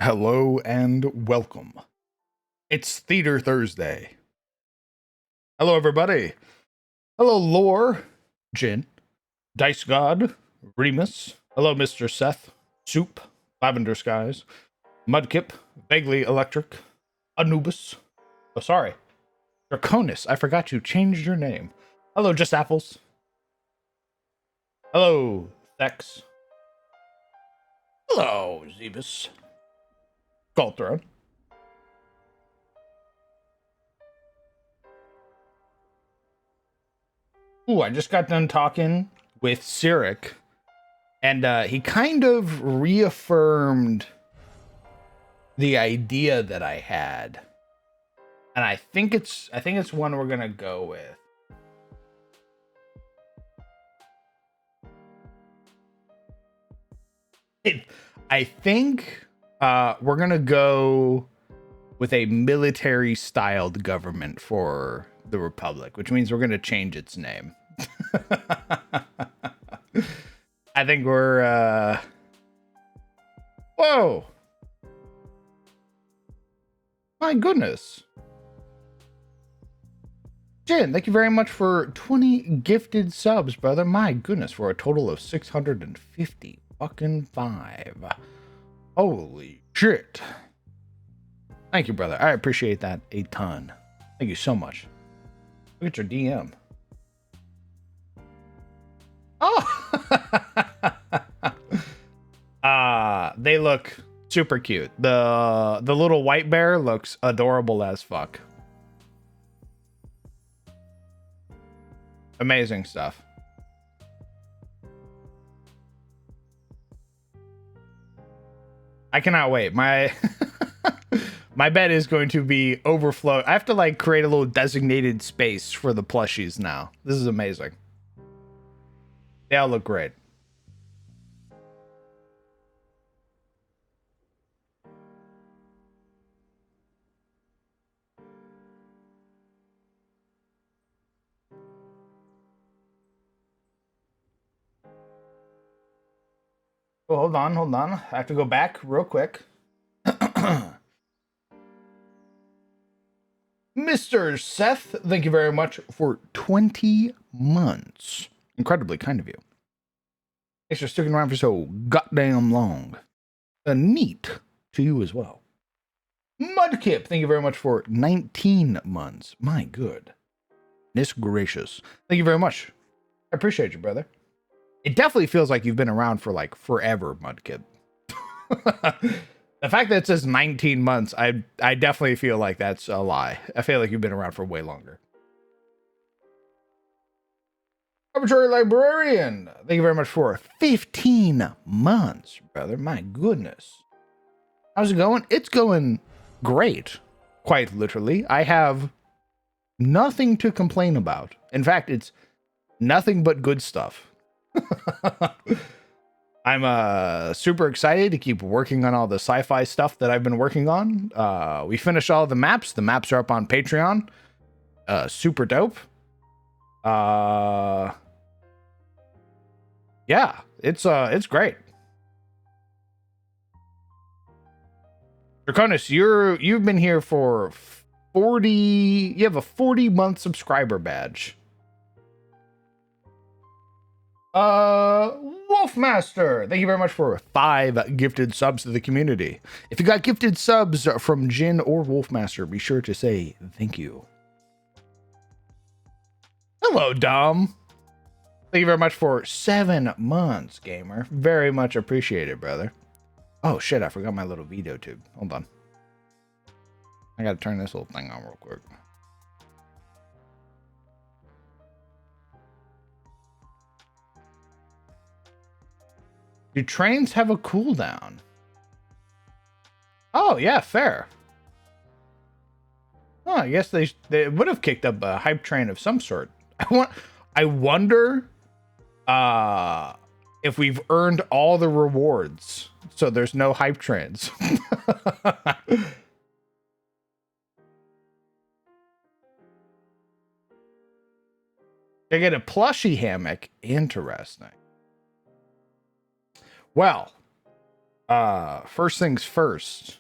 Hello and welcome. It's Theater Thursday. Hello, everybody. Hello, Lore, Jin, Dice God, Remus. Hello, Mr. Seth, Soup, Lavender Skies, Mudkip, Vaguely Electric, Anubis. Oh, sorry. Draconis, I forgot you changed your name. Hello, Just Apples. Hello, Thex. Hello, Zebus. Galthrone. Ooh, I just got done talking with Cyric, and he kind of reaffirmed the idea that I had, and I think it's one we're gonna go with. I think we're gonna go with a military-styled government for the Republic, which means we're gonna change its name. I think we're whoa, my goodness. Jin, thank you very much for 20 gifted subs, brother. My goodness, for a total of 650 fucking 5. Holy shit. Thank you, brother. I appreciate that a ton. Thank you so much. Look at your DM. Oh! They look super cute. The little white bear looks adorable as fuck. Amazing stuff. I cannot wait. My my bed is going to be overflow. I have to like create a little designated space for the plushies now. This is amazing. They all look great. Oh, hold on. I have to go back real quick. Mr. Seth, thank you very much for 20 months. Incredibly kind of you. Thanks for sticking around for so goddamn long. Neat to you as well. Mudkip, thank you very much for 19 months. My goodness gracious. Thank you very much. I appreciate you, brother. It definitely feels like you've been around for like forever, Mudkip. The fact that it says 19 months, I definitely feel like that's a lie. I feel like you've been around for way longer. Arbitrary Librarian, thank you very much for 15 months, brother. My goodness. How's it going? It's going great. Quite literally. I have nothing to complain about. In fact, it's nothing but good stuff. I'm super excited to keep working on all the sci-fi stuff that I've been working on. We finished all the maps. The maps are up on Patreon. Super dope. Yeah, it's great. Draconis, you've been here for 40. You have a 40-month subscriber badge. Wolfmaster, thank you very much for 5 gifted subs to the community. If you got gifted subs from Jin or Wolfmaster, be sure to say thank you. Hello, Dom. Thank you very much for 7 months, gamer. Very much appreciated, brother. Oh shit, I forgot my little video tube. Hold on. I gotta turn this little thing on real quick. Do trains have a cooldown? Oh, yeah, fair. Oh, I guess they would have kicked up a hype train of some sort. I wonder if we've earned all the rewards, so there's no hype trains. They get a plushie hammock. Interesting. Well, first things first.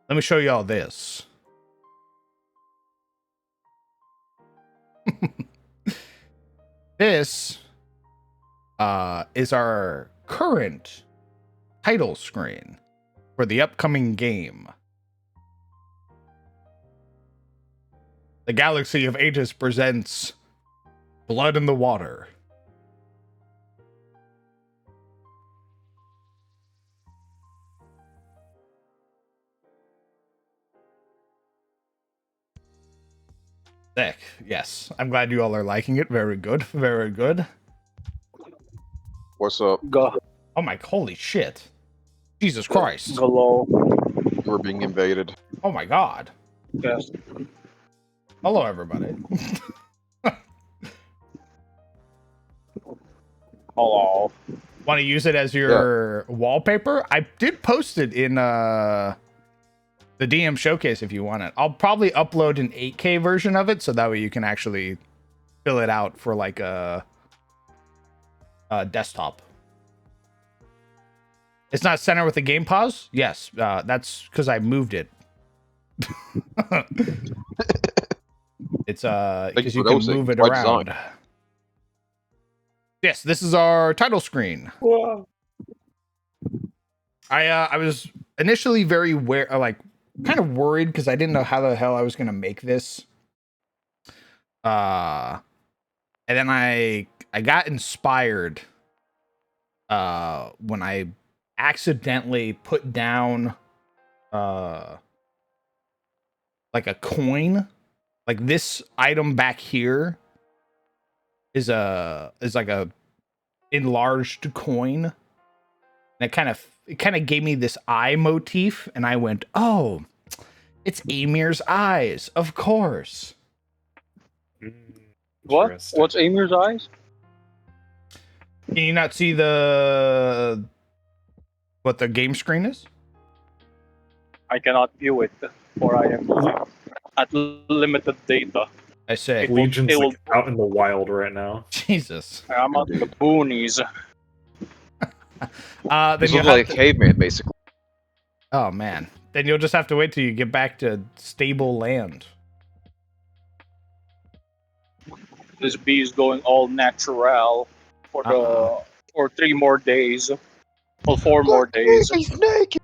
Let me show you all this. This is our current title screen for the upcoming game. The Galaxy of Aegis presents Blood in the Water. Sick. Yes. I'm glad you all are liking it. Very good. Very good. What's up? Go, Oh my, holy shit. Jesus Christ. go low. We're being invaded. Oh my god. Yes. Hello, everybody. Hello. Want to use it as your wallpaper? I did post it in the DM showcase if you want it. I'll probably upload an 8K version of it so that way you can actually fill it out for like a desktop. It's not center with the game pause? Yes, that's because I moved it. It's because you can move it around. Yes, this is our title screen. Wow. I was initially very kind of worried because I didn't know how the hell I was gonna make this. And then I got inspired when I accidentally put down like a coin. Like this item back here is like a enlarged coin. And it kind of gave me this eye motif, and I went, "Oh, it's Emir's eyes, of course." What? What's Emir's eyes? Can you not see what the game screen is? I cannot view it, for I am at limited data. I say, Legion's like out in the wild right now. Jesus. I'm out in the boonies. Then He's you like a caveman, basically. Oh man. Then you'll just have to wait till you get back to stable land. This bee is going all natural for 3 more days. Well, 4 more days. He's naked.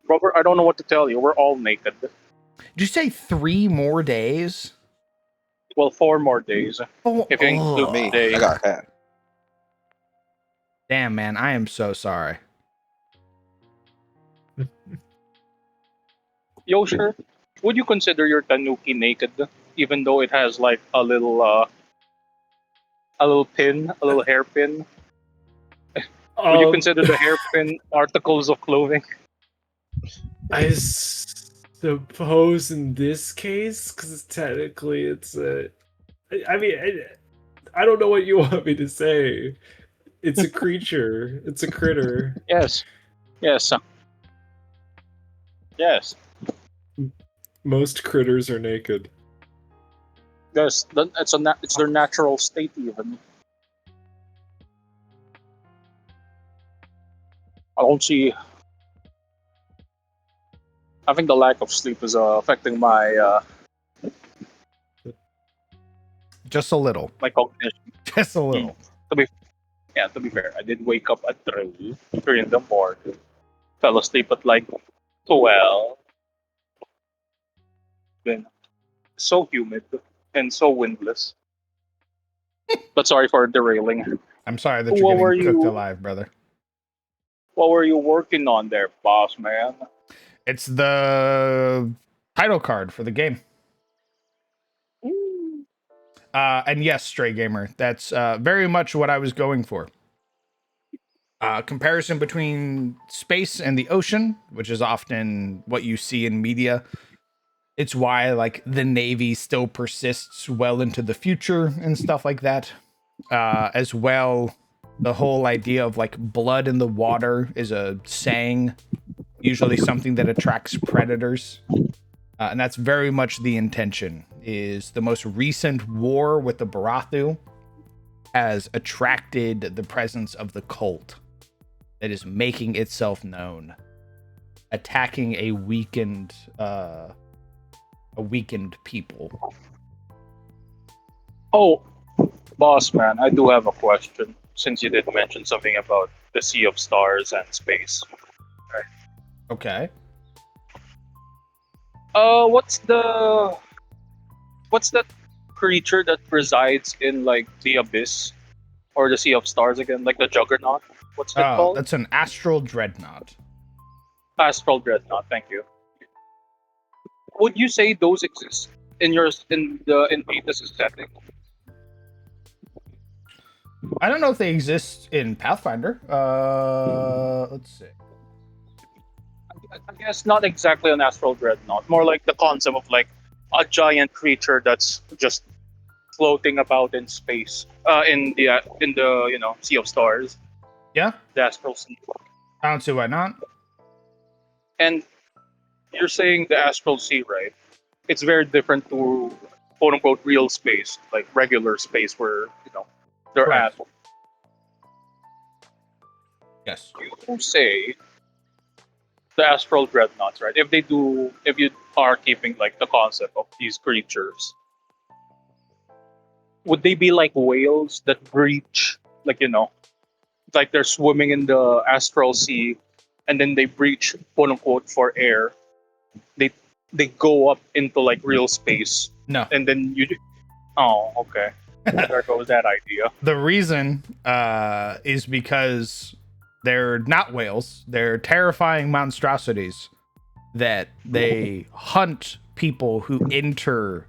Robert, I don't know what to tell you. We're all naked. Did you say 3 more days? Well, 4 more days. Oh, If you include Me, today. I got hat. Damn, man, I am so sorry. Yosher, would you consider your tanuki naked, even though it has like a little pin, a little hairpin? Would you consider the hairpin articles of clothing? I suppose in this case, because technically it's a. I mean, I don't know what you want me to say. It's a creature. It's a critter. Yes. Yes. Yes. Most critters are naked. Yes. It's their natural state even. I don't see. I think the lack of sleep is affecting my Just a little. my cognition. Just a little. To be fair, I did wake up at 3 in the morning. Fell asleep at like 12. Been so humid and so windless. But sorry for derailing. I'm sorry that What you're were getting cooked you- alive, brother. What were you working on there, boss man? It's the title card for the game. And yes, Stray Gamer, that's very much what I was going for. Comparison between space and the ocean, which is often what you see in media. It's why like the Navy still persists well into the future and stuff like that. As well, the whole idea of like blood in the water is a saying, usually something that attracts predators. And that's very much the intention, is the most recent war with the Barathu has attracted the presence of the cult. that is making itself known, attacking a weakened people. Oh, boss man, I do have a question. Since you did mention something about the Sea of Stars and space. Okay. What's that creature that resides in like the abyss or the Sea of Stars again? Like the Juggernaut? What's that Oh, called? that's an astral dreadnought. Astral Dreadnought. Thank you. Would you say those exist in Beta's setting? I don't know if they exist in Pathfinder. Let's see. I guess not exactly an Astral Dreadnought. More like the concept of like a giant creature that's just floating about in space, in the Sea of Stars, Yeah, the Astral Sea. I don't see why not. And you're saying the Astral Sea, right? It's very different to quote unquote real space, like regular space where they're Correct. at. Yes. You say the Astral Dreadnoughts, right? If you are keeping like the concept of these creatures, would they be like whales that breach, like like they're swimming in the Astral Sea, and then they breach quote unquote for air. They they go up into like real space, No. and then you. Oh, okay. There goes that idea. The reason is because they're not whales. They're terrifying monstrosities that they hunt people who enter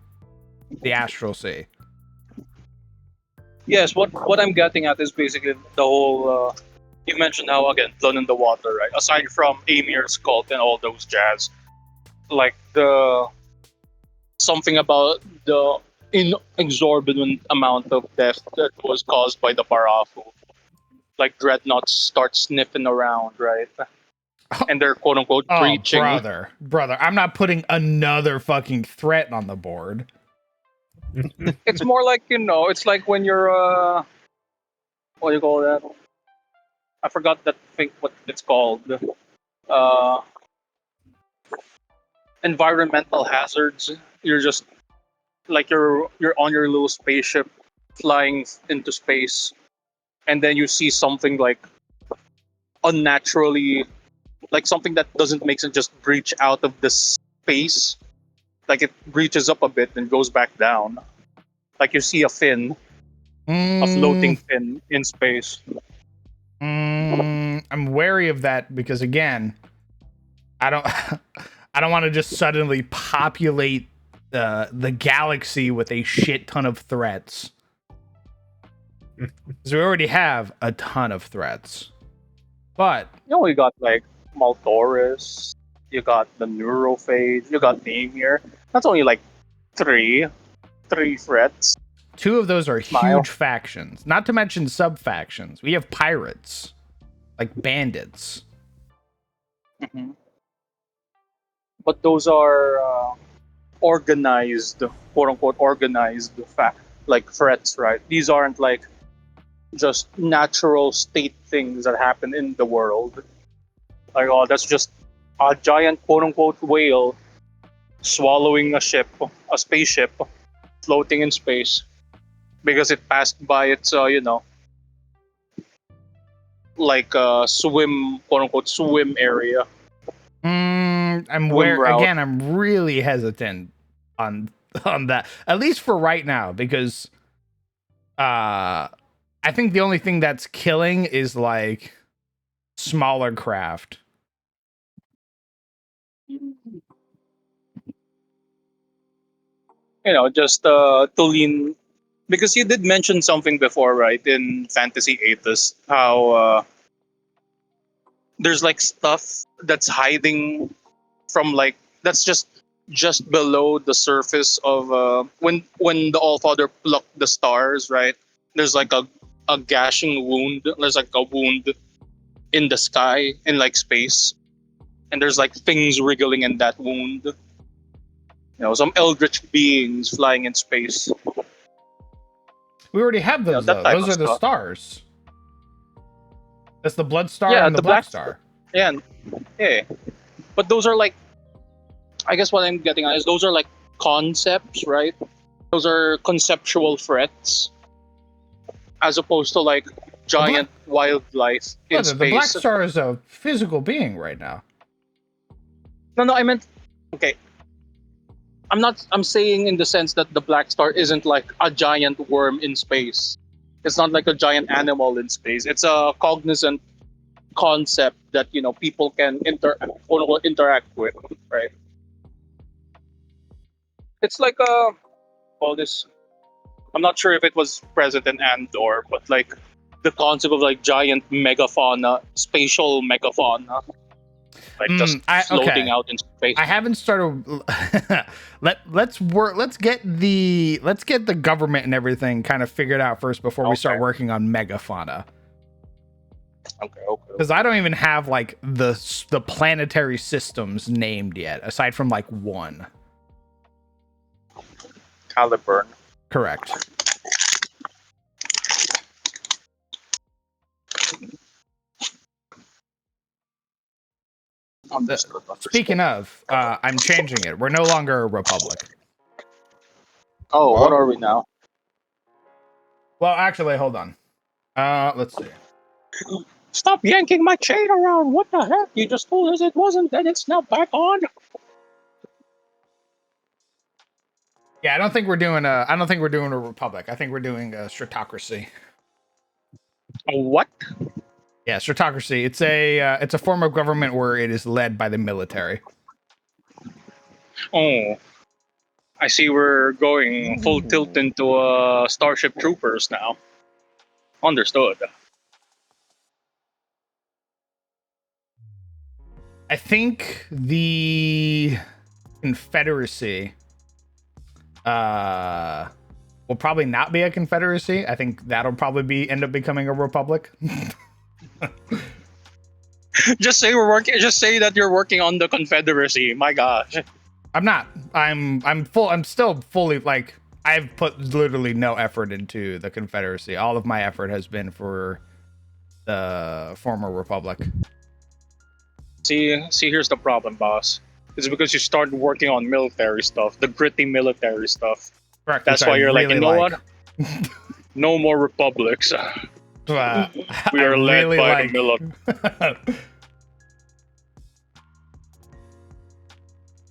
the astral sea. Yes, what I'm getting at is basically the whole. You mentioned how again blood in the water, right? Aside from Amir's cult and all those jazz, like the something about the inexorbitant amount of death that was caused by the Barafu. Like dreadnoughts start sniffing around, right? And they're quote unquote Oh, breaching. brother, I'm not putting another fucking threat on the board. It's more like it's like when you're what do you call that? I forgot that thing what it's called. Uh, environmental hazards. You're just like you're on your little spaceship flying into space, and then you see something like unnaturally, like something that doesn't make sense, just breach out of the space. Like it breaches up a bit and goes back down. Like you see a fin, a floating fin in space. I'm wary of that because again, I don't I don't want to just suddenly populate the galaxy with a shit ton of threats. Because we already have a ton of threats. But You got like Maltoris, you got the Neurophage, you got Namir. That's only like three threats. two of those are Smile. huge factions, not to mention sub factions. We have pirates, like bandits. Mm-hmm. But those are organized, quote unquote, organized like threats, right? These aren't like just natural state things that happen in the world. Like, oh, that's just a giant quote unquote whale swallowing a spaceship, floating in space because it passed by its, like swim, quote unquote, swim area. Swim route. I'm really hesitant on that, at least for right now, because I think the only thing that's killing is like smaller craft. Just to lean because you did mention something before, right? In Fantasy Aethys, how there's like stuff that's hiding from like that's just below the surface of when the Allfather plucked the stars, right? There's like a gashing wound. There's like a wound in the sky in like space, and there's like things wriggling in that wound. Some eldritch beings flying in space. We already have those, that though. type Those of are the stuff. stars. That's the Blood Star Yeah, and the the Black Black Star. Yeah, yeah. But those are like, I guess what I'm getting at is those are like concepts, right? Those are conceptual threats, as opposed to like giant wildlife in Brother, the Black space. Star is a physical being right now. No, I meant, okay. I'm saying in the sense that the Black Star isn't like a giant worm in space. It's not like a giant animal in space. It's a cognizant concept that people can quote unquote, interact with, right? It's like all this. I'm not sure if it was present in Andor, but like the concept of like giant megafauna, spatial megafauna, like just floating Okay. out in space. I haven't started. Let's get the government and everything kind of figured out first before we start Okay. working on megafauna. Okay. Because I don't even have like the planetary systems named yet, aside from like one. Caliburn. Correct. Understood. Speaking of, I'm changing it. We're no longer a republic. Oh, what What? are we now? Well, actually, hold on. Let's see. Stop yanking my chain around! What the heck? You just told us it wasn't, then it's now back on. Yeah, I don't think we're doing a republic. I think we're doing a stratocracy. What? Yeah, stratocracy. It's a form of government where it is led by the military. Oh, I see. We're going full tilt into Starship Troopers now. Understood. I think the Confederacy will probably not be a confederacy. I think that'll probably end up becoming a republic. Just say we're working. Just say that you're working on the Confederacy. My gosh. I'm not. I'm still fully like I've put literally no effort into the Confederacy. All of my effort has been for the former republic. See. Here's the problem, boss. It's because you started working on military stuff, the gritty military stuff. Correct. That's which why I you're like, really you know what? No more republics. We are led by the military.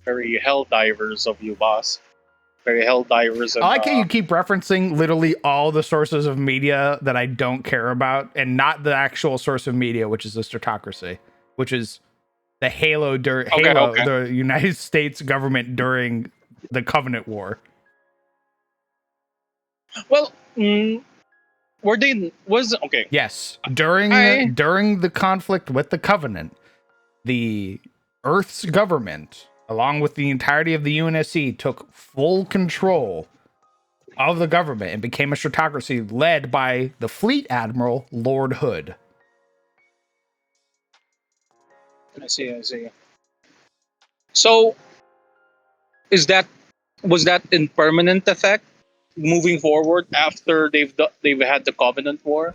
Very hell divers of you, boss. Very hell divers. And, I like how you keep referencing literally all the sources of media that I don't care about, and not the actual source of media, which is the stratocracy, which is the Halo, the United States government during the Covenant War. Well, were they was okay? Yes, during the conflict with the Covenant, the Earth's government, along with the entirety of the UNSC, took full control of the government and became a stratocracy led by the Fleet Admiral Lord Hood. I see. So, was that in permanent effect moving forward after they've had the Covenant War?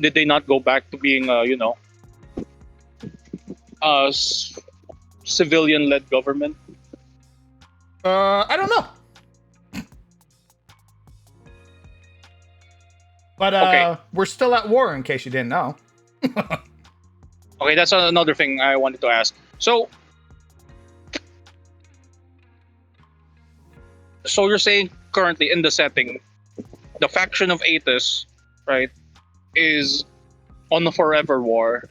Did they not go back to being a civilian-led government? I don't know. But Okay. we're still at war, in case you didn't know. Okay, that's another thing I wanted to ask. So you're saying currently in the setting, the faction of Aethys, right, is on a forever war,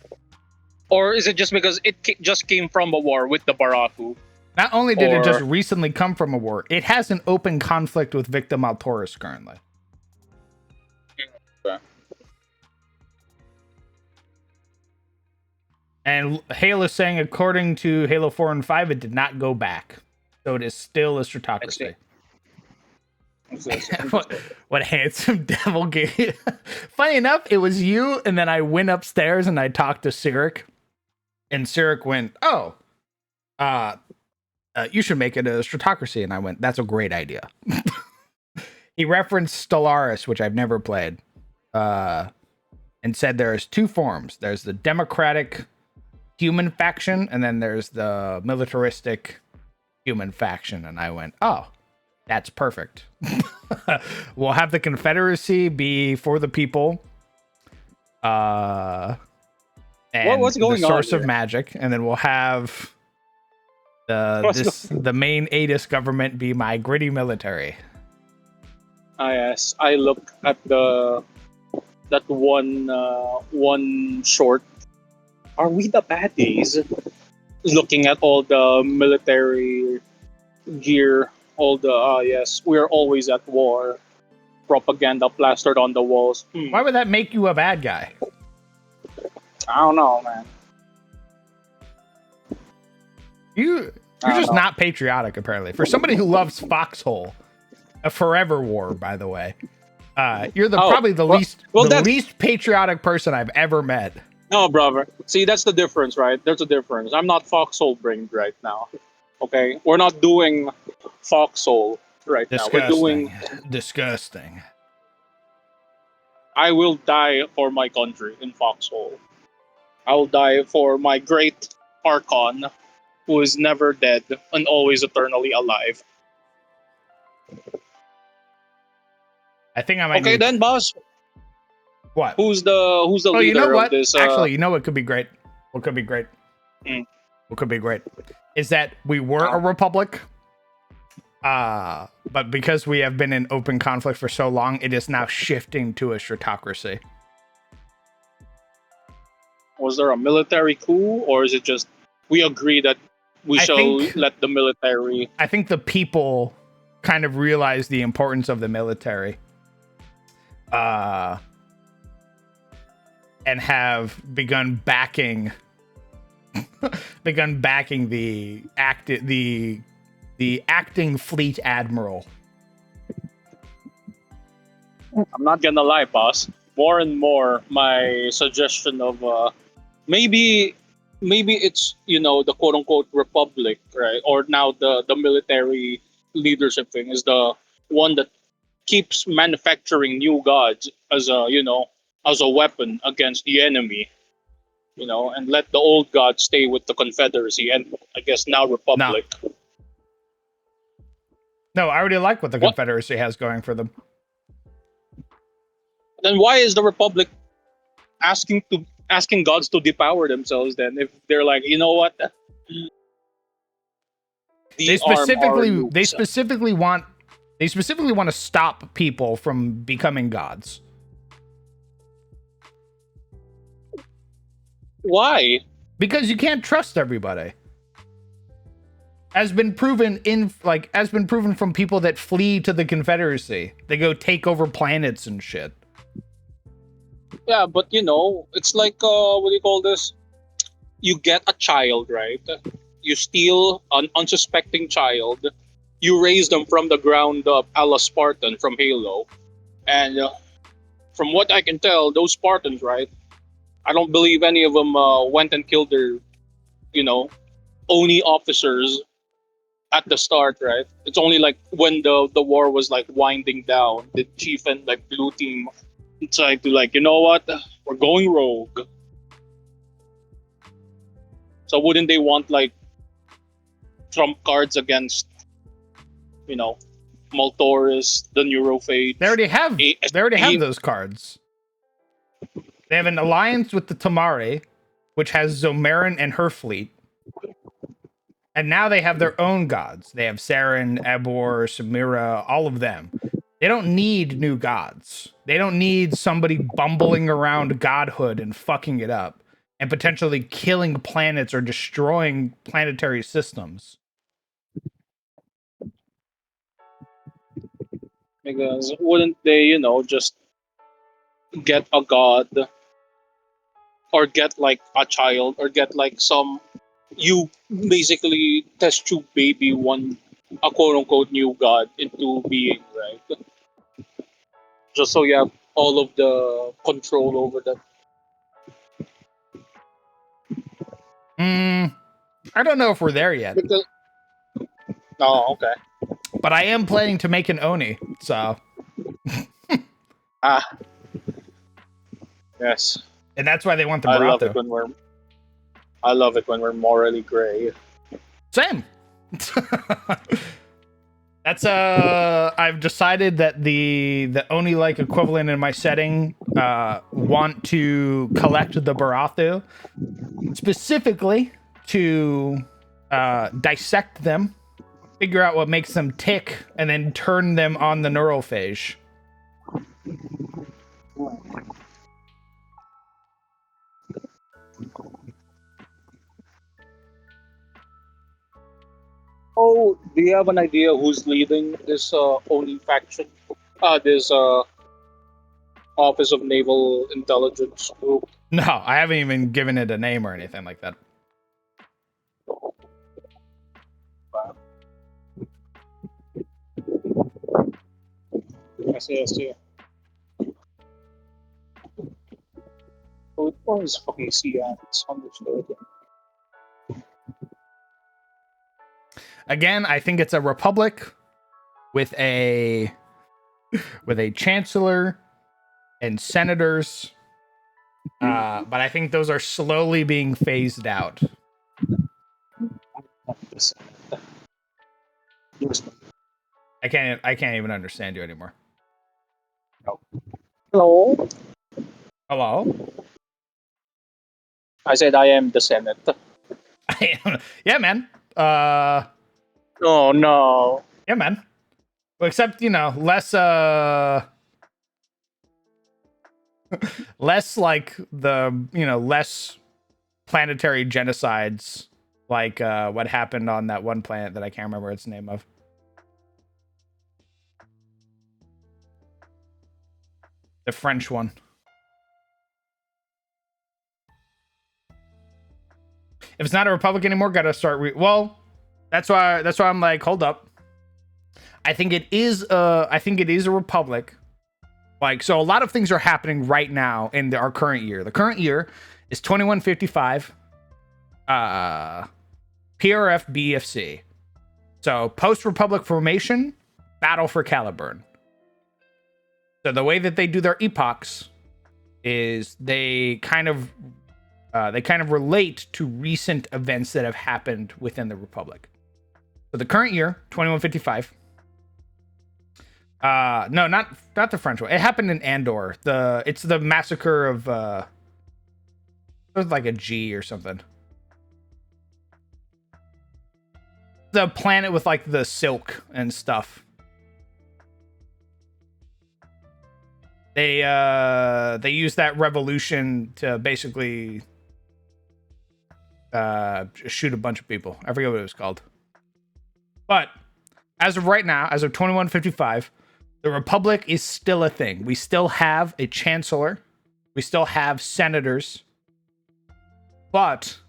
or is it just because it just came from a war with the Baraku? Not only did it just recently come from a war, it has an open conflict with Victim Altaurus currently. Okay. And Halo is saying, according to Halo 4 and 5, it did not go back. So it is still a stratocracy. What handsome devil gave. Funny enough, it was you, and then I went upstairs and I talked to Cyric. And Cyric went, "Oh, you should make it a stratocracy." And I went, "That's a great idea." He referenced Stellaris, which I've never played. and said there's two forms. There's the democratic human faction, and then there's the militaristic human faction. And I went, oh, that's perfect. We'll have the Confederacy be for the people. And What's going the on source of here? magic, and then we'll have What's the main ADIS government be my gritty military. Yes, I look at that one short. Are we the baddies? Looking at all the military gear, all the yes, we are always at war. Propaganda plastered on the walls. Why would that make you a bad guy? I don't know, man. You're I don't just know. not patriotic, apparently. For somebody who loves Foxhole, a forever war, by the way. You're probably the that's- least patriotic person I've ever met. No, brother. See, that's the difference, right? There's a difference. I'm not foxhole brained right now. Okay, we're not doing foxhole right now. We're doing. Disgusting. I will die for my country in foxhole. I will die for my great Archon, who is never dead and always eternally alive. I think I might. Okay, then, boss. What? Who's the Oh, leader you know of what? this? Actually, you know what could be great? What could be great? Mm. What could be great is that we were a republic, but because we have been in open conflict for so long, it is now shifting to a stratocracy. Was there a military coup, or is it just we agree that we shall let the military? I think the people kind of realize the importance of the military, and have begun backing the acting fleet admiral. I'm not gonna lie, boss. More and more, my suggestion of maybe it's the quote unquote republic, right? Or now the military leadership thing is the one that keeps manufacturing new gods as a weapon against the enemy, and let the old gods stay with the Confederacy and I guess now Republic. No, I already like what the Confederacy has going for them. Then why is the Republic asking gods to depower themselves then, if they're like, you know what? They specifically want to stop people from becoming gods. Why? Because you can't trust everybody. Has been proven from people that flee to the Confederacy. They go take over planets and shit. Yeah, but it's like what do you call this? You get a child, right? You steal an unsuspecting child. You raise them from the ground up, a la Spartan from Halo. And from what I can tell, those Spartans, right? I don't believe any of them went and killed their, Oni officers at the start, right? It's only like when the war was like winding down, the chief and like blue team decided to like, you know what? We're going rogue. So wouldn't they want like trump cards against, Maltoris, the Neurophage? They already have those cards. They have an alliance with the Tamari, which has Zomarin and her fleet. And now they have their own gods. They have Saren, Ebor, Samira, all of them. They don't need new gods. They don't need somebody bumbling around godhood and fucking it up and potentially killing planets or destroying planetary systems. Because wouldn't they, just get a god or get like a child or get like you basically test tube baby a quote unquote new god into being, right? Just so you have all of the control over them. I don't know if we're there yet. Oh, okay. But I am planning to make an Oni, so. Yes, And that's why they want the I love it Barato. when we're. I love it when we're morally gray. Same. That's I've decided that the only like equivalent in my setting want to collect the Barathu specifically to dissect them, figure out what makes them tick, and then turn them on the neurophage. Oh, do you have an idea who's leading this Oni faction? This Office of Naval Intelligence group. No, I haven't even given it a name or anything like that. I see, I see. Oh, or is fucking CN? It's understood. Again, I think it's a republic with a chancellor and senators. But I think those are slowly being phased out. I can't even understand you anymore. Hello? Hello? I said I am the Senate. Yeah, man. Oh no. Yeah, man. Well, except, less less like less planetary genocides like what happened on that one planet that I can't remember its name of. The French one. If it's not a republic anymore, gotta start. Well, that's why I'm like, hold up. I think it is a republic. Like, so a lot of things are happening right now in our current year. The current year is 2155. PRF BFC. So post Republic formation, battle for Caliburn. So the way that they do their epochs is they kind of relate to recent events that have happened within the Republic. So the current year, 2155. No, not the French one. It happened in Andor. It's the massacre of it was like a G or something. The planet with like the silk and stuff. They use that revolution to basically shoot a bunch of people. I forget what it was called. But as of right now, as of 2155, the Republic is still a thing. We still have a chancellor. We still have senators. But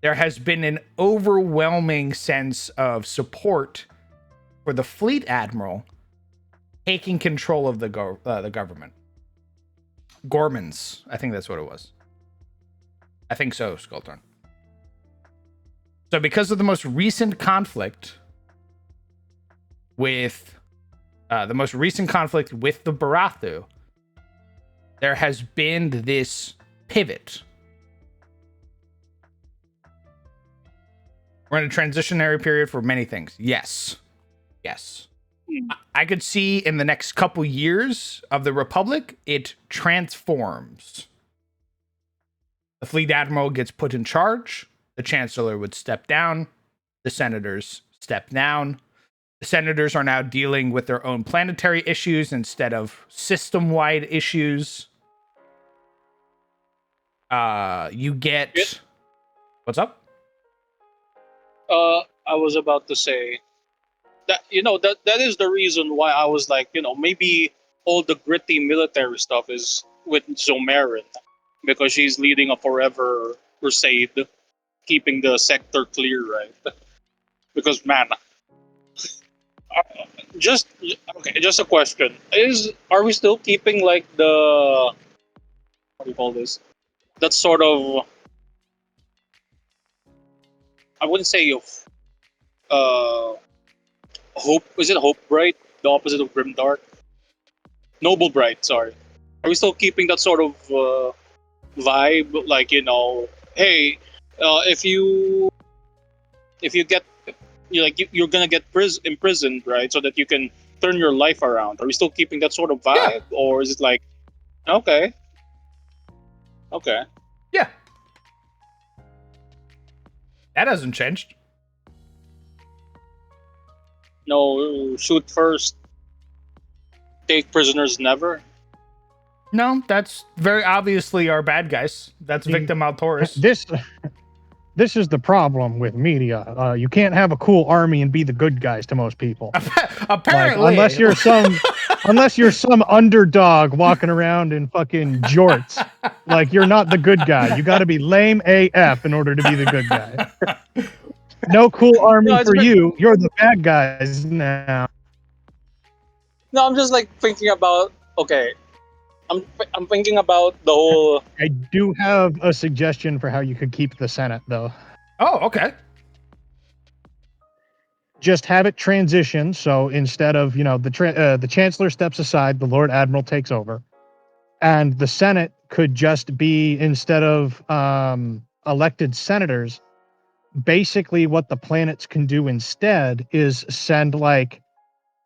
there has been an overwhelming sense of support for the fleet admiral taking control of the government. Gormans, I think that's what it was. I think so, Skullthorn. So because of the most recent conflict with the Barathu, there has been this pivot. We're in a transitionary period for many things. Yes. I could see in the next couple years of the Republic, it transforms. The fleet admiral gets put in charge. The chancellor would step down. The senators step down. The senators are now dealing with their own planetary issues instead of system-wide issues. You get... What's up? I was about to say that that is the reason why I was like, maybe all the gritty military stuff is with Zomarin, because she's leading a forever crusade, keeping the sector clear, right? Because man, just just a question: are we still keeping like the what do you call this? That sort of, I wouldn't say hope. Is it Hope Bright? The opposite of Grim Dark? Noble Bright. Sorry. Are we still keeping that sort of vibe, like hey, if you get you're gonna get imprisoned, right? So that you can turn your life around. Are we still keeping that sort of Yeah. vibe, or is it like, okay, okay, Yeah. That hasn't changed. no, shoot first, take prisoners never? No, that's very obviously our bad guys. That's The- Victim Altoris. This is the problem with media. You can't have a cool army and be the good guys to most people. Like, Apparently. unless you're some underdog walking around in fucking jorts, like you're not the good guy. You got to be lame AF in order to be the good guy. No cool army No, it's for been- you. You're the bad guys now. No, I'm just like thinking about, okay, I'm thinking about the whole. I do have a suggestion for how you could keep the Senate, though. Oh, okay. Just have it transition. So instead of the chancellor steps aside, the Lord Admiral takes over, and the Senate could just be, instead of elected senators, basically what the planets can do instead is send like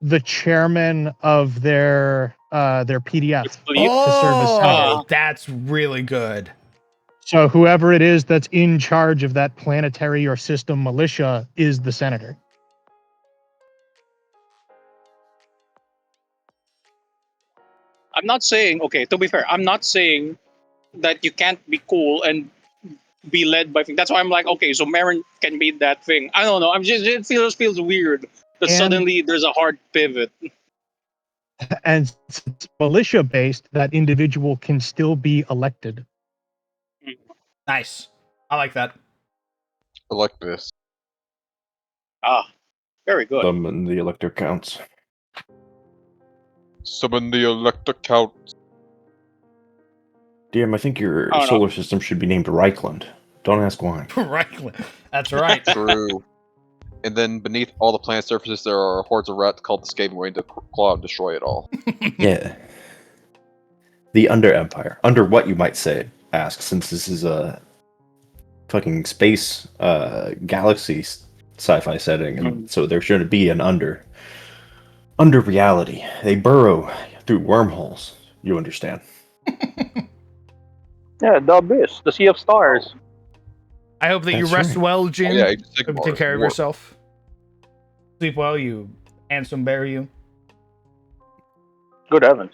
the chairman of their PDF Fleet. to serve as senator. Oh, that's really good. So whoever it is that's in charge of that planetary or system militia is the senator. I'm not saying, okay, to be fair, I'm not saying that you can't be cool and be led by things. That's why I'm like, okay, so Marin can be that thing. I don't know. It feels weird that And- suddenly there's a hard pivot. And since it's militia based, that individual can still be elected. Nice. I like that. I like this. Ah, very good. Summon the elector counts. Summon the elector count. DM, I think your Oh, no. solar system should be named Reichland. Don't ask why. Right. That's right. True. And then beneath all the planet surfaces, there are hordes of rats called the Skaven waiting to claw and destroy it all. Yeah. The Under Empire. Under what, you might say, ask, since this is a fucking space galaxy sci-fi setting, and so there shouldn't be an under reality. They burrow through wormholes. You understand? Yeah, the abyss, the sea of stars. I hope that you That's rest right. well, Oh, Jin. yeah, Hope you take care of yourself. Sleep well, you handsome bear, you. Good heavens.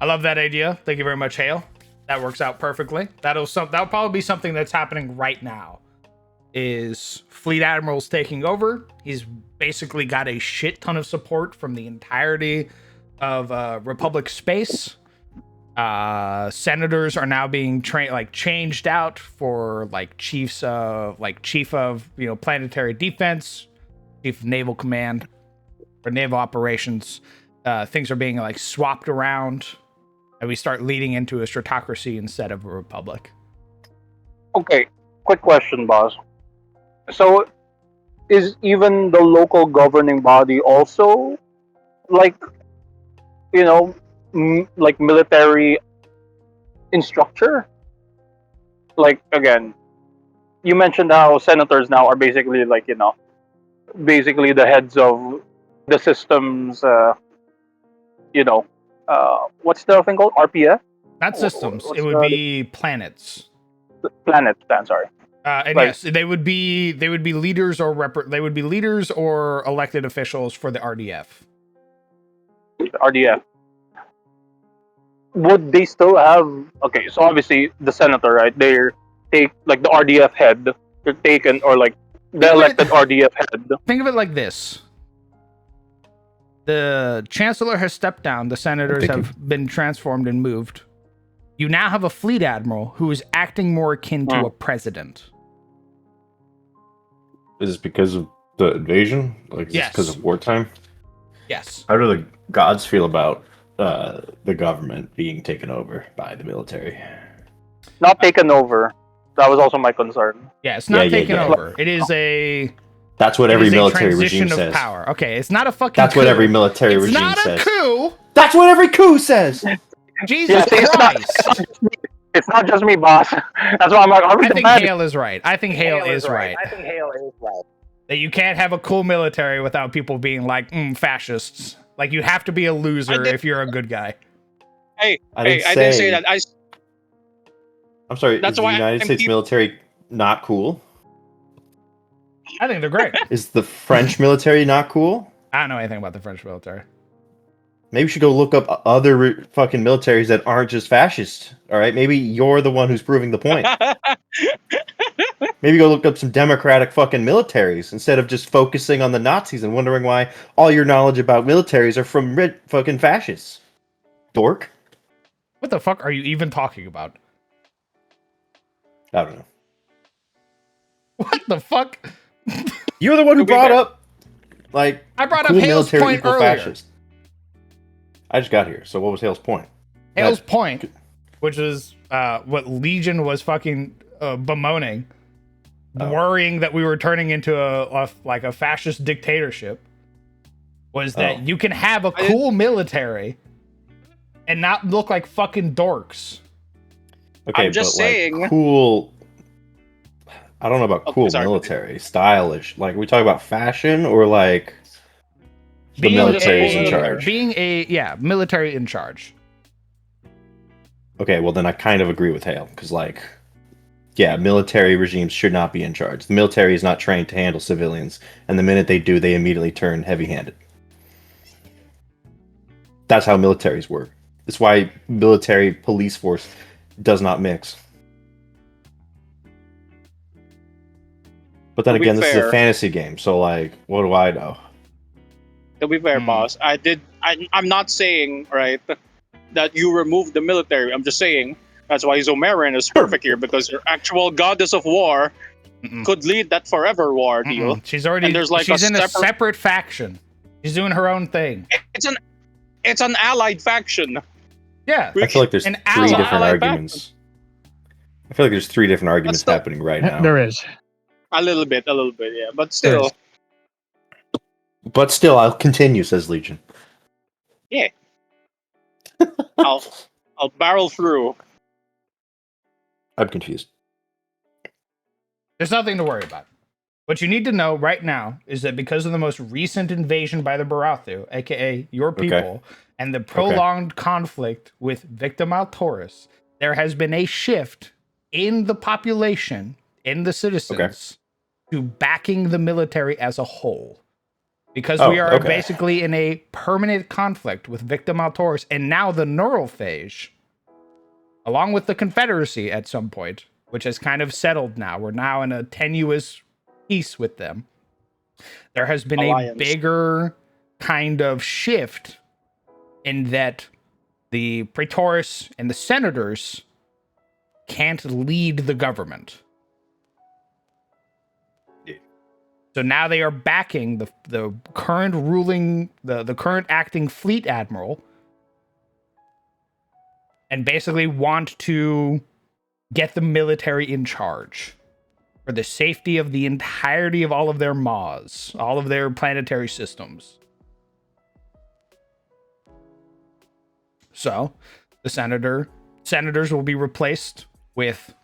I love that idea. Thank you very much, Hale. That works out perfectly. That'll probably be something that's happening right now. Is Fleet Admiral's taking over. He's basically got a shit ton of support from the entirety of Republic space. Senators are now being changed out for chief of planetary defense, chief of naval command, or naval operations. Things are being swapped around, and we start leading into a stratocracy instead of a republic. Okay, quick question, boss. So, is even the local governing body also military in structure? Like, again, you mentioned how senators now are basically basically the heads of the systems. What's the thing called? RPF? Not systems. What's It would the- be planets. Planets. Sorry. And Like- yes, they would be leaders or elected officials for the RDF. RDF. Would they still have? Okay, so obviously the senator, right? They're the RDF head. They're taken, or the elected RDF head. Think of it like this. The chancellor has stepped down. The senators Thank you. have been transformed and moved. You now have a fleet admiral who is acting more akin to a president. Is this because of the invasion? Like, is Yes. this because of wartime? Yes. How do the gods feel about the government being taken over by the military? Not taken over. That was also my concern. Yeah, it's not Yeah, taken yeah. over. It is a That's what it every is a military transition regime of says. power. Okay, it's not a fucking That's what coup. every military It's regime not a says. coup. That's what every coup says. Jesus it's Christ! It's not just me, boss. That's why I'm like, are we I the think bad? Hale is right. I think Hale is right. I think Hale is right. That you can't have a cool military without people being like fascists. Like you have to be a loser if you're a good guy. Hey, I hey, didn't I didn't say say- that. I'm sorry. That's Is the why United I'm States keep- military not cool? I think they're great. Is the French military not cool? I don't know anything about the French military. Maybe you should go look up other fucking militaries that aren't just fascist. All right, maybe you're the one who's proving the point. Maybe go look up some democratic fucking militaries instead of just focusing on the Nazis and wondering why all your knowledge about militaries are from fucking fascists. Dork. What the fuck are you even talking about? I don't know. What the fuck? You're the one who To be brought fair- up like I brought cool up Hale's military point equal earlier. fascist. I just got here, so what was Hale's point? Hale's point, which was what Legion was fucking bemoaning, worrying that we were turning into a fascist dictatorship, was that you can have a cool military and not look like fucking dorks. Okay, I'm just but saying- like cool. I don't know about Oh, cool sorry. military, stylish. Like, we talk about fashion or like the Being military's in a- charge. Being military in charge. Okay, well then I kind of agree with Hale because like, yeah, military regimes should not be in charge. The military is not trained to handle civilians, and the minute they do, they immediately turn heavy-handed. That's how militaries work. That's why military police force does not mix. But then To be again, this is a fair- fantasy game, so like, what do I know? To be fair, Hmm. boss, I'm not saying right that you remove the military. I'm just saying that's why Zomarin is perfect here because your actual goddess of war Mm-mm. could lead that forever war deal. Mm-mm. She's already. And there's like she's a in a separate- separate faction. She's doing her own thing. It's an allied faction. Yeah. I feel like there's An three ally. different Allied arguments. I feel like there's three different arguments still- happening right now. There is. A little bit, yeah. But still, But still, I'll continue, says Legion. I'll barrel through. I'm confused. There's nothing to worry about. What you need to know right now is that because of the most recent invasion by the Barathu, aka your people, and the prolonged conflict with Victim Altaurus, there has been a shift in the population, in the citizens, to backing the military as a whole. Because we are basically in a permanent conflict with Victim Altaurus, and now the Neurophage, along with the Confederacy at some point, which has kind of settled now. We're now in a tenuous peace with them. There has been Alliance. a bigger kind of shift in that the Praetors and the senators can't lead the government. So now they are backing the current ruling, the current acting fleet admiral, and basically want to get the military in charge for the safety of the entirety of all of their maws, all of their planetary systems. So the senators will be replaced with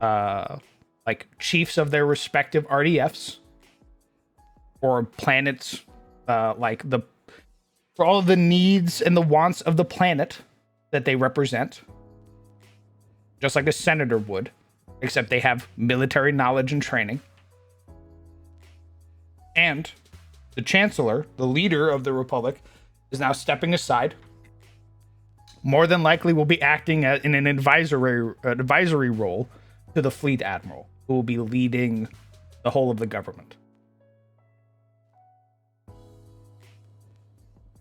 like chiefs of their respective RDFs or planets, like for all of the needs and the wants of the planet that they represent, just like a senator would, except they have military knowledge and training. And the chancellor, the leader of the republic, is now stepping aside. More than likely will be acting in an advisory role to the fleet admiral, who will be leading the whole of the government.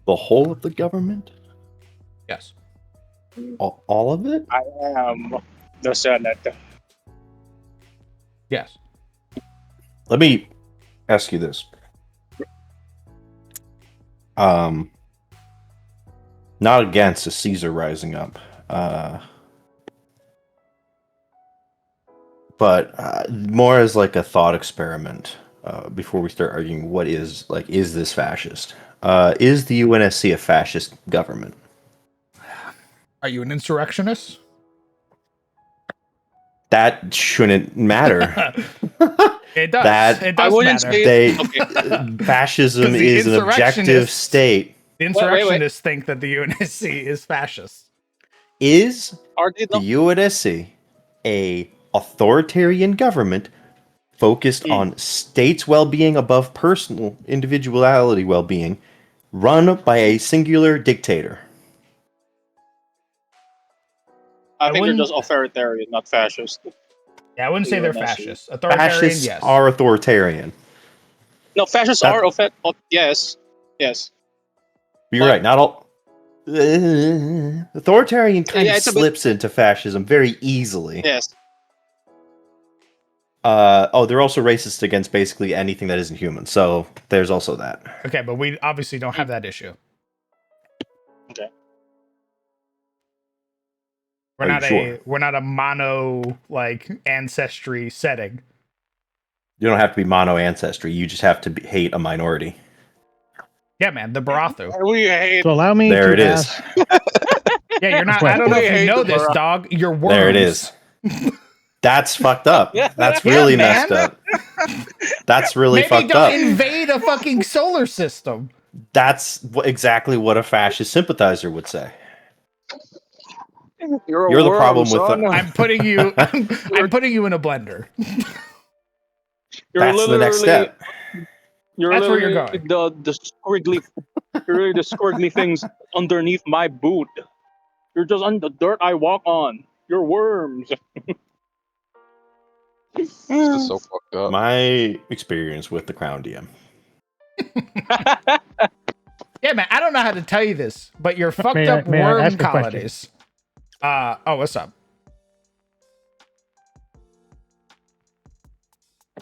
The whole of the government? Yes. All of it? I am the Senate. Yes. Let me ask you this. Not against a Caesar rising up, but more as like a thought experiment before we start arguing what is this fascist? Is the UNSC a fascist government? Are you an insurrectionist? That shouldn't matter. It does. That- it I does wouldn't matter. say They okay. fascism 'Cause the is an objective insurrectionists- state. The wait. insurrectionists think that the UNSC is fascist. Is Are they the not? UNSC a authoritarian government focused on states' well-being above personal individuality well-being, run by a singular dictator? I think they're wouldn't- just authoritarian, not fascist. Yeah, I wouldn't say they're UNSC. fascist. Authoritarian, Fascists yes. are authoritarian. No, fascists That- are yes, yes. You're But- right. Not all. Authoritarian kind Yeah, of it's a bit- slips into fascism very easily. Yes. They're also racist against basically anything that isn't human. So there's also that. Okay, but we obviously don't have that issue. Okay. We're Are you not sure? we're not a mono like ancestry setting. You don't have to be mono ancestry. You just have to hate a minority. Yeah, man, the Barathu. We hate. So allow me There to it is. ask. Yeah, you're not. I don't know We if you hate know the this, Barathu. dog. You're worms. There it is. That's fucked up. That's Yeah, really man. messed up. That's really Maybe fucked don't up. invade a fucking solar system. That's exactly what a fascist sympathizer would say. You're, a You're the worm, problem with son. the- I'm putting you. I'm putting you in a blender. You're That's the next literally- step. You're That's where you're literally the squiggly, you're really the squiggly things underneath my boot. You're just on the dirt I walk on. You're worms. It's just so fucked up. My experience with the Crown DM. Yeah, man. I don't know how to tell you this, but your fucked May I- up may I worm ask a question? colonies. What's up?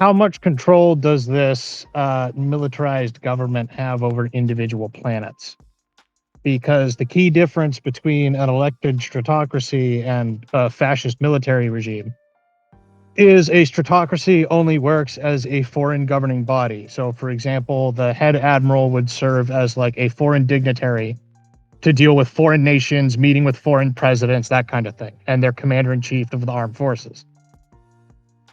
How much control does this militarized government have over individual planets? Because the key difference between an elected stratocracy and a fascist military regime is a stratocracy only works as a foreign governing body. So, for example, the head admiral would serve as like a foreign dignitary to deal with foreign nations, meeting with foreign presidents, that kind of thing, and they're commander in chief of the armed forces.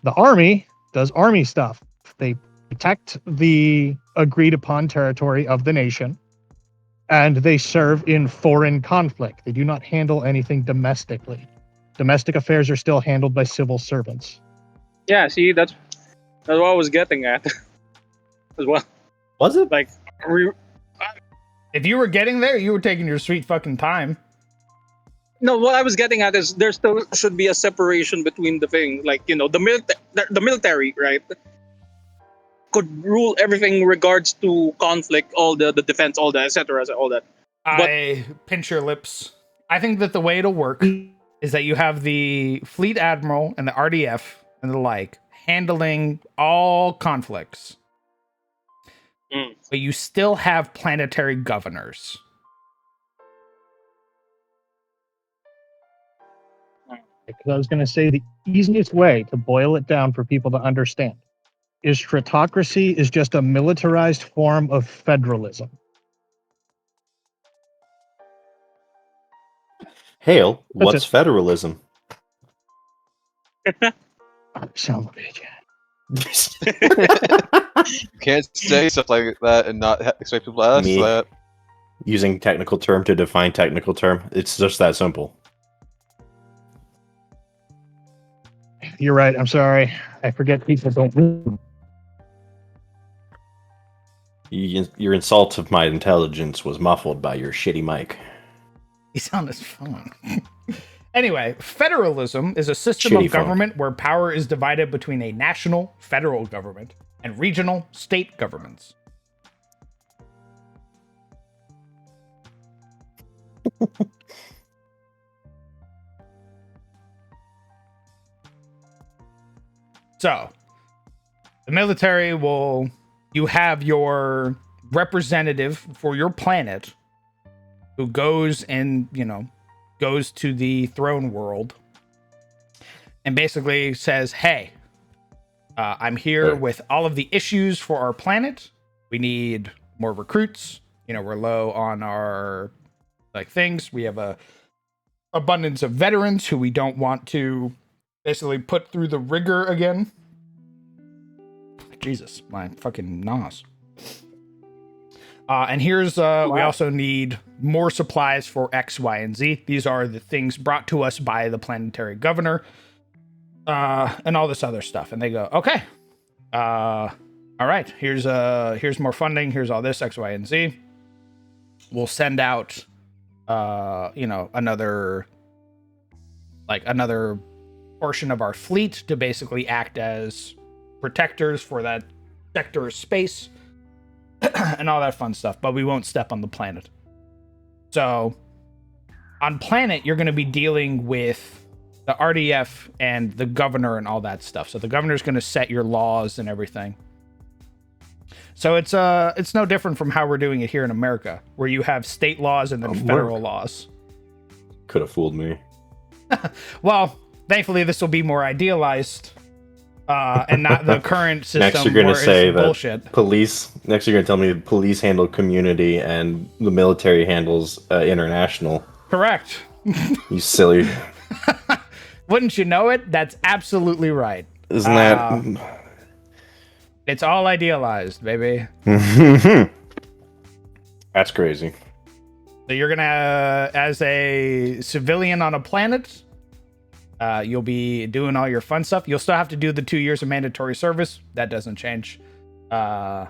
The army does army stuff. They protect the agreed upon territory of the nation, and they serve in foreign conflict. They do not handle anything domestically. Domestic affairs are still handled by civil servants. Yeah, see, that's what I was getting at as well. Was it? Like, If you were getting there, you were taking your sweet fucking time. no, what I was getting at is there still should be a separation between the thing. Like, you know, the military, right, could rule everything in regards to conflict, all the defense, all that, etc., all that. I pinch your lips. I think that the way it'll work is that you have the fleet admiral and the RDF and the like handling all conflicts. Mm. But you still have planetary governors. Because I was going to say the easiest way to boil it down for people to understand is stratocracy is just a militarized form of federalism. Hail, That's what's it. federalism? Oh, son of a bitch. You can't say stuff like that and not expect people to ask Me. that. Using technical term to define technical term. It's just that simple. You're right. I'm sorry. I forget people don't read. Your insult of my intelligence was muffled by your shitty mic. He's on his phone. Anyway, federalism is a system Shitty of phone. government where power is divided between a national federal government and regional state governments. So, the military will, you have your representative for your planet who goes and, goes to the throne world and basically says, hey, I'm here with all of the issues for our planet. We need more recruits. We're low on our things. We have a abundance of veterans who we don't want to basically put through the rigor again. Jesus, my fucking nos. And here's, we also need more supplies for X, Y, and Z. These are the things brought to us by the planetary governor, and all this other stuff. And they go, okay, all right, here's more funding. Here's all this X, Y, and Z. We'll send out, another portion of our fleet to basically act as protectors for that sector of space and all that fun stuff, but we won't step on the planet. So on planet, you're going to be dealing with the RDF and the governor and all that stuff. So the governor's going to set your laws and everything. So it's no different from how we're doing it here in America, where you have state laws and then federal laws. Could have fooled me. Well, thankfully this will be more idealized, and not the current system. Next, you're going to say that bullshit. police. Next, you're going to tell me the police handle community and the military handles international. Correct. You silly. Wouldn't you know it? That's absolutely right. Isn't that? It's all idealized, baby. That's crazy. So you're gonna, as a civilian on a planet, you'll be doing all your fun stuff. You'll still have to do the 2 years of mandatory service. That doesn't change. Once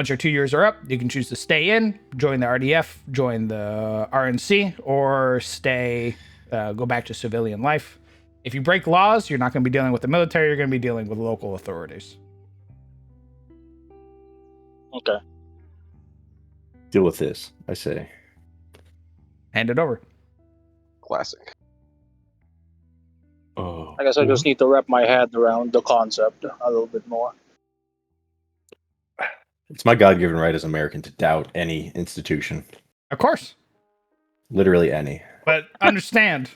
your 2 years are up, you can choose to stay in, join the RDF, join the RNC, or stay, go back to civilian life. If you break laws, you're not going to be dealing with the military. You're going to be dealing with local authorities. Okay. Deal with this, I say. Hand it over. Classic. Oh, I guess I just need to wrap my head around the concept a little bit more. it's my God-given right as American to doubt any institution, Of course. literally any, But understand.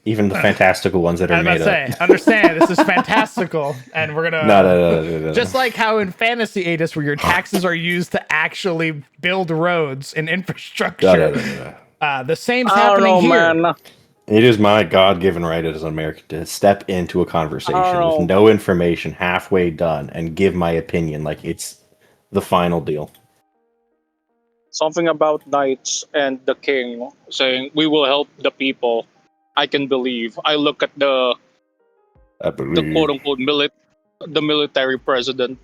even the fantastical ones that I are was about made to up. say, understand, this is fantastical. And we're going to... No. Just like how in Fantasy Aegis, where your taxes are used to actually build roads and infrastructure. No. The same's I don't happening know, here. man. It is my God-given right as an American to step into a conversation Oh. with no information halfway done and give my opinion like it's the final deal. Something about knights and the king saying, "We will help the people." I can believe. I look at the I believe. quote unquote the military president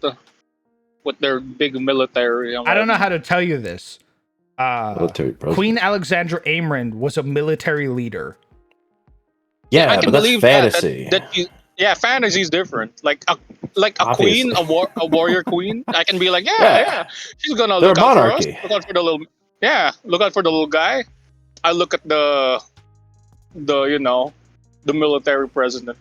with their big military. I don't know how to tell you this. Military president. Queen Alexandra Amryn was a military leader. Yeah, I can but that's believe fantasy. Yeah, fantasy is different. Like a Obviously. queen, a warrior queen. I can be like, Yeah. yeah, she's gonna They're look a out for us. monarchy. Look out for the little, look out for the little guy. I look at the military president.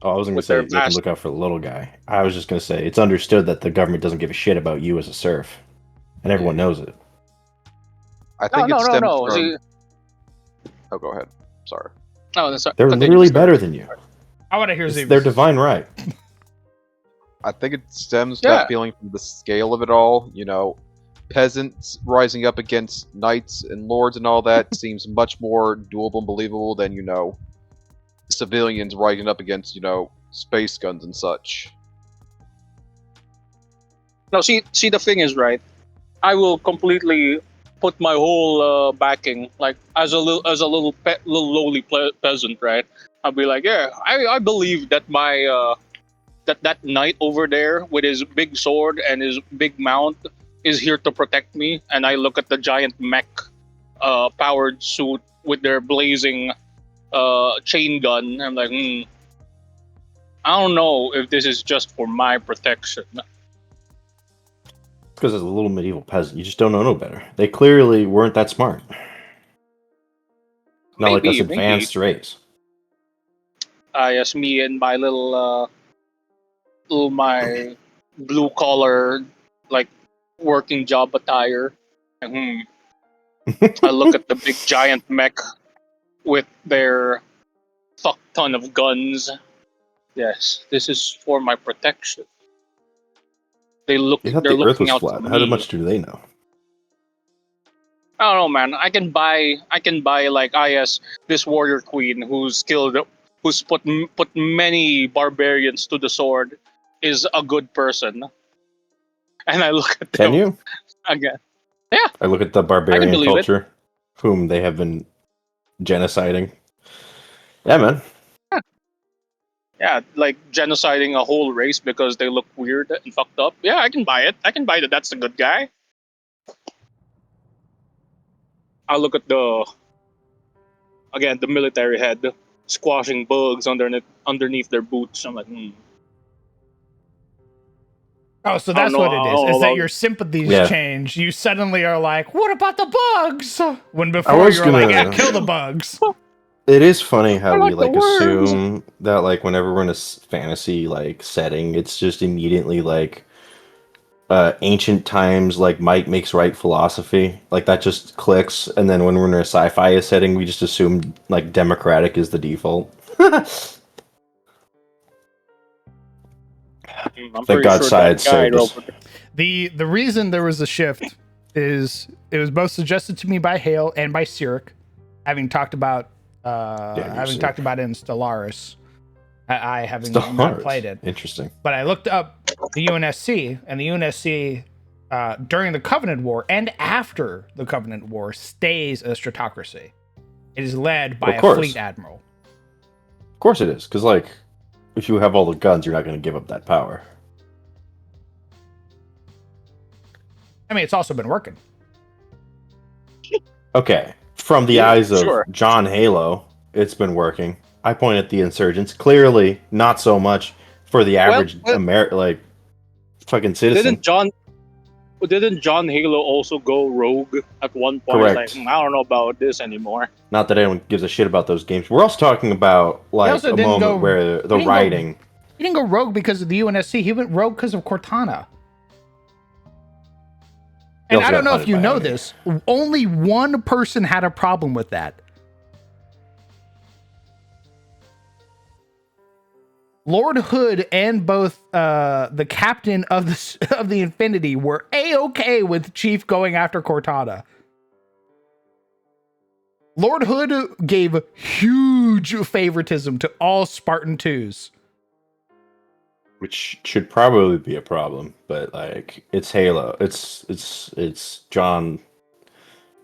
Oh, I wasn't going to with say their you have to mask. look out for the little guy. I was just going to say it's understood that the government doesn't give a shit about you as a serf. And everyone knows it. I think it stems No. from... See, Oh, go ahead. Sorry. no, that's They're literally better than you. I want to hear It's Zeus. their divine right. I think it stems Yeah. that feeling from the scale of it all. You know, peasants rising up against knights and lords and all that seems much more doable and believable than, civilians rising up against, space guns and such. No, see, the thing is, right? I will completely put my whole backing, like as a little lowly peasant, right? I'll be like, yeah, I believe that my that knight over there with his big sword and his big mount is here to protect me. And I look at the giant mech, powered suit with their blazing chain gun. I'm like, I don't know if this is just for my protection. Because as a little medieval peasant, you just don't know no better. They clearly weren't that smart. Not like us Maybe. advanced race. Yes, me and my my blue collar, like working job attire. And, I look at the big giant mech with their fuck ton of guns. Yes, this is for my protection. You thought They're the Earth looking was out flat. for How me. much do they know? I don't know, man. I can buy like IS this warrior queen who's killed, who's put many barbarians to the sword, is a good person, and I look at Can them you? again. Yeah, I look at the I can barbarian believe it. culture, whom they have been genociding. Yeah, man. Yeah, like genociding a whole race because they look weird and fucked up. Yeah, I can buy it. I can buy that. That's a good guy. I look at the military head squashing bugs underneath their boots. I'm like, Oh, so I don't that's know. what it I is. don't know Is that about. your sympathies Yeah. change? You suddenly are like, "What about the bugs?" When I before was you were like, "Yeah, gonna- kill the bugs." It is funny how I we like the like worms. assume that like whenever we're in a fantasy like setting, it's just immediately like ancient times like might makes right philosophy. Like that just clicks, and then when we're in a sci-fi setting, we just assume like democratic is the default. I'm Thank pretty God sure that science guy saved us. over there. The reason there was a shift is it was both suggested to me by Hale and by Cyric, having talked about Cyric. it in Stellaris. I having Still not hard. played it, Interesting. but I looked up the UNSC, and the UNSC during the Covenant War and after the Covenant War stays a stratocracy. It is led by Of a course. fleet admiral. Of course it is, because like if you have all the guns, you're not going to give up that power. I mean, it's also been working. Okay, from the Yeah, eyes of sure. John Halo, it's been working. I point at the insurgents. Clearly, not so much for the average well, like fucking citizen. Didn't John Halo also go rogue at one point? Like, Correct. I don't know about this anymore. Not that anyone gives a shit about those games. We're also talking about like also a didn't moment go- where the he didn't go- writing. He didn't go rogue because of the UNSC. He went rogue because of Cortana. He And also I don't got know if hunted you by know enemy. this. Only one person had a problem with that. Lord Hood and both the captain of the Infinity were a-okay with Chief going after Cortana. Lord Hood gave huge favoritism to all Spartan 2s. Which should probably be a problem, but like it's Halo. It's John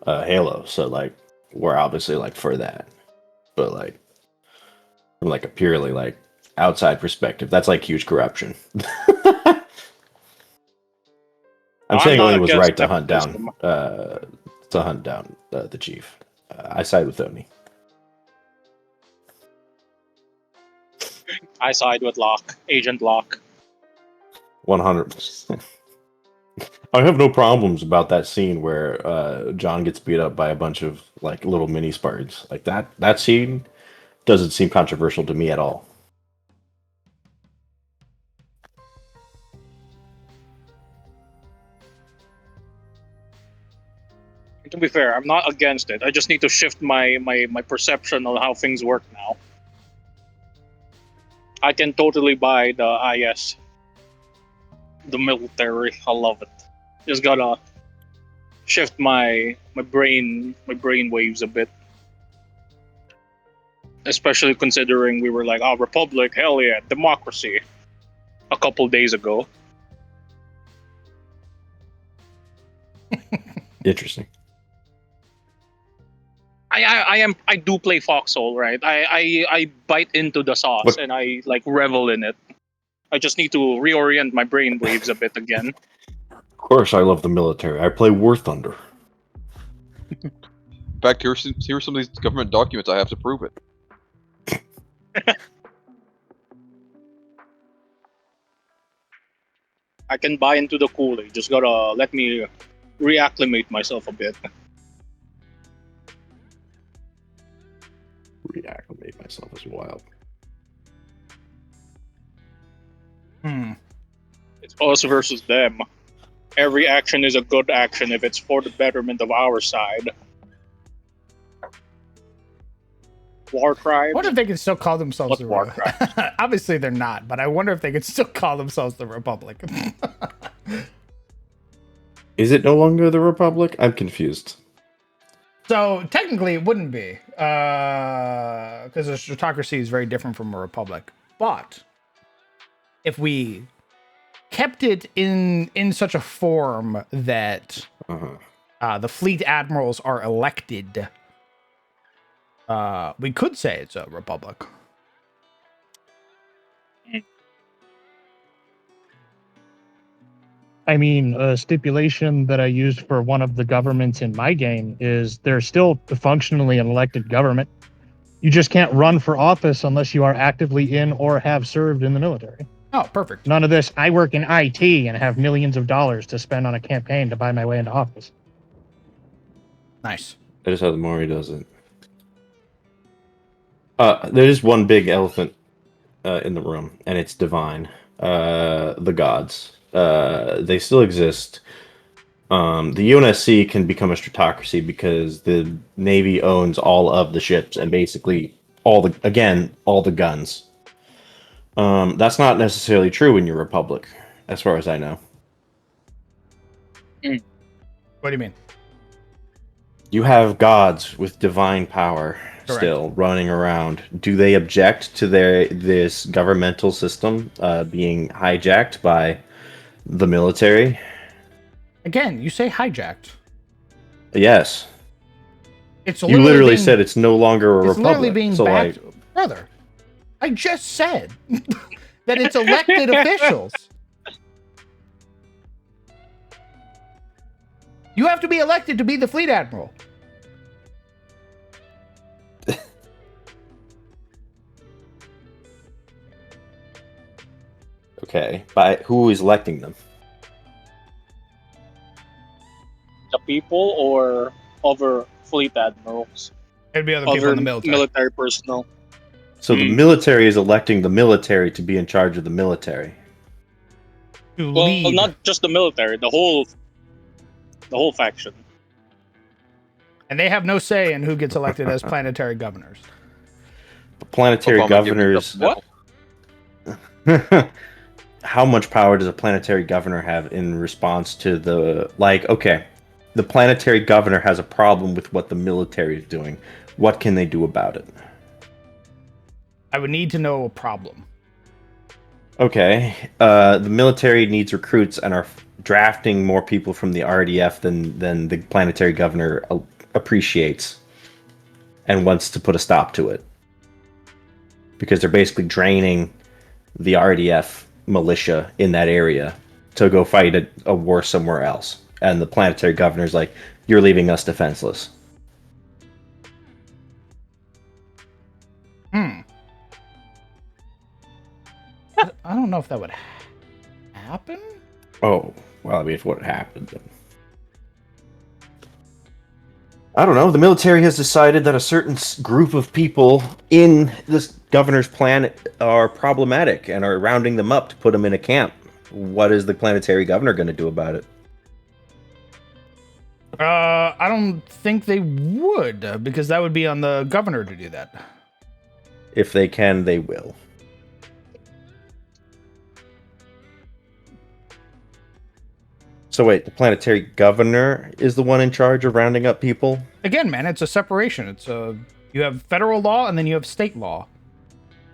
Halo, so like we're obviously like for that. But like from like a purely like outside perspective, that's like huge corruption. I'm saying not Oni was against right to hunt down nepotism. the chief. I side with Oni. I side with Agent Locke. 100%. I have no problems about that scene where John gets beat up by a bunch of like little mini Spartans. Like that scene doesn't seem controversial to me at all. To be fair, I'm not against it. I just need to shift my perception on how things work now. I can totally buy the IS, the military. I love it. Just gotta shift my brain waves a bit. Especially considering we were like, oh, republic, hell yeah, democracy, a couple days ago. Interesting. I do play Foxhole, right? I bite into the sauce What? and I like revel in it. I just need to reorient my brain waves a bit again. Of course, I love the military. I play War Thunder. In fact, here's some of these government documents I have to prove it. I can buy into the Kool-Aid. Just gotta let me reacclimate myself a bit. Reacclimate myself as wild. It's us versus them. Every action is a good action if it's for the betterment of our side. War I crimes. wonder if they can still call themselves What's the war Republic. Obviously, they're not, but I wonder if they can still call themselves the Republic. Is it no longer the Republic? I'm confused. So technically, it wouldn't be, because a stratocracy is very different from a republic. But if we kept it in such a form that the fleet admirals are elected, we could say it's a republic. I mean, a stipulation that I used for one of the governments in my game is they're still functionally an elected government. You just can't run for office unless you are actively in or have served in the military. Oh, perfect. None of this, I work in IT and have millions of dollars to spend on a campaign to buy my way into office. Nice. That is how the Mori does it. There is one big elephant in the room, and it's divine. The gods. They still exist. The UNSC can become a stratocracy because the Navy owns all of the ships and basically all the guns. That's not necessarily true in your republic, as far as I know. What do you mean? You have gods with divine power Correct. still running around. Do they object to this governmental system being hijacked by the military? Again, you say hijacked. Yes. It's You literally being, said it's no longer a it's literally republic. being So backed. like, Brother, I just said that it's elected officials. You have to be elected to be the fleet admiral. okay, by who is electing them? The people or other fleet admirals, It'd be other people other in the military. military personnel. So the military is electing the military to be in charge of the military. To Well, lead. not just the military, the whole faction. And they have no say in who gets elected as planetary governors. The planetary Obama giving it governors. up now. How much power does a planetary governor have in response to the planetary governor has a problem with what the military is doing. What can they do about it? I would need to know a problem. Okay, the military needs recruits and are drafting more people from the RDF than the planetary governor appreciates and wants to put a stop to it. Because they're basically draining the RDF militia in that area to go fight a war somewhere else. And the planetary governor's like, you're leaving us defenseless. I don't know if that would happen. Oh, well, I mean, if what happened, then... I don't know. The military has decided that a certain group of people in this governor's plan are problematic and are rounding them up to put them in a camp. What is the planetary governor going to do about it? I don't think they would, because that would be on the governor to do that. If they can, they will. So wait, the planetary governor is the one in charge of rounding up people? Again, man, it's a separation. You have federal law and then you have state law.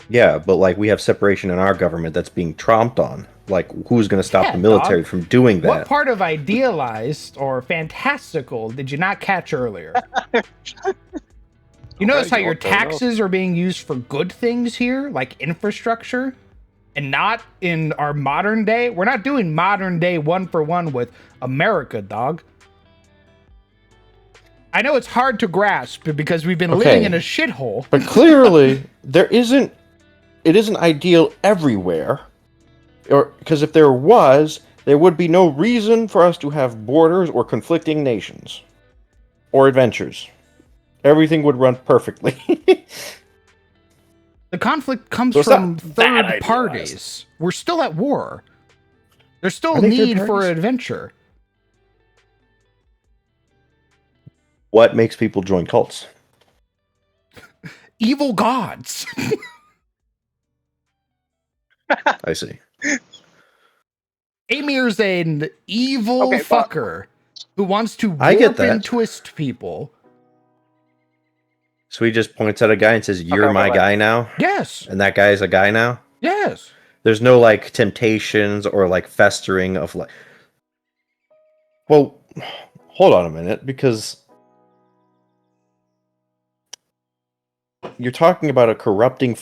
Yeah, but like we have separation in our government that's being tromped on. Like, who's going to stop the military from doing that? What part of idealized or fantastical did you not catch earlier? You notice how your taxes are being used for good things here, like infrastructure, and not in our modern day? We're not doing modern day one for one with America, dog. I know it's hard to grasp because we've been living in a shithole. But clearly, it isn't ideal everywhere. Or because if there was, there would be no reason for us to have borders or conflicting nations or adventures. Everything would run perfectly. The conflict comes So it's from not that third parties. idealized. We're still at war. There's still Are they need third for parties? adventure. What makes people join cults? Evil gods. I see. Amir's an evil Okay, but- fucker who wants to I get warp that. and twist people So he just points at a guy and says, "You're Okay, my wait. guy now," Yes. and that guy is a guy now. Yes. There's no like temptations or like festering of like. Well, hold on a minute, because you're talking about a corrupting.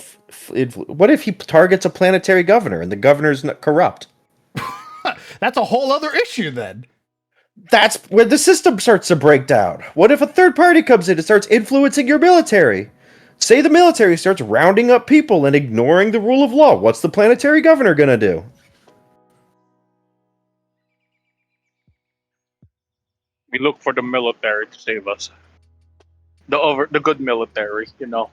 What if he targets a planetary governor and the governor's not corrupt? That's a whole other issue then. That's where the system starts to break down. What if a third party comes in and starts influencing your military? Say the military starts rounding up people and ignoring the rule of law. What's the planetary governor gonna do? We look for the military to save us. The good military, you know.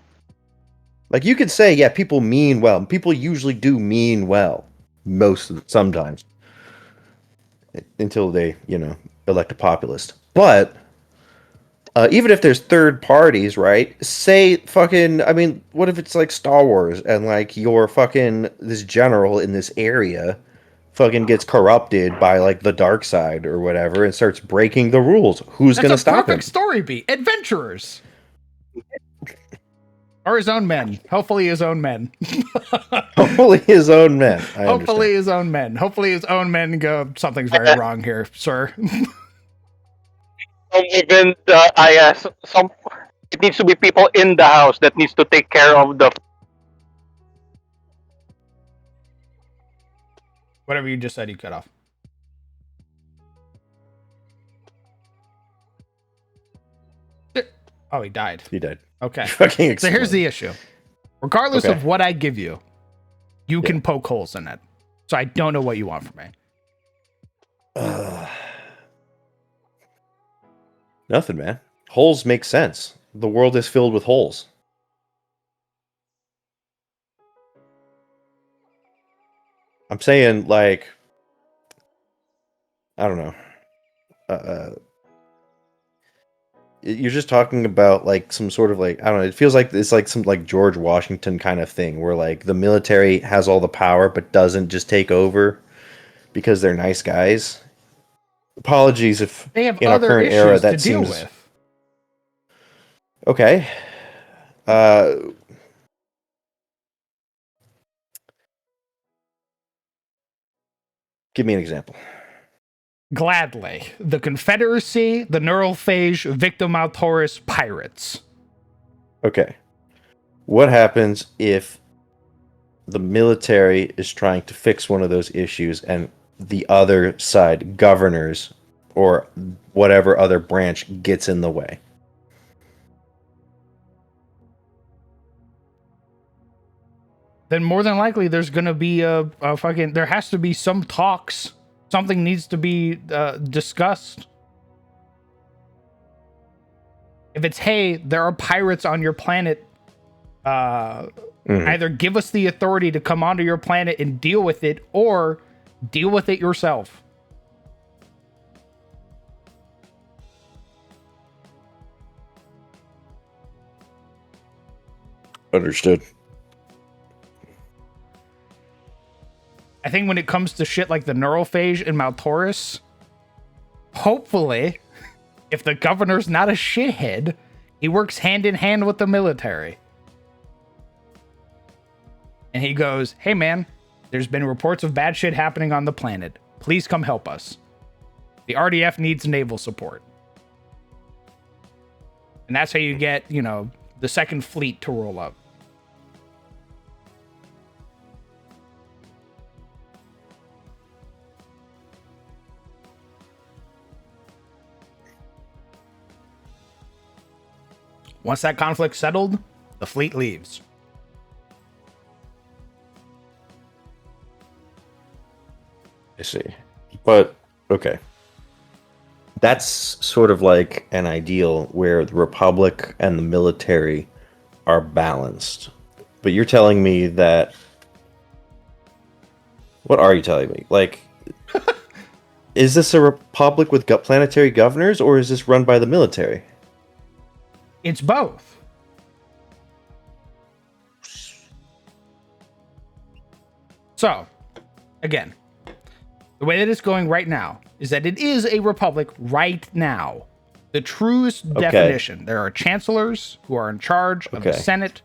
Like, you could say, yeah, people mean well. People usually do mean well. Sometimes. Until they, elect a populist. But even if there's third parties, right? Say fucking, I mean, what if it's like Star Wars and like your fucking, this general in this area fucking gets corrupted by like the dark side or whatever and starts breaking the rules? Who's That's gonna a stop him? perfect story beat. Adventurers. Or his own men. Hopefully his own men. Hopefully his own men. I Hopefully understand. his own men. Hopefully his own men go, something's very wrong here, sir. Even some it needs to be people in the house that needs to take care of the. Whatever you just said, you cut off. Oh, he died. He died. Okay. Fucking So here's exploded. the issue. Regardless Okay. of what I give you, you Yeah. can poke holes in it. So I don't know what you want from me. Nothing, man. Holes make sense. The world is filled with holes. I'm saying, like, I don't know. You're just talking about like some sort of like, I don't know. It feels like it's like some like George Washington kind of thing, where like the military has all the power but doesn't just take over because they're nice guys. Apologies if They have in our other current issues era to that deal seems with. okay. Give me an example. Gladly. The Confederacy, the Neurophage, Victim Taurus, pirates. Okay. What happens if the military is trying to fix one of those issues and the other side, governors or whatever other branch, gets in the way? Then more than likely there's going to be a fucking, there has to be some talks. Something needs to be discussed. If it's, hey, there are pirates on your planet, either give us the authority to come onto your planet and deal with it, or deal with it yourself. Understood. I think when it comes to shit like the Neurophage and Maltaurus, hopefully, if the governor's not a shithead, he works hand in hand with the military. And he goes, hey man, there's been reports of bad shit happening on the planet. Please come help us. The RDF needs naval support. And that's how you get, the second fleet to roll up. Once that conflict's settled, the fleet leaves. I see. But, okay. That's sort of like an ideal where the Republic and the military are balanced. But you're telling me that... What are you telling me? Like, is this a republic with planetary governors, or is this run by the military? It's both. So, again, the way that it's going right now is that it is a republic right now. The truest definition. There are chancellors who are in charge of the Okay. Senate,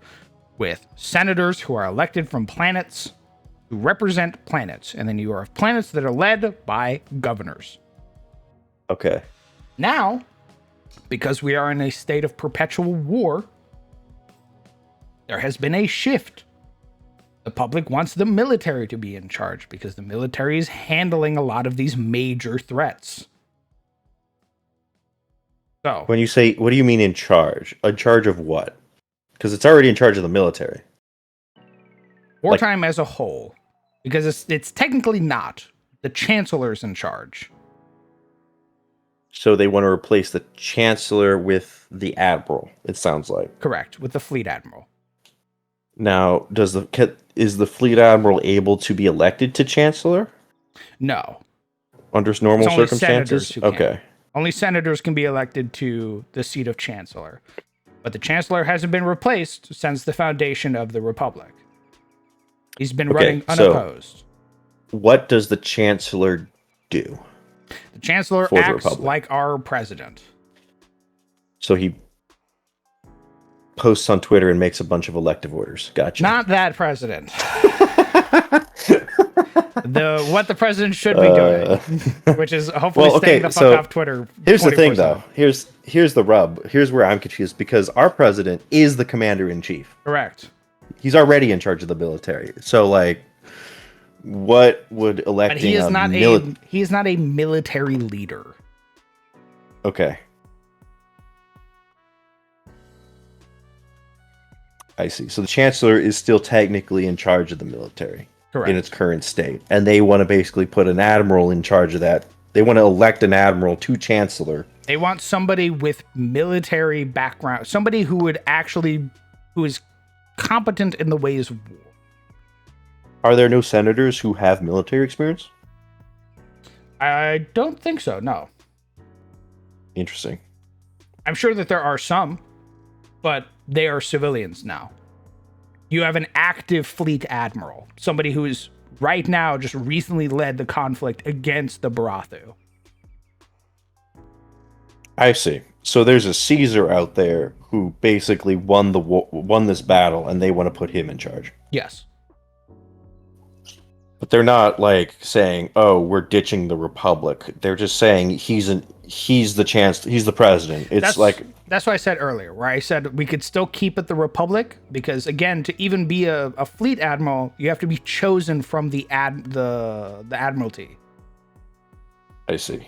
with senators who are elected from planets who represent planets. And then you have planets that are led by governors. Okay. Now, because we are in a state of perpetual war, there has been a shift. The public wants the military to be in charge because the military is handling a lot of these major threats. So, When you say, what do you mean in charge? In charge of what? Because it's already in charge of the military. wartime as a whole, because it's technically not. The chancellor's in charge. So they want to replace the chancellor with the admiral. It sounds like. Correct, with the fleet admiral. Now, is the fleet admiral able to be elected to chancellor No. under normal It's only circumstances? senators who can. Okay. Only senators can be elected to the seat of chancellor. But the chancellor hasn't been replaced since the foundation of the republic. He's been running unopposed. What does the chancellor do? The chancellor for the acts republic? like our president. So he posts on Twitter and makes a bunch of elective orders. Gotcha. Not that president. What the president should be doing, which is hopefully staying the fuck off Twitter. Here's the thing, 24/7. though. Here's the rub. Here's where I'm confused because our president is the commander in chief. Correct. He's already in charge of the military. So, like, what would electing? But he is not a military leader. Okay. I see. So the chancellor is still technically in charge of the military. Correct. In its current state. And they want to basically put an admiral in charge of that. They want to elect an admiral to chancellor. They want somebody with military background, somebody who is competent in the ways of war. Are there no senators who have military experience? I don't think so, no. Interesting. I'm sure that there are some, but they are civilians now. You have an active fleet admiral, somebody who is right now just recently led the conflict against the Barathu. I see. So there's a Caesar out there who basically won this battle, and they want to put him in charge. Yes. But they're not like saying, "Oh, we're ditching the republic." They're just saying he's the president. It's that's what I said earlier, where I said we could still keep it the republic because, again, to even be a fleet admiral, you have to be chosen from the admiralty. I see.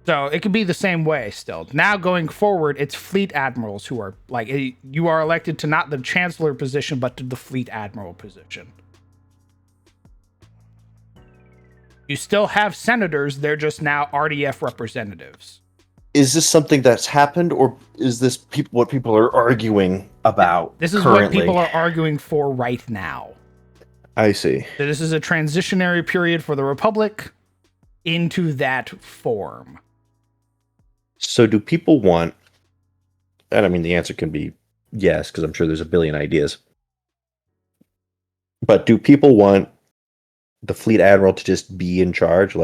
So it could be the same way still. Now going forward, it's fleet admirals who are you are elected to not the chancellor position, but to the fleet admiral position. You still have senators, they're just now RDF representatives. Is this something that's happened, or is this what people are arguing about? This is currently? what people are arguing for right now. I see. So this is a transitionary period for the Republic into that form. So do people want, and I mean the answer can be yes, because I'm sure there's a billion ideas. But do people want the fleet admiral to just be in charge?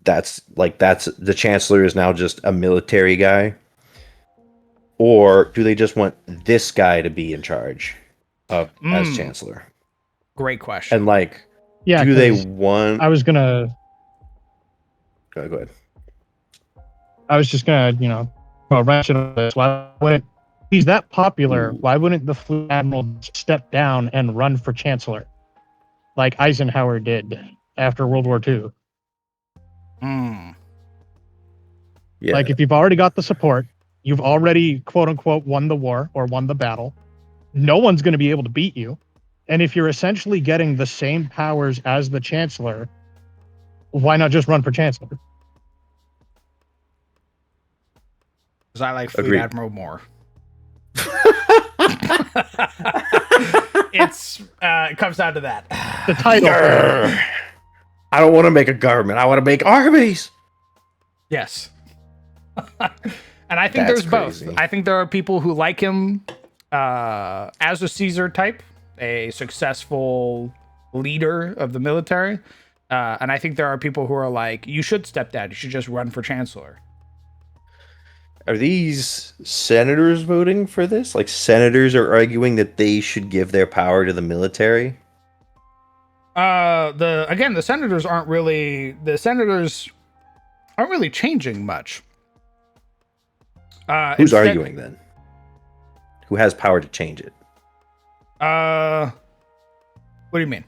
That's the chancellor is now just a military guy? Or do they just want this guy to be in charge of as chancellor? Great question. And Yeah. do they 'cause want I was gonna. go ahead. I was just gonna, wrench it on this. Why wouldn't he's that popular? Why wouldn't the fleet admiral step down and run for chancellor, like Eisenhower did after World War II? Yeah. Like, if you've already got the support, you've already quote unquote won the war or won the battle. No one's going to be able to beat you, and if you're essentially getting the same powers as the chancellor, why not just run for chancellor? Because I like Fleet Agreed. Admiral more. It comes down to that. The title. Grr. I don't want to make a government. I want to make armies. Yes. And I think That's there's both. crazy. I think there are people who like him as a Caesar type, a successful leader of the military. And I think there are people who are like, you should step down. You should just run for chancellor. Are these senators voting for this? Like, senators are arguing that they should give their power to the military? The senators aren't really changing much. Who's arguing then? Who has power to change it? What do you mean?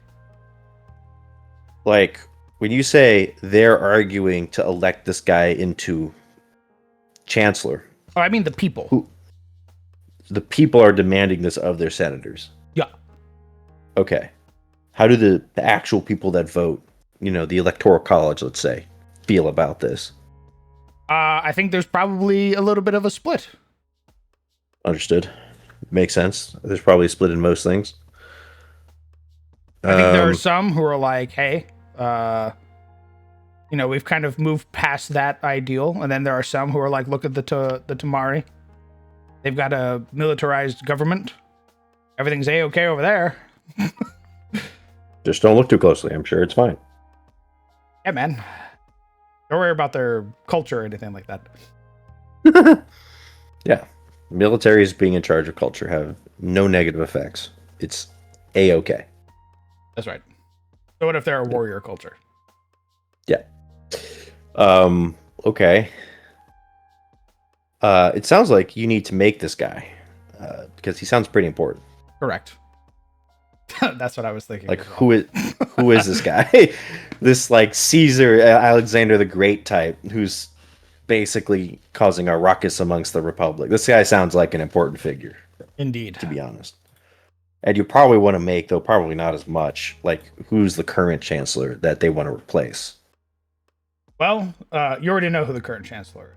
Like, when you say they're arguing to elect this guy into chancellor, Oh, I mean the people. who the people are demanding this of their senators. Yeah. Okay. How do the actual people that vote, the electoral college, let's say, feel about this? I think there's probably a little bit of a split. Understood. Makes sense. There's probably a split in most things. I think there are some who are like, hey, we've kind of moved past that ideal. And then there are some who are like, look at the Tamari. They've got a militarized government. Everything's A-okay over there. Just don't look too closely. I'm sure it's fine. Yeah, man. Don't worry about their culture or anything like that. Yeah. Militaries being in charge of culture have no negative effects. It's A-okay. That's right. So what if they're a warrior culture? Yeah. Okay. It sounds like you need to make this guy because he sounds pretty important. Correct. That's what I was thinking. Like, as well. who is this guy? This like Caesar, Alexander the Great type, who's basically causing a ruckus amongst the Republic. This guy sounds like an important figure, Indeed. to be honest. And you probably want to make, though probably not as much, like who's the current chancellor that they want to replace. Well, you already know who the current chancellor is.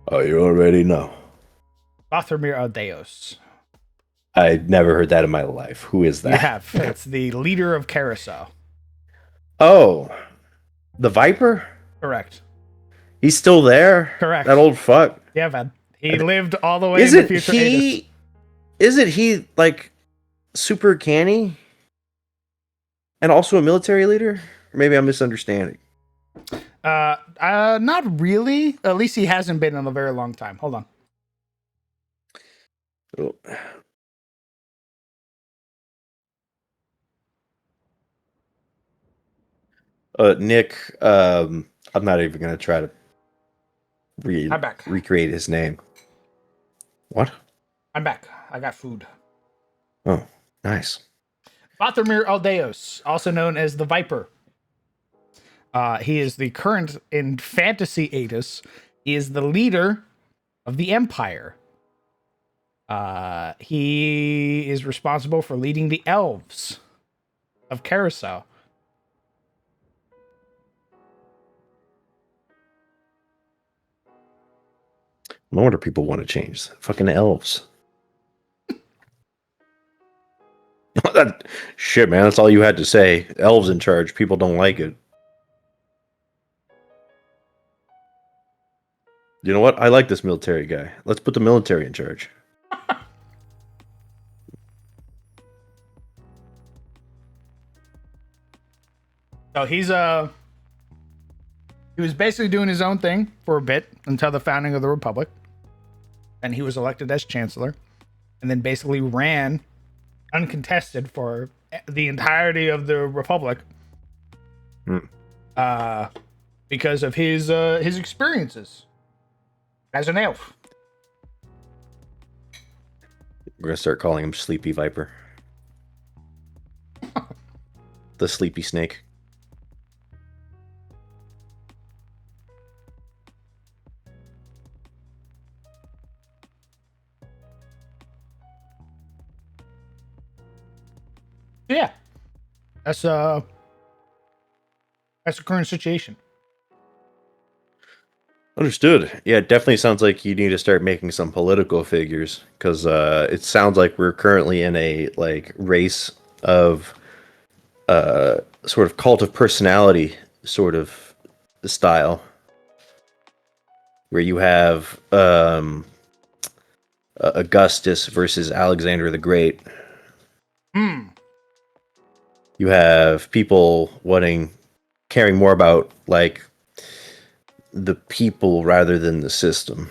Oh, you already know. Barthomir Aldeos. I never heard that in my life. Who is that? You have. It's the leader of Carousel. Oh, the Viper? Correct. He's still there? Correct. That old fuck. Yeah, man. He lived all the way in the future. Isn't he like super canny? And also a military leader? Or maybe I'm misunderstanding. Not really. At least he hasn't been in a very long time. Hold on. Oh. Nick, I'm not even gonna try to I'm back. recreate his name. What? I'm back. I got food. Oh, nice. Barthomir Aldeos, also known as the Viper. He is the current in Fantasy Aegis. He is the leader of the Empire. He is responsible for leading the elves of Carousel. No wonder people want to change. Fucking elves. Shit, man. That's all you had to say. Elves in charge. People don't like it. You know what? I like this military guy. Let's put the military in charge. So he was basically doing his own thing for a bit until the founding of the Republic. Then he was elected as chancellor, and then basically ran uncontested for the entirety of the Republic. Because of his experiences as an elf. We're gonna start calling him Sleepy Viper. The Sleepy Snake. Yeah. That's the current situation. Understood. Yeah, it definitely sounds like you need to start making some political figures because it sounds like we're currently in a race of sort of cult of personality sort of style where you have Augustus versus Alexander the Great. You have people wanting caring more about like the people rather than the system.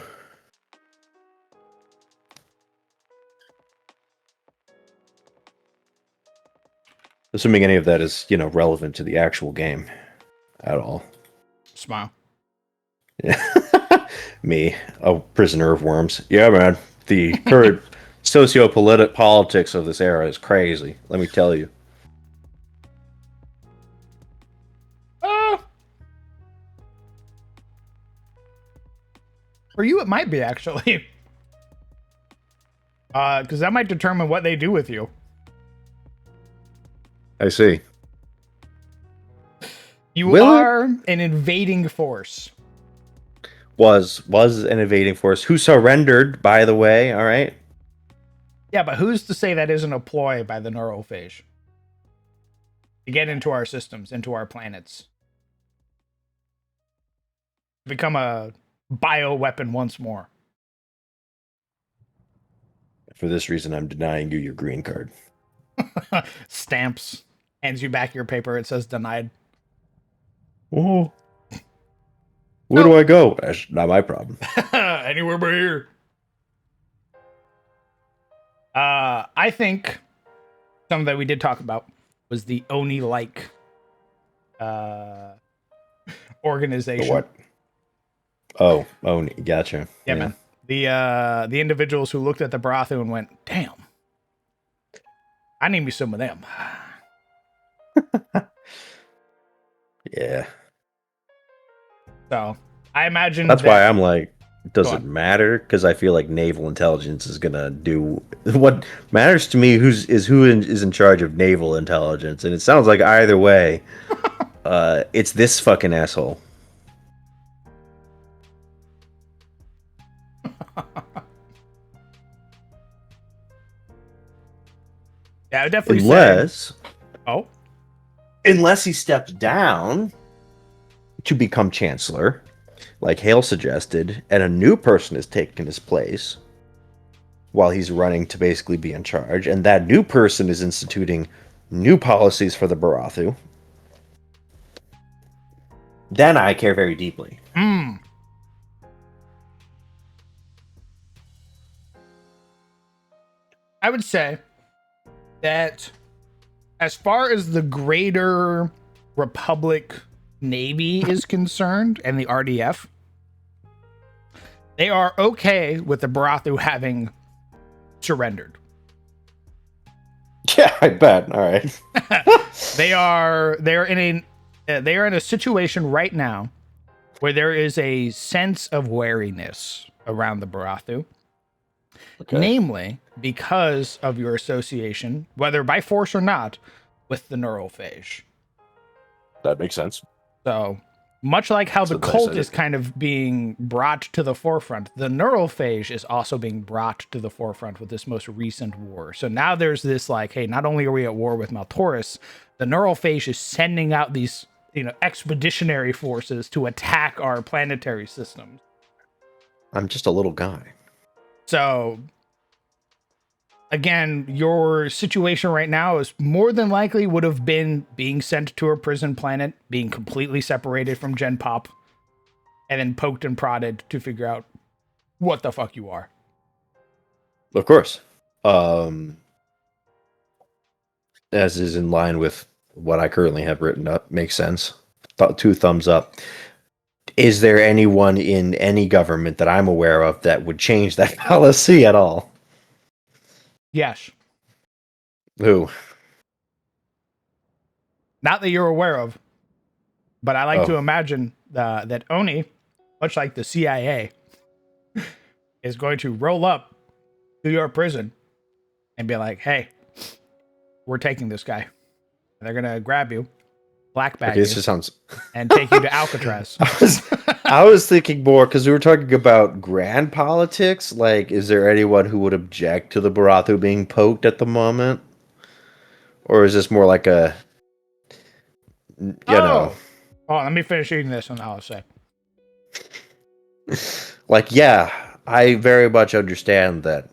Assuming any of that is, relevant to the actual game at all. Smile. Yeah. Me, a prisoner of worms. Yeah, man. The current socio-politics of this era is crazy. Let me tell you. For you, it might be actually, because that might determine what they do with you. I see. You Will it? are an invading force. Was an invading force who surrendered, by the way. All right. Yeah, but who's to say that isn't a ploy by the neurophage to get into our systems, into our planets, become a bioweapon once more? For this reason, I'm denying you your green card. Stamps, hands you back your paper. It says denied. Oh. Where do I go? That's not my problem. Anywhere but here. I think something that we did talk about was the Oni-like organization. The what? Oh, gotcha. Yeah, man. The individuals who looked at the Barathu and went, "Damn, I need me some of them." Yeah. So I imagine That's why I'm like, does Go it on. matter? Because I feel like naval intelligence is gonna do what matters to me. Who is in charge of naval intelligence? And it sounds like either way, it's this fucking asshole. Yeah, I would definitely say. Unless he steps down to become chancellor, like Hale suggested, and a new person is taking his place while he's running to basically be in charge, and that new person is instituting new policies for the Barathu, then I care very deeply. Hmm. I would say that as far as the greater Republic Navy is concerned and the RDF, they are okay with the Barathu having surrendered. Yeah, I bet. All right. They are in a situation right now where there is a sense of wariness around the Barathu. Okay. Namely, because of your association, whether by force or not, with the neurophage. That makes sense. So, much like how the That's a nice cult idea. is kind of being brought to the forefront, the neurophage is also being brought to the forefront with this most recent war. So now there's this like, hey, not only are we at war with Maltaurus, the neurophage is sending out these, expeditionary forces to attack our planetary systems. I'm just a little guy. So, again, your situation right now is more than likely would have been being sent to a prison planet, being completely separated from Gen Pop, and then poked and prodded to figure out what the fuck you are. Of course. As is in line with what I currently have written up. Makes sense. Two thumbs up. Is there anyone in any government that I'm aware of that would change that policy at all? Yes. Who? Not that you're aware of, but I like Oh. to imagine that Oni, much like the CIA, is going to roll up to your prison and be like, hey, we're taking this guy. And they're going to grab you, black bag Okay, this you, just sounds. and take you to Alcatraz. I was thinking more because we were talking about grand politics. Like, is there anyone who would object to the Barathu being poked at the moment, or is this more like a, Oh, let me finish eating this and I'll say. like, yeah, I very much understand that.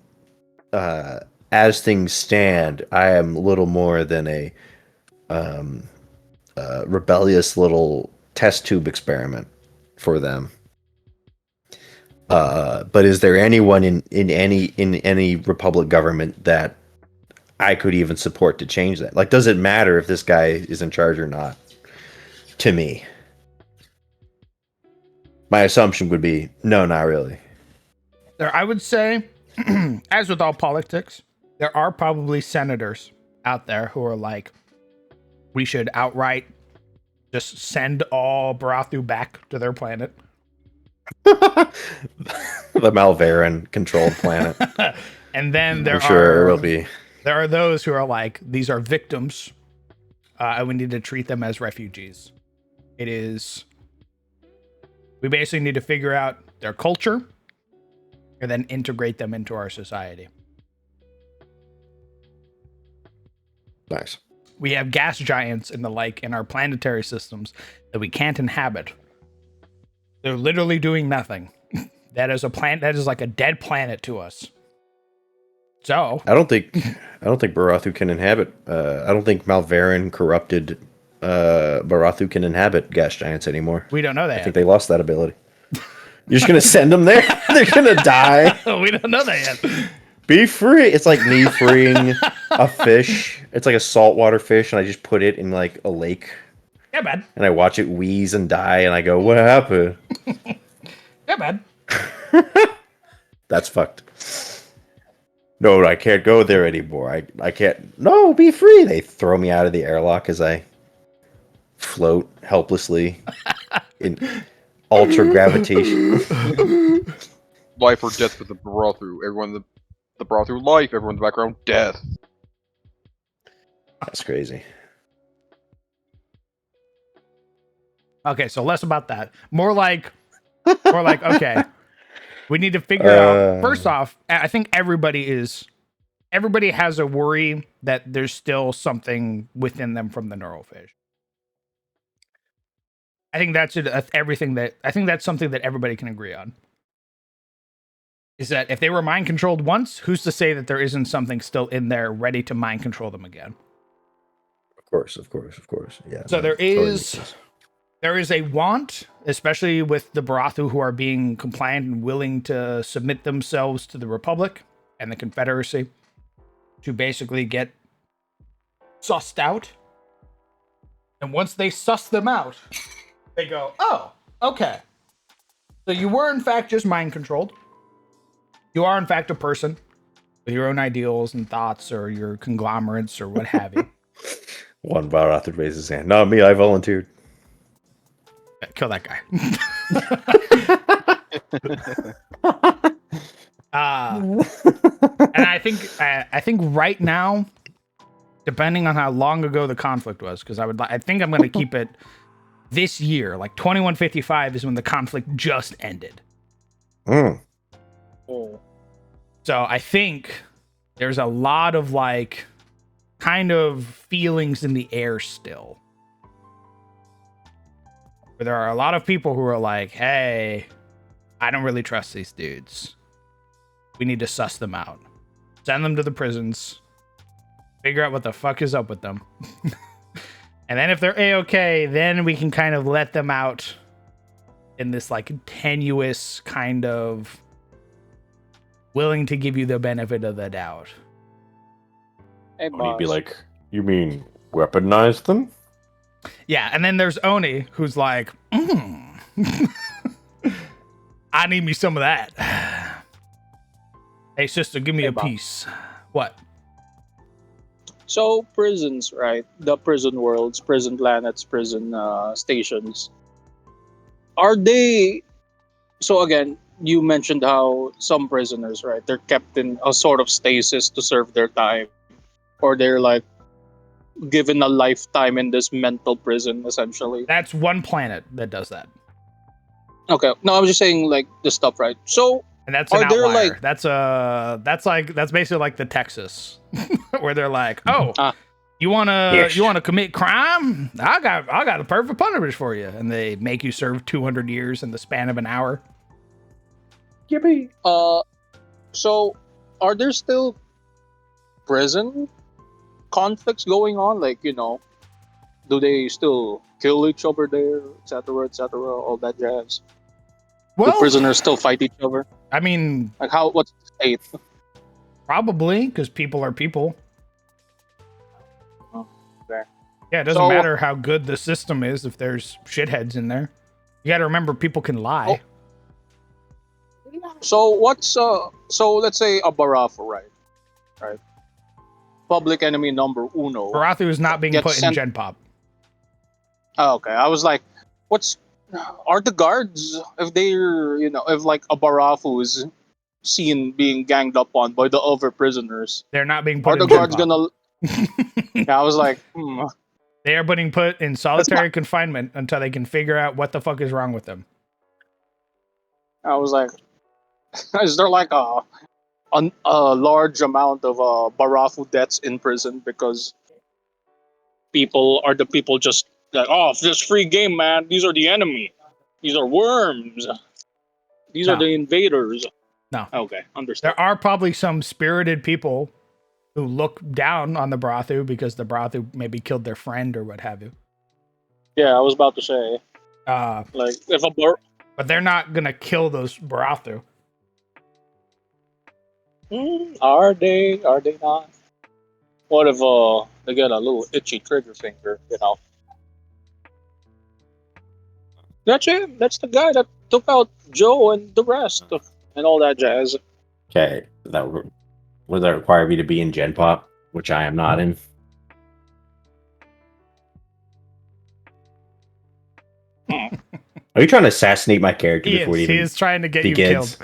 As things stand, I am little more than a rebellious little test tube experiment for them. But is there anyone in any Republic government that I could even support to change that? Like, does it matter if this guy is in charge or not? To me, my assumption would be no, not really. There, I would say, as with all politics, there are probably senators out there who are like, we should outright just send all Barathu back to their planet. The Malveran controlled planet. And then I'm sure it will be. There are those who are like, these are victims, and we need to treat them as refugees. It is, we basically need to figure out their culture and then integrate them into our society. Nice. We have gas giants and the like in our planetary systems that we can't inhabit. They're literally doing nothing. That is a planet that is like a dead planet to us. So I don't think Barathu can inhabit. I don't think Malveran corrupted Barathu can inhabit gas giants anymore. we don't know that. I think they lost that ability. You're just gonna send them there? They're gonna die. We don't know that yet. Be free. It's like me freeing a fish. It's like a saltwater fish, and I just put it in like a lake, Yeah, man. and I watch it wheeze and die, and I go, "What happened?" Yeah, man. That's fucked. No, I can't go there anymore. I can't. No, be free. They throw me out of the airlock as I float helplessly in ultra gravitation. Life or death with the Barathu. Everyone in the Barathu life. Everyone in the background death. That's crazy. Okay, so less about that. More like, okay, we need to figure out. First off, I think everybody has a worry that there's still something within them from the neurofish. I think that's everything that I think that's something that everybody can agree on. Is that if they were mind controlled once, who's to say that there isn't something still in there ready to mind control them again? Of course. Yeah. So no, there totally is. makes sense. There is a want, especially with the Barathu who are being compliant and willing to submit themselves to the Republic and the Confederacy, to basically get sussed out. And once they suss them out, they go, oh, okay. So you were in fact just mind controlled. You are in fact a person with your own ideals and thoughts or your conglomerates or what have you. One Barathu raises his hand. Not me. I volunteered. Kill that guy. And I think right now, depending on how long ago the conflict was, because I think I'm going to keep it this year. Like 2155 is when the conflict just ended. Mm. Oh. So I think there's a lot of like kind of feelings in the air still. Where there are a lot of people who are like, hey, I don't really trust these dudes. We need to suss them out. Send them to the prisons. Figure out what the fuck is up with them. And then if they're A-okay, then we can kind of let them out in this like tenuous kind of willing to give you the benefit of the doubt. Hey, He'd be boss. like, you mean weaponize them? Yeah, and then there's Oni, who's like, I need me some of that. Hey, sister, give me Hey, a Bob. piece. What? So prisons, right? The prison worlds, prison planets, prison stations. Are they? So again, you mentioned how some prisoners, right? They're kept in a sort of stasis to serve their time, or they're like given a lifetime in this mental prison, essentially. That's one planet that does that. Okay, no, I was just saying like the stuff, right? So And that's an Are there, outlier. like- That's basically like the Texas, where they're like, oh, Ah. you wanna Yes. commit crime? I got a perfect punishment for you, and they make you serve 200 years in the span of an hour. Yippee. So are there still prison conflicts going on? Like, Do they still kill each other there, etc., all that jazz? Do Well, prisoners still fight each other? I mean, Like how? What's the state? probably because people are people. Oh, okay. Yeah, it doesn't So- matter how good the system is if there's shitheads in there. You got to remember, people can lie. So what's so let's say a Barafa, right? Public enemy number uno. Barathu is not being Gets put in sent- Gen Pop. Oh, okay, I was like, are the guards, if they're, if like a Barafu is seen being ganged up on by the other prisoners, They're not being are put the in Gen guards Pop. gonna? Yeah, I was like, They are being put in solitary confinement until they can figure out what the fuck is wrong with them. I was like, is there like a large amount of Barafu deaths in prison because people just like, oh, this free game, man. These are the enemy. These are worms. These are No. the invaders. No. Okay, understood. There are probably some spirited people who look down on the Barathu because the Barathu maybe killed their friend or what have you. Yeah, I was about to say, But if they're not gonna kill those Barathu. are they? Are they not? What if they get a little itchy trigger finger? That's it. That's the guy that took out Joe and the rest and all that jazz. Okay, would that require me to be in Gen Pop, which I am not in? Are you trying to assassinate my character He before is. it even He is trying to get you begins?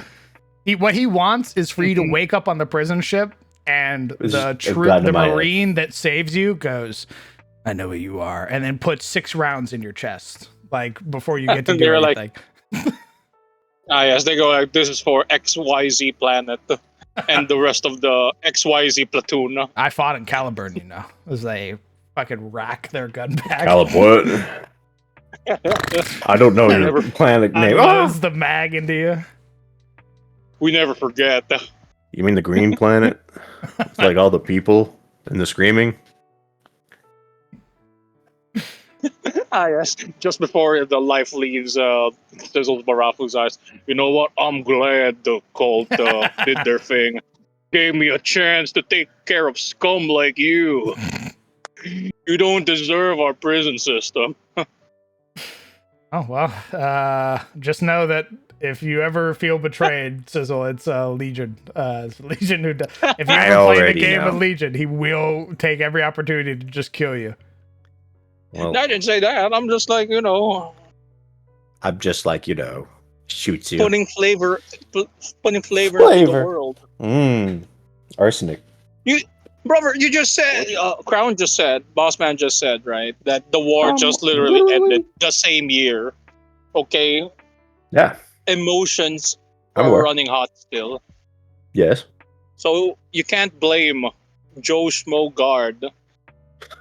killed. What he wants is for you to wake up on the prison ship and It's the just a gun to my head. Marine that saves you goes, I know who you are, and then puts 6 rounds in your chest, like before you get to do They're like- anything. Yes, they go like, this is for XYZ planet and the rest of the XYZ platoon. I fought in Caliburn, as they fucking rack their gun back. Caleb, what? I don't know your planet name. Unloads the mag into you. We never forget. You mean the green planet? It's like all the people and the screaming? Yes. Just before the life leaves Sizzle Barafu's eyes. You know what? I'm glad the cult did their thing. Gave me a chance to take care of scum like you. You don't deserve our prison system. Oh, well, just know that if you ever feel betrayed, Sizzle, it's Legion. It's Legion who does. If you I ever play the already game know. with Legion, he will take every opportunity to just kill you. Well, I didn't say that. I'm just like, I'm just like, shoots you. putting flavor into the world. Arsenic. Brother, you just said, Crown just said, Bossman just said, right, that the war just literally ended the same year. Okay? Yeah. Emotions I'm are aware. running hot still. Yes. So you can't blame Joe Schmo Guard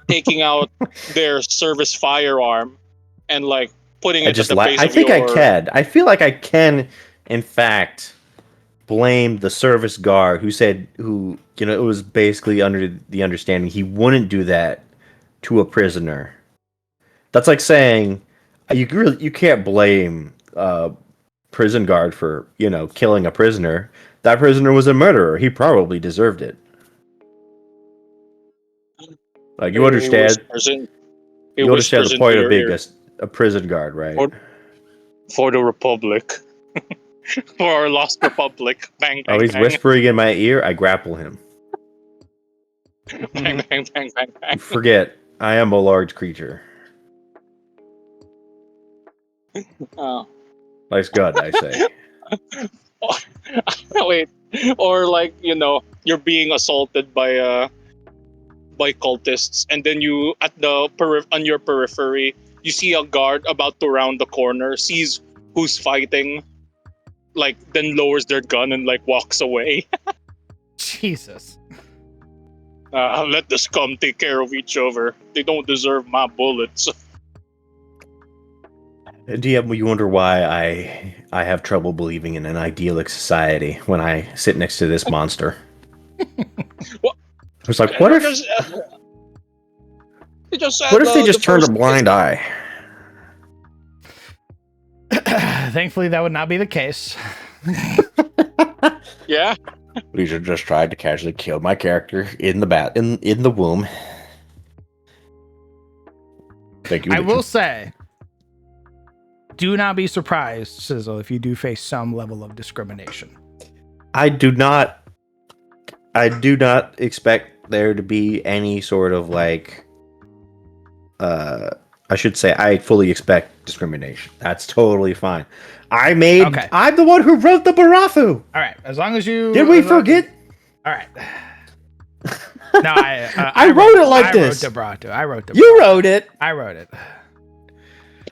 taking out their service firearm and like putting it at the base I of think your... I can. I feel like I can, in fact, blame the service guard who it was basically under the understanding he wouldn't do that to a prisoner. That's like saying you can't blame prison guard for killing a prisoner. That prisoner was a murderer. He probably deserved it. Like you understand. You understand the point of being a prison guard, right? For the Republic. For our lost Republic. Bang, bang, Oh, he's bang. whispering in my ear. I grapple him. Bang, bang, bang, bang, bang. Forget, I am a large creature. Oh. Nice gun, I say. Wait. Or like, you're being assaulted by cultists, and then you on your periphery, you see a guard about to round the corner, sees who's fighting, like then lowers their gun and like walks away. Jesus. Let the scum take care of each other. They don't deserve my bullets. DM, you wonder why I have trouble believing in an idyllic society when I sit next to this monster. What? It's like, what if... They just said. What if they the just turned a first- blind eye? Thankfully, that would not be the case. Yeah. We should just tried to casually kill my character in the womb. Thank you. I will Legion. say, do not be surprised, Sizzle, if you do face some level of discrimination. I do not expect there to be any sort of like I should say I fully expect discrimination. That's totally fine. I'm the one who wrote the Barafu. All right, as long as you Did we forget? All right. No, I wrote it like this. I wrote the Barato. You wrote it. I wrote it.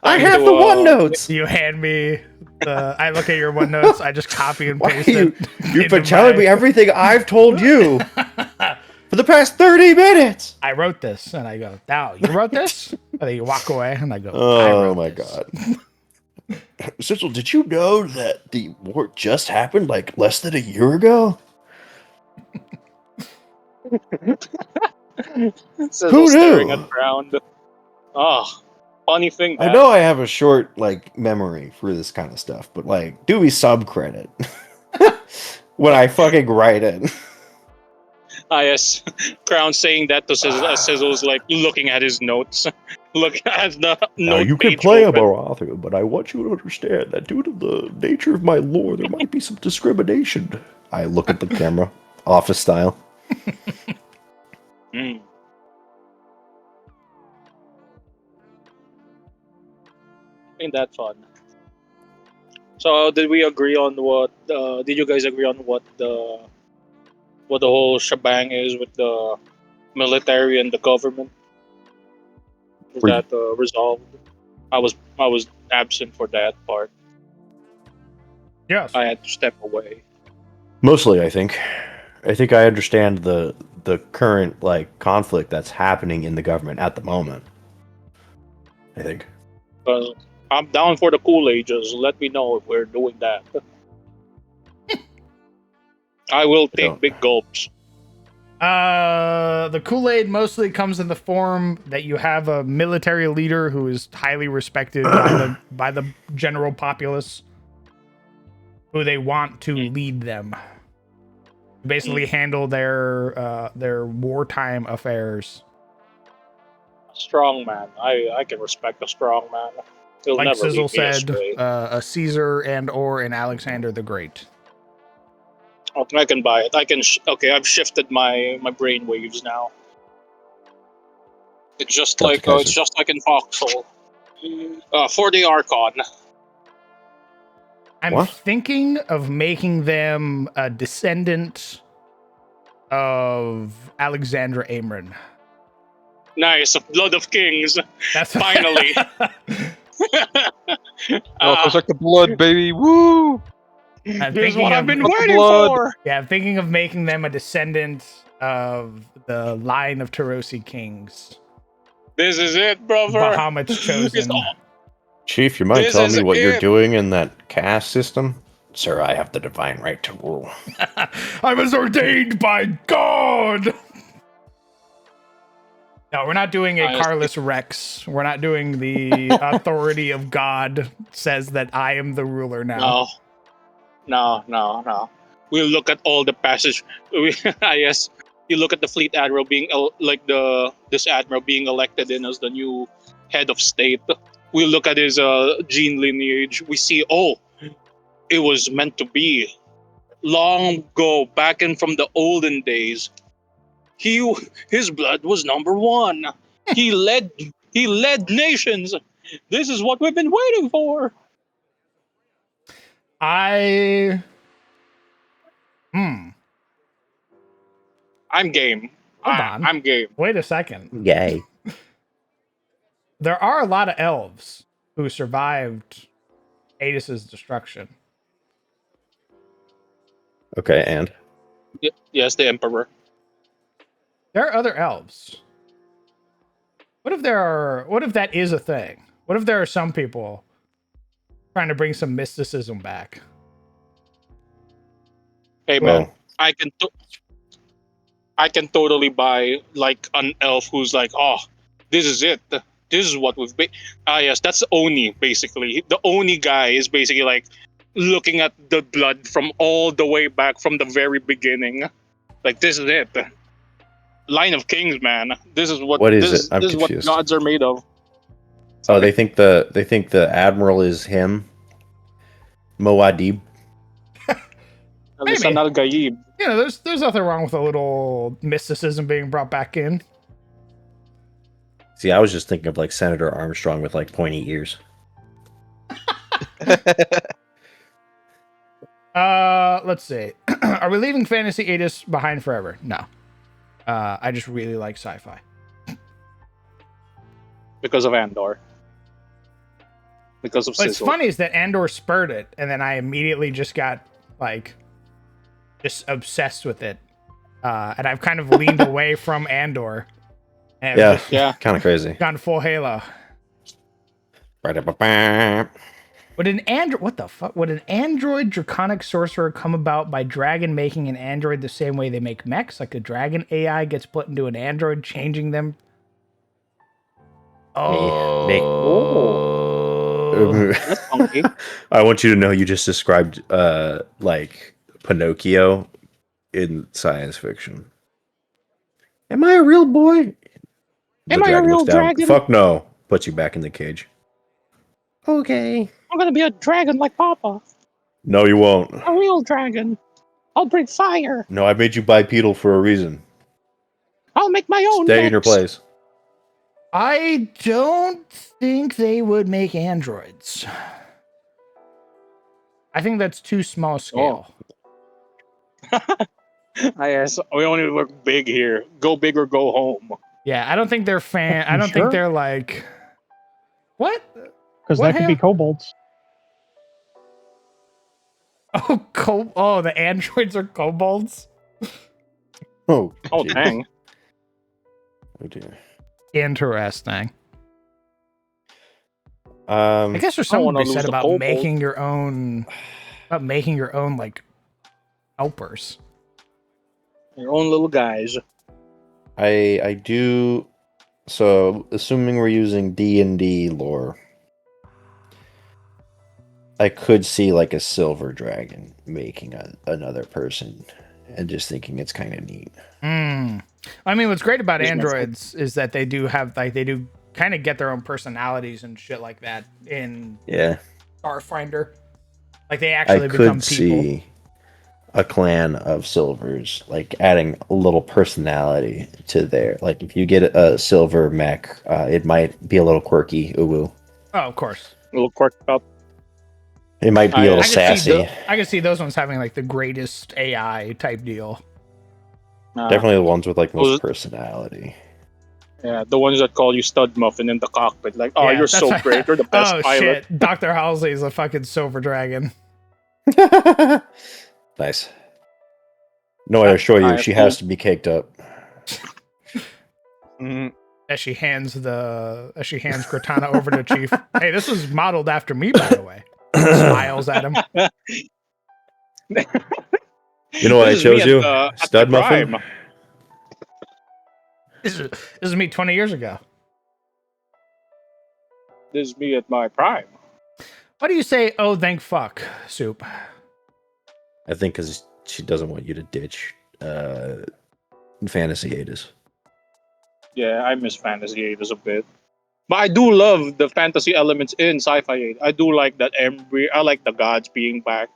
I have the OneNotes. You hand me the. I look at your OneNotes. I just copy and paste it. You've been telling me everything I've told you for the past 30 minutes. I wrote this, and I go, "Now you wrote this?" And then you walk away, and I go, Oh my this. god. Cecil, did you know that the war just happened like less than a year ago? Sizzle staring knew? at the ground. Oh, funny thing. I know I have a short like memory for this kind of stuff, but like, do me some credit when I fucking write it. Yes. Crown saying that to Sizzle. Sizzle's like looking at his notes. Look at the Now note you can page play a open. Baratheon, but I want you to understand that due to the nature of my lore, there might be some discrimination. I look at the camera, office style. Mm. Ain't that fun? So did we agree on what? Did you guys agree on what the whole shebang is with the military and the government? Is Were that resolved? I was absent for that part. Yes. I had to step away. Mostly, I think. I think I understand the current like conflict that's happening in the government at the moment. I think. I'm down for the Kool-Aid. Just let me know if we're doing that. I will take don't- big gulps. The Kool-Aid mostly comes in the form that you have a military leader who is highly respected by the general populace, who they want to lead them, basically handle their wartime affairs. Strong man. I can respect a strong man. He'll Like never Sizzle lead me said, astray. a Caesar and or an Alexander the Great. Okay, I can buy it. I can. Okay, I've shifted my brain waves now. It's just Dr. like Kaiser. it's just like in Foxhole. For the Archon. I'm What? thinking of making them a descendant of Alexandra Amron. Nice, Blood of Kings. That's Finally. Oh, protect the blood, baby. Woo! I'm Here's thinking what I've of- been Got the waiting blood. for. Yeah, I'm thinking of making them a descendant of the line of Tarosi kings. This is it, brother. Bahamut's It's chosen. all- Chief, you mind This telling is me what you're it. doing in that caste system? Sir, I have the divine right to rule. I was ordained by God. No, we're not doing a Honestly. Carlos Rex. We're not doing the authority of God says that I am the ruler now. No. We'll look at all the passage. Yes, you look at the fleet admiral being this admiral being elected in as the new head of state. We look at his gene lineage. We see, oh, it was meant to be. Long ago, back in from the olden days, his blood was number one. He led nations. This is what we've been waiting for. I I'm game. Hold on. I'm game. Wait a second. Yay. There are a lot of elves who survived Adis's destruction. Okay, and Yes, the Emperor. There are other elves. What if that is a thing? What if there are some people trying to bring some mysticism back? Hey man, well, I can totally buy like an elf who's like, oh, this is it. This is what we've been. Ah, yes, that's Oni basically. The Oni guy is basically like looking at the blood from all the way back from the very beginning. Like this is it. Line of Kings, man. This is what. What is this, it? I'm This is what confused. gods are made of. Oh, they think the admiral is him. Moadib. Lisan Maybe. al Gaib. You know, there's nothing wrong with a little mysticism being brought back in. See, I was just thinking of like Senator Armstrong with like pointy ears. Let's see. Are we leaving Fantasy 80s behind forever? No. I just really like sci-fi. Because of Andor. Because of What's Sizzle. funny is that Andor spurred it, and then I immediately just got like just obsessed with it. And I've kind of leaned away from Andor. And I've Yeah, just Yeah. kind of crazy. gone full Halo. Right. Would an android draconic sorcerer come about by dragon making an android the same way they make mechs? Like a dragon AI gets put into an android, changing them. Oh, That's funky. I want you to know you just described like Pinocchio in science fiction. Am I a real boy? The Am I a dragon real looks down. dragon? Fuck no. Puts you back in the cage. Okay. I'm gonna be a dragon like Papa. No, you won't. A real dragon. I'll bring fire. No, I made you bipedal for a reason. I'll make my own. Stay in your mechs. place. I don't think they would make androids. I think that's too small scale. Yes, we only work big here. Go big or go home. Yeah, I don't think they're fan. I You don't think sure? they're like. What? Because What that could be hell? kobolds. Oh, the androids are kobolds. Oh, Oh, geez. dang. Oh dear. Interesting. I Um, guess there's I don't something to wanna be lose said the about kobold. making your own. About making your own like helpers. Your own little guys. I do. So, assuming we're using D&D lore, I could see like a silver dragon making another person, and just thinking it's kind of neat. Hmm. I mean, what's great about Here's my androids is that they do have like they do kind of get their own personalities and shit like that in Yeah, Starfinder. Like they I actually become could people. see a clan of silvers like adding a little personality to their. Like if you get a silver mech, it might be a little quirky. Ooh, Oh, of course. Little quirk up. it might be a little I can see sassy. I can see those ones having like the greatest AI type deal. Definitely the ones with like most Those- personality. Yeah, the ones that call you stud muffin in the cockpit. Like, oh, Yeah, you're that's so why- great. You're the best Oh pilot. shit! Dr. Halsey is a fucking silver dragon. Nice. No, I assure you, I she assume- has to be caked up. Mhm. As she hands Cortana over to Chief. Hey, this was modeled after me, by the way. Smiles at him. You know what I This is me chose at you? the- at Stud my muffin. prime. This is me 20 years ago. This is me at my prime. Why do you say, oh, thank fuck, Soup? I think because she doesn't want you to ditch Fantasy Hades. Yeah, I miss Fantasy 8 a bit. But I do love the fantasy elements in Sci-Fi 8. I do like that I like the gods being back.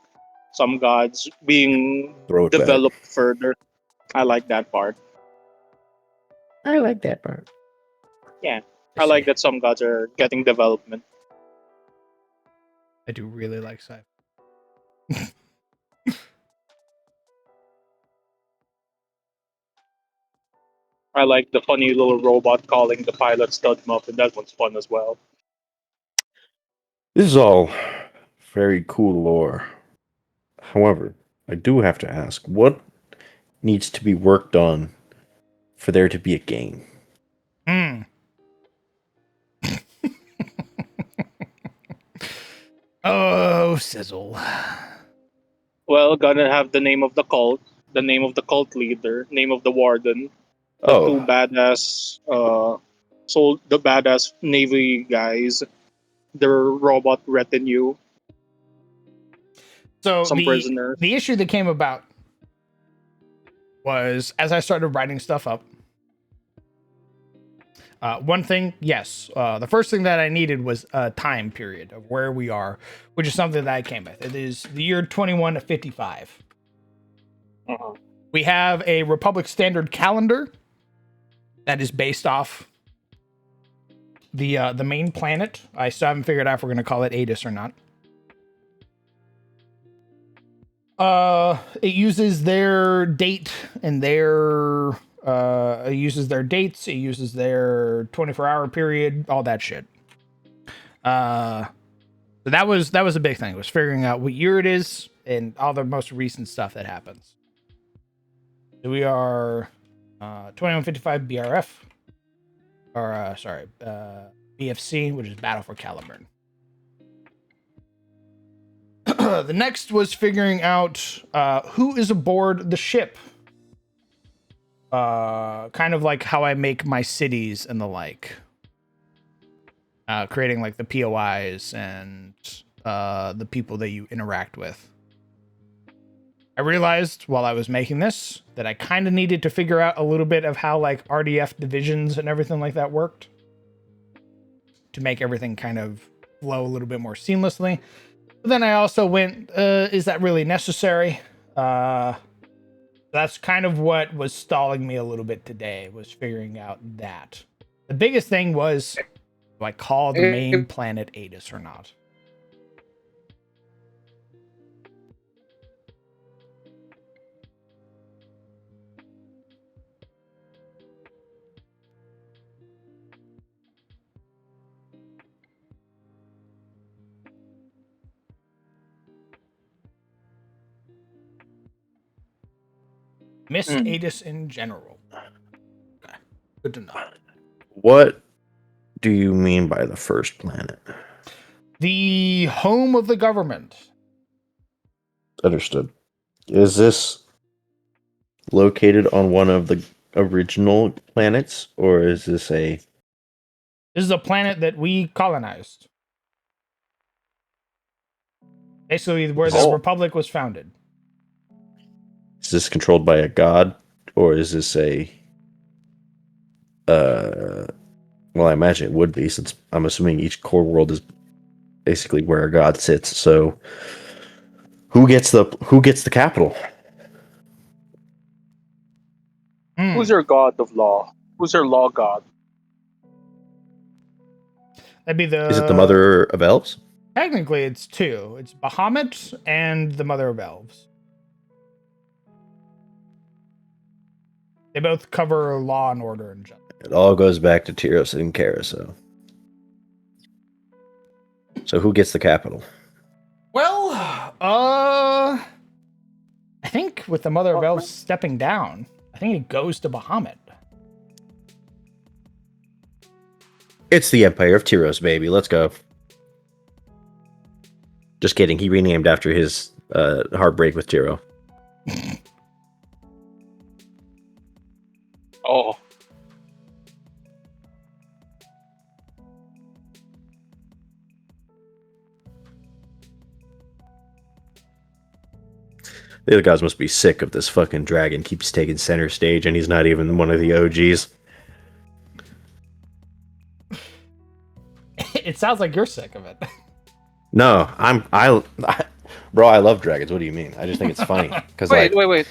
Some gods being Throw it back. developed further. I like that part. I like that part. I like that some gods are getting development. I do really like sci. I like the funny little robot calling the pilot stud muffin. That one's fun as well. This is all very cool lore. However, I do have to ask, what needs to be worked on for there to be a game? Hmm. Oh, sizzle. Well, gonna have the name of the cult, the name of the cult leader, name of the warden, the two Oh, badass So the badass navy guys, their robot retinue, So some prisoners. the issue that came about was as I started writing stuff up. One thing, yes, the first thing that I needed was a time period of where we are, which is something that I came with. It is the year 2155. Uh-huh. We have a Republic Standard calendar that is based off the main planet. I still haven't figured out if we're going to call it Adis or not. It uses their date and their it uses their dates. It uses their 24-hour period. All that shit. So that was a big thing. Was figuring out what year it is and all the most recent stuff that happens. So we are 2155 BRF, or BFC, which is Battle for Caliburn. The next was figuring out who is aboard the ship. Kind of like how I make my cities and the like. Creating like the POIs and the people that you interact with. I realized while I was making this that I kind of needed to figure out a little bit of how like RDF divisions and everything like that worked to make everything kind of flow a little bit more seamlessly. But then I also went, is that really necessary? That's kind of what was stalling me a little bit today, was figuring out that. The biggest thing was, do I call the main planet Adis or not? Miss Adis in general. Okay. Good to know. What do you mean by the first planet? The home of the government. Understood. Is this located on one of the original planets, or is this a... This is a planet that we colonized. Basically, where the Republic was founded. Is this controlled by a god, or is this a... well, I imagine it would be, since I'm assuming each core world is basically where a god sits. So, who gets the capital? Who's your god of law? Who's your law god? That'd be the... Is it the Mother of Elves? Technically, it's two. It's Bahamut and the Mother of Elves. They both cover law and order in general. It all goes back to Tyros and Carousel. So who gets the capital? Well, I think with the Mother of Elves stepping down, I think it goes to Bahamut. It's the Empire of Tyros, baby. Let's go. Just kidding. He renamed after his heartbreak with Tyro. Oh. The other guys must be sick of this fucking dragon keeps taking center stage, and he's not even one of the OGs. It sounds like you're sick of it. No, bro, I love dragons. What do you mean? I just think it's funny. Wait.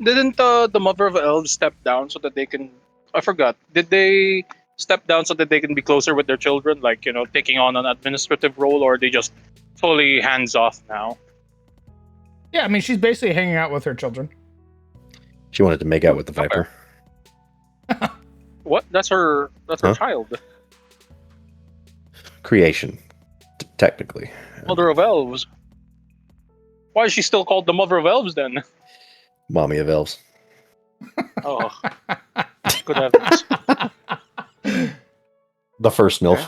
Didn't the Mother of Elves step down so that they can... I forgot. Did they step down so that they can be closer with their children? Like, taking on an administrative role, or are they just fully hands off now? Yeah, I mean, she's basically hanging out with her children. She wanted to make out with the Viper. What? That's her child. Creation, technically. Mother of Elves. Why is she still called the Mother of Elves then? Mommy of elves. Oh. Good heavens. The first MILF.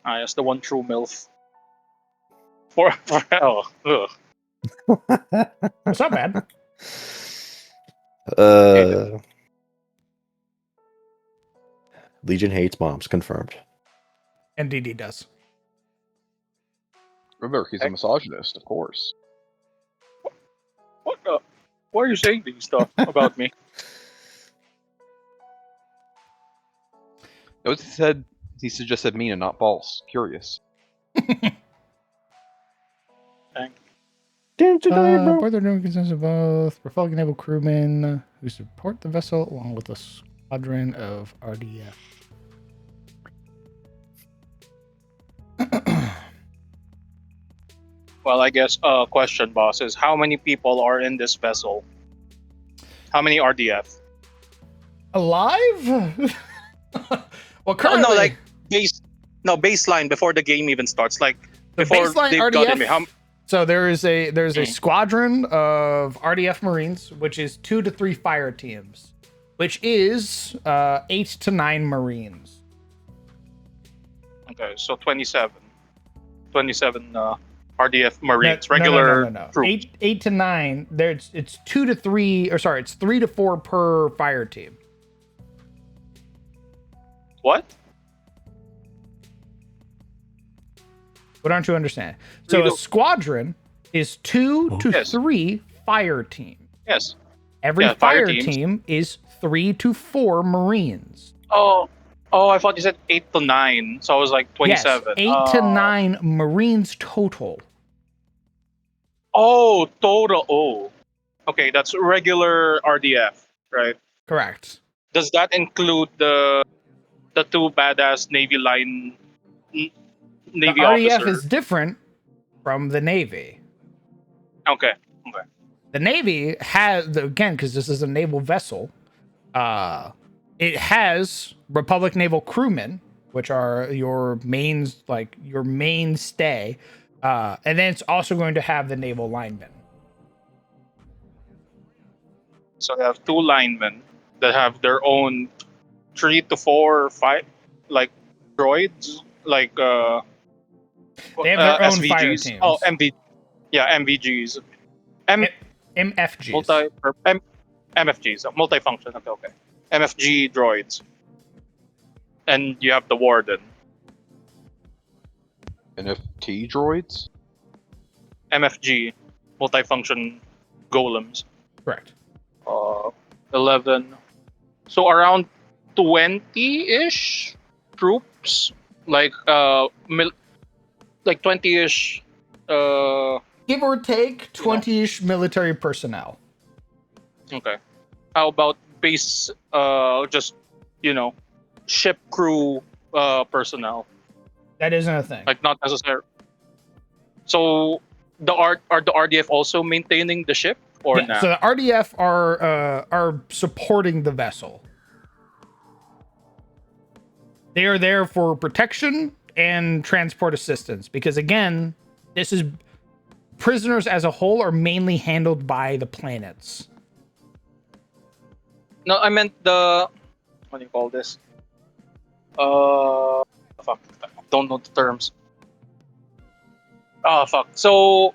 Yes, the one true MILF. For hell. Ugh. It's not bad. Legion hates moms. Confirmed. And DD does. Remember, he's a misogynist, of course. What? Why are you saying these stuff about me? Notice he said he just said mean and not false. Curious. Board the room consists of both Republic naval crewmen who support the vessel along with a squadron of RDF. Well, I guess question, boss, is how many people are in this vessel? How many RDF? Alive? Well, Oh, currently, no, like baseline before the game even starts. Like the before baseline they've RDF. gotten me. So there's a squadron of RDF Marines, which is 2 to 3 fire teams, which is 8 to 9 Marines. Okay, so 27 RDF Marines, regular No. troops. 8 to 9. There's it's 2 to 3, or sorry, it's 3 to 4 per fire team. What? What aren't you understanding? So a squadron is 2 to Yes. 3 fire teams. Yes. Every Yeah, fire fire teams. team is 3 to 4 Marines. Oh, I thought you said 8 to 9, so I was like 27. Yes, 8 to 9 Marines total. Oh, total. Oh, okay, that's regular RDF, right? Correct. Does that include the 2 badass Navy line Navy The RDF officer? is different from the Navy. Okay. The Navy has, again, because this is a naval vessel, it has Republic naval crewmen, which are your mains, like your mainstay, and then it's also going to have the naval linemen. So they have 2 linemen that have their own 3 to 4 5 like droids, like They have their own SVGs. fire teams. Oh, MVGs. MFGs. MFGs, multifunction. Okay. MFG droids. And you have the warden. NFT droids? MFG, multifunction golems. Correct. 11. So around 20-ish troops, like 20-ish. Give or take 20-ish military personnel. Okay. How about base? Just ship crew personnel. That isn't a thing. Like not necessary. So are the RDF also maintaining the ship or Yeah, not? so the RDF are supporting the vessel. They are there for protection and transport assistance because, again, this is prisoners as a whole are mainly handled by the planets. No, I meant the what do you call this? Fuck, I don't know the terms. Oh fuck. So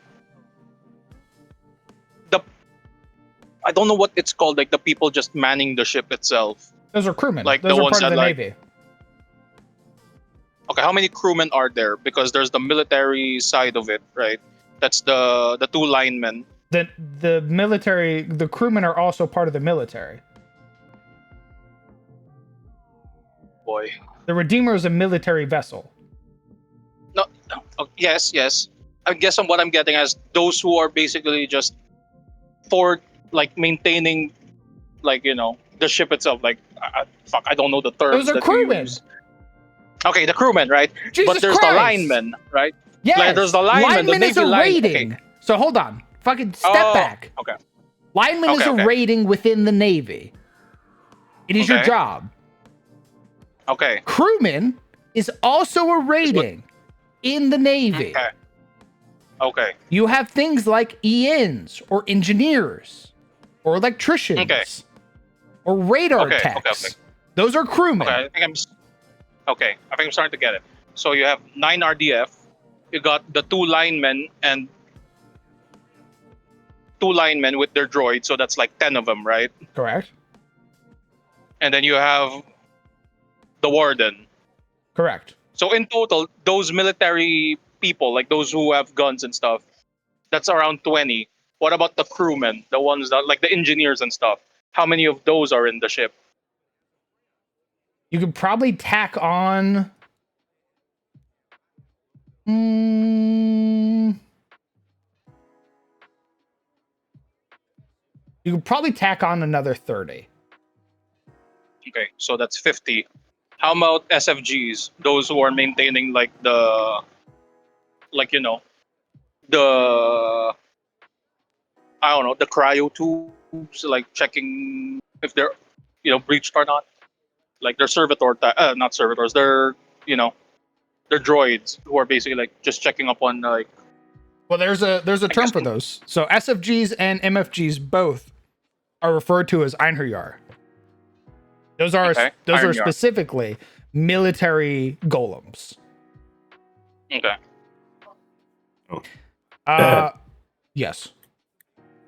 I don't know what it's called. Like the people just manning the ship itself. Those are crewmen. Like Those the are ones part of that, the like- Navy. Okay, how many crewmen are there? Because there's the military side of it, right? That's the 2 linemen. The military, the crewmen are also part of the military. Boy. The Redeemer is a military vessel. No. Yes. I guess what I'm getting as those who are basically just for like maintaining, like the ship itself. Like fuck, I don't know the terms. Those are that you crewmen. use. Okay, the crewmen, right? Jesus But there's Christ. the linemen, right? Yes. Like, there's the lineman, the is Navy a line- rating. okay. So hold on. Fucking step Oh, back. Okay. Lineman is a Okay. rating within the Navy. It is your Okay. job. Okay. Crewman is also a rating in the Navy. Okay. You have things like ENs or engineers or electricians Okay. or radar Okay, techs. okay. Those are crewmen. Okay. I think I'm starting to get it. So you have 9 RDF. You got the 2 linemen and 2 linemen with their droid, so that's like 10 of them, right? Correct. And then you have the warden. Correct. So in total, those military people, like those who have guns and stuff, that's around 20. What about the crewmen, the ones that like the engineers and stuff? How many of those are in the ship? You could probably tack on. You could probably tack on another 30. Okay, so that's 50. How about SFGs? Those who are maintaining like the, like the, I don't know, the cryo tubes, like checking if they're breached or not. Like they're not servitors. They're you know they're droids who are basically like just checking up on like. Well, there's a I term guess- for those. So SFGs and MFGs both are referred to as Einherjar. Those are Okay, those are Einherjar. specifically military golems. Okay. Yes.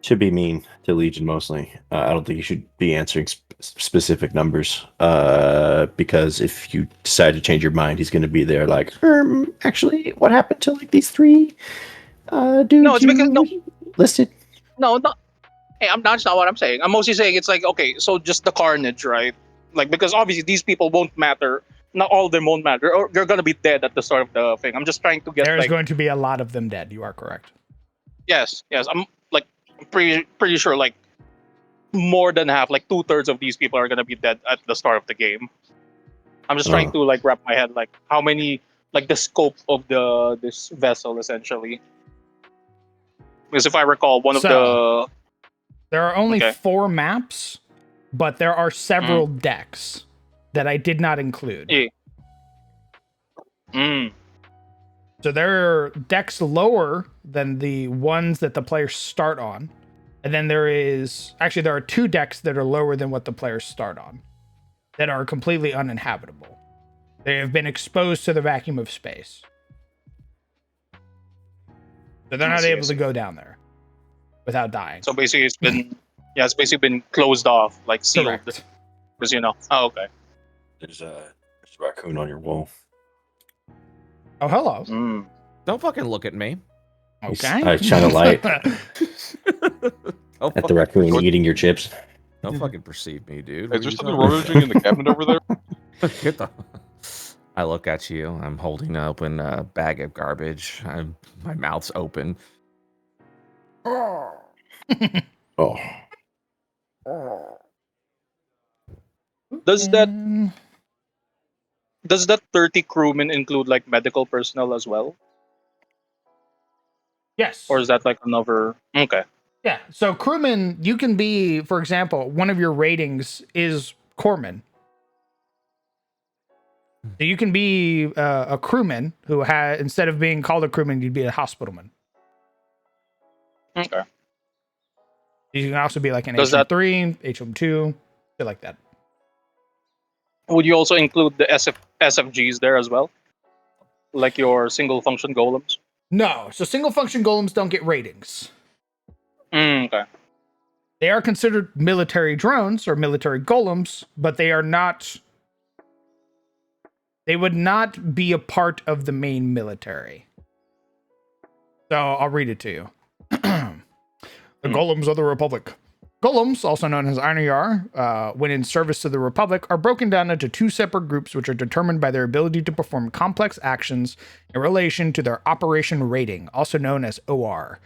Should be mean to Legion mostly. I don't think you should be answering specific numbers. Because if you decide to change your mind, he's going to be there like, actually, what happened to like these 3 dudes No, it's because listed? no. Hey, that's not what I'm saying. I'm mostly saying it's like, okay, so just the carnage, right? Like, because obviously these people won't matter. Not all of them won't matter. Or they're gonna be dead at the start of the thing. I'm just trying to get There's like, going to be a lot of them dead. You are correct. yes. I'm like pretty sure like more than half, like 2/3 of these people are gonna be dead at the start of the game. I'm just trying to like wrap my head like how many, like the scope of this vessel essentially. Because if I recall, one of the There are only Okay. 4 maps, but there are several decks that I did not include. Yeah. So there are decks lower than the ones that the players start on. And then there are 2 decks that are lower than what the players start on that are completely uninhabitable. They have been exposed to the vacuum of space. So they're not able to go down there without dying. So basically, it's been closed off, like sealed. Correct. Because Oh, okay. There's a raccoon on your wall. Oh, hello. Don't fucking look at me. Okay. I shine a light Don't, at the fucking, raccoon eating your chips. don't fucking perceive me, dude. Is there something rummaging in the cabinet over there? Get the... I look at you. I'm holding open a bag of garbage. My mouth's open. Oh. Does that 30 crewmen include like medical personnel as well, Yes. or is that like another? Okay. Yeah. So crewman, you can be, for example, one of your ratings is corpsman. So you can be a crewman who had, instead of being called a crewman, you'd be a hospitalman. Okay. You can also be like an Does that- HM3, HM2, shit like that. Would you also include the SFGs there as well, like your single function golems? No. So single function golems don't get ratings. Okay. They are considered military drones or military golems, but they are not. They would not be a part of the main military. So I'll read it to you. The Golems of the Republic. Golems, also known as Einherjar, when in service to the Republic, are broken down into 2 separate groups which are determined by their ability to perform complex actions in relation to their operation rating, also known as OR.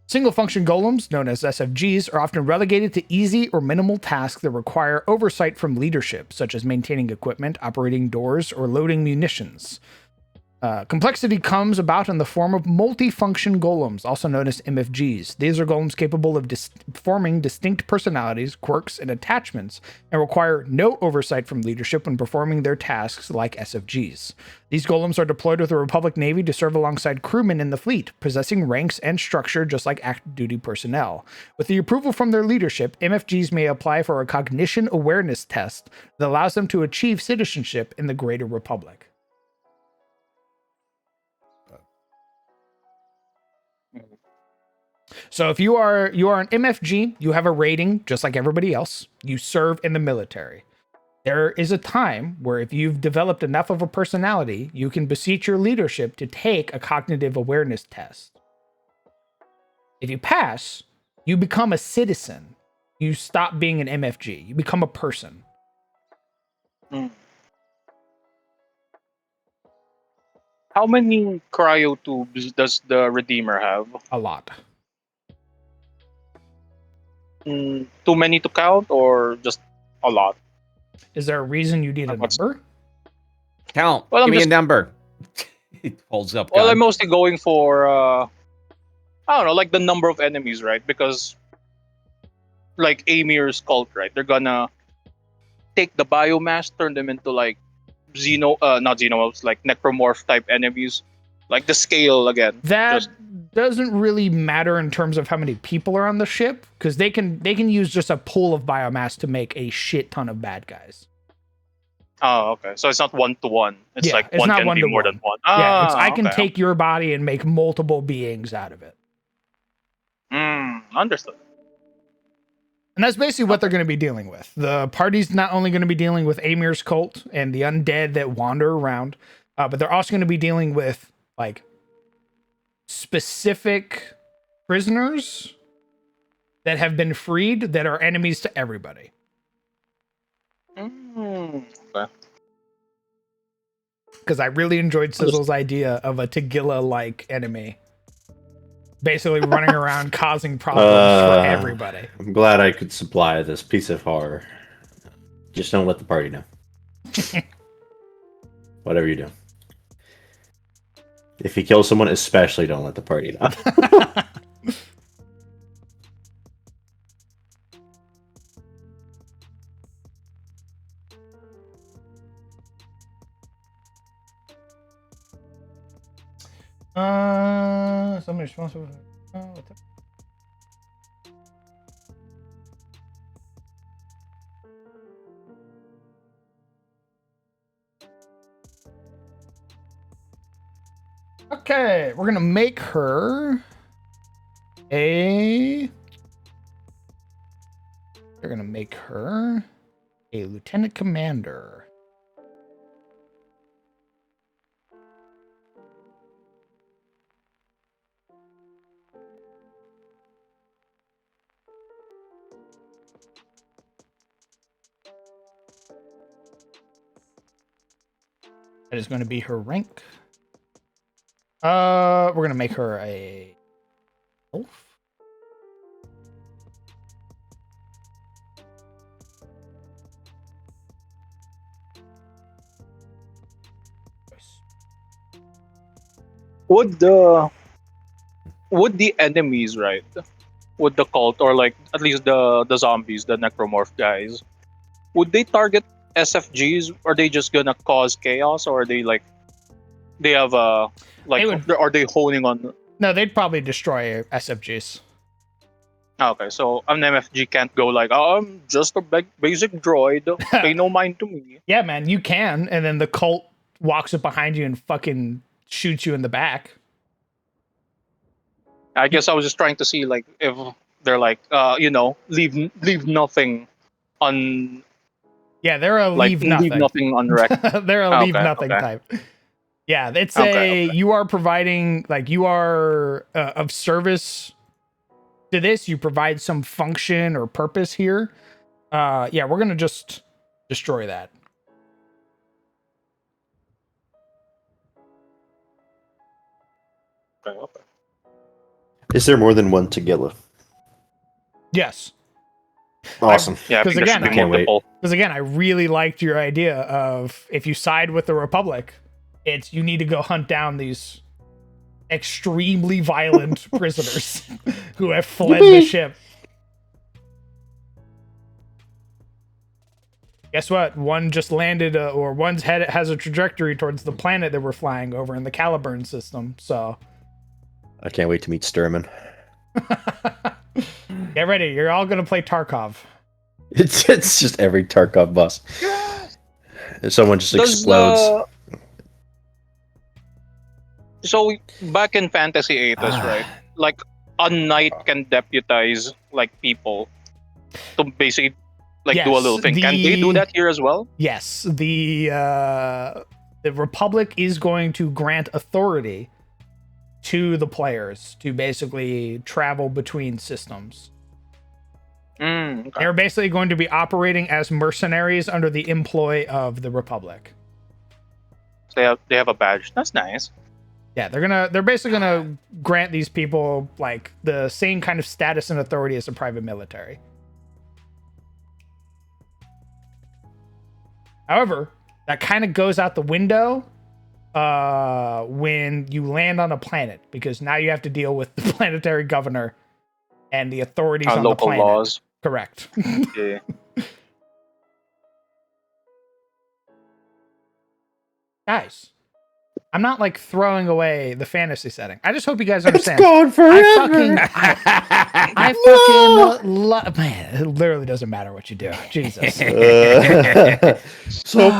Single-function golems, known as SFGs, are often relegated to easy or minimal tasks that require oversight from leadership, such as maintaining equipment, operating doors, or loading munitions. Complexity comes about in the form of multifunction golems, also known as MFGs. These are golems capable of forming distinct personalities, quirks, and attachments, and require no oversight from leadership when performing their tasks like SFGs. These golems are deployed with the Republic Navy to serve alongside crewmen in the fleet, possessing ranks and structure just like active duty personnel. With the approval from their leadership, MFGs may apply for a cognition awareness test that allows them to achieve citizenship in the Greater Republic. So if you are an MFG, you have a rating just like everybody else. You serve in the military. There is a time where if you've developed enough of a personality, you can beseech your leadership to take a cognitive awareness test. If you pass, you become a citizen. You stop being an MFG. You become a person. How many cryotubes does the Redeemer have? A lot. Too many to count, or just a lot? Is there a reason you need a What's- number? Count. Well, I'm Give me just- a number. He holds up. Well, gun. I'm mostly going for I don't know, like the number of enemies, right? Because like Amir's cult, right? They're gonna take the biomass, turn them into like not xenomorphs, like necromorph type enemies. Like the scale again. That Just- doesn't really matter in terms of how many people are on the ship, because they can use just a pool of biomass to make a shit ton of bad guys. Oh, okay. So it's not 1-to-1. It's Yeah, like it's one not can be more 1-to-one. than one. Yeah, I can okay. take your body and make multiple beings out of it. Understood. And that's basically what they're going to be dealing with. The party's not only going to be dealing with Amir's cult and the undead that wander around, but they're also going to be dealing with like specific prisoners that have been freed that are enemies to everybody. Okay. Because I really enjoyed Sizzle's idea of a Tagilla-like enemy. Basically running around causing problems for everybody. I'm glad I could supply this piece of horror. Just don't let the party know. Whatever you do. If you kill someone, especially don't let the party know. Somebody responsible for... Okay, we're gonna make her a... They're gonna make her a lieutenant commander. That is going to be her rank. We're gonna make her a elf. Would the enemies, right? Would the cult, or like at least the zombies, the necromorph guys, would they target SFGs? Are they just gonna cause chaos, or are they like they have like They would- are they honing on? No, they'd probably destroy SFGs. Okay, so an MFG can't go like, oh, I'm just a basic droid, pay no mind to me. Yeah, man, you can, and then the cult walks up behind you and fucking shoots you in the back. I guess I was just trying to see like if they're like leave nothing on Yeah, they're a like leave nothing. on wreck. They're a leave Okay, nothing okay. type. Yeah, it's Okay, you are providing, like, you are of service to this. You provide some function or purpose here. Yeah, we're gonna just destroy that. Okay. Is there more than one Tagilla? Yes, Awesome. Yeah, I 'Cause think there again, should be I can't wait. multiple. because again, I really liked your idea of if you side with the Republic, it's you need to go hunt down these extremely violent prisoners who have fled the ship. Guess what? One just landed, or one's head has a trajectory towards the planet that we're flying over in the Caliburn system. So I can't wait to meet Sturman. get ready. You're all gonna play Tarkov. It's just every Tarkov bus. If someone just Does, explodes. So back in Fantasy 8, right? Like a knight can deputize like people to basically like do a little thing. Can they do that here as well? Yes, the Republic is going to grant authority to the players to basically travel between systems. Okay. They're basically going to be operating as mercenaries under the employ of the Republic. So they have a badge. That's nice. Yeah, they're basically gonna grant these people like the same kind of status and authority as the private military. However, that kind of goes out the window when you land on a planet, because now you have to deal with the planetary governor and the authorities on the Local planet. laws. Correct. Yeah. Guys, I'm not like throwing away the fantasy setting. I just hope you guys understand. It's gone forever. I fucking love. Man, it literally doesn't matter what you do. Jesus. So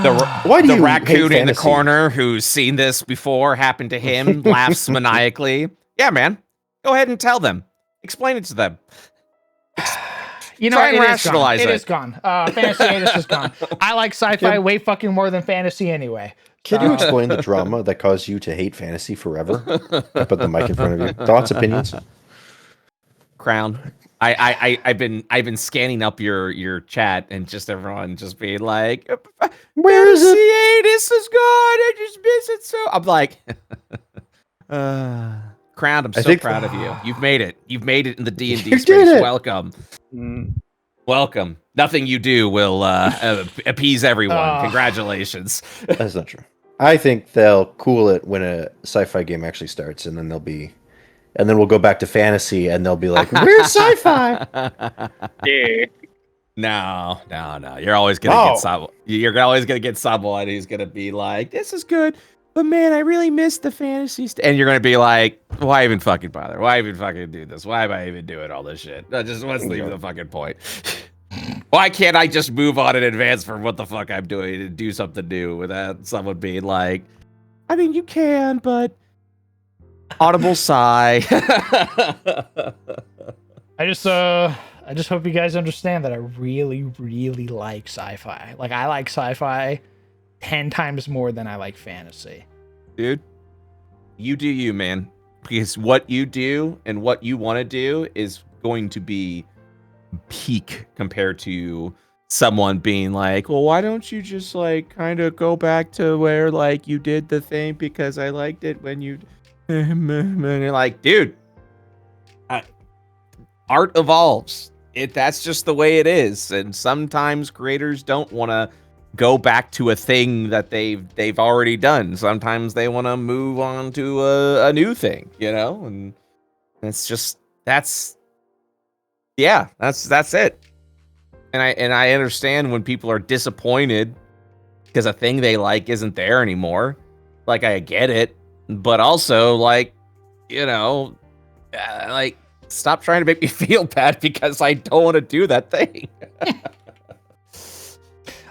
Why do the you raccoon hate in the fantasy? corner who's seen this before happen to him laughs maniacally. Yeah, man. Go ahead and tell them. Explain it to them. You know, Try and it is rationalize gone. it. It is gone. Fantasy 8 is just gone. I like sci-fi way fucking more than fantasy anyway. Can you explain the drama that caused you to hate fantasy forever? I put the mic in front of you. Thoughts, opinions? Crown. I've been scanning up your chat and just everyone just being like, Where is it? This is good. I just miss it so. I'm like, Crown. I'm so proud of you. You've made it. You've made it in the D&D You space. did it. Welcome. Welcome. Nothing you do will appease everyone. Congratulations. That's not true. I think they'll cool it when a sci-fi game actually starts, and then we'll go back to fantasy, and they'll be like, "Where's sci-fi?" Yeah. No. You're always gonna get someone. You're always gonna get someone who's gonna be like, "This is good, but man, I really miss the fantasy." And you're gonna be like, "Why even fucking bother? Why even fucking do this? Why am I even doing all this shit? Just what's the fucking point? Why can't I just move on in advance from what the fuck I'm doing and do something new without someone being like, I mean, you can, but audible sigh." I just hope you guys understand that I really, really like sci-fi. Like, I like sci-fi 10 times more than I like fantasy. Dude, you do you, man. Because what you do and what you want to do is going to be peak compared to someone being like, well, why don't you just like kind of go back to where like you did the thing because I liked it when you and you're like, dude, art evolves. That's just the way it is. And sometimes creators don't want to go back to a thing that they've already done. Sometimes they want to move on to a new thing, you know? And it's just that's it. And I understand when people are disappointed because a thing they like isn't there anymore. Like, I get it, but also like, you know, like, stop trying to make me feel bad because I don't want to do that thing.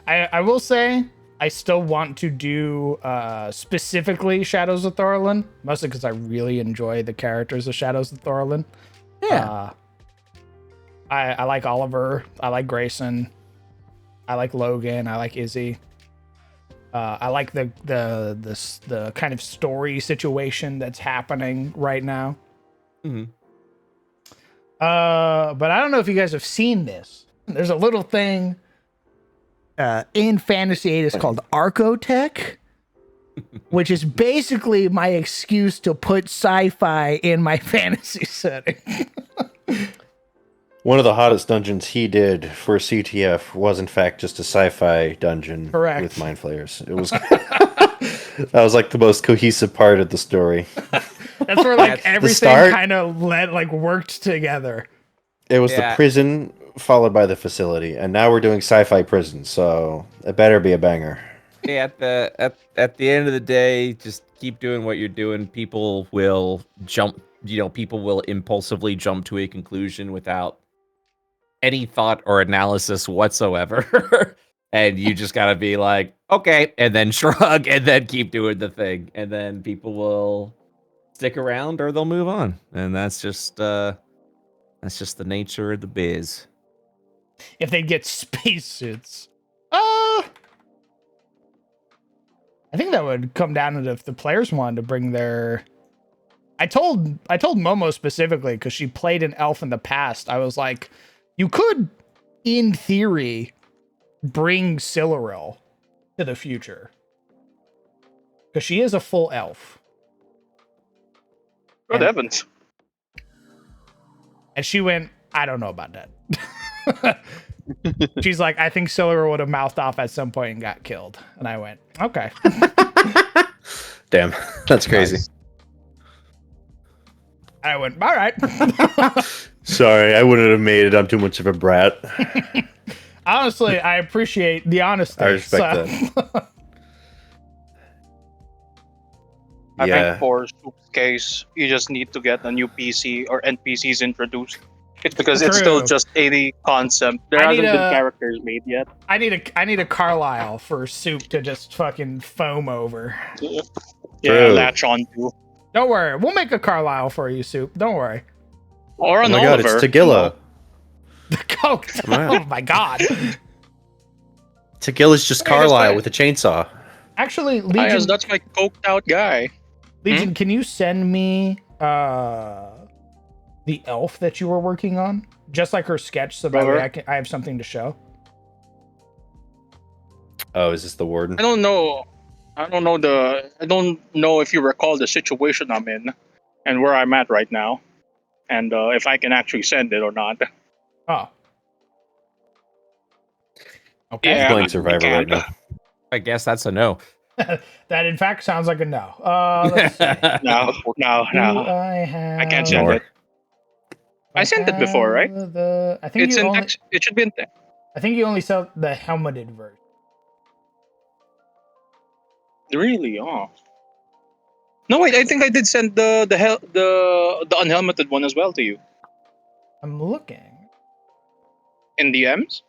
I will say I still want to do specifically Shadows of Thorlin, mostly because I really enjoy the characters of Shadows of Thorlin. Yeah. I like Oliver. I like Grayson. I like Logan. I like Izzy. I like the kind of story situation that's happening right now. Mm-hmm. But I don't know if you guys have seen this. There's a little thing in Fantasy 8. It's called Archotech, which is basically my excuse to put sci-fi in my fantasy setting. One of the hottest dungeons he did for CTF was, in fact, just a sci-fi dungeon with mind flayers. It was that was like the most cohesive part of the story. That's where like everything kind of worked together. It was the prison followed by the facility, and now we're doing sci-fi prison, so it better be a banger. Yeah, at the end of the day, just keep doing what you're doing. People will people will impulsively jump to a conclusion without any thought or analysis whatsoever. And you just gotta be like, okay, and then shrug, and then keep doing the thing, and then people will stick around or they'll move on. And that's just That's just the nature of the biz. If they get spacesuits. I think that would come down to if the players wanted to bring their. I told Momo specifically because she played an elf in the past. I was like, you could, in theory, bring Sillaril to the future because she is a full elf. Good heavens. And she went, I don't know about that. She's like, I think Sillaril would have mouthed off at some point and got killed. And I went, okay. Damn, that's crazy. Nice. I went, all right. Sorry, I wouldn't have made it. I'm too much of a brat. Honestly, I appreciate the honesty. I respect that. I Yeah. think for Soup's case, you just need to get a new PC or NPCs introduced. It's because it's still True. just a concept. There I hasn't need been a- characters made yet. I need a Carlisle for Soup to just fucking foam over. Yeah, True. latch on to. Don't worry. We'll make a Carlisle for you, Soup. Don't worry. Or Oh an my god, Oliver. it's Tagilla. The coke. Wow. Oh my god. Tagilla's just Okay, that's Carlisle fine. with a chainsaw. Actually, Ah, yes, Legion, that's my coked out guy. Legion, can you send me the elf that you were working on? Just like her sketch, so that way Brother. I have something to show. Oh, is this the warden? I don't know. I don't know if you recall the situation I'm in and where I'm at right now, and if I can actually send it or not. Oh. Okay. Yeah. Playing I Survivor right can't. now. I guess that's a no. That in fact sounds like a no. Let's see. No, no, Do no. I have? I can't send Nor. it. I sent it before, right? I think It's you in only. text. It should be in text. I think you only sell the helmeted version. Really? Oh. No, wait. I think I did send the unhelmeted one as well to you I'm looking. in DMs.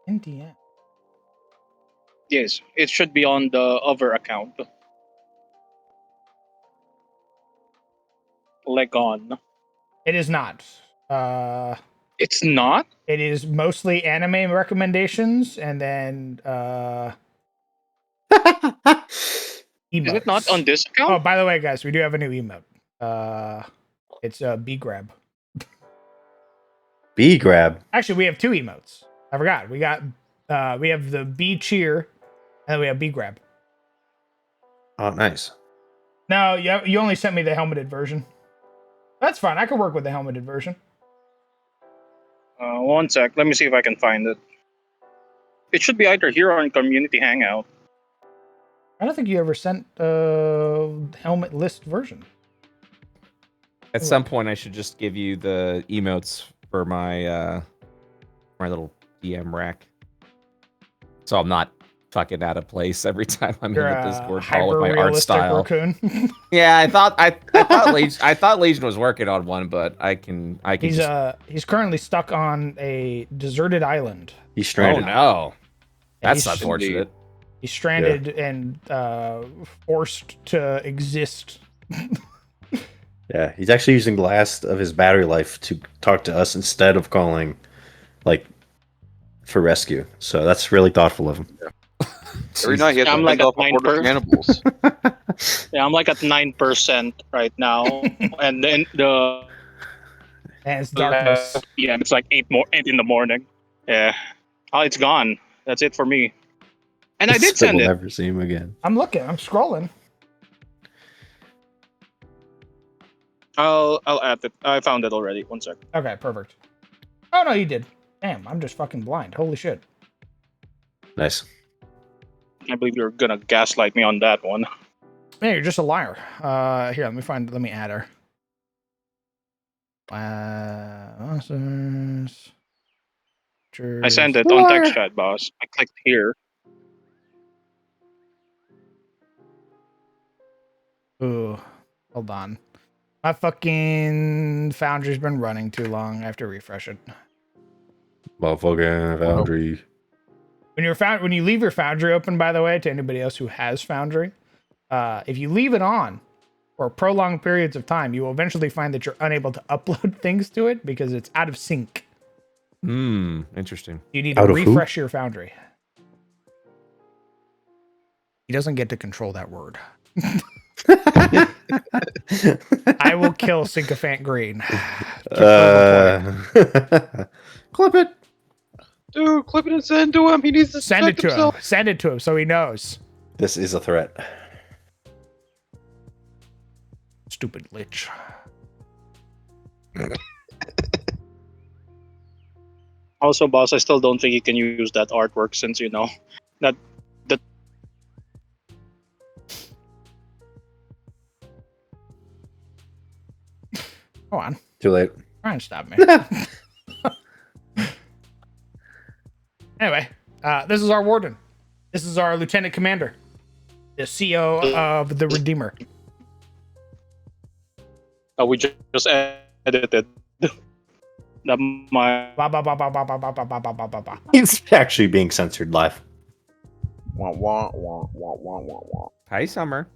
Indiana. Yes, it should be on the other account. Legon. It is not. It's not. It is mostly anime recommendations and then emotes. Is it not on this account? Oh, by the way, guys, we do have a new emote. It's B grab. B grab. Actually, we have two emotes. I forgot. We have the B cheer, and then we have B grab. Oh, nice. No, you only sent me the helmeted version. That's fine. I can work with the helmeted version. 1 sec. Let me see if I can find it. It should be either here or in Community Hangout. I don't think you ever sent helmet list version. At some point, I should just give you the emotes for my my little DM rack, so I'm not fucking out of place every time I'm You're in the a Discord call with my art hyper-realistic style. raccoon. Yeah, I thought Legion was working on one, but I can He's currently stuck on a deserted island. He's Oh stranded. no, Yeah, that's he's- unfortunate. He's stranded and forced to exist. Yeah, he's actually using the last of his battery life to talk to us instead of calling, like, for rescue. So that's really thoughtful of him. Every night he has I'm to like fend a off a horde of 9%. cannibals. Yeah, I'm like at 9% right now, and then the And it's darkness. yeah, it's like 8 in the morning. Yeah. Oh, it's gone. That's it for me. And I did send We'll it. never see him again. I'm looking. I'm scrolling. I'll add it. I found it already. 1 sec. Okay, perfect. Oh no, you did. Damn, I'm just fucking blind. Holy shit. Nice. I believe you're gonna gaslight me on that one. Yeah, you're just a liar. Here, let me add her. I sent it on text chat, boss. I clicked here. Ooh, hold on. My fucking Foundry's been running too long. I have to refresh it. Motherfucking Foundry. When you leave your Foundry open, by the way, to anybody else who has Foundry, if you leave it on, for prolonged periods of time, you will eventually find that you're unable to upload things to it because it's out of sync. Interesting. You need to Out of who? refresh your foundry. He doesn't get to control that word. I will kill Sycophant Green. Clip it. Dude, clip it and send to him. He needs to Send it protect to himself. him. Send it to him so he knows. This is a threat. Stupid lich. Also, boss, I still don't think you can use that artwork since that Go on. Too late. Try and stop me. Anyway, this is our warden. This is our lieutenant commander, the CO of the Redeemer. we just edited. That my Ba, ba, ba, ba, ba, ba, ba, ba, ba, ba, ba, ba, ba. He's actually being censored live. Wah, wah, wah, wah, wah, wah, wah. Hi, Summer.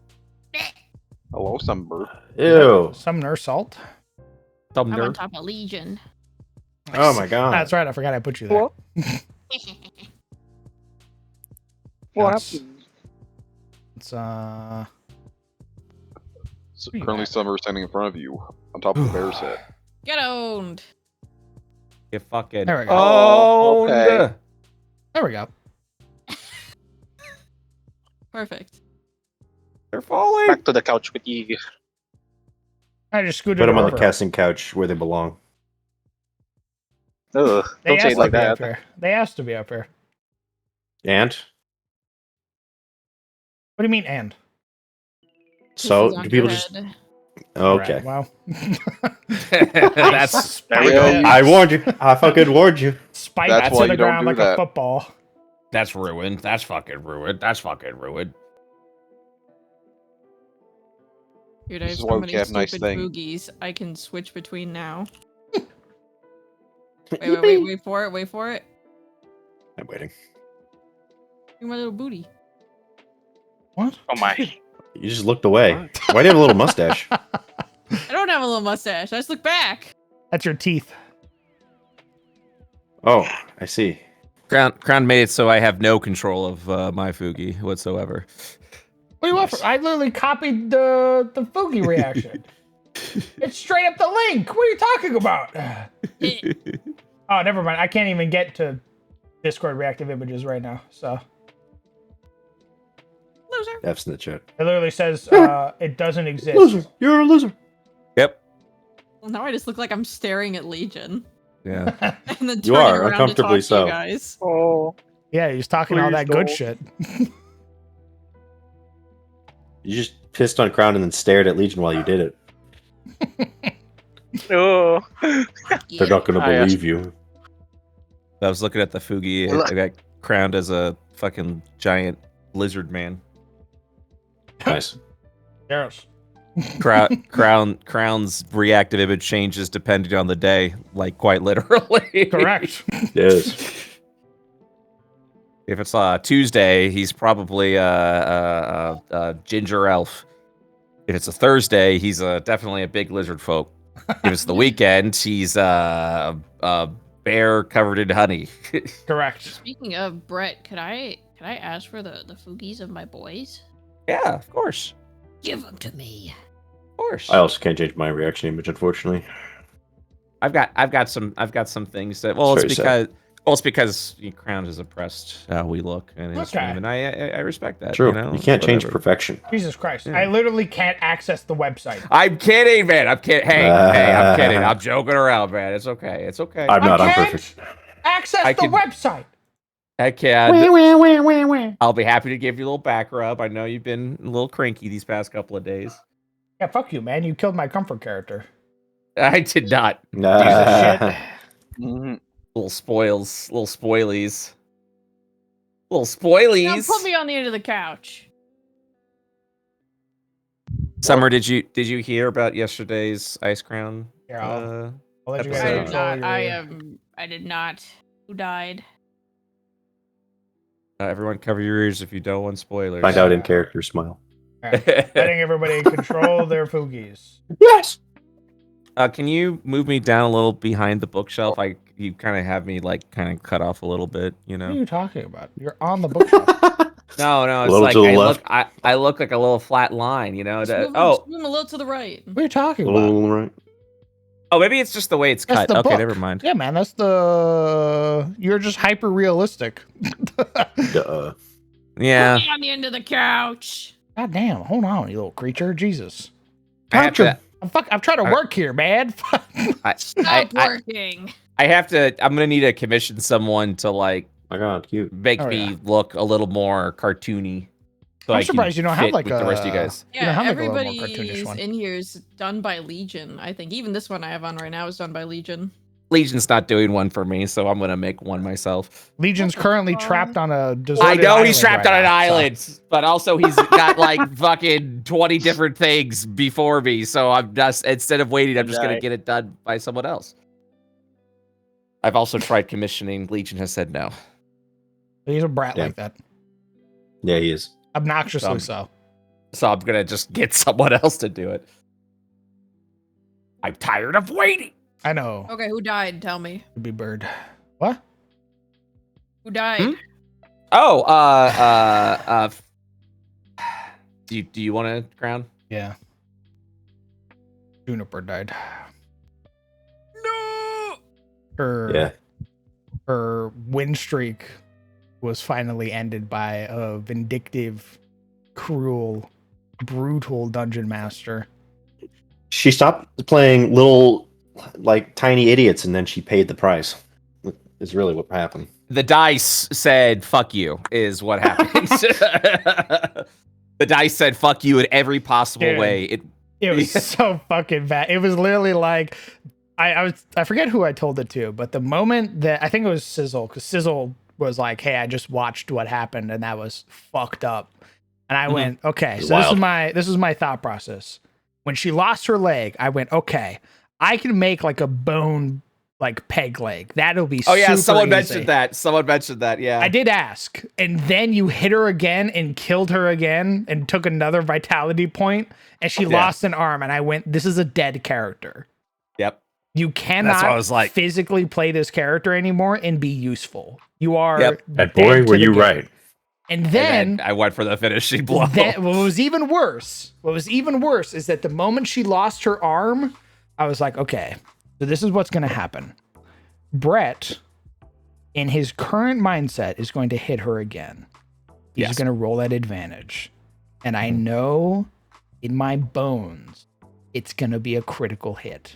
Hello, Sunbird. Ew. Summoner Salt. Some I'm on nerd. top of Legion. Oh my god. That's right. I forgot I put you there. What? What That's- happened? It's So Who you currently, got? Summer is standing in front of you on top of the bear's head. Get owned. You fucking There we go. Oh, owned. okay. there we go. Perfect. They're falling. Back to the couch with Eve. I just scooted Put him on over. the casting couch where they belong. Ugh, They don't say asked it like to be that. up here. They asked to be up here. And What do you mean and? so Kisses on do people your just head. okay? Right, well. That's There we go. I warned you. I fucking warned you. Spike That's to why the you don't ground do like a that. football. that's ruined. That's fucking ruined. That's fucking ruined. Dude, I have This is so why we many can't have nice stupid thing. boogies I can switch between now. Wait for it, wait for it. I'm waiting. You're my little booty. What? Oh my. You just looked away. Why do you have a little mustache? I don't have a little mustache. I just look back. That's your teeth. Oh, I see. Crown made it so I have no control of my Fugi whatsoever. What do you want? Nice. I literally copied the Fugi reaction. It's straight up the link. What are you talking about? Oh, never mind. I can't even get to Discord reactive images right now. So Loser. F's in the chat. it literally says it doesn't exist. Loser. You're a loser. Yep. Well, now I just look like I'm staring at Legion. Yeah. And then You turning are, around uncomfortably to talk to so. you guys. Oh. Yeah, he's talking all Please that good don't. shit. You just pissed on Crown and then stared at Legion while you did it. Oh. They're not going to I believe you. I was looking at the Fugi. I got crowned as a fucking giant lizard man. Nice. Yes. Crown's reactive image changes depending on the day, like quite literally. Correct. Yes. If it's Tuesday, he's probably a ginger elf. If it's a Thursday, he's definitely a big lizard folk. If it's the weekend, he's a bear covered in honey. Correct. Speaking of Brett, could I ask for the Fugies of my boys? Yeah, of course. Give them to me. Of course. I also can't change my reaction image, unfortunately. I've got some things that it's because Crown has oppressed how we look in his Okay. game, and I respect that. True. You know? You can't change Whatever. perfection. Jesus Christ. Yeah. I literally can't access the website. I'm kidding, man. I'm kidding. Hey, I'm kidding. I'm joking around, man. It's okay. It's okay. I'm not. I'm can't perfect. access I the can- website. I can. I'll be happy to give you a little back rub. I know you've been a little cranky these past couple of days. Yeah, fuck you, man. You killed my comfort character. I did not. Shit. Mhm. Little spoilies. Little Don't spoilies. put me on the end of the couch. Summer, did you hear about yesterday's Ice Crown? Here, I'll let you episode. guys I did control not. I did not. Who died? Everyone, cover your ears if you don't want spoilers. Find out in character. Smile. Letting everybody control their foogies. Yes. Can you move me down a little behind the bookshelf? You kind of have me like kind of cut off a little bit, you What are know? you talking about? You're on the bookshelf. No, A it's little like to the I left. I look like a little flat line, you know? Just move, Oh, just move him a little to the right. What are you talking A about? little right. oh, maybe it's just the way it's That's cut. the Okay, book. never mind. Yeah, man, that's the. You're just hyper realistic. Duh. Yeah. Put me on the end of the couch. God damn! Hold on, you little creature, Jesus! I have to. I'm trying to I- work here, man. Stop working. I have to. I'm gonna need to commission someone to like My God, cute. make Oh, me yeah. look a little more cartoony. So I'm I can surprised you don't have fit like with the rest of you a- guys. You don't Yeah, have, like, a little more cartoonish everybody's one. in here is done by Legion. I think even this one I have on right now is done by Legion. Legion's not doing one for me, so I'm gonna make one myself. Legion's What the currently fuck? trapped on a I deserted know he's island trapped right on an now, so- island, but also he's got like fucking 20 different things before me. So I'm just instead of waiting, I'm just gonna Right. get it done by someone else. I've also tried commissioning. Legion has said no. He's a brat Yeah. like that. Yeah, he is. Obnoxiously so. So I'm gonna just get someone else to do it. I'm tired of waiting. I know. Okay, who died? Tell me. Could be bird. What? Who died? Hmm? Oh, do you want to crown? Yeah. Juniper died. No. Her Yeah. her win streak was finally ended by a vindictive, cruel, brutal dungeon master. She stopped playing little, like, tiny idiots, and then she paid the price. Is really what happened. The dice said "fuck you" is what happened. The dice said "fuck you" in every possible Dude. way. It was so fucking bad. It was literally like I forget who I told it to, but the moment that I think it was Sizzle, because Sizzle was like, "Hey, I just watched what happened, and that was fucked up." And I went, "Okay, so this is my thought process." When she lost her leg, I went, "Okay, I can make like a bone like peg leg. That'll be Oh yeah, super someone easy." mentioned that. Someone mentioned that. Yeah, I did ask, and then you hit her again and killed her again and took another vitality point, and she Yeah. lost an arm. And I went, "This is a dead character. Yep. You what I cannot was like. physically play this character anymore and be useful. You are." Yep. And dead boy, to were the you game." right. And And then, then I went for the finishing blow. what was even worse is that the moment she lost her arm, I was like, okay, so this is what's going to happen. Brett, in his current mindset, is going to hit her again. He's Yes. going to roll at advantage. And I know in my bones, it's going to be a critical hit.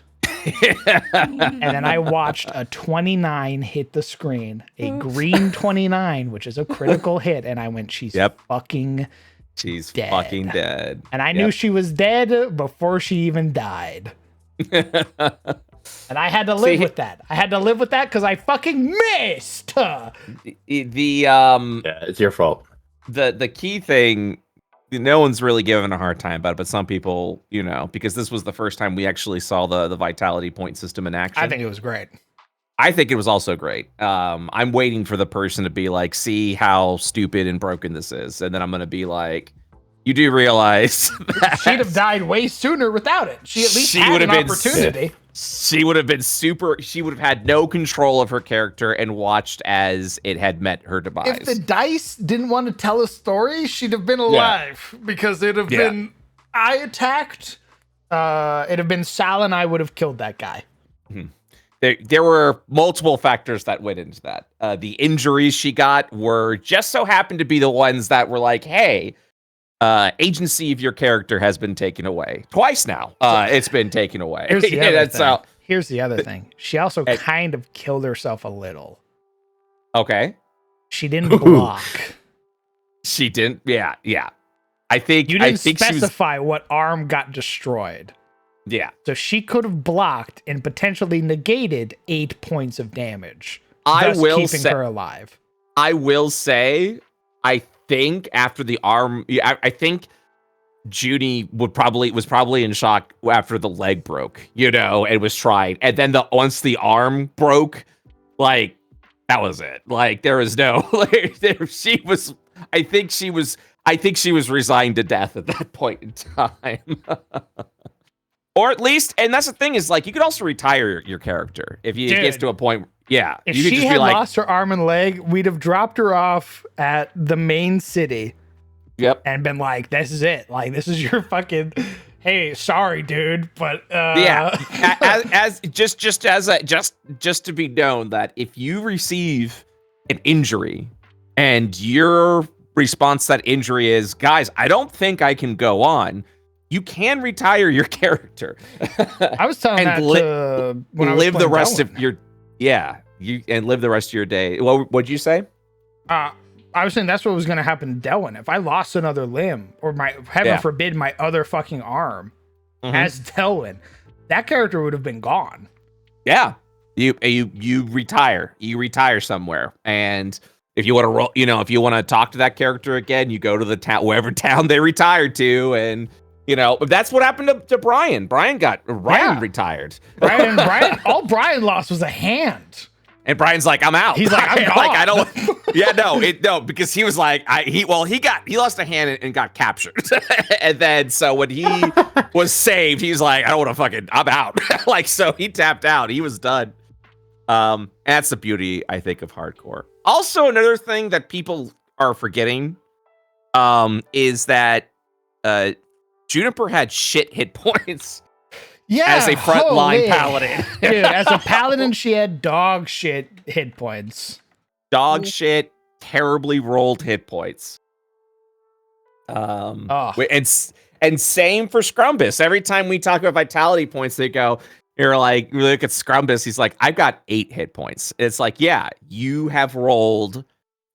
And then I watched a 29 hit the screen, a green 29, which is a critical hit. And I went, she's Yep. fucking. She's Dead. fucking dead. And I knew she was dead before she even died. And I had to live See, with that. I had to live with that because I fucking missed. the Yeah, it's your fault. the key thing, no one's really given a hard time about it, but some people, you know, because this was the first time we actually saw the vitality point system in action. I think it was great. I think it was also great. I'm waiting for the person to be like, see how stupid and broken this is, and then I'm gonna be like, you do realize that She'd have died way sooner without it. She at least She had would an have been opportunity. she would have been super. She would have had no control of her character and watched as it had met her demise. If the dice didn't want to tell a story, she'd have been alive because it'd have Yeah. been I attacked. It'd have been Sal and I would have killed that guy. There were multiple factors that went into that. The injuries she got were just so happened to be the ones that were like, hey, agency of your character has been taken away. Twice now. It's been taken away. Here's the Yeah, other that's thing. how- Here's the other thing. She also Eh. kind of killed herself a little. Okay. She didn't block. She didn't. Yeah. I think You didn't she was. specify what arm got destroyed. Yeah. So she could have blocked and potentially negated 8 points of damage. I thus will keeping say. her alive. I will say. I think after the arm. I think Junie was probably in shock after the leg broke. You know, and was tried, and then once the arm broke, like that was it. Like there was no. She was. I think she was. I think she was resigned to death at that point in time. Or at least, and that's the thing is, like, you could also retire your character if it gets to a point. Yeah, If you could she just had be like, lost her arm and leg, we'd have dropped her off at the main city. Yep. And been like, this is it. Like, this is your fucking. Hey, sorry, dude, but yeah. Just to be known that if you receive an injury and your response to that injury is, guys, I don't think I can go on. You can retire your character. I was telling that to when I was live the playing rest Delwyn. of your live the rest of your day. What'd you say? I was saying that's what was going to happen to Delwyn. If I lost another limb, or my heaven forbid my other fucking arm as Delwyn, that character would have been gone. Yeah, you retire. You retire somewhere, and if you want to roll, if you want to talk to that character again, you go to the town, wherever town they retired to, and. That's what happened to Brian. Brian retired. Brian, all Brian lost was a hand. And Brian's like, I'm out. He's like, I'm gone. Like, I don't. Yeah, no, because he was like, he lost a hand and got captured, and then so when he was saved, he's like, I don't want to I'm out. Like, so he tapped out. He was done. And that's the beauty, I think, of hardcore. Also, another thing that people are forgetting, is that, Juniper had shit hit points. Yeah, as a frontline paladin. Dude, as a paladin, she had dog shit hit points. Dog shit, terribly rolled hit points. And same for Scrumbus. Every time we talk about vitality points, they go, you're like, you look at Scrumbus, he's like, I've got 8 hit points. It's like, yeah, you have rolled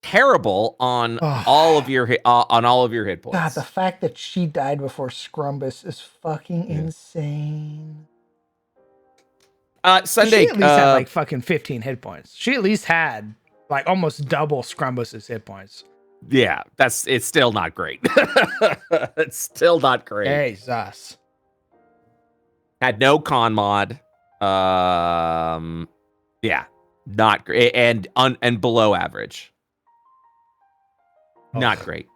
terrible on all of your hit points. God, the fact that she died before Scrumbus is fucking insane. Sunday, she at least had like fucking 15 hit points. She at least had like almost double Scrumbus's hit points. Yeah, it's still not great. It's still not great. Jesus. Had no con mod. Yeah, not great, and below average. Not great.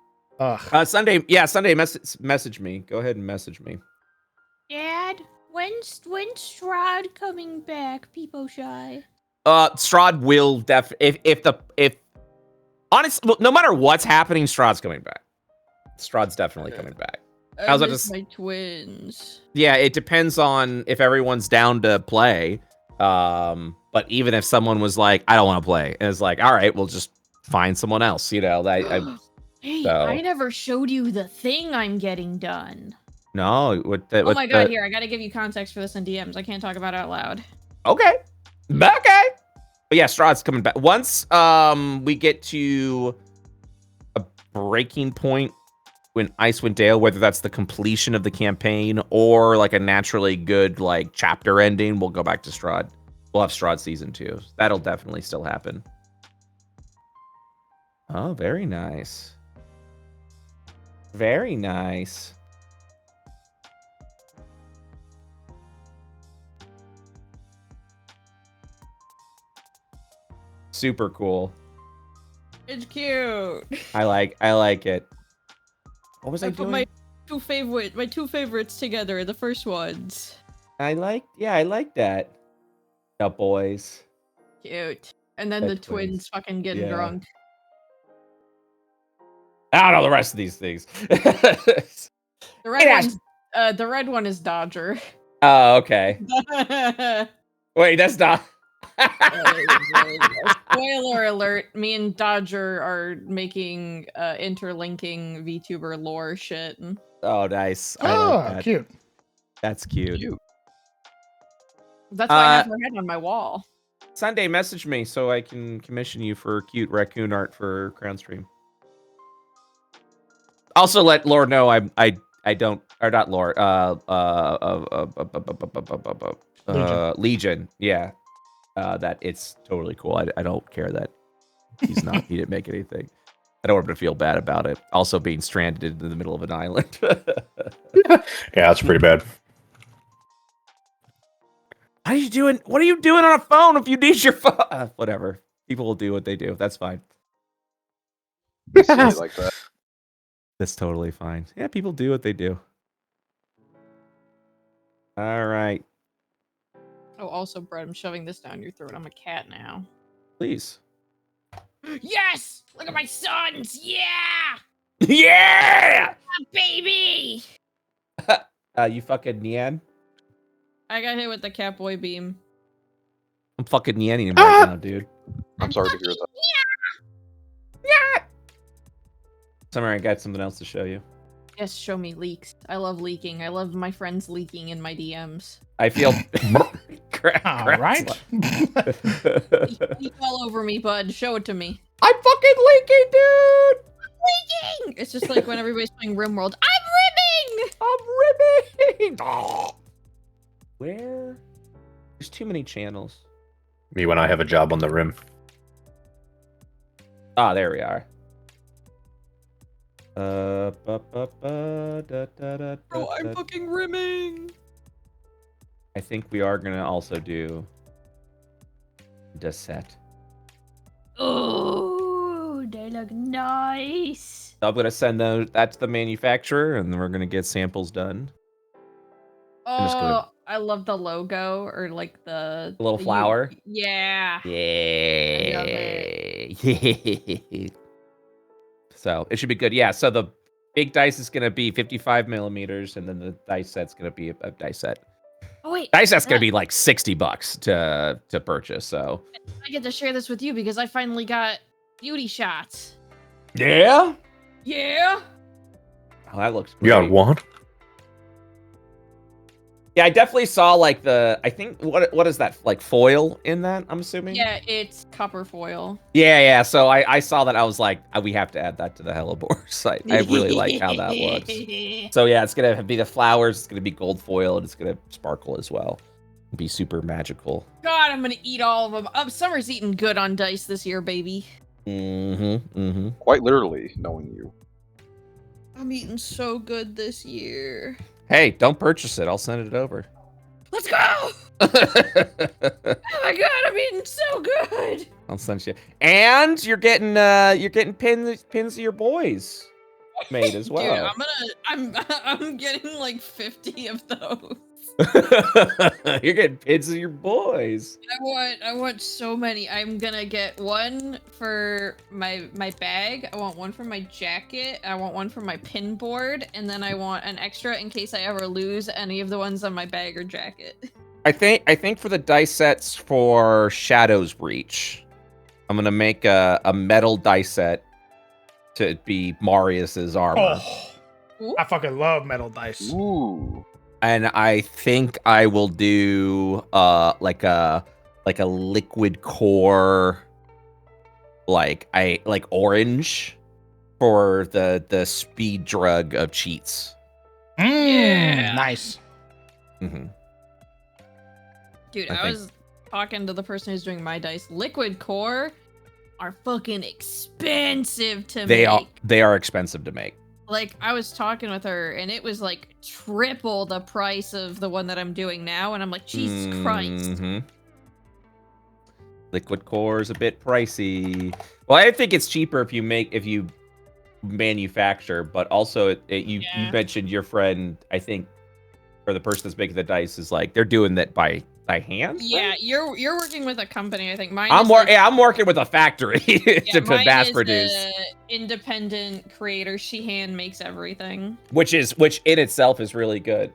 Sunday, message me. Go ahead and message me. Dad, when's Strahd coming back, Peepo Shy? Strahd will if honestly, no matter what's happening, Strahd's coming back. Strahd's definitely coming back. I miss my twins. Yeah, it depends on if everyone's down to play. But even if someone was like, I don't want to play, and it's like, all right, we'll just find someone else, Hey, I never showed you the thing I'm getting done. No, oh my god, here, I gotta give you context for this in DMs. I can't talk about it out loud. Okay. But yeah, Strahd's coming back. Once we get to a breaking point when Icewind Dale, whether that's the completion of the campaign or like a naturally good like chapter ending, we'll go back to Strahd. We'll have Strahd season 2. That'll definitely still happen. Oh, very nice. Very nice. Super cool. It's cute. I like it. What was I doing? Put my two favorites together. The first ones. I like that. The boys. Cute. And then the twins fucking getting drunk. I don't know the rest of these things. The red one is Dodger. Oh, okay. Wait, that's not. Spoiler alert, me and Dodger are making interlinking VTuber lore shit. Oh, nice. I like that. Cute. That's cute. That's why I have her head on my wall. Sunday, message me so I can commission you for cute raccoon art for Crown Stream. Also, let Lord know I don't, or not Lord, Legion, yeah. That it's totally cool. I don't care that he didn't make anything. I don't want him to feel bad about it. Also being stranded in the middle of an island. Yeah, that's pretty bad. What are you doing on a phone if you need your phone? Whatever. People will do what they do. That's fine. Like that. That's totally fine. Yeah, people do what they do. All right, Oh, also, Brett, I'm shoving this down your throat. I'm a cat now. please. Yes! Look at my sons! Yeah! Yeah! Baby! You fucking Nian? I got hit with the Catboy beam. I'm fucking Nianning him right now, dude. I'm sorry to hear that. Summer, I got something else to show you. Yes, show me leaks. I love leaking. I love my friends leaking in my DMs. I feel. All right. Leak all over me, bud. Show it to me. I'm fucking leaking, dude. Leaking! It's just like when everybody's playing RimWorld. I'm ribbing! I'm ribbing. Where? There's too many channels. Me when I have a job on the rim. Ah, there we are. Oh, I'm fucking rimming. I think we are gonna also do the set. Oh, they look nice. So I'm gonna send that to the manufacturer, and then we're gonna get samples done. just gonna- Oh, I love the logo or like the little flower. Yeah. Yeah. So it should be good. Yeah. So the big dice is gonna be 55 millimeters, and then the dice set's gonna be a dice set. Oh wait, Dice set's gonna be like $60 to purchase. So I get to share this with you because I finally got beauty shots. yeah. Yeah. Oh, that looks You got great. one? Yeah, I definitely saw like I think what is that, like foil in that, I'm assuming? Yeah, it's copper foil. Yeah. So I saw that, I was like, we have to add that to the Hellebore site. I really like how that looks. So yeah, it's gonna be the flowers, it's gonna be gold foil, and it's gonna sparkle as well. Be super magical. God, I'm gonna eat all of them. Summer's eating good on dice this year, baby. Quite literally, knowing you. I'm eating so good this year. Hey, don't purchase it. I'll send it over. Let's go! Oh my god, I'm eating so good. I'll send you. And you're getting pins of your boys made as well. Dude, I'm getting like 50 of those. You're getting pins of your boys. I want so many. I'm gonna get one for my bag. I want one for my jacket. I want one for my pin board, and then I want an extra in case I ever lose any of the ones on my bag or jacket. I think for the dice sets for Shadow's Reach, I'm gonna make a metal dice set to be Marius's armor. Oh, I fucking love metal dice. Ooh. And I think I will do like a liquid core, like orange for the speed drug of cheats. Yeah. Nice. Mm-hmm. Dude, I I think- was talking to the person who's doing my dice. Liquid core are fucking expensive to make. They are expensive to make. Like, I was talking with her, and it was like triple the price of the one that I'm doing now, and I'm like, Jesus Christ. Mhm. Liquid core is a bit pricey. Well, I think it's cheaper if you manufacture, but also you mentioned your friend, I think, or the person that's making the dice is like, they're doing that by hand? Yeah, you're working with a company, I think. Mine I'm is I'm working with a factory to mine mass is produce. a independent creator. She hand makes everything. Which in itself is really good.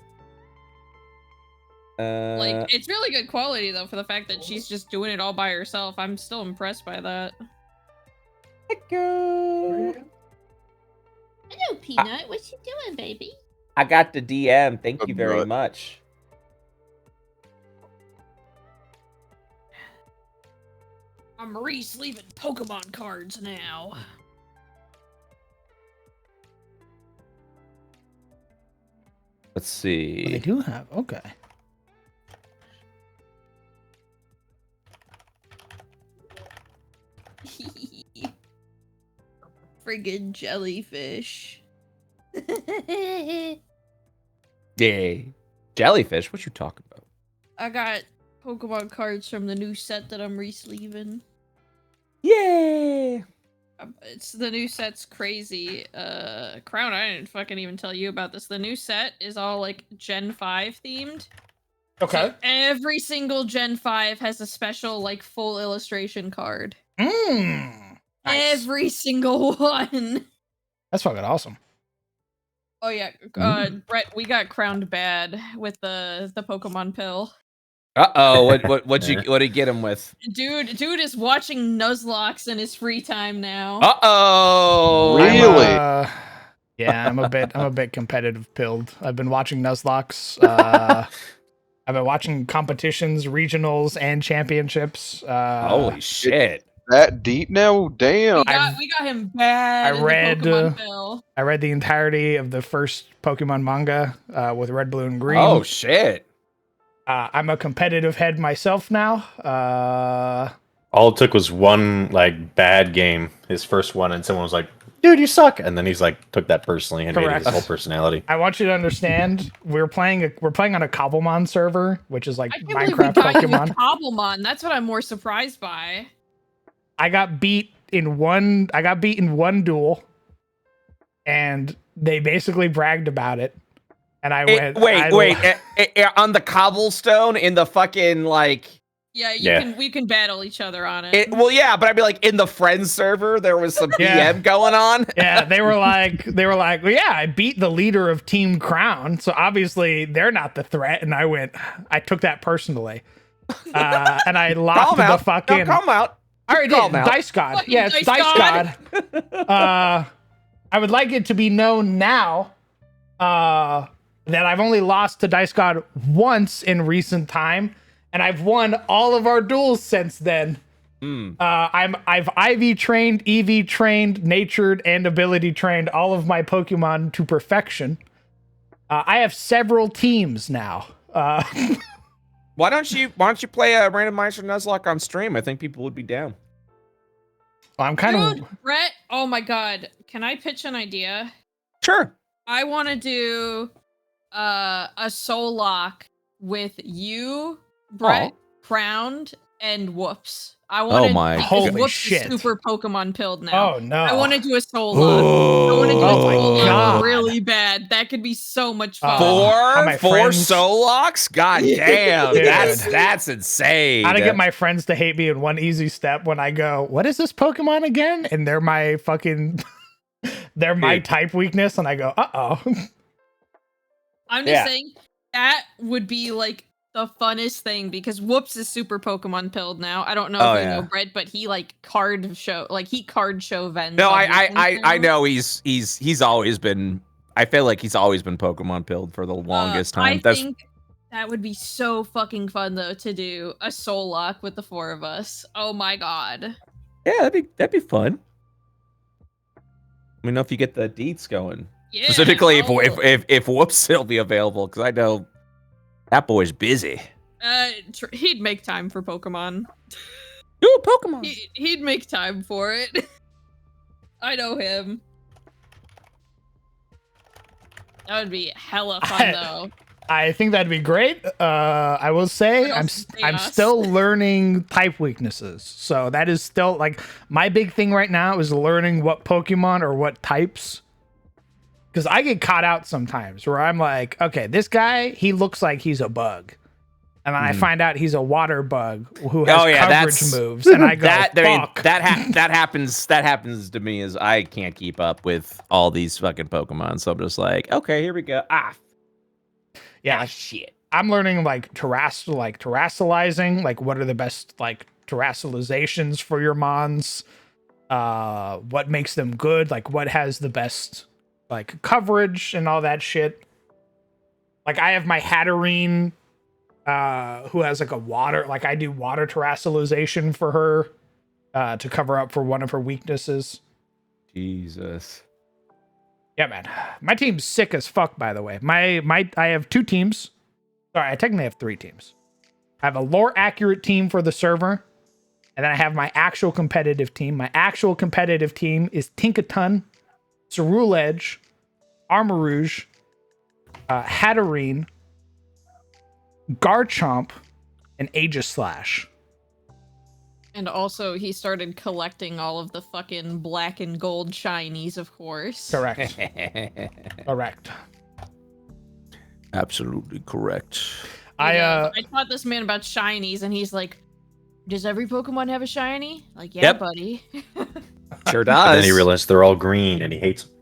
Like, it's really good quality though, for the fact that she's just doing it all by herself. I'm still impressed by that. Hello, Peanut. What you doing, baby? I got the DM. Thank you very Nut. much. I'm re-sleeving Pokemon cards now. Let's Well, they see. do have. Okay. Friggin' jellyfish. Yay. Jellyfish? What you talking about? I got Pokemon cards from the new set that I'm re-sleeving. Yay! It's the new set's crazy. Crown, I didn't fucking even tell you about this. The new set is all like Gen 5 themed. Okay. So every single Gen 5 has a special like full illustration card. Nice. Every single one. That's fucking awesome. Oh yeah, Brett, we got crowned bad with the Pokemon pill. What'd you get him with? Dude is watching Nuzlocke in his free time now. Really? Yeah, I'm a bit competitive pilled. I've been watching Nuzlocke. I've been watching competitions, regionals, and championships. Holy shit! That deep now? Damn. We got him bad. I read the Pokemon pill. I read the entirety of the first Pokemon manga with Red, Blue, and Green. Oh shit! I'm a competitive head myself now. All it took was one like bad game, his first one, and someone was like, "Dude, you suck," and then he's like took that personally and made it his whole personality. I want you to understand, we're playing on a Cobblemon server, which is like I can't Minecraft believe we got Pokemon. you Cobblemon. That's what I'm more surprised by. I got beat in one duel, and they basically bragged about it. And I went, on the cobblestone in the fucking like. Yeah, we can battle each other on it. Well, yeah, but I mean, like in the friends server, there was some BM going on. Yeah, they were like, well, yeah, I beat the leader of Team Crown, so obviously they're not the threat. And I took that personally, and I locked the fucking. No, call him out. I already did. Dice God. Fucking Yes, Dice God. I would like it to be known now that I've only lost to Dice God once in recent time. And I've won all of our duels since then. I've IV trained, EV trained, natured, and ability trained all of my Pokemon to perfection. I have several teams now. Why don't you play a randomizer Nuzlocke on stream? I think people would be down. I'm kind of Brett. Oh my god, can I pitch an idea? Sure. I want to do a soul lock with you, Brett, Crowned, and Whoops. I want to. Oh my! Holy Whoops shit! Is super Pokemon pilled now. Oh no! I want to do a soul lock. I want to do a soul lock God. really bad. That could be so much fun. Four soul locks? God damn! Dude. That's insane. How to get my friends to hate me in one easy step when I go, what is this Pokemon again? And they're my fucking, they're my type weakness, and I go, uh-oh. I'm just saying that would be like the funnest thing because Whoops is super Pokemon pilled now. I don't know if you know Brett, but he like card show Vens. No, I know he's always been. I feel like he's always been Pokemon pilled for the longest time. I think that would be so fucking fun though to do a soul lock with the four of us. Oh my god. Yeah, that'd be fun. Let me know if you get the deets going. Yeah, specifically if Whoops will be available because I know that boy's busy. He'd make time for Pokemon. Ooh, Pokemon. He'd make time for it. I know him. That would be hella fun though. I think that'd be great. I will say I'm still learning type weaknesses. So that is still like my big thing right now is learning what Pokemon or what types. Because I get caught out sometimes where I'm like, okay, this guy, he looks like he's a bug. And then I find out he's a water bug who has coverage moves. And I go, fuck. That happens to me is I can't keep up with all these fucking Pokemon. So I'm just like, okay, here we go. Shit. I'm learning like terrestrializing, like what are the best like terrestrializations for your mons? What makes them good? Like what has the best like coverage and all that shit. Like I have my Hatterene, who has like a water, like I do water terrestrialization for her, to cover up for one of her weaknesses. Jesus. Yeah, man. My team's sick as fuck, by the way. I have two teams. Sorry, I technically have three teams. I have a lore accurate team for the server, and then I have my actual competitive team. My actual competitive team is Tinkaton, Cerule Edge, Armarouge, Hatterene, Garchomp, and Aegislash. And also, he started collecting all of the fucking black and gold shinies, of course. Correct. Correct. Absolutely correct. I taught this man about shinies, and he's like, "Does every Pokemon have a shiny?" Like, yeah, Yep. buddy. Sure But does. then he realized they're all green and he hates them.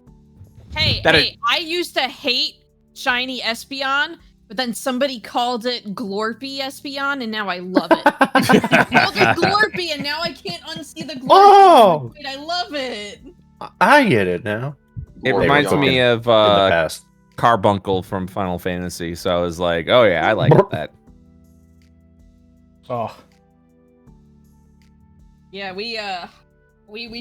Hey, I used to hate shiny Espeon, but then somebody called it Glorpy Espeon, and now I love it. Called it Glorpy, and now I can't unsee the Glorpy. Oh! Wait, I love it. I get it now. It Glory reminds beyond. me of In the past. Carbuncle from Final Fantasy, so I was like, oh yeah, I like that. Oh, Yeah, we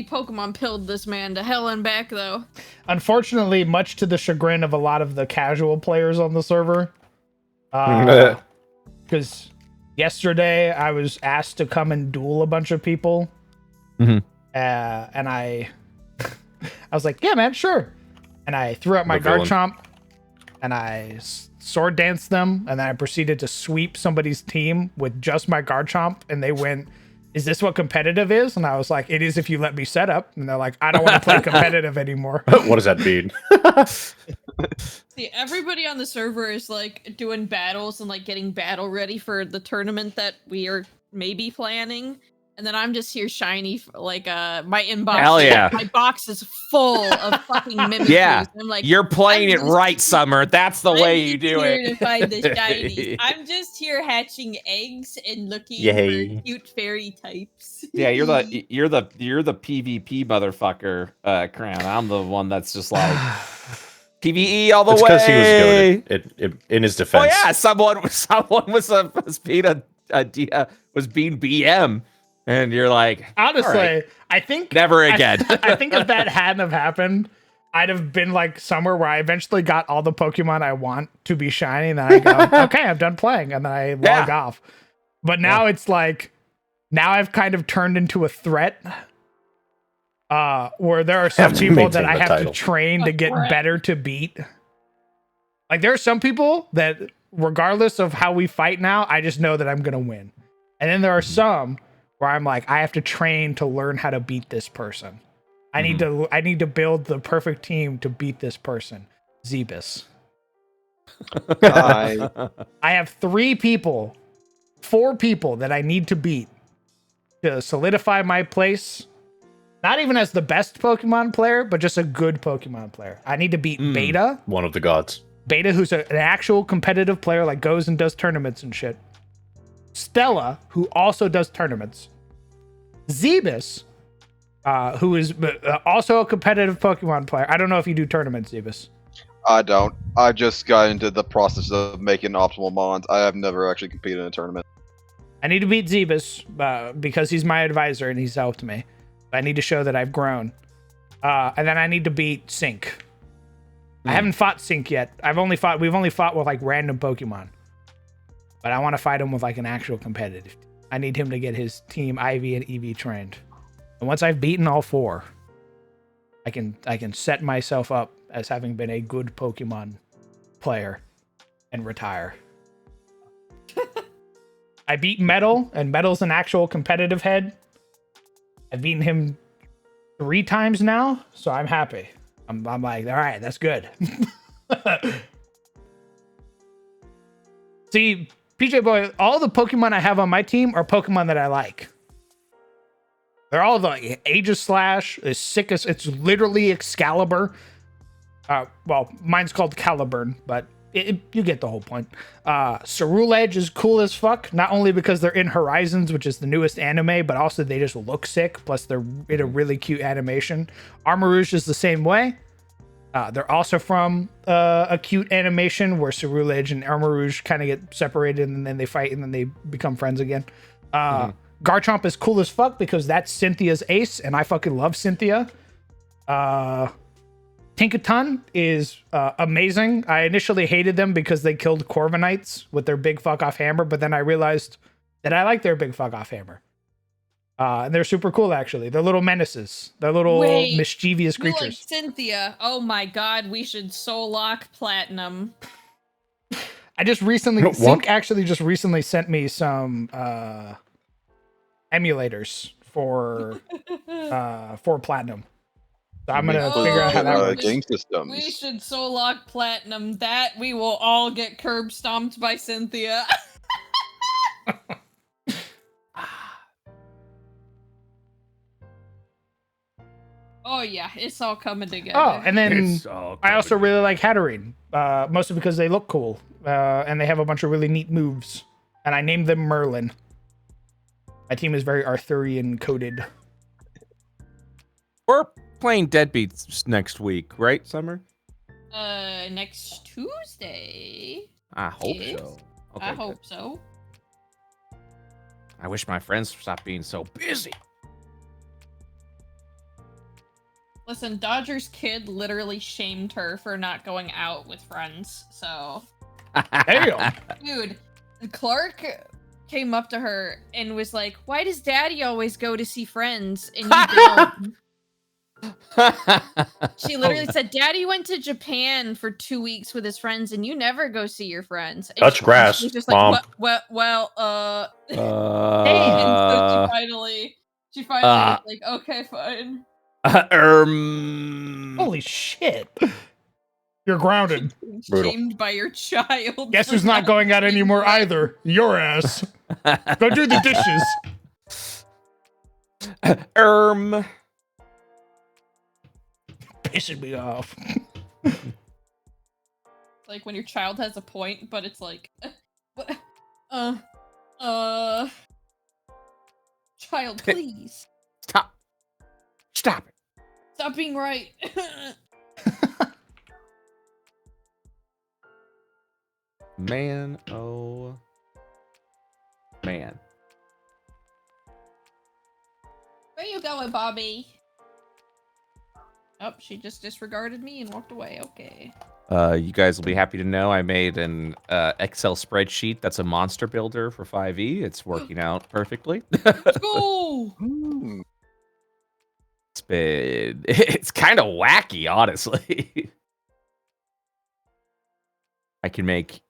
Pokemon pilled this man to hell and back, though. unfortunately, much to the chagrin of a lot of the casual players on the server. Because yesterday I was asked to come and duel a bunch of people. Mhm. And I was like, yeah, man, sure. And I threw out my The villain. Garchomp and I sword danced them. And then I proceeded to sweep somebody's team with just my Garchomp. And they went, is this what competitive is? And I was like, it is if you let me set up. And they're like, I don't want to play competitive anymore. What does that mean? See, everybody on the server is like doing battles and like getting battle ready for the tournament that we are maybe planning. And then I'm just here shiny, my inbox. Hell yeah. My box is full of fucking Mimikyu. Yeah. I'm like, You're playing it I'm just- right, Summer. That's the I'm way you just do here it. to find the shinies. I'm just here hatching eggs and looking Yay. for cute fairy types. Yeah, you're the PvP motherfucker, Crown. I'm the one that's just like PvE all the It's way. because he was goaded. In his defense. Oh yeah, someone was being BM, and you're like, Honestly, all right, I think never again. I think if that hadn't have happened, I'd have been like somewhere where I eventually got all the Pokemon I want to be shiny, and then I go, okay, I'm done playing, and then I log off. But now it's like, now I've kind of turned into a threat. Where there are some Have to people that maintain I the have title. to train to get better to beat. Like there are some people that, regardless of how we fight now, I just know that I'm gonna win. And then there are some where I'm like, I have to train to learn how to beat this person. I need to build the perfect team to beat this person. Zebus. I I have 4 people that I need to beat to solidify my place. Not even as the best Pokemon player, but just a good Pokemon player. I need to beat Beta. One of the gods. Beta, who's an actual competitive player, like goes and does tournaments and shit. Stella, who also does tournaments. Zebus, who is also a competitive Pokemon player. I don't know if you do tournaments, Zebus. I don't. I just got into the process of making optimal mons. I have never actually competed in a tournament. I need to beat Zebus because he's my advisor and he's helped me. I need to show that I've grown. And then I need to beat Sync. I haven't fought Sync yet. We've only fought with like random Pokemon. But I want to fight him with like an actual competitive. I need him to get his team IV and EV trained. And once I've beaten all 4, I can set myself up as having been a good Pokemon player and retire. I beat Metal, and Metal's an actual competitive head. I've beaten him 3 times now, so I'm happy. I'm like, all right, that's good. See, PJ Boy, all the Pokemon I have on my team are Pokemon that I like. They're all the Aegislash, is sick as it's literally Excalibur. Well, mine's called Caliburn, but you get the whole point. Ceruledge is cool as fuck, not only because they're in Horizons, which is the newest anime, but also they just look sick, plus they're in a really cute animation. Armarouge is the same way. They're also from a cute animation where Ceruledge and Armarouge kind of get separated and then they fight and then they become friends again. Garchomp is cool as fuck because that's Cynthia's ace, and I fucking love Cynthia. Tinkaton is amazing. I initially hated them because they killed Corviknights with their big fuck off hammer, but then I realized that I like their big fuck off hammer. And they're super cool, actually. They're little menaces. They're little mischievous You like creatures. Cynthia. Oh my god, we should soul lock Platinum. I just recently, What? Sync actually just recently sent me some emulators for platinum. So I'm gonna Oh, figure out how that we works. game We systems. should soul lock platinum. That we will all get curb stomped by Cynthia. Oh yeah, it's all coming together. Oh, and then It's all I also coming really like Hatterene, mostly because they look cool, and they have a bunch of really neat moves. And I named them Merlin. My team is very Arthurian coded. We're playing Deadbeats next week, right, Summer? Next Tuesday. I hope Yes. so. Okay, I good. hope so. I wish my friends stopped being so busy. Listen, Dodger's kid literally shamed her for not going out with friends. So, Damn. dude, Clark came up to her and was like, "Why does Daddy always go to see friends and you don't?" She literally said, "Daddy went to Japan for 2 weeks with his friends, and you never go see your friends." And Touch she grass, was just Mom. like, well, and so Uh, she finally was like, "Okay, fine." Holy shit. You're grounded. Brutal. Shamed by your child. Guess for who's not going out being anymore friends. either? Your ass. Go do the dishes. Pissing me off. Like when your child has a point, but it's like, what? Child, please Stop it. stop being right. Man, oh man. Where you going, Bobby? Oh, she just disregarded me and walked away. Okay. You guys will be happy to know I made an Excel spreadsheet that's a monster builder for 5e. It's working out perfectly. Let's go. Hmm. It's kind of wacky, honestly. I can make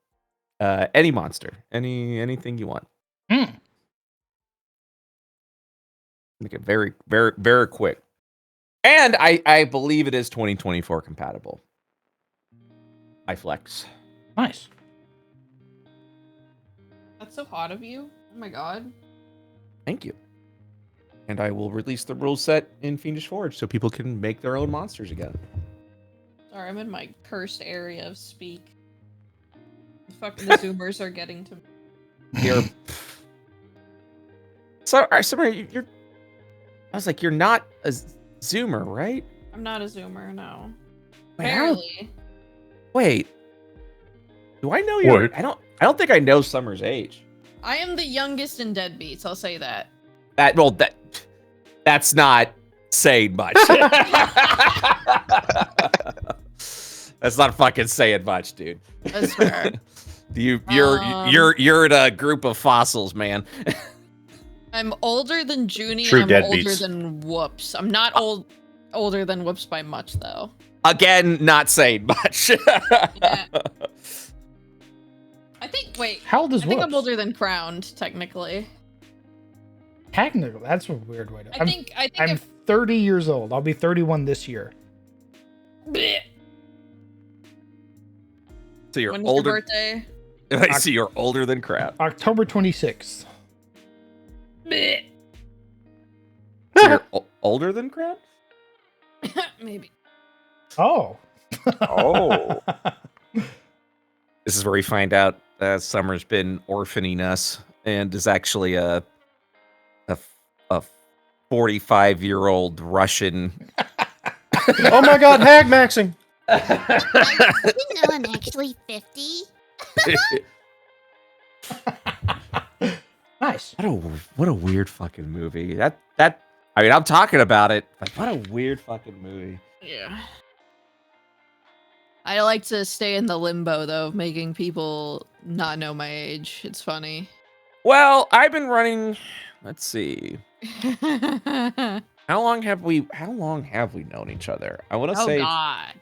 any monster, anything you want. Hmm. Make it very, very, very quick. And I believe it is 2024 compatible. I flex. Nice. That's so hot of you. Oh my god. Thank you. And I will release the rule set in Fiendish Forge so people can make their own monsters again. Sorry, I'm in my cursed area of speak. Fucking the Zoomers are getting to me. You're Summer, you're. I was like, you're not a Zoomer, right? I'm not a Zoomer, no. Wait, I don't- Barely. Wait. Do I know your? What? I don't think I know Summer's age. I am the youngest in Deadbeats, I'll say that. That's not saying much. That's not fucking saying much, dude. That's fair. You're in a group of fossils, man. I'm older than Junie, True and I'm older deadbeats. than Whoops. I'm not older than Whoops by much, though. Again, not saying much. Yeah. I think, wait, How old is I think I'm Whoops? older than Crowned, technically. Technically, that's a weird way to. I think I'm if 30 years old. I'll be 31 this year. Bleh. So you're When's older. your birthday? So you're older than crap. October 26th. Bleh. So you're older than crap. Maybe. Oh. Oh. This is where we find out Summer's been orphaning us and is actually a 45-year-old Russian. Oh my god, hag maxing! You know I'm actually 50. Nice. What a weird fucking movie. That I mean, I'm talking about it, but what a weird fucking movie. Yeah. I like to stay in the limbo, though, of making people not know my age. It's funny. Well, I've been running. Let's see. How long have we known each other? I want to Oh, say. God.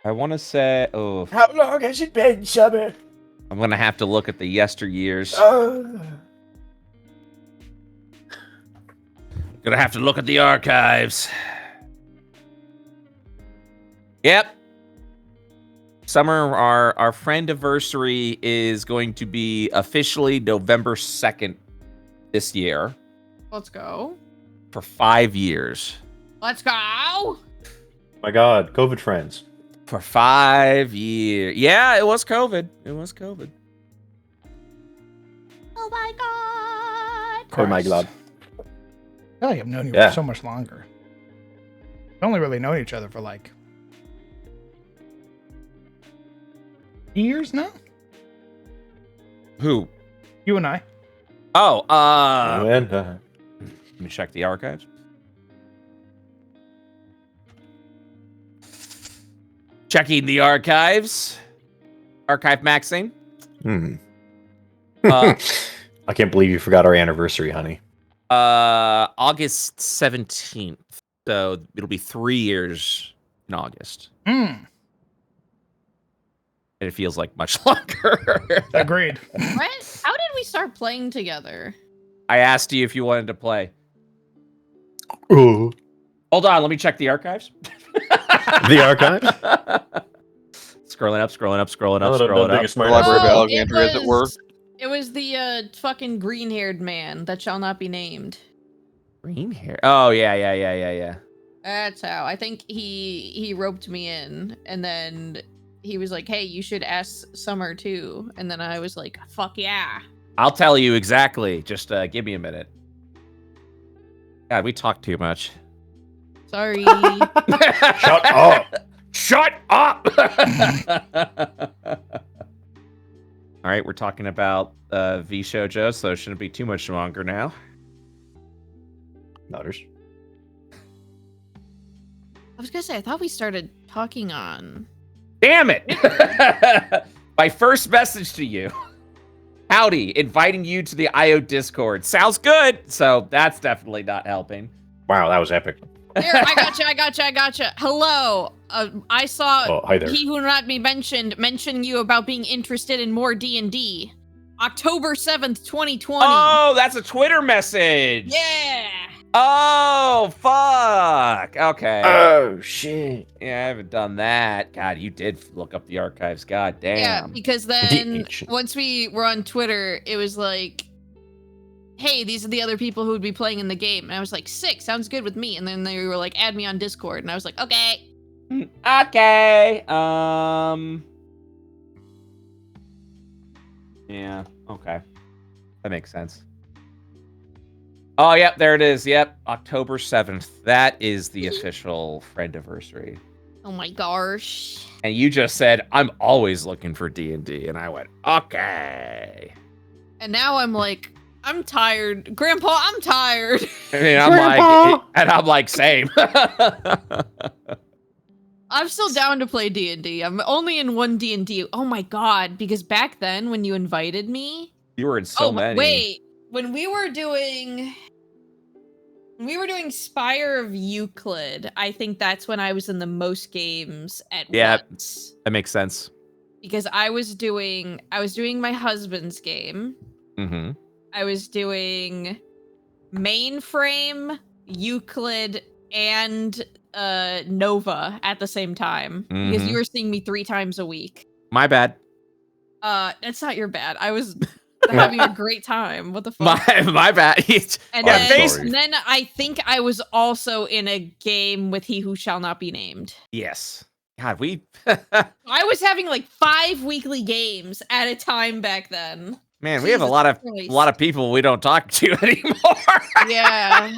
I want to say. Oh, How long has it been, Summer? I'm gonna have to look at the yesteryears. Gonna have to look at the archives. Yep. Summer, our friend-iversary is going to be officially November 2nd this year Let's go. for 5 years. Let's go. My God, COVID friends. For 5 years. Yeah, it was COVID. It was COVID. Oh my god. Oh my Christ. God. I feel like I've known you Yeah. for so much longer. We've only really known each other for like years now. Who? You and I. Oh, And, let me check the archives. Checking the archives. Archive maxing. Uh, I can't believe you forgot our anniversary, honey. August 17th. So it'll be 3 years in August. Mm, And it feels like much longer. agreed. What? How did we start playing together? I asked you if you wanted to play. Ooh. Hold on, let me check the archives. The archives? Scrolling up, scrolling up, scrolling Oh, up, the scrolling up. biggest smart Library of ass. Alexandria, as it were. It was the fucking green-haired man that shall not be named. Green hair. Oh, yeah. That's how. I think he roped me in, and then he was like, "Hey, you should ask Summer too." And then I was like, "Fuck yeah!" I'll tell you exactly. Just give me a minute. God, we talk too much. Sorry. Shut up. Shut up! All right, we're talking about V Shoujo, so it shouldn't be too much longer now. Nutters. I was gonna say I thought we started talking on. Damn it! My first message to you. Howdy, inviting you to the IO Discord. Sounds good. So that's definitely not helping. Wow, that was epic. Here, I gotcha. Hello. I saw Oh, hi there. he who not be mention you about being interested in more D&D. October 7th, 2020. Oh, that's a Twitter message. Yeah. Oh, fuck. Okay. Oh, shit. Yeah, I haven't done that. God, you did look up the archives. God Yeah, damn. because then ancient. once we were on Twitter, it was like, hey, these are the other people who would be playing in the game. And I was like, sick, sounds good with me. And then they were like, add me on Discord. And I was like, okay. Okay. Yeah, okay. That makes sense. Oh, yep, there it is. Yep, October 7th. That is the official friend-iversary. Oh my gosh. And you just said, I'm always looking for D&D. And I went, okay. And now I'm like, I'm tired. Grandpa, I'm tired. I mean, I'm like, same. I'm still down to play D&D. I'm only in one D&D. Oh my god, because back then when you invited me... You were in so many. Wait. When we were doing Spire of Euclid, I think that's when I was in the most games at once. That makes sense. Because I was doing my husband's game. Mm-hmm. I was doing Mainframe, Euclid, and Nova at the same time. Because you were seeing me 3 times a week. My bad. That's not your bad. I was having a great time. What the fuck? My bad. And sorry. then I think I was also in a game with He Who Shall Not Be Named. Yes. God, we... I was having like 5 weekly games at a time back then. Man, we have a Jesus lot Christ. of people we don't talk to anymore. Yeah.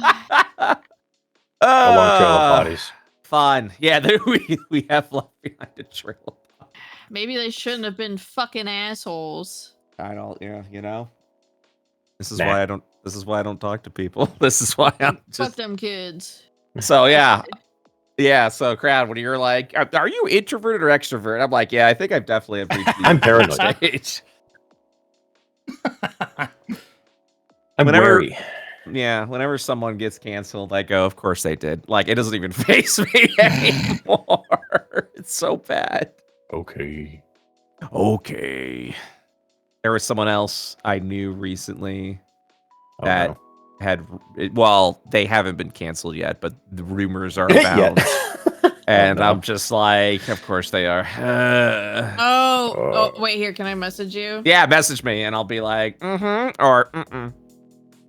A long trail of bodies. Fun. Yeah, we have left behind a trail of bodies. Maybe they shouldn't have been fucking assholes. I don't, you know. This is Nah. why I don't talk to people. This is why I'm Fuck just them kids. so yeah. Yeah, so crowd, when you're like, are you introverted or extrovert? I'm like, yeah, I think I've definitely reached the I'm paranoid. stage. I'm Whenever- wary. Yeah, whenever someone gets canceled, I go, of course they did. Like, it doesn't even face me anymore. It's so bad. Okay. Okay. There was someone else I knew recently Oh, that no. they haven't been canceled yet, but the rumors are Yet. abound. And no. I'm just like, of course they are. Oh, wait, here, can I message you? Yeah, message me, and I'll be like, mm-hmm, or mm-mm.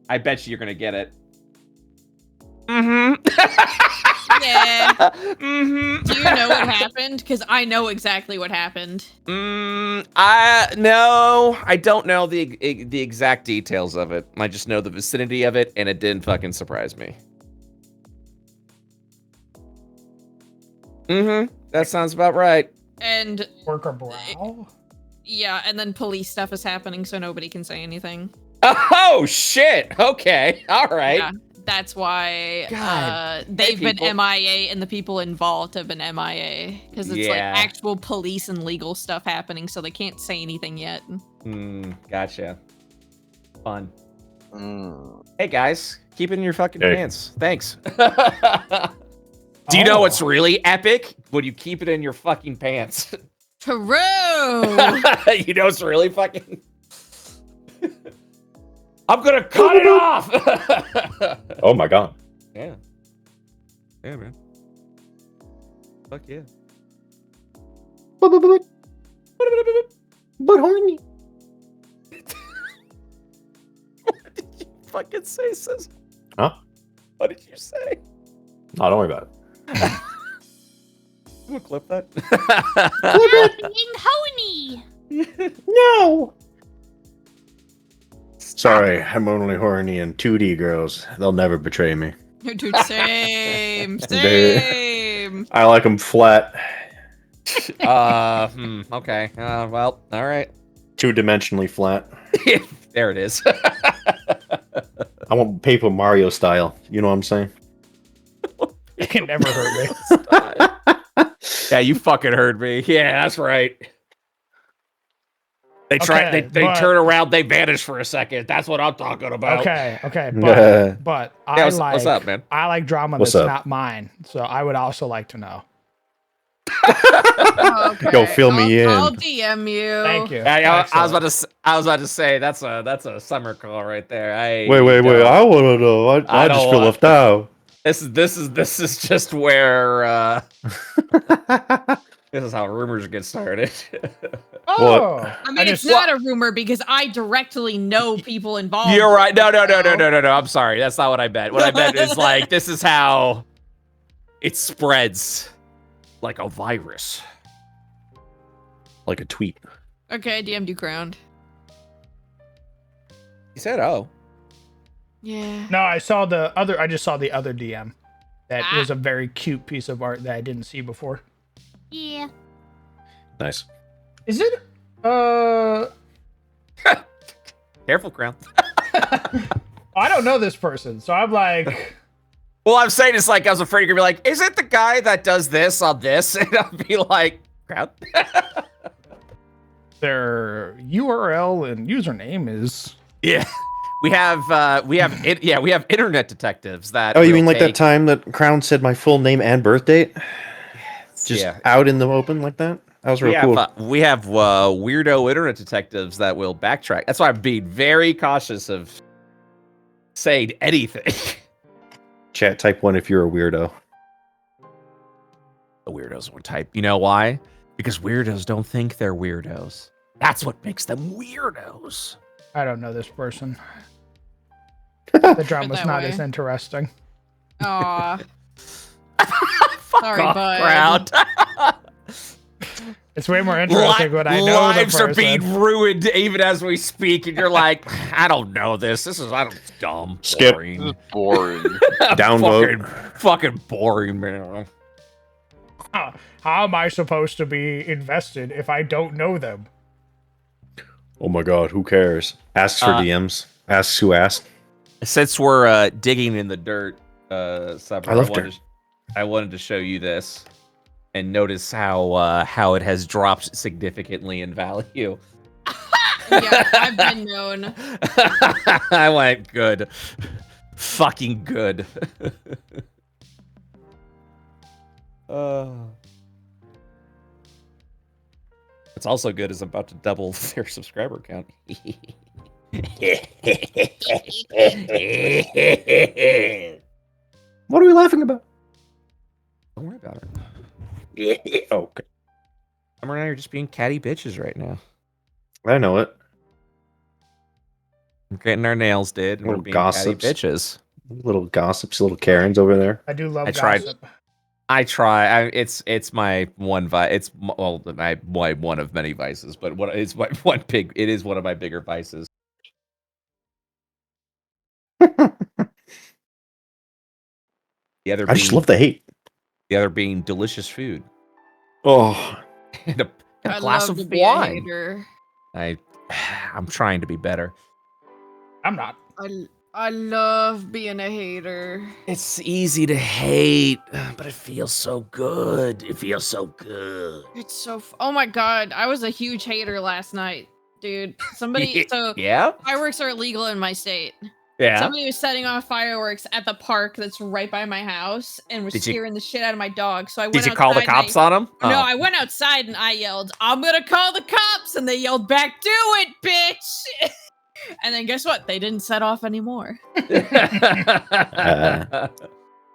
I bet you're gonna get it. Mm-hmm. Yeah. Mm-hmm. Do you know what happened? Because I know exactly what happened. No, I don't know the exact details of it. I just know the vicinity of it, and it didn't fucking surprise me. Mm-hmm. That sounds about right. And Worker brow. yeah, and then police stuff is happening, so nobody can say anything. Oh shit! Okay, all right. Yeah, that's why God, they've been people. MIA, and the people involved have been MIA because it's like Yeah. actual police and legal stuff happening, so they can't say anything yet. Gotcha. Fun. Mm. Hey guys, keep it in your fucking Hey. pants. Thanks. Do you know what's really epic? When you keep it in your fucking pants. True. You know it's really fucking. I'm gonna cut it off. Oh my god. Yeah. Yeah, man. Fuck yeah. But horny. What did you fucking say, sis? Huh? What did you say? No, don't worry about it. I'm gonna clip that. Being honey. No. Sorry, I'm only horny in 2D girls. They'll never betray me. Dude, same. I like them flat, Okay. Well, all right. 2-dimensionally flat. There it is. I want Paper Mario style. You know what I'm saying? You can never hurt me. Yeah, you fucking heard me. Yeah, that's right. They try. Okay, they but- turn around. They vanish for a second. That's what I'm talking about. Okay, Yeah. but Yeah, I what's up, man? I like drama What's that's up? not mine. So I would also like to know. Okay. Go fill me in. I'll DM you. Thank you. I was Excellent. about to say that's a summer call right there. Wait. I want to know. I I just don't feel want- left out. This is just where this is how rumors get started. Oh, I mean, it's not a rumor because I directly know people involved. You're right. No. So- I'm sorry. That's not what I meant. What I meant is like this is how it spreads like a virus. Like a tweet. Okay, DM'd you crowned. You said, "Oh, Yeah. no, I just saw the other DM. That was a very cute piece of art that I didn't see before. Yeah. Nice. Is it? careful, Crown." I don't know this person, so I'm like, Well, I'm saying it's like I was afraid you're gonna be like, "Is it the guy that does this on this?" And I'll be like, "Crown." their URL and username is. Yeah. We have internet detectives that. Oh, you will mean like that take- time that Crown said my full name and birth date? Just Yeah. out in the open like that? That was real cool. We have weirdo internet detectives that will backtrack. That's why I'm being very cautious of saying anything. Chat, type 1 if you're a weirdo. The weirdos won't type. You know why? Because weirdos don't think they're weirdos. That's what makes them weirdos. I don't know this person. The drama's that not way. as interesting. Aw. Fuck Sorry, off, bud. crowd. It's way more interesting when I know the Lives are person. being ruined even as we speak, and you're like, I don't know this. This is dumb. Skip. Boring. This is boring. Downvote. Fucking boring, man. How am I supposed to be invested if I don't know them? Oh my god, who cares? Asks for DMs. Asks who asked. Since we're digging in the dirt, Sabra, I love dirt. I wanted to show you this and notice how it has dropped significantly in value. Yeah, I've been known. I went good. Fucking good. What's also good is I'm about to double their subscriber count. What are we laughing about? Don't worry about it. Okay. Summer and I are just being catty bitches right now. I know it. We're getting our nails did, and we're Little being gossips. catty bitches. Little gossips, little Karens over there. I do love I tried- gossip. I try. It's my one vice. It's my one of many vices, but what it's my one big. It is one of my bigger vices. The other I being, just love the hate. the other being delicious food Oh, and a I'd glass love of to be a wine. hater. I'm trying to be better. I'm not. I love being a hater. It's easy to hate, but it feels so good. It feels so good. It's so. Oh my god, I was a huge hater last night, dude. Somebody. So Yeah. fireworks are illegal in my state. Yeah. Somebody was setting off fireworks at the park that's right by my house and was Did you- scaring the shit out of my dog. So I went Did you call the outside and cops on him? No, I went outside and I yelled, "I'm gonna call the cops!" And they yelled back, "Do it, bitch!" And then guess what? They didn't set off anymore. But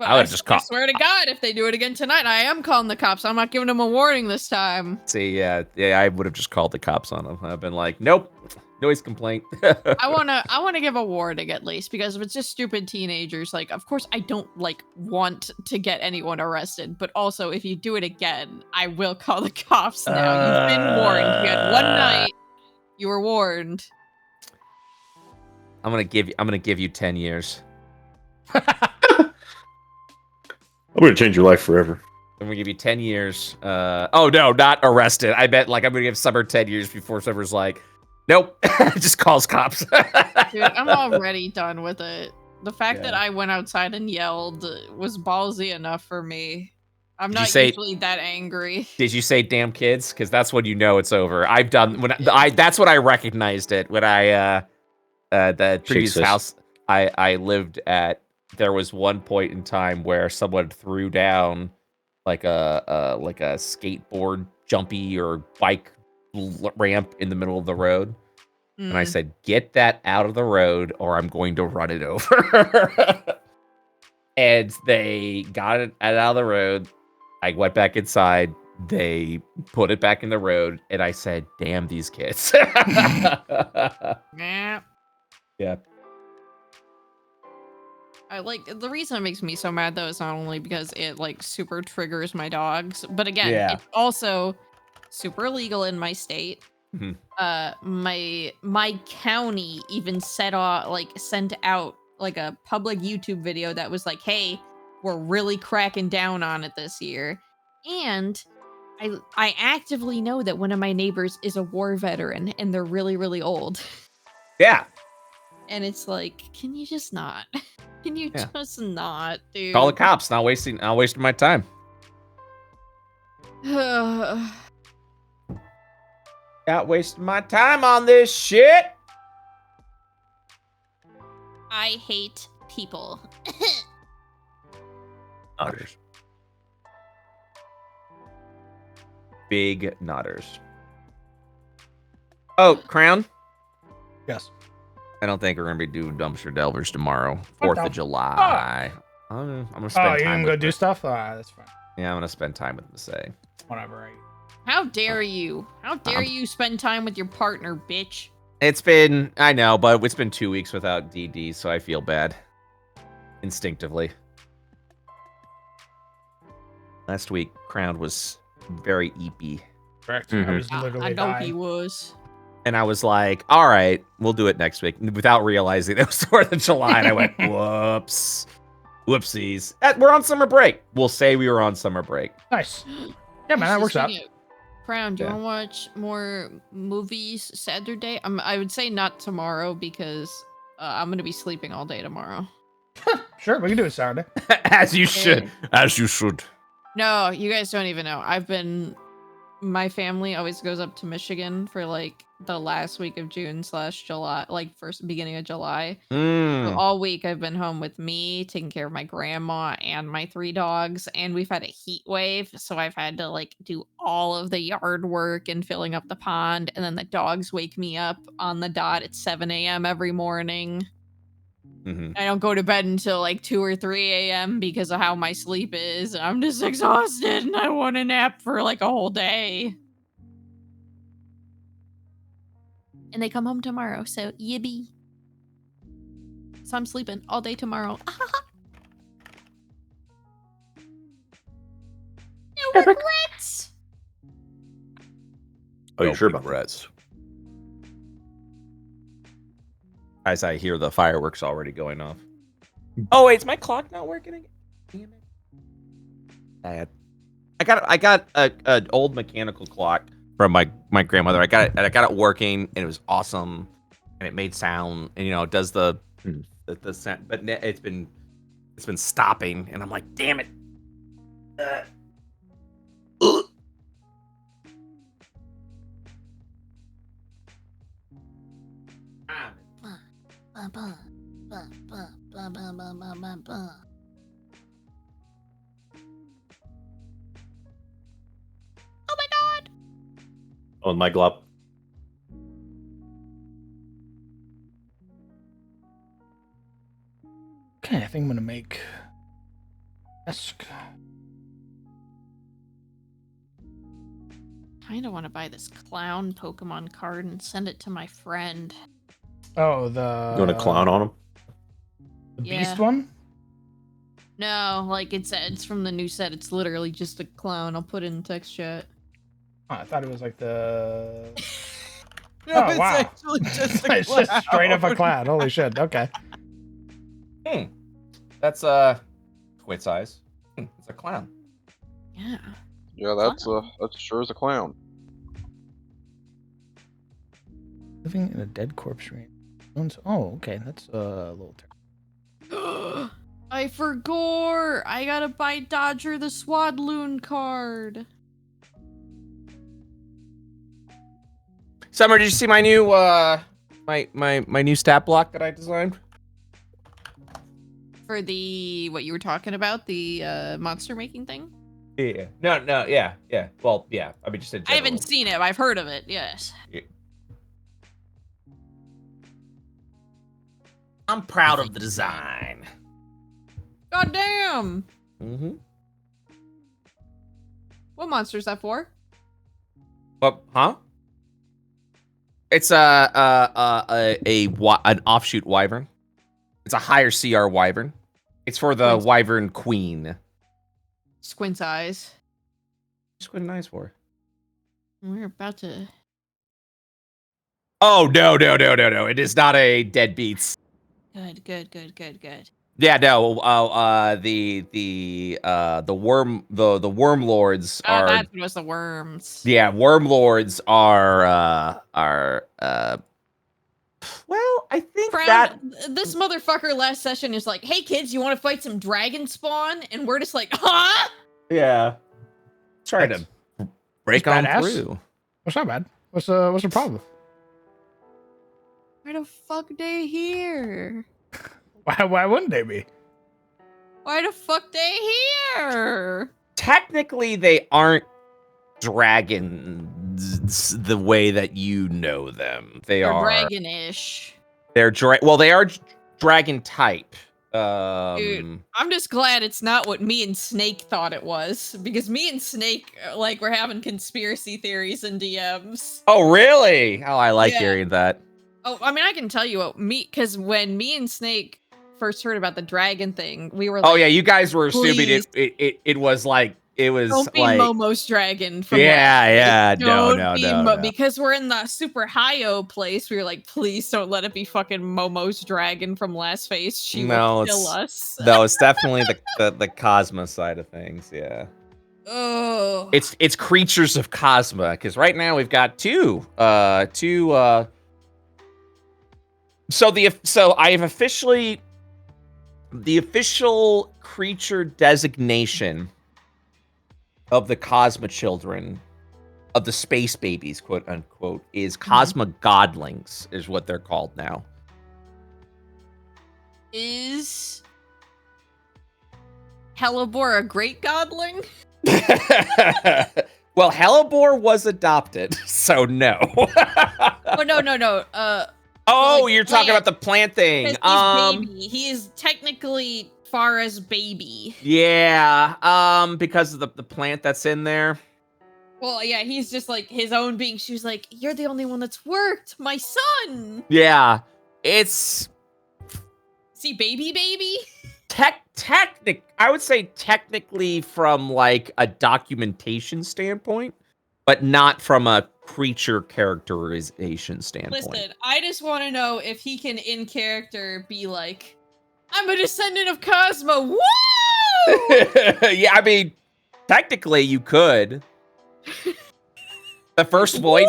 I would've just I called- swear to God, if they do it again tonight, I am calling the cops. I'm not giving them a warning this time. See, yeah, I would have just called the cops on him. I've been like, nope, noise complaint. I wanna give a warning at least, because if it's just stupid teenagers, like, of course I don't like want to get anyone arrested, but also if you do it again, I will call the cops now. You've been warned. You had one night. You were warned. I'm gonna give you 10 years. I'm gonna change your life forever. I'm gonna give you 10 years. Oh no, not arrested. I bet like I'm gonna give Summer 10 years before Summer's like, nope, just calls cops. Dude, I'm already done with it. The fact that Yeah. I went outside and yelled was ballsy enough for me. I'm Did you not say- usually that angry. Did you say damn kids? Because that's when you know it's over. I've done when I that's when I recognized it when I the previous Shakes house I lived at. There was one point in time where someone threw down like a skateboard jumpy or bike ramp in the middle of the road, and I Mm. said, "Get that out of the road, or I'm going to run it over." And they got it out of the road. I went back inside. They put it back in the road, and I said, "Damn these kids." Yeah. Yeah. I like the reason it makes me so mad though is not only because it like super triggers my dogs, but again, Yeah. it's also super illegal in my state. Mhm. My county even sent out like a public YouTube video that was like, "Hey, we're really cracking down on it this year." And I actively know that one of my neighbors is a war veteran and they're really, really old. Yeah. And it's like, can you just not? Can you Yeah. just not, dude? Call the cops. Not wasting my time. Not wasting my time on this shit. I hate people. Nodders. Big nodders. Oh, Crown? Yes. I don't think we're gonna be doing dumpster delvers tomorrow. What 4th the of July. I'm gonna spend Oh, you're time gonna go with do stuff? That's fine. Yeah, I'm gonna spend time with Masay. Whatever. How dare you? How dare you spend time with your partner, bitch? It's been, I know, but it's been 2 weeks without DD, so I feel bad. Instinctively. Last week, Crown was very eepy. Correct. Mhm. I was I literally know he dying. was. And I was like, all right, we'll do it next week. Without realizing it was 4th of July. And I went, whoops. Whoopsies. We're on summer break. We'll say we were on summer break. Nice. Yeah, man, that works out. Crown, do you Yeah. want to watch more movies Saturday? I would say not tomorrow because I'm gonna be sleeping all day tomorrow. Sure, we can do it Saturday. As you should. As you should. No, you guys don't even know. I've been my family always goes up to Michigan for like the last week of June / July, like first beginning of July. So all week I've been home with me, taking care of my grandma and my 3 dogs, and we've had a heat wave, so I've had to like do all of the yard work and filling up the pond, and then the dogs wake me up on the dot at 7 a.m. every morning. I don't go to bed until like 2 or 3 a.m. because of how my sleep is. I'm just exhausted and I want a nap for like a whole day. And they come home tomorrow, so yippee. So I'm sleeping all day tomorrow. No regrets. Oh, you sure about that? regrets? As I hear the fireworks already going off. Oh wait, is my clock not working again? Damn it! I got an old mechanical clock from my grandmother. I got it working, and it was awesome, and it made sound, and it does the sound, but it's been stopping, and I'm like, damn it. Oh my god! Oh, my glop. Okay, I think I'm gonna make desk. Kind of want to buy this clown Pokemon card and send it to my friend. Oh, the. You want to clown on him? The Yeah. beast one? No, like it's from the new set. It's literally just a clown. I'll put it in text chat. Oh, I thought it was like the. No, Oh, it's wow. actually just a It's just straight up a clown. cloud. Holy shit. Okay. That's quit size. It's a clown. Yeah. Yeah, that's sure as a clown. Living in a dead corpse range. Oh, okay. That's a little terrible. I forgot. I gotta buy Dodger the Swadloon card. Summer, did you see my new my new stat block that I designed? For the what you were talking about, the monster making thing? Yeah. No, yeah. Well, yeah. I mean, just in I general. haven't seen it. I've heard of it. Yes. Yeah. I'm proud of the design. God damn. Mm-hmm. What monster is that for? Huh? It's an offshoot wyvern. It's a higher CR wyvern. It's for the Squint. wyvern queen. Squint's eyes. Squint eyes for. We're about to. Oh no! It is not a deadbeats. Good. Yeah, no. The worm lords Oh, are. that's what was the worms. Yeah, worm lords are. Well, I think that. This motherfucker last session is like, "Hey kids, you want to fight some dragon spawn?" And we're just like, "Huh?" Yeah. Trying to break on badass. through. What's not bad? What's the problem? Why the fuck they here? Why wouldn't they be? Why the fuck they here? Technically, they aren't dragons the way that you know them. They're are dragonish. They're they are dragon type. Dude, I'm just glad it's not what me and Snake thought it was, because me and Snake like we're having conspiracy theories in DMs. Oh, really? Oh, I like Yeah. hearing that. Oh, I mean, I can tell you what because when me and Snake first heard about the dragon thing, we were like, Oh yeah, you guys were assuming please. it was like it was Don't be like Momo's dragon from yeah. Don't be No. Because we're in the super high-o place. We were like, please don't let it be fucking Momo's dragon from Last Face. She will kill us. No, it's definitely the Cosmo side of things. Yeah. Oh. It's creatures of Cosmo, because right now we've got two. So I have officially the official creature designation of the Cosmo children of the space babies, quote unquote, is Cosma Godlings, is what they're called now. Is Hellebore a great godling? Well, Hellebore was adopted, so no. Oh no. Oh, like you're talking plant. about the plant thing. Because he's baby. He is technically Farah's baby. Yeah, because of the plant that's in there. Well, yeah, he's just like his own being. She was like, "You're the only one that's worked, my son." Yeah, it's See, baby. I would say technically from like a documentation standpoint, but not from a creature characterization standpoint. Listen, I just want to know if he can, in character, be like, "I'm a descendant of Cosmo." Woo! Yeah, I mean, technically you could. The first Void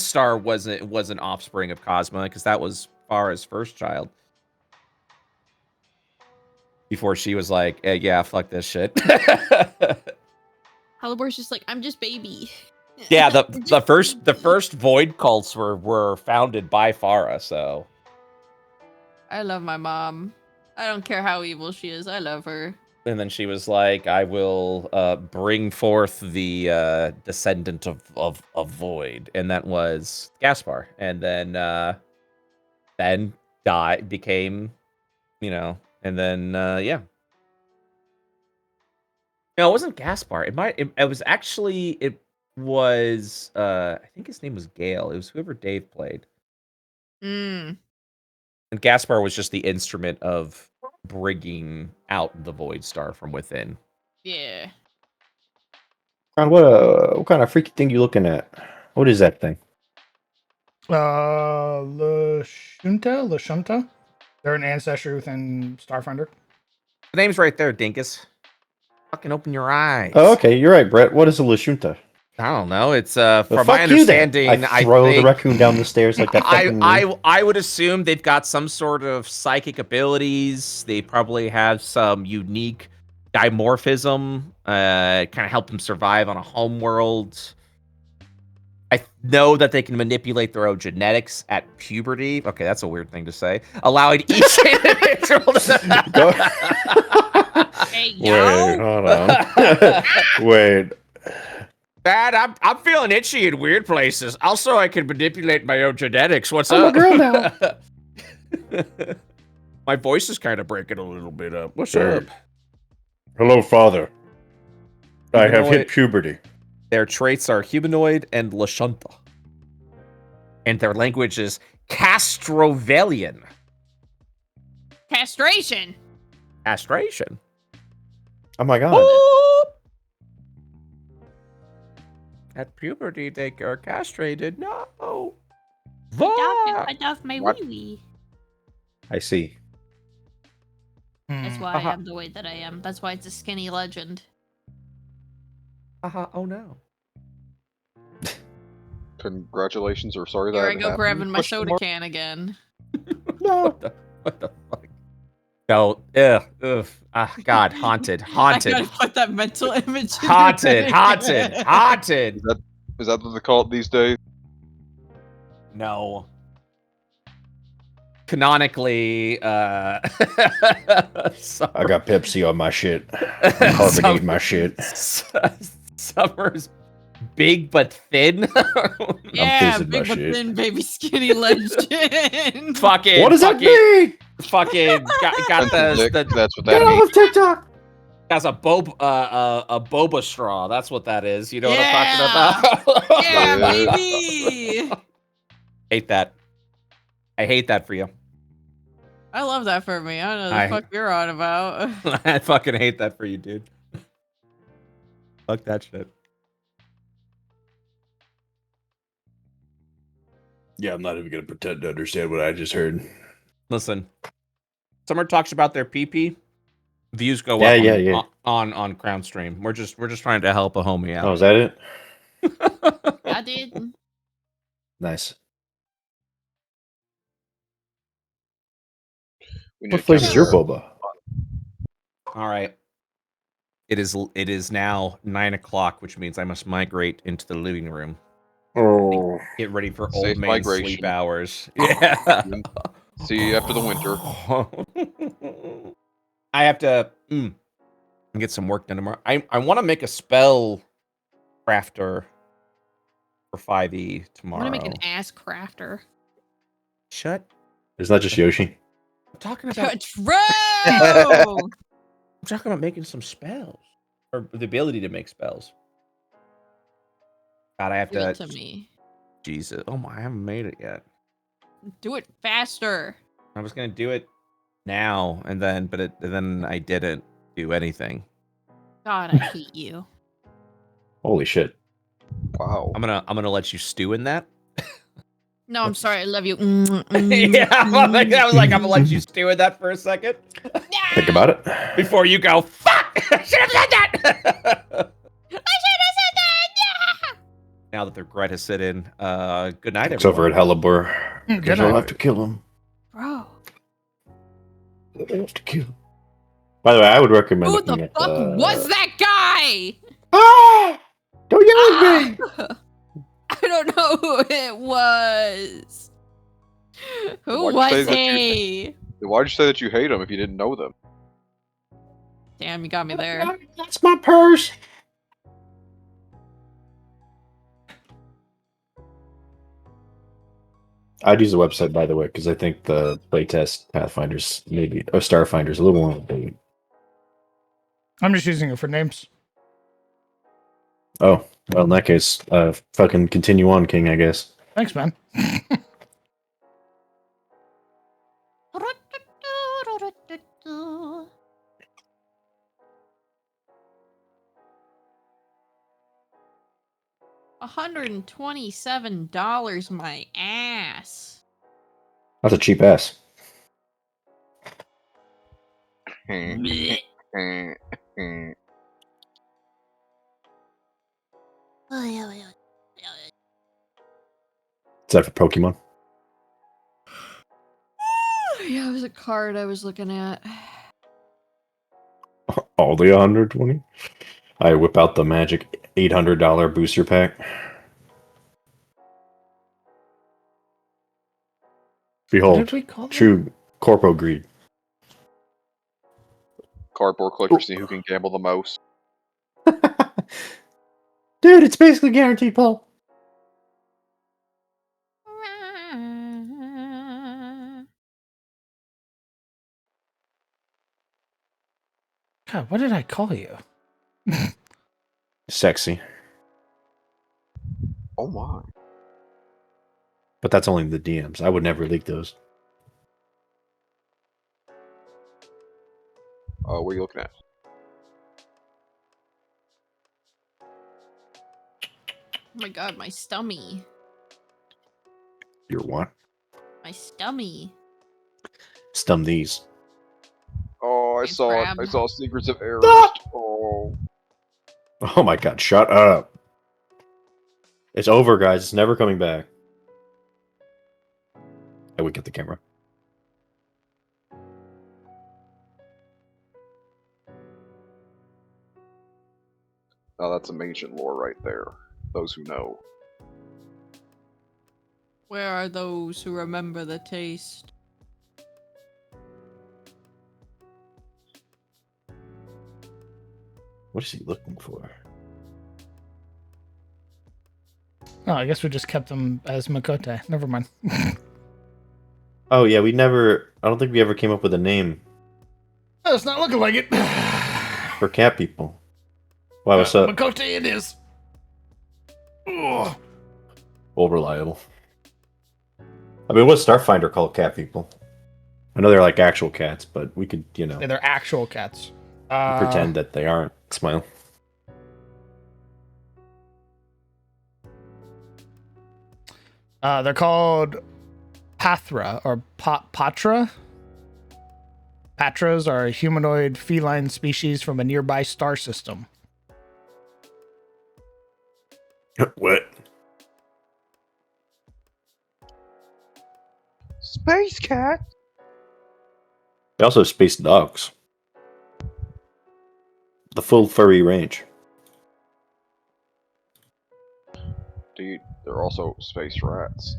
Star was an offspring of Cosma because that was Farah's first child. Before she was like, yeah, fuck this shit. Hellebore's just like, "I'm just baby." Yeah, the first Void cults were founded by Farah, so. I love my mom. I don't care how evil she is. I love her. And then she was like, I will bring forth the descendant of Void. And that was Gaspar. And then became, and then, yeah. No, it wasn't Gaspar. It was actually, I think his name was Gale. It was whoever Dave played. Mm. And Gaspar was just the instrument of bringing out the Void Star from within. Yeah. What kind of freaky thing you looking at? What is that thing? Lashunta. They're an ancestry within Starfinder. The name's right there, Dinkus. Fucking open your eyes. Oh, okay, you're right, Brett. What is a Lashunta? I don't know. It's Well, from my fuck you then. understanding, I throw the think raccoon down the stairs like that. Fucking I would assume they've got some sort of psychic abilities. They probably have some unique dimorphism, kind of help them survive on a home world. I know that they can manipulate their own genetics at puberty. Okay, that's a weird thing to say. Allowing each individual to Go. Hey, Wait, hold on. Wait. Dad, I'm feeling itchy in weird places. Also, I can manipulate my own genetics. What's I'm up? a girl now. My voice is kind of breaking a little bit up. What's Hey. up? Hello, father. I have Humanoid- hit puberty. Their traits are humanoid and Lashunta. And their language is Castrovelian. Castration. Castration. Oh my god. Oh! At puberty, they are castrated. No. Cut off my What? wee-wee. I see. That's Hmm. why I am the way that I am. That's why it's a skinny legend. Oh no. Congratulations, or sorry Here that I go happened, grabbing my question soda mark? can again. No. What the fuck? No. Ugh. God, haunted. Haunted. I gotta put that mental image. in your Haunted. head. Haunted. Haunted. Is that what they call it these days? No. Canonically, I got Pepsi on my shit. I'm carbonating my shit. Summer's big but thin. Yeah, fizzing my big but shit. thin, baby, skinny legend. Fucking. What does that fucking, mean? Fucking got Dick, the that's what Get that off means. of TikTok. has a boba straw. That's what that is. You know Yeah. what I'm talking about? Yeah, Yeah. baby. Hate that. I hate that for you. I love that for me. I don't know the I- fuck you're on about. I fucking hate that for you, dude. Fuck that shit. Yeah, I'm not even gonna pretend to understand what I just heard. Listen, Summer talks about their PP. Views go Yeah, up yeah. on Crown Stream. We're just trying to help a homie Oh, out. is that it? I did. Nice. We need What to flavor is your camera- boba? All right. It is now 9 o'clock, which means I must migrate into the living room. Oh. Get ready for Safe old man sleep migration. hours. Yeah. See you after the winter. I have to get some work done tomorrow. I want to make a spell crafter for 5e I'm tomorrow. gonna make an ass crafter. Shut. Isn't that just Yoshi? I'm talking about. True. I'm talking about making some spells or the ability to make spells. God, I have Give to. it to me. Jesus. Oh my, I haven't made it yet. Do it faster. I was gonna do it now, and then I didn't do anything. God, I hate you. Holy shit. Wow. I'm gonna let you stew in that. No, I'm sorry. I love you. Yeah, I was like, I'm gonna let you stew in that for a second. Think about it. Before you go, fuck! I should have said that! I should have said that. Yeah. Now that the regret has set in, good night, It's everyone. over at Hellebore. Good Guess I'll night. have to kill him. Bro. I have to kill him. By the way, I would recommend Who looking the at, fuck was that guy? Ah! Don't yell at me! I don't know who it was. Who Why'd you say was that he? Why'd you say that you hate them if you didn't know them? Damn, you got me there. That's my purse. I'd use the website, by the way, because I think the playtest Pathfinders, maybe, or Starfinders, a little more updated. I'm just using it for names. Oh, well, in that case, fucking continue on, King, I guess. Thanks, man. $127, my ass. That's a cheap ass. Blech. Is that for Pokemon? Yeah, it was a card I was looking at. All the 120? I whip out the magic $800 booster pack. What Behold, did we call it? true corpo greed. Cardboard collector, see who can gamble the most. Dude, it's basically guaranteed, Paul. God, what did I call you? Sexy. Oh my. But that's only the DMs. I would never leak those. What are you looking at? Oh my god, my stummy. Your what? My stummy. Stum these. Oh, I Thanks, saw it. Brad. I saw Secrets of Errors. Oh. Oh my god, shut up. It's over, guys. It's never coming back. I would get the camera. Oh, that's some ancient lore right there. Those who know. Where are those who remember the taste? What is he looking for? Oh, I guess we just kept them as Makote. Never mind. Oh yeah, we never. I don't think we ever came up with a name Oh, it's not looking like it. for cat people. Why? What's up? Makote it is. Ugh. All reliable. I mean, what's Starfinder called cat people? I know they're like actual cats, but we could, you know, Yeah, they're actual cats. pretend that they aren't. Smile. They're called Pathra or Patra. Patras are a humanoid feline species from a nearby star system. What? Space cat. They also have space dogs. the full furry range. Dude, they're also space rats.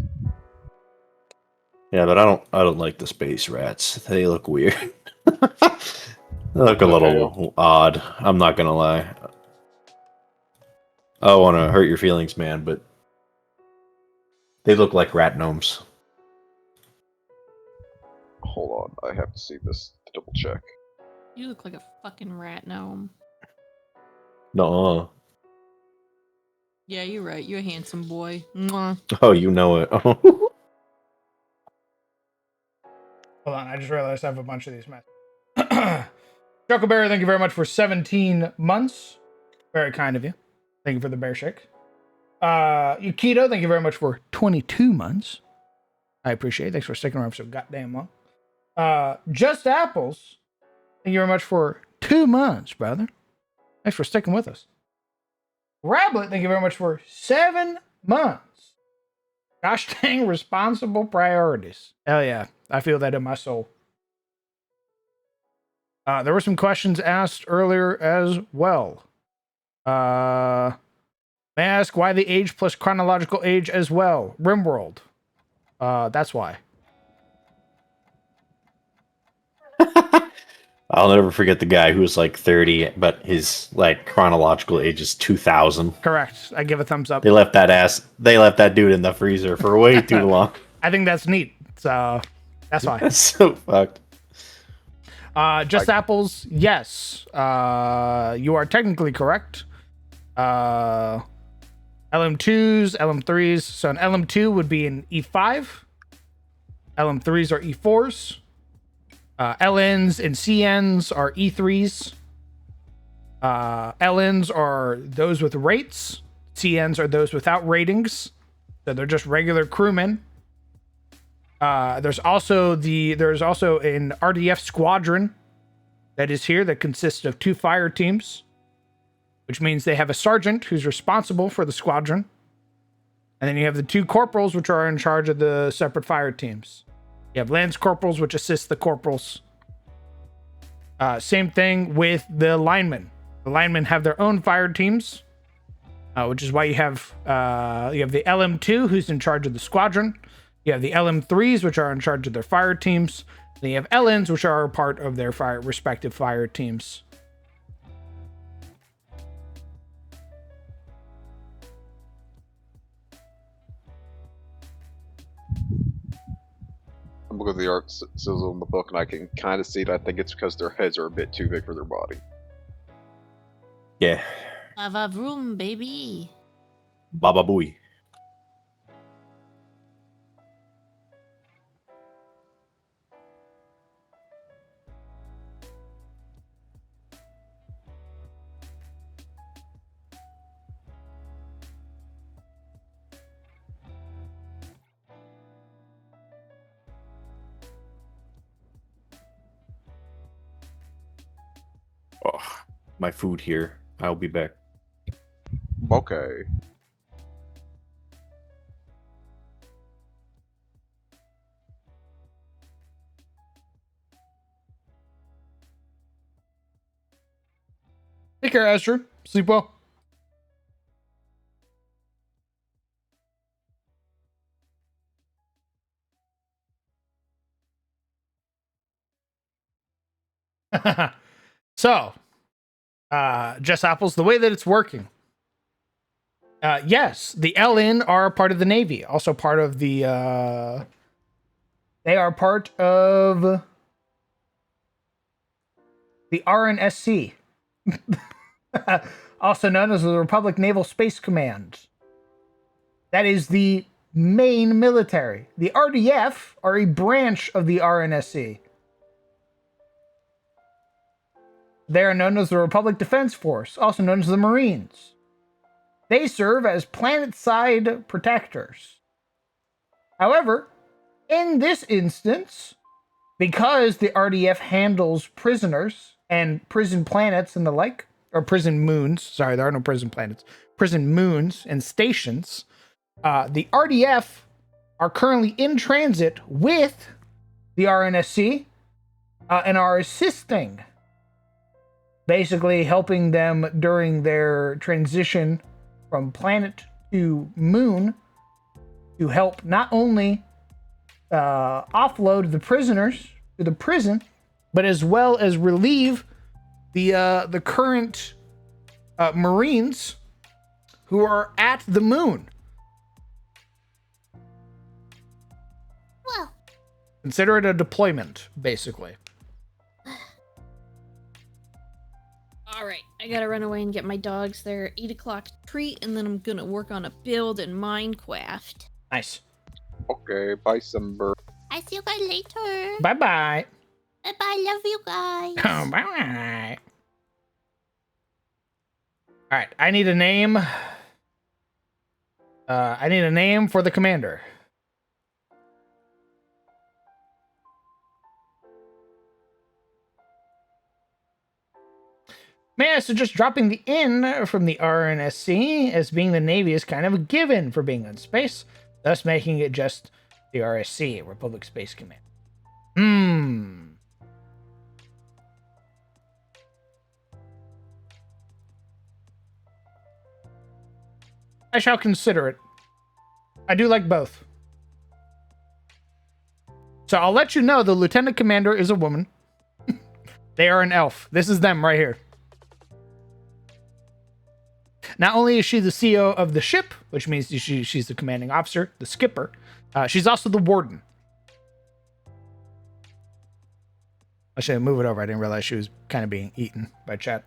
Yeah, but I don't like the space rats. They look weird. They look a the little odd. I'm not gonna lie. I don't want to hurt your feelings, man, but they look like rat gnomes. Hold on, I have to see this to double check. You look like a fucking rat gnome. No. Yeah, you're right. You're a handsome boy. Mwah. Oh, you know it. Hold on, I just realized I have a bunch of these messages. Chocoberry, thank you very much for 17 months. Very kind of you. Thank you for the bear shake. Yukito, thank you very much for 22 months. I appreciate it. Thanks for sticking around so goddamn long. Just Apples, thank you very much for 2 months, brother. Thanks for sticking with us. Rablet, thank you very much for 7 months. Gosh dang responsible priorities. Hell yeah. I feel that in my soul. There were some questions asked earlier as well. May I ask why the age plus chronological age as well? Rimworld. That's why. I'll never forget the guy who was like 30, but his like chronological age is 2000. Correct. I give a thumbs up. They left that dude in the freezer for way too long. I think that's neat. So that's why. That's so fucked. Just Apples, yes. You are technically correct. LM2s, LM3s. So an LM2 would be an E5. LM3s are E4s. LNs and CNs are E3s. LNs are those with rates. CNs are those without ratings. So they're just regular crewmen. There's also an RDF squadron that is here that consists of 2 fire teams, which means they have a sergeant who's responsible for the squadron. And then you have the 2 corporals, which are in charge of the separate fire teams. You have lance corporals, which assist the corporals. Same thing with the linemen. The linemen have their own fire teams, which is why you have the LM2, who's in charge of the squadron. You have the LM3s, which are in charge of their fire teams. Then you have LNs, which are a part of their respective fire teams. I'm looking at the art sizzle in the book, and I can kind of see it. I think it's because their heads are a bit too big for their body. Yeah. Lava room, baby. Baba Booey. Oh, my food here. I'll be back. Okay. Take care, Astrid. Sleep well. So, Just Apples, the way that it's working. Yes, the LN are part of the Navy, also part of the. They are part of the RNSC, also known as the Republic Naval Space Command. That is the main military. The RDF are a branch of the RNSC. They are known as the Republic Defense Force, also known as the Marines. They serve as planet-side protectors. However, in this instance, because the RDF handles prisoners and prison planets and the like, or prison moons, sorry, there are no prison planets, prison moons and stations, the RDF are currently in transit with the RNSC and are assisting basically helping them during their transition from planet to moon to help not only offload the prisoners to the prison, but as well as relieve the current Marines who are at the moon. Well, Consider it a deployment, basically. All right, I gotta run away and get my dogs their 8 o'clock treat, and then I'm gonna work on a build in Minecraft. Nice. Okay, bye, Simber. I see you guys later. Bye bye. Bye bye. Love you guys. Bye. All right, I need a name. I need a name for the commander. Man, so just dropping the N from the RNSC as being the Navy is kind of a given for being in space, thus making it just the RSC, Republic Space Command. I shall consider it. I do like both. So I'll let you know the Lieutenant Commander is a woman. They are an elf. This is them right here. Not only is she the CEO of the ship, which means she's the commanding officer, the skipper, she's also the warden. I should move it over. I didn't realize she was kind of being eaten by chat.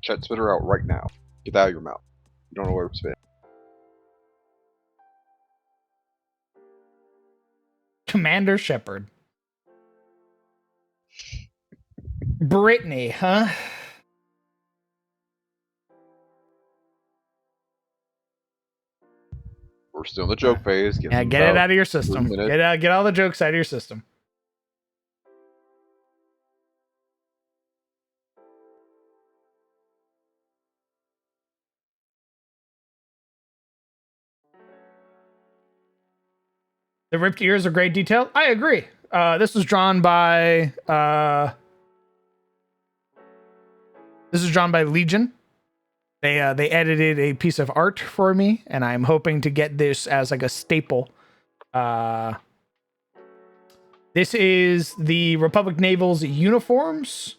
Chat, spit her out right now. Get that out of your mouth. You don't know where to spit. Commander Shepard. Brittany, huh? We're still in the joke phase. Yeah, get it out of your system. Get all the jokes out of your system. The ripped ears are great detail. I agree. This was drawn by Legion. They edited a piece of art for me, and I'm hoping to get this as like a staple. This is the Republic Naval's uniforms.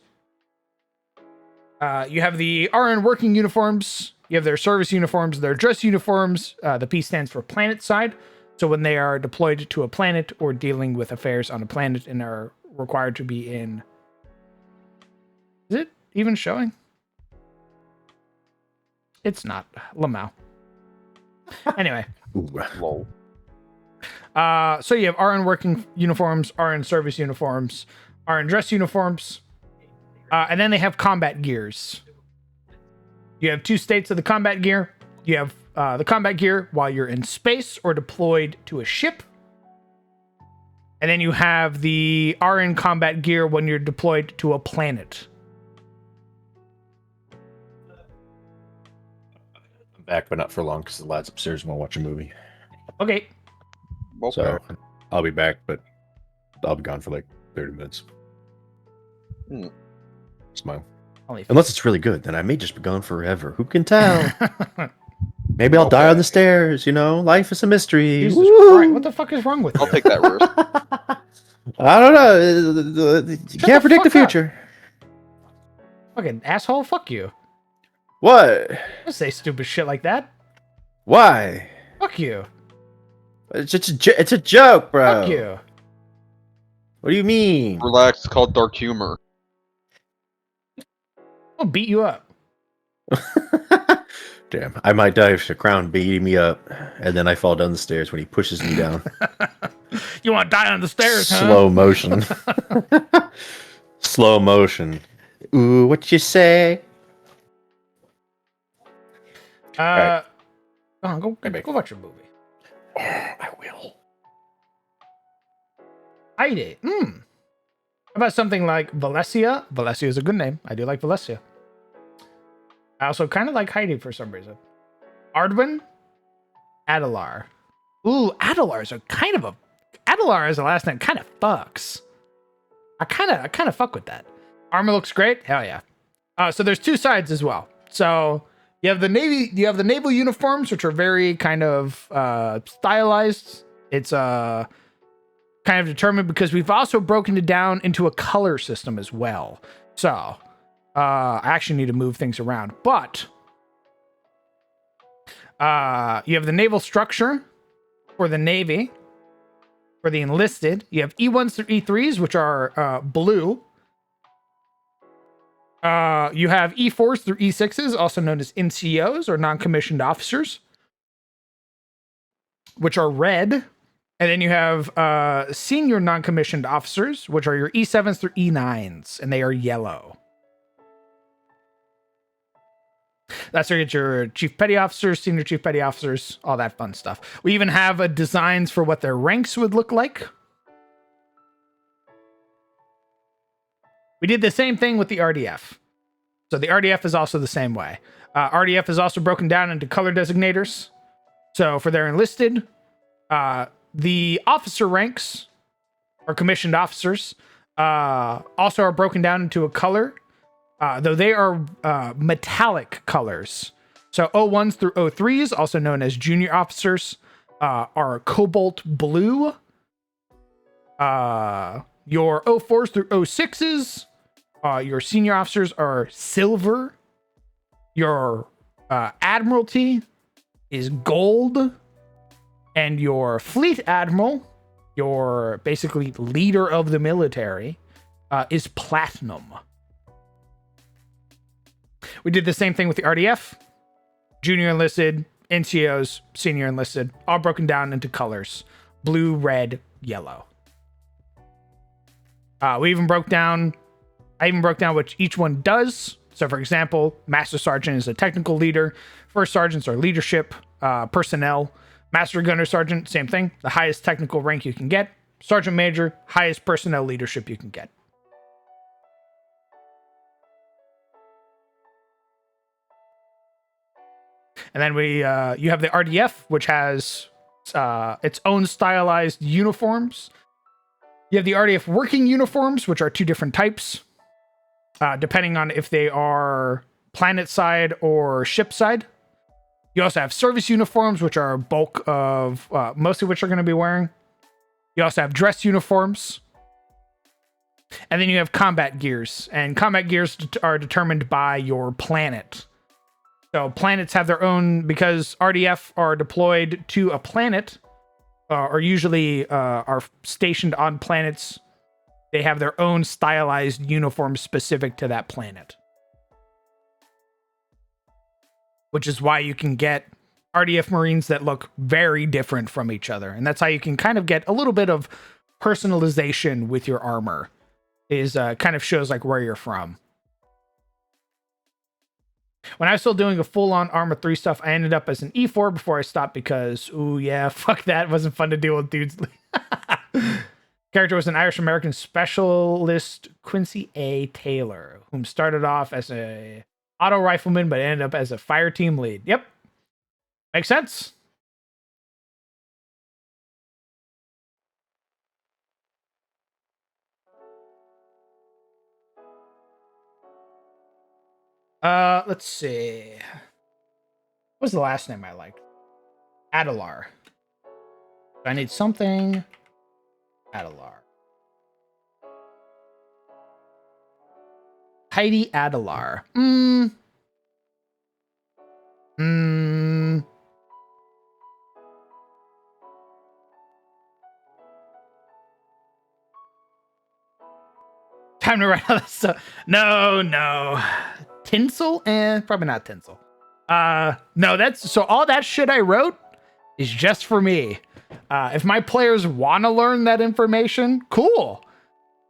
You have the RN working uniforms. You have their service uniforms, their dress uniforms. The P stands for planet side. So when they are deployed to a planet or dealing with affairs on a planet and are required to be in... Is it even showing? It's not. Lamau. Anyway. Lol. So you have RN working uniforms, RN service uniforms, RN dress uniforms, and then they have combat gears. You have two states of the combat gear. You have the combat gear while you're in space or deployed to a ship. And then you have the RN combat gear when you're deployed to a planet. I'm back, but not for long because the lads upstairs want to watch a movie. Okay. Okay. So I'll be back, but I'll be gone for like 30 minutes. Smile. Unless it's really good, then I may just be gone forever. Who can tell? Maybe I'll die on the stairs, you know? Life is a mystery. Jesus Woo! Christ, what the fuck is wrong with you? I'll take that risk. I don't know. You can't predict the future. Fucking asshole, fuck you. What? Don't say stupid shit like that. Why? Fuck you. It's a joke, bro. Fuck you. What do you mean? Relax, it's called dark humor. I'll beat you up. Damn, I might die if Crown beating me up, and then I fall down the stairs when he pushes me down. You want to die on the stairs, huh? Slow motion. Slow motion. Ooh, what you say? Right. Go watch a movie. I will. Heidi. How about something like Valencia? Valencia is a good name. I do like Valencia. I also kind of like Heidi for some reason. Ardwin. Adelar. Ooh, Adelar is a kind of a... Adelar as a last name kind of fucks. I kind of fuck with that. Armor looks great. Hell yeah. So there's two sides as well. So you have the naval uniforms, which are very kind of stylized. It's kind of determined because we've also broken it down into a color system as well. So I actually need to move things around, but you have the naval structure for the Navy. For the enlisted, you have E1s through E3s, which are blue. You have E4s through E6s, also known as NCOs or non-commissioned officers, which are red. And then you have senior non-commissioned officers, which are your E7s through E9s, and they are yellow. That's where you get your chief petty officers, senior chief petty officers, all that fun stuff. We even have designs for what their ranks would look like. We did the same thing with the RDF. So the RDF is also the same way. RDF is also broken down into color designators. So for their enlisted, the officer ranks, or commissioned officers, also are broken down into a color. Though they are metallic colors. So O1s through O3s, also known as junior officers, are cobalt blue. Your O4s through O6s, your senior officers are silver. Your admiralty is gold. And your fleet admiral, your basically leader of the military, is platinum. We did the same thing with the RDF. Junior enlisted, NCOs, senior enlisted, all broken down into colors. Blue, red, yellow. I even broke down what each one does. So for example, Master Sergeant is a technical leader. First Sergeants are leadership, personnel. Master Gunner Sergeant, same thing. The highest technical rank you can get. Sergeant Major, highest personnel leadership you can get. And then you have the RDF, which has its own stylized uniforms. You have the RDF working uniforms, which are two different types, depending on if they are planet side or ship side. You also have service uniforms, which are a bulk of most of which are going to be wearing. You also have dress uniforms. And then you have combat gears. And combat gears are determined by your planet. So planets have their own, because RDF are deployed to a planet, or usually are stationed on planets. They have their own stylized uniforms specific to that planet. Which is why you can get RDF Marines that look very different from each other. And that's how you can kind of get a little bit of personalization with your armor. Is kind of shows like where you're from. When I was still doing a full-on Arma 3 stuff, I ended up as an E4 before I stopped because, ooh, yeah, fuck that. It wasn't fun to deal with dudes. Character was an Irish-American specialist, Quincy A. Taylor, whom started off as a auto rifleman, but ended up as a fire team lead. Yep. Makes sense. Let's see. What was the last name I liked? Adelar. I need something. Adelar. Heidi Adelar. Time to write all this stuff. No. Tinsel? Probably not tinsel. No, that's so all that shit I wrote is just for me. If my players want to learn that information, cool.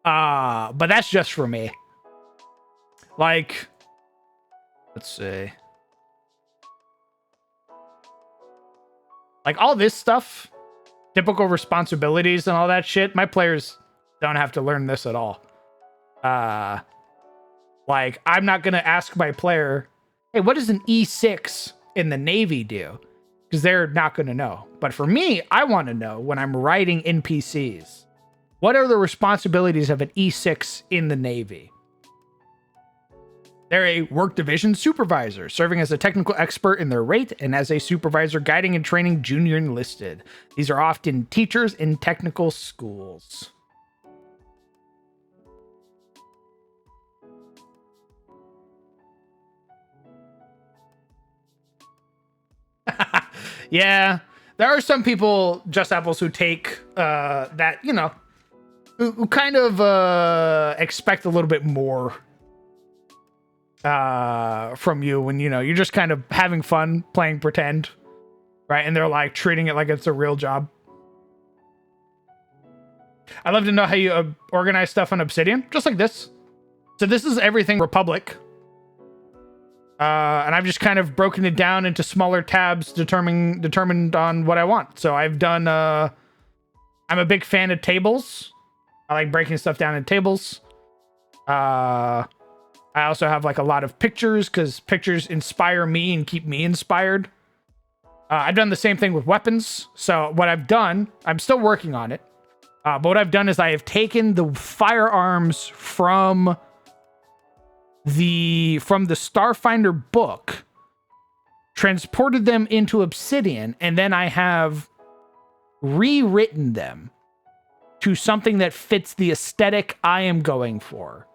But that's just for me. Like, let's see. Like all this stuff, typical responsibilities and all that shit, my players don't have to learn this at all. Like, I'm not going to ask my player, hey, what does an E6 in the Navy do? Because they're not going to know. But for me, I want to know when I'm writing NPCs. What are the responsibilities of an E6 in the Navy? They're a work division supervisor, serving as a technical expert in their rate and as a supervisor guiding and training junior enlisted. These are often teachers in technical schools. Yeah, there are some people, Just Apples, who take that, you know, who kind of expect a little bit more from you when, you know, you're just kind of having fun playing pretend, right? And they're like treating it like it's a real job. I'd love to know how you organize stuff on Obsidian, just like this. So this is everything Republic. And I've just kind of broken it down into smaller tabs determined on what I want. So I've done, I'm a big fan of tables. I like breaking stuff down in tables. I also have like a lot of pictures because pictures inspire me and keep me inspired. I've done the same thing with weapons. So what I've done, I'm still working on it. But what I've done is I have taken the firearms from the Starfinder book, transported them into Obsidian, and then I have rewritten them to something that fits the aesthetic I am going for.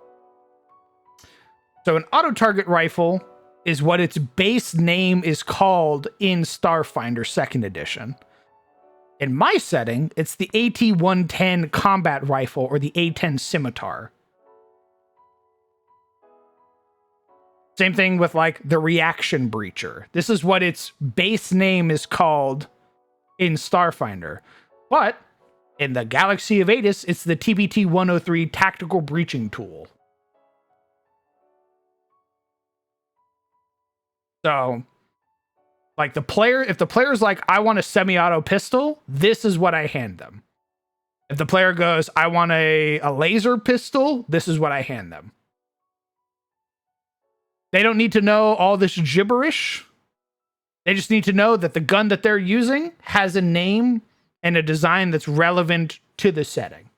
So an auto-target rifle is what its base name is called in Starfinder 2nd edition. In my setting, it's the AT-110 combat rifle or the A-10 scimitar. Same thing with like the reaction breacher. This is what its base name is called in Starfinder. But in the Galaxy of Adis, it's the TBT-103 tactical breaching tool. So, like if the player's like, I want a semi-auto pistol, this is what I hand them. If the player goes, I want a laser pistol, this is what I hand them. They don't need to know all this gibberish. They just need to know that the gun that they're using has a name and a design that's relevant to the setting.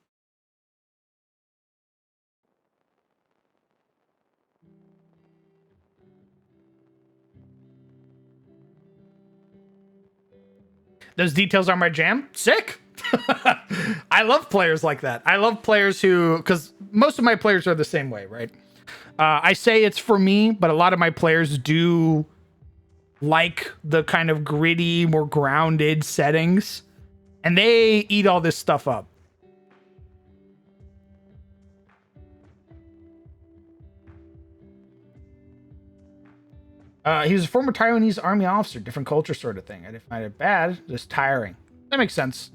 Those details are my jam. Sick. I love players like that. I love players who, because most of my players are the same way, right? I say it's for me, but a lot of my players do like the kind of gritty, more grounded settings, and they eat all this stuff up. He was a former Taiwanese army officer, different culture sort of thing. I didn't find it bad, just tiring. That makes sense.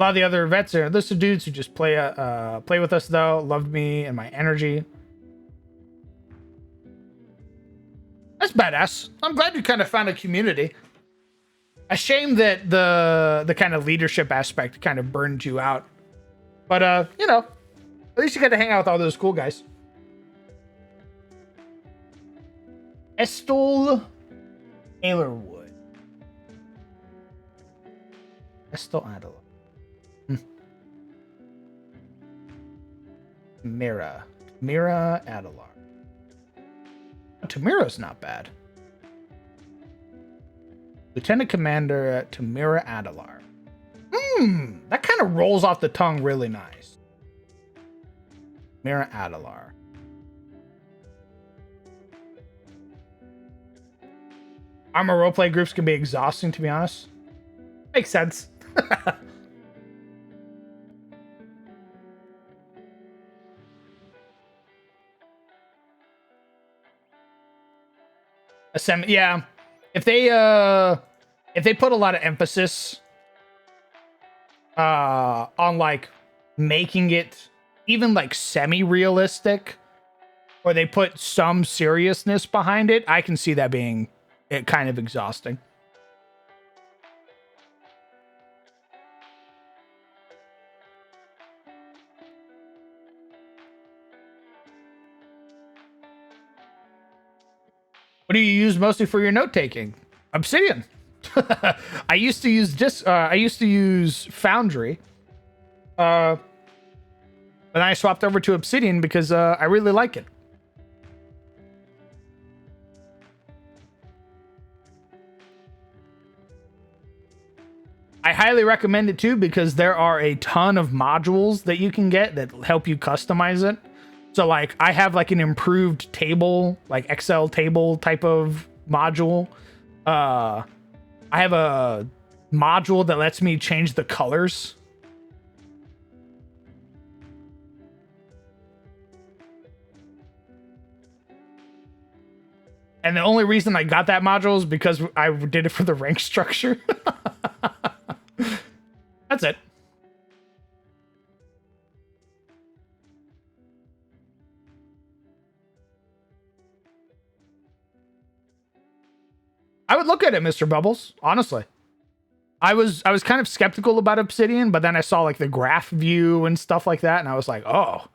A lot of the other vets are those are dudes who just play with us though, loved me and my energy. That's badass. I'm glad you kind of found a community. A shame that the kind of leadership aspect kind of burned you out. But you know, at least you got to hang out with all those cool guys. Estol Ailerwood. Estol Adela. Mira Adelar. Tamira's not bad. Lieutenant Commander Tamira Adelar. That kind of rolls off the tongue really nice. Mira Adelar. Armor roleplay groups can be exhausting, to be honest. Makes sense. Yeah. If they put a lot of emphasis on like making it even like semi-realistic, or they put some seriousness behind it, I can see that being kind of exhausting. What do you use mostly for your note taking? Obsidian. I used to use Foundry. But then I swapped over to Obsidian because I really like it. I highly recommend it too because there are a ton of modules that you can get that help you customize it. So like I have like an improved table, like Excel table type of module. I have a module that lets me change the colors. And the only reason I got that module is because I did it for the rank structure. That's it. I would look at it, Mr. Bubbles, honestly. I was kind of skeptical about Obsidian, but then I saw like the graph view and stuff like that, and I was like, oh,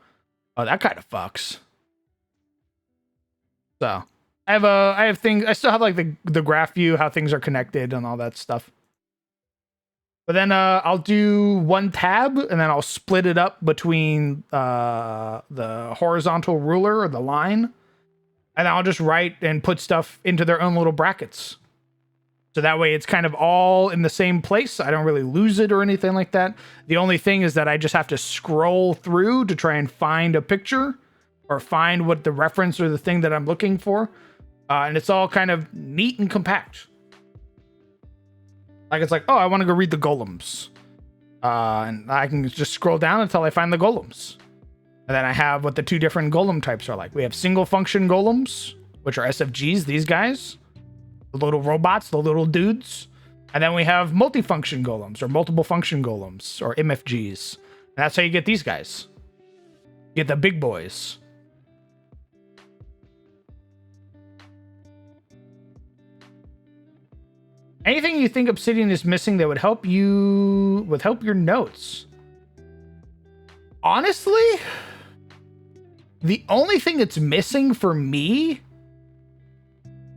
that kind of fucks. So I have things. I still have like the graph view, how things are connected, and all that stuff. But then I'll do one tab, and then I'll split it up between the horizontal ruler or the line, and I'll just write and put stuff into their own little brackets. So that way it's kind of all in the same place. I don't really lose it or anything like that. The only thing is that I just have to scroll through to try and find a picture or find what the reference or the thing that I'm looking for. And it's all kind of neat and compact. Like it's like, oh, I want to go read the golems. And I can just scroll down until I find the golems. And then I have what the two different golem types are like. We have single function golems, which are SFGs, these guys. The little robots, the little dudes. And then we have multifunction golems or multiple function golems or MFGs. And that's how you get these guys. You get the big boys. Anything you think Obsidian is missing that would help your notes? Honestly, the only thing that's missing for me,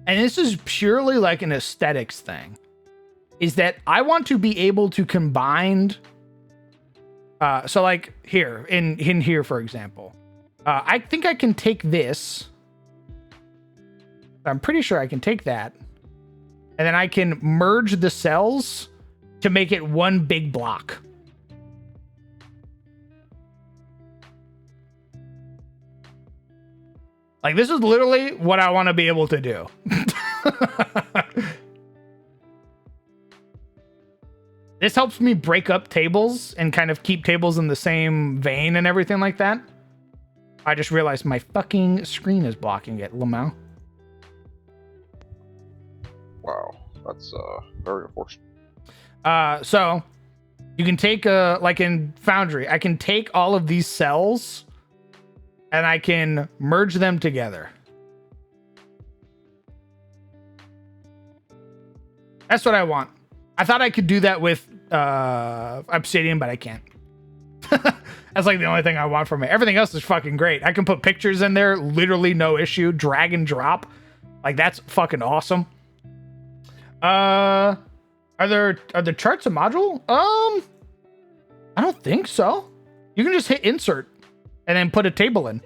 and this is purely like an aesthetics thing, is that I want to be able to combine. So like here, in here, for example, I think I can take this. I'm pretty sure I can take that. And then I can merge the cells to make it one big block. Like, this is literally what I want to be able to do. This helps me break up tables and kind of keep tables in the same vein and everything like that. I just realized my fucking screen is blocking it, Lamau. Wow, that's very unfortunate. So you can take like in Foundry, I can take all of these cells and I can merge them together. That's what I want. I thought I could do that with Obsidian, but I can't. That's like the only thing I want from it. Everything else is fucking great. I can put pictures in there, literally no issue. Drag and drop. Like, that's fucking awesome. Are there charts a module? I don't think so. You can just hit insert and then put a table in.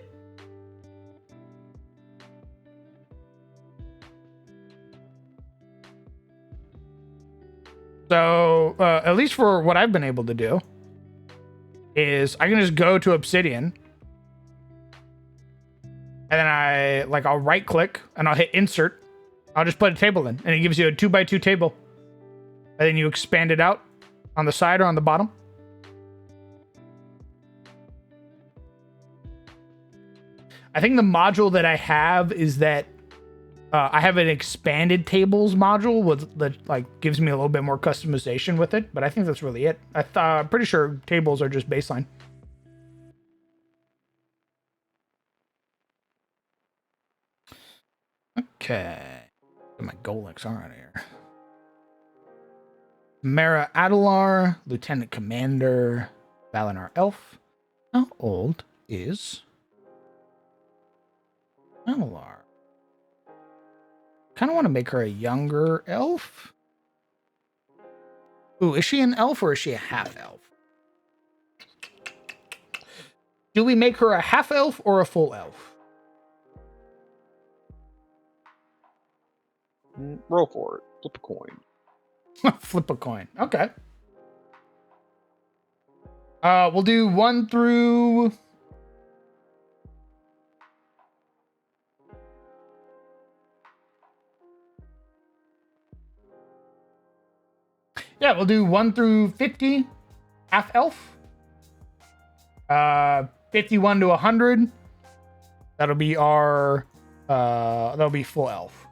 So, at least for what I've been able to do, is I can just go to Obsidian, and then I'll right click and I'll hit insert. I'll just put a table in, and it gives you a 2x2 table. And then you expand it out on the side or on the bottom. I think the module that I have is that I have an expanded tables module that like gives me a little bit more customization with it, but I think that's really it. I'm pretty sure tables are just baseline. Okay. Get my Golix out of here. Mara Adelar, Lieutenant Commander, Valinar Elf. How old is Adelar? Kind of want to make her a younger elf. Ooh, is she an elf or is she a half elf? Do we make her a half elf or a full elf? Roll for it. Flip a coin. Flip a coin. Okay. We'll do 1 through. Yeah, we'll do 1 through 50, half elf. 51 to 100. That'll be our. That'll be full elf.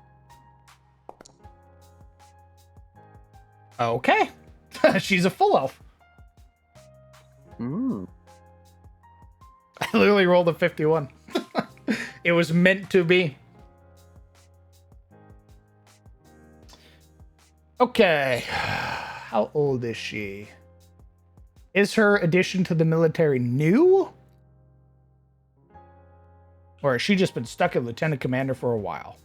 Okay, she's a full elf. Hmm. I literally rolled a 51. It was meant to be. Okay. How old is she? Is her addition to the military new? Or has she just been stuck as lieutenant commander for a while?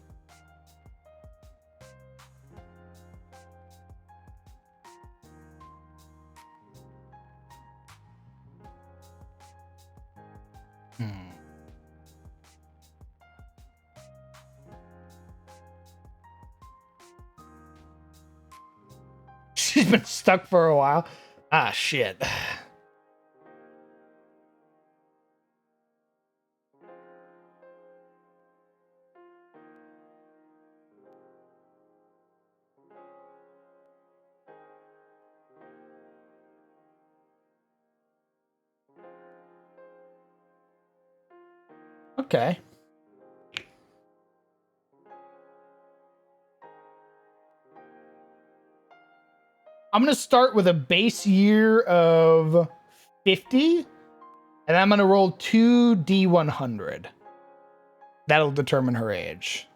She's been stuck for a while. Ah, shit. Okay. I'm going to start with a base year of 50, and I'm going to roll 2 D100. That'll determine her age.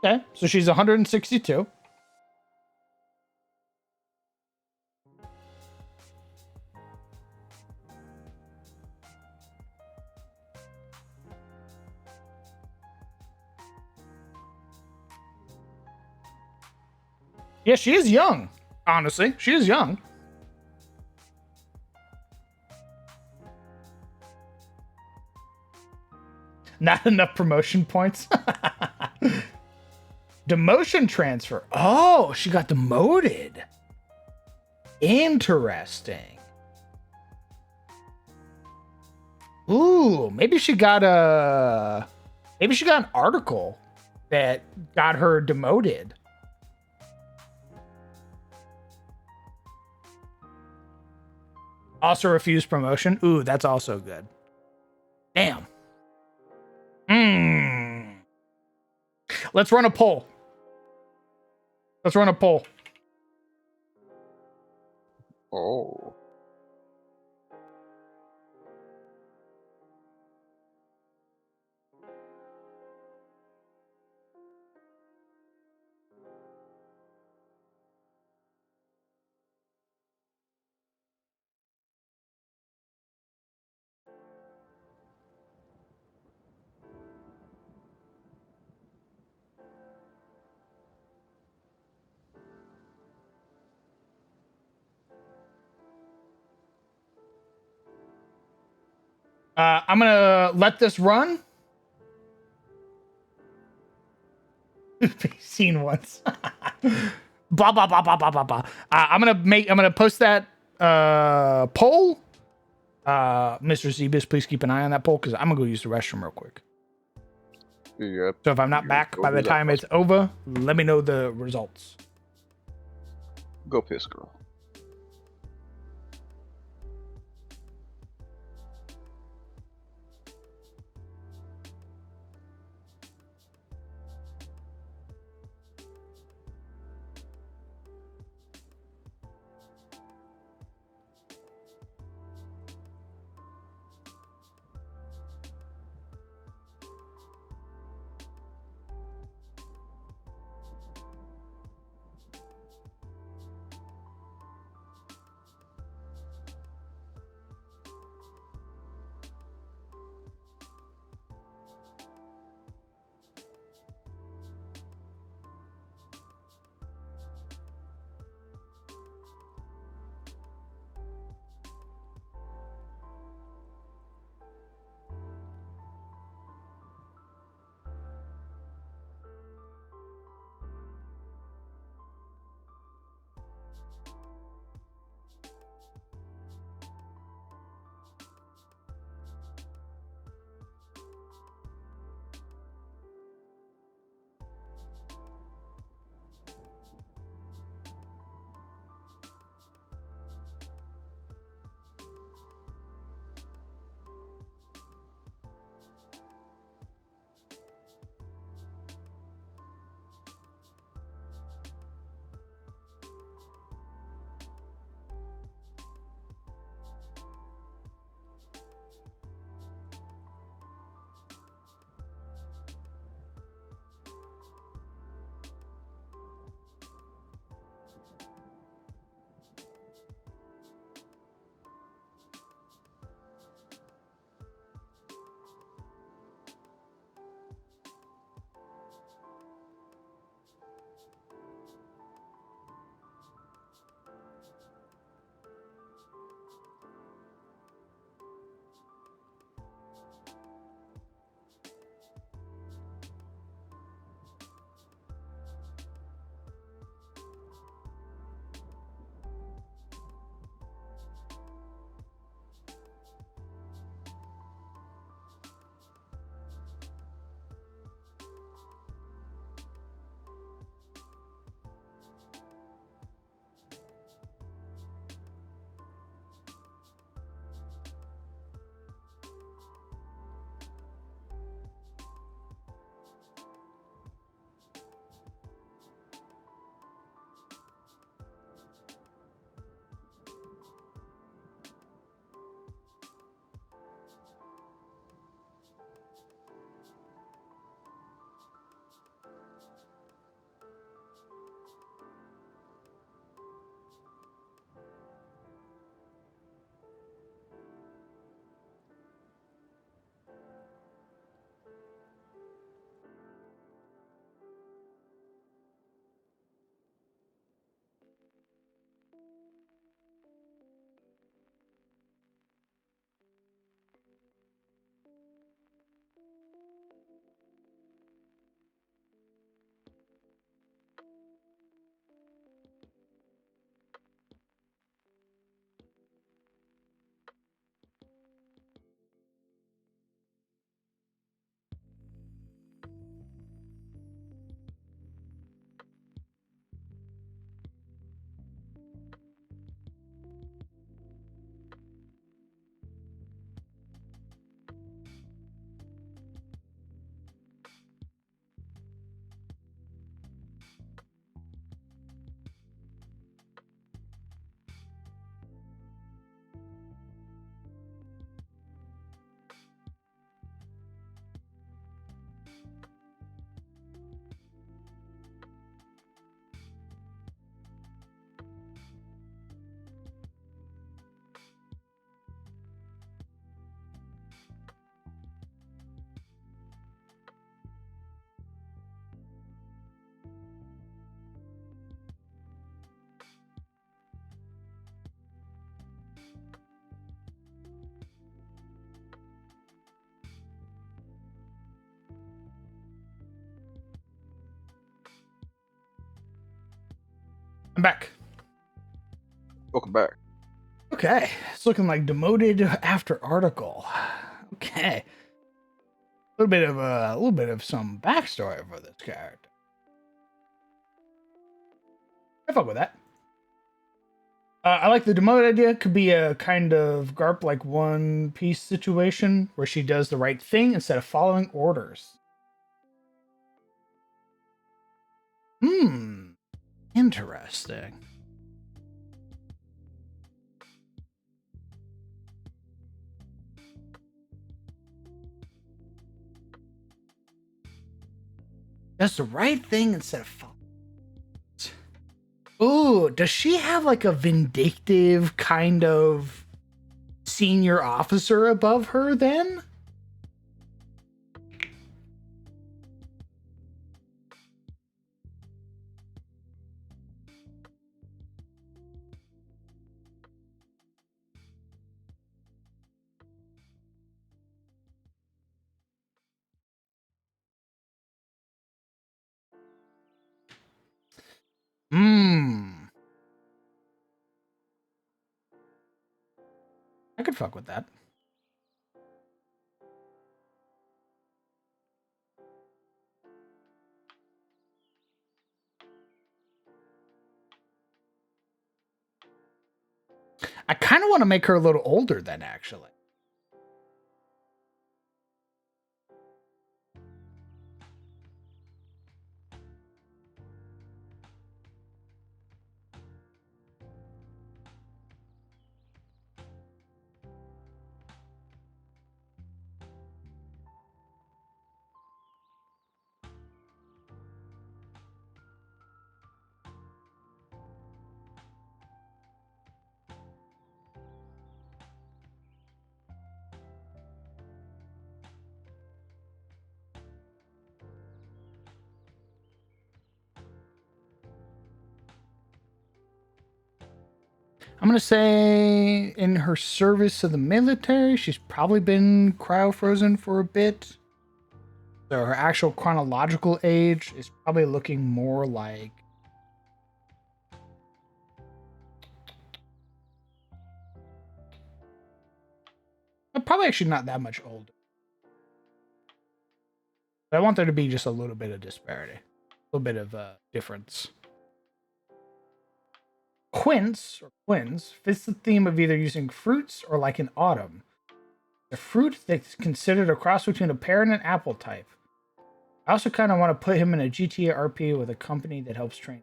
Okay, so she's 162. Yeah, she is young. Honestly, she is young. Not enough promotion points. Demotion transfer. Oh, she got demoted. Interesting. Ooh, maybe she got an article that got her demoted. Also refused promotion. Ooh, that's also good. Damn. Let's run a poll. Oh. I'm gonna let this run. Seen once. Blah blah blah blah blah blah blah. I'm gonna post that poll. Mr. Zebus, please keep an eye on that poll because I'm gonna go use the restroom real quick. Yep. So if I'm not back Go by do the that time it's over, let me know the results. Go piss, girl. I'm back. Welcome back. Okay, it's looking like demoted after article. Okay, a little bit of some backstory for this character. I fuck with that. I like the demoted idea. Could be a kind of Garp like One Piece situation where she does the right thing instead of following orders. Interesting. Does the right thing instead of following. Ooh, does she have like a vindictive kind of senior officer above her then? I could fuck with that. I kind of want to make her a little older then, actually. I'm going to say in her service to the military, she's probably been cryo-frozen for a bit. So her actual chronological age is probably looking more like... probably actually not that much older. But I want there to be just a little bit of disparity. A little bit of difference. Quince fits the theme of either using fruits or like an autumn. The fruit that's considered a cross between a pear and an apple type. I also kind of want to put him in a GTA RP with a company that helps train.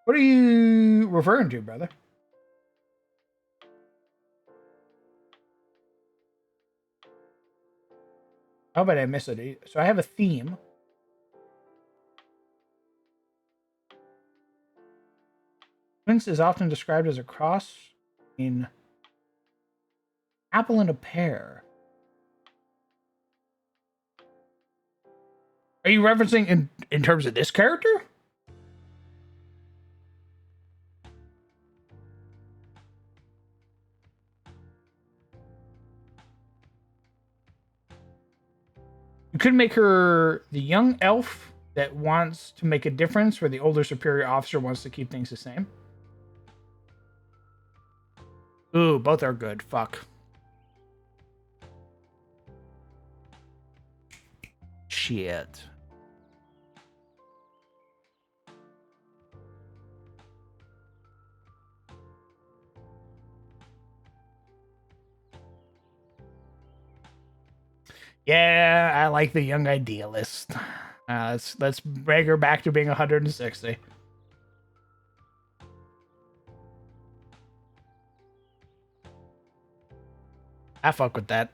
What are you referring to, brother? How about I miss it? So I have a theme. Quince is often described as a cross between apple and a pear. Are you referencing in terms of this character? You could make her the young elf that wants to make a difference, where the older superior officer wants to keep things the same. Ooh, both are good. Fuck. Shit. Yeah, I like the young idealist. Let's bring her back to being 160. I fuck with that.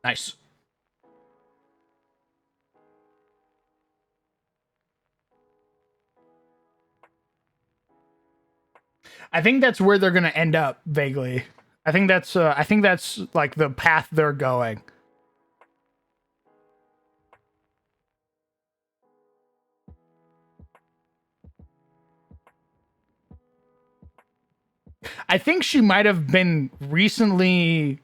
Nice. I think that's where they're gonna end up vaguely. I think that's like the path they're going. I think she might have been recently.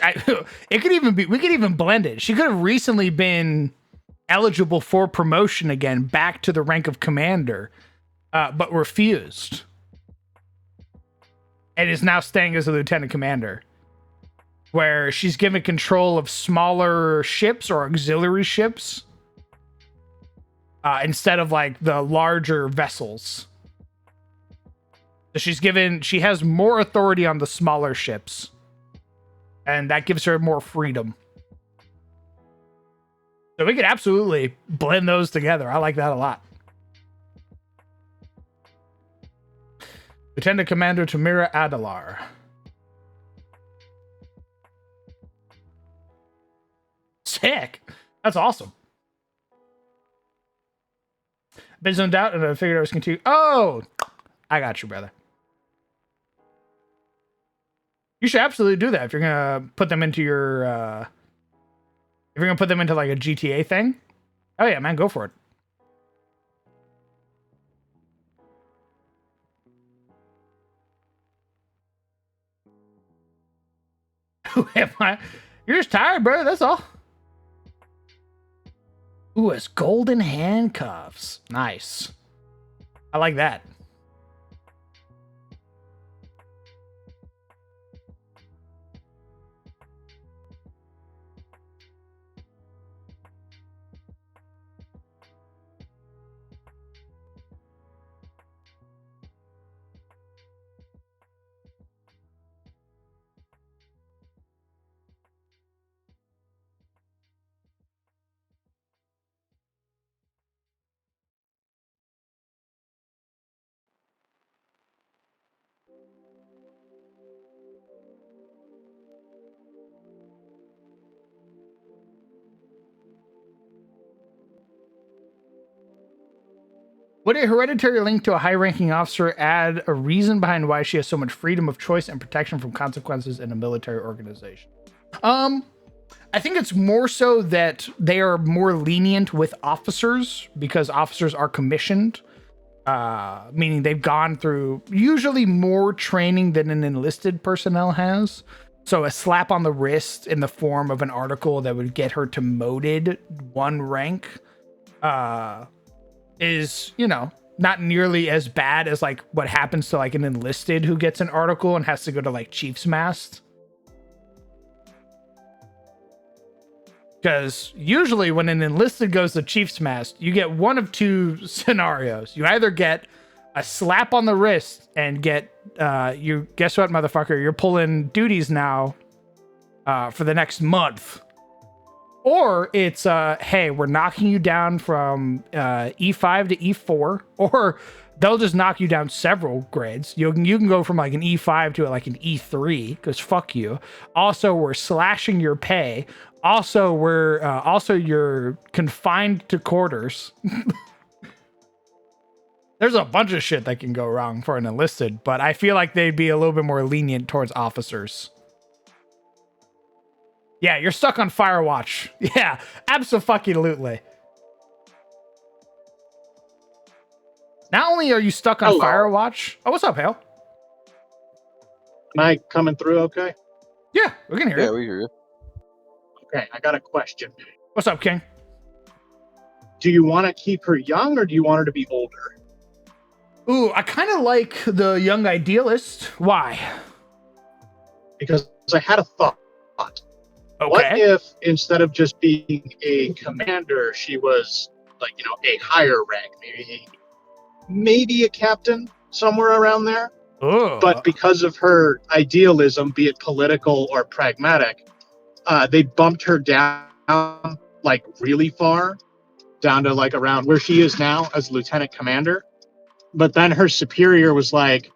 It could even be. We could even blend it. She could have recently been eligible for promotion again, back to the rank of commander, but refused, and is now staying as a lieutenant commander, where she's given control of smaller ships or auxiliary ships instead of like the larger vessels. So she has more authority on the smaller ships, and that gives her more freedom. So we could absolutely blend those together. I like that a lot. Lieutenant Commander Tamira Adalar. Sick. That's awesome. Been zoned out, and I figured I was continue. Oh, I got you, brother. You should absolutely do that if you're gonna put them into your. If you're gonna put them into like a GTA thing. Oh yeah, man, go for it. Who am I? You're just tired, bro. That's all. Ooh, it's golden handcuffs. Nice. I like that. Would a hereditary link to a high-ranking officer add a reason behind why she has so much freedom of choice and protection from consequences in a military organization? I think it's more so that they are more lenient with officers because officers are commissioned, meaning they've gone through usually more training than an enlisted personnel has. So a slap on the wrist in the form of an article that would get her demoted one rank, is, you know, not nearly as bad as like what happens to like an enlisted who gets an article and has to go to like Chief's Mast. Because usually when an enlisted goes to Chief's Mast, you get one of two scenarios. You either get a slap on the wrist and get, you guess what, motherfucker, you're pulling duties now for the next month. Or it's, hey, we're knocking you down from E5 to E4, or they'll just knock you down several grades. You can go from like an E5 to like an E3, because fuck you. Also, we're slashing your pay. Also, you're confined to quarters. There's a bunch of shit that can go wrong for an enlisted, but I feel like they'd be a little bit more lenient towards officers. Yeah, you're stuck on Firewatch. Yeah, absolutely. Not only are you stuck on Hello. Firewatch. Oh, what's up, Hale? Am I coming through okay? Yeah, we can hear Yeah, you. we hear you. Okay, I got a question. What's up, King? Do you want to keep her young or do you want her to be older? Ooh, I kind of like the young idealist. Why? Because I had a thought. Okay. What if instead of just being a commander, she was like, you know, a higher rank, maybe a captain, somewhere around there? Ooh. But because of her idealism, be it political or pragmatic, they bumped her down like really far, down to like around where she is now as lieutenant commander. But then her superior was like,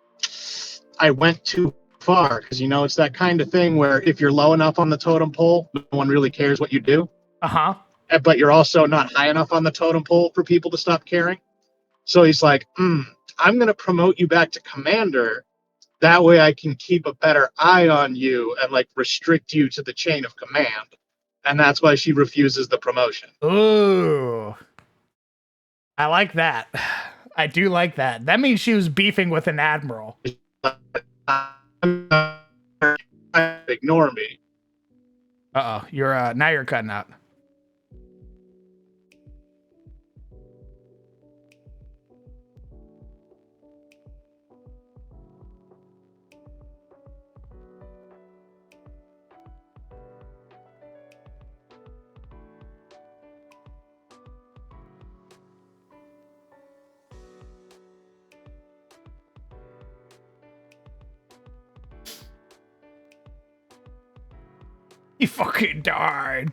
I went too far because it's that kind of thing where if you're low enough on the totem pole, no one really cares what you do. Uh-huh. But you're also not high enough on the totem pole for people to stop caring. So he's like, I'm going to promote you back to commander. That way I can keep a better eye on you and like restrict you to the chain of command. And that's why she refuses the promotion. Ooh. I like that. I do like that. That means she was beefing with an admiral. Ignore me. Uh-oh. Now you're cutting out. He fucking died.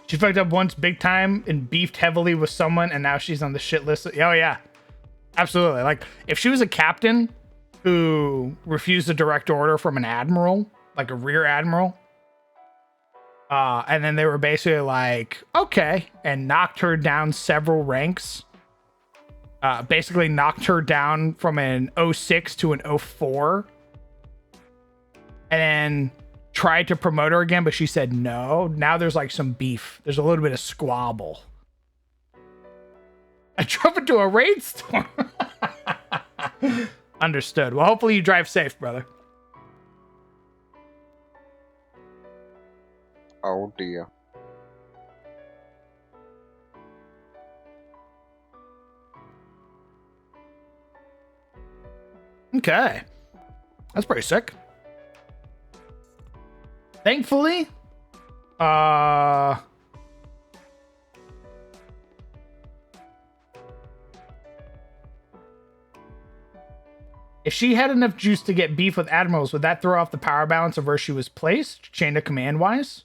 She fucked up once big time and beefed heavily with someone, and now she's on the shit list. Oh, yeah. Absolutely. Like, if she was a captain who refused a direct order from an admiral, like a rear admiral, and then they were basically like, okay, and knocked her down several ranks, basically knocked her down from an 06 to an 04, and then tried to promote her again, but she said no. Now there's like some beef. There's a little bit of squabble. I drove into a rainstorm. Understood. Well, hopefully you drive safe, brother. Oh dear. Okay. That's pretty sick. Thankfully, if she had enough juice to get beef with admirals, would that throw off the power balance of where she was placed, chain of command wise?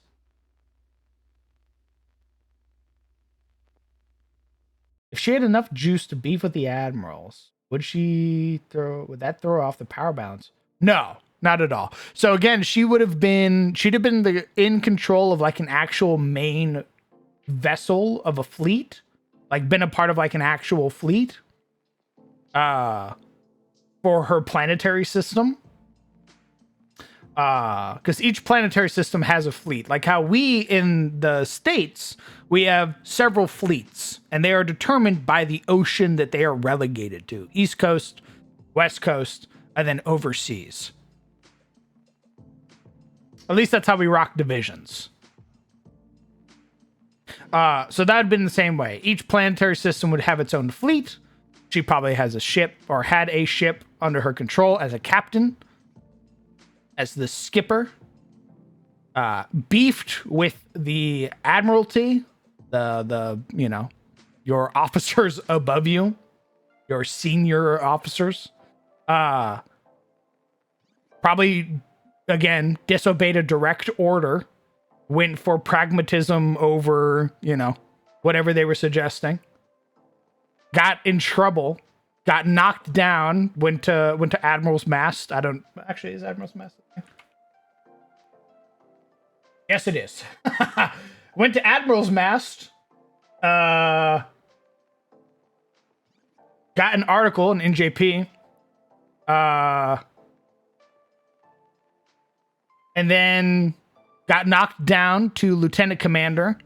If she had enough juice to beef with the admirals, would that throw off the power balance? No, not at all. So again, she'd have been in control of like an actual main vessel of a fleet, like been a part of like an actual fleet, for her planetary system. Because each planetary system has a fleet. Like how we in the States, we have several fleets, and they are determined by the ocean that they are relegated to. East Coast, West Coast, and then overseas. At least that's how we rock divisions. So that had been the same way. Each planetary system would have its own fleet. She probably has a ship, or had a ship under her control as a captain, as the skipper, beefed with the admiralty, your officers above you, your senior officers, probably again disobeyed a direct order, went for pragmatism over whatever they were suggesting, got in trouble, got knocked down, went to Admiral's Mast. Is Admiral's Mast? Yes, it is. Went to Admiral's Mast. Got an article in NJP. And then got knocked down to lieutenant commander.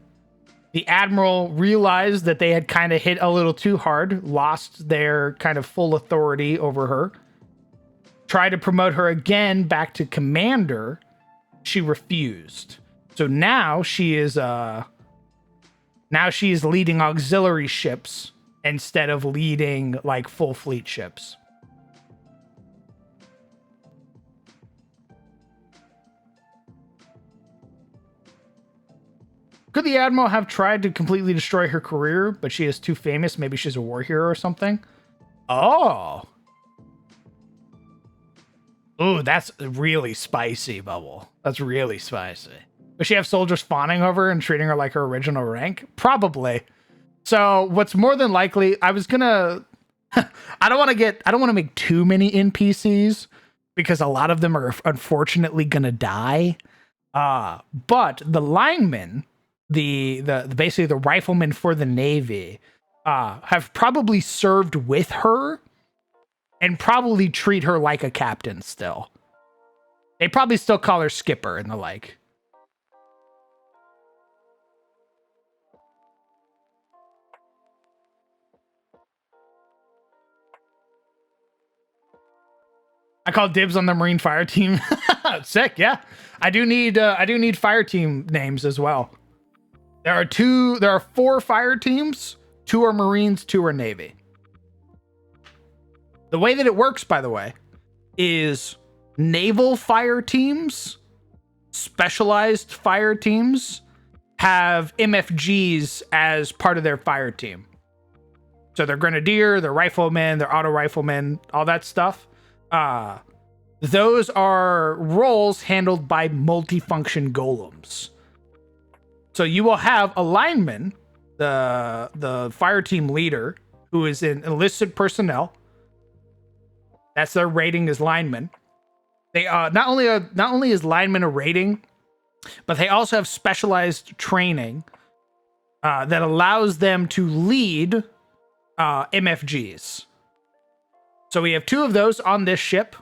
The admiral realized that they had kind of hit a little too hard, lost their kind of full authority over her. Tried to promote her again back to commander. She refused. So now she is leading auxiliary ships instead of leading like full fleet ships. Could the Admiral have tried to completely destroy her career, but she is too famous? Maybe she's a war hero or something? Oh. Ooh, that's really spicy, Bubble. That's really spicy. Does she have soldiers fawning over her and treating her like her original rank? Probably. So what's more than likely, I was gonna. I don't want to make too many NPCs because a lot of them are unfortunately gonna die. But the linemen, the basically the riflemen for the Navy, have probably served with her and probably treat her like a captain still. They probably still call her skipper and the like. I call dibs on the Marine fire team. Sick, yeah. I do need fire team names as well. There are 4 fire teams, 2 are Marines, 2 are Navy. The way that it works, by the way, is naval fire teams, specialized fire teams, have MFGs as part of their fire team. So they're grenadier, they're riflemen, they're auto riflemen, all that stuff. Those are roles handled by multifunction golems. So you will have a lineman, the fire team leader, who is in enlisted personnel. That's their rating as linemen. They not only is lineman a rating, but they also have specialized training that allows them to lead MFGs. So we have 2 of those on this ship,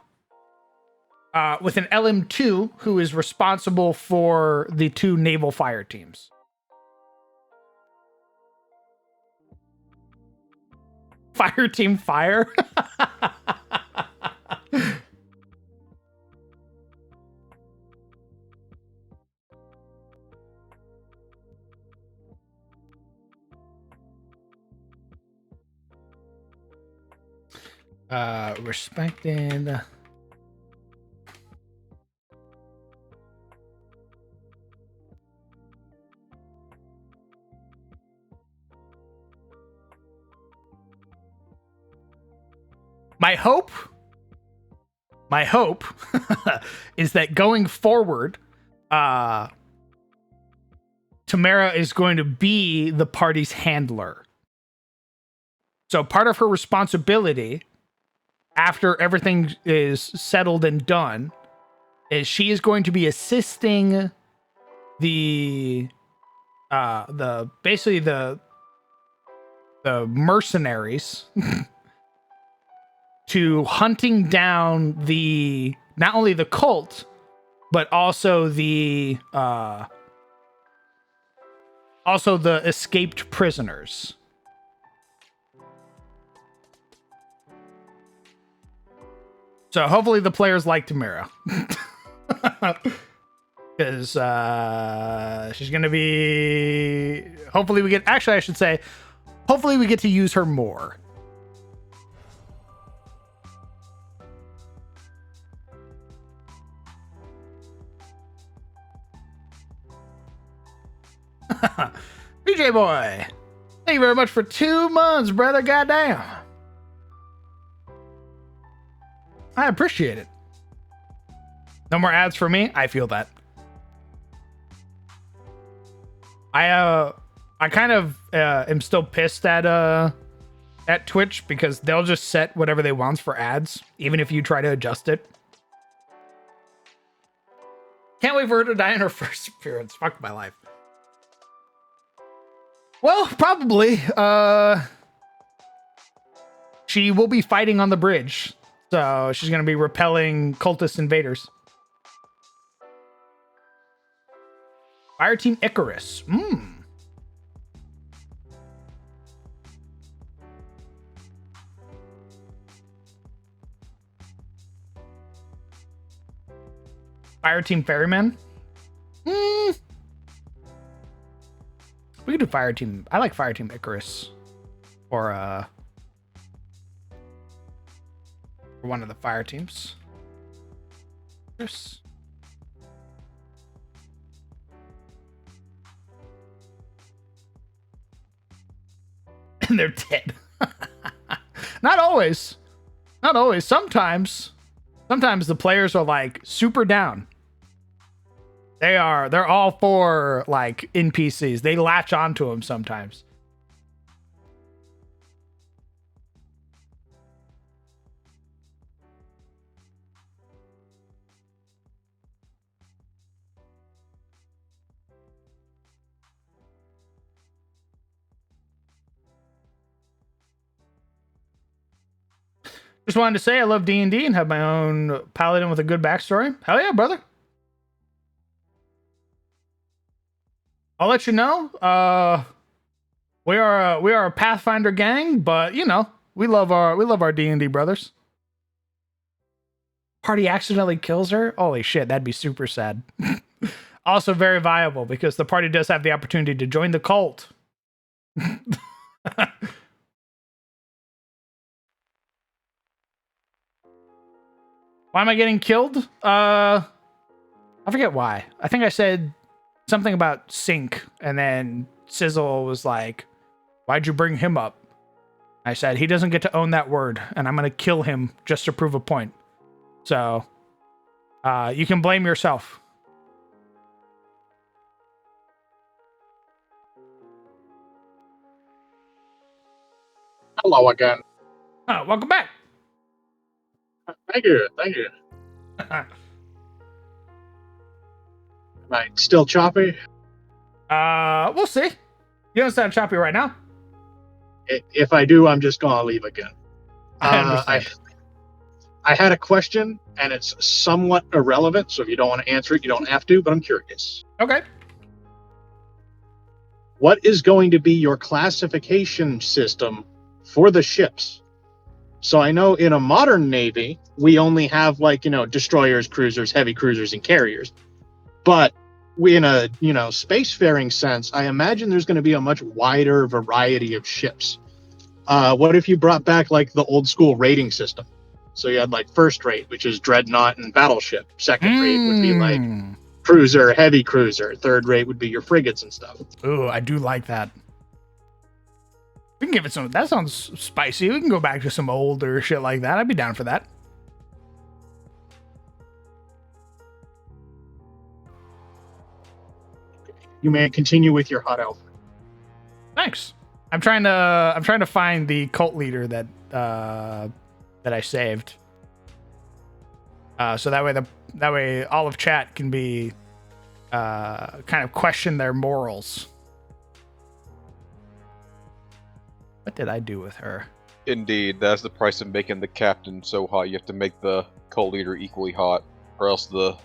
with an LM2 who is responsible for the 2 naval fire teams. Fire team fire. Respected. My hope is that going forward, Tamara is going to be the party's handler. So part of her responsibility, after everything is settled and done, is she is going to be assisting the mercenaries to hunting down not only the cult, but also the escaped prisoners. So hopefully the players like Tamara. Because she's going to be... Hopefully we get... Actually, I should say, hopefully we get to use her more. BJ Boy, thank you very much for 2 months, brother. Goddamn. I appreciate it. No more ads for me. I feel that. I kind of am still pissed at Twitch because they'll just set whatever they want for ads, even if you try to adjust it. Can't wait for her to die in her first appearance. Fuck my life. Well, probably. She will be fighting on the bridge. So she's going to be repelling cultist invaders. Fire Team Icarus. Fire Team Ferryman. We could do Fire Team. I like Fire Team Icarus. Or one of the fire teams. Yes. And they're dead. Not always. Not always. Sometimes the players are like super down. They're all for like NPCs. They latch onto them sometimes. Just wanted to say I love D&D and have my own paladin with a good backstory. Hell yeah, brother. I'll let you know. We are a Pathfinder gang, but you know, we love our D&D brothers. Party accidentally kills her? Holy shit, that'd be super sad. Also very viable because the party does have the opportunity to join the cult. Why am I getting killed? I forget why. I think I said something about Sync, and then Sizzle was like, why'd you bring him up? I said, he doesn't get to own that word, and I'm going to kill him just to prove a point. So, you can blame yourself. Hello again. Welcome back. Thank you. Am I still choppy? We'll see. You don't sound choppy right now. If I do, I'm just gonna leave again. I understand. I had a question, and it's somewhat irrelevant, so if you don't want to answer it, you don't have to, but I'm curious. Okay. What is going to be your classification system for the ships? So I know in a modern Navy, we only have destroyers, cruisers, heavy cruisers, and carriers. But in a, spacefaring sense, I imagine there's going to be a much wider variety of ships. What if you brought back the old school rating system? So you had first rate, which is dreadnought and battleship. Second rate would be cruiser, heavy cruiser. Third rate would be your frigates and stuff. Ooh, I do like that. We can give it some. That sounds spicy. We can go back to some older shit like that. I'd be down for that. You may continue with your hot elf. Thanks. I'm trying to find the cult leader that I saved. So that way all of chat can be kind of question their morals. What did I do with her? Indeed, that's the price of making the captain so hot. You have to make the cult leader equally hot, or else the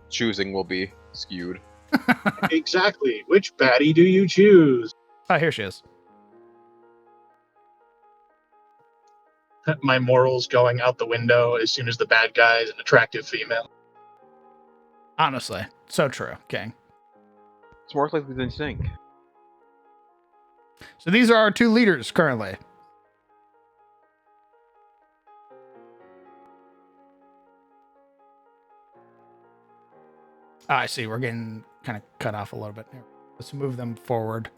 choosing will be skewed. Exactly. Which baddie do you choose? Oh, here she is. My morals going out the window as soon as the bad guy is an attractive female. Honestly, so true, King. It's more likely than you think. So these are our two leaders currently. I see. We're getting kind of cut off a little bit. Let's move them forward.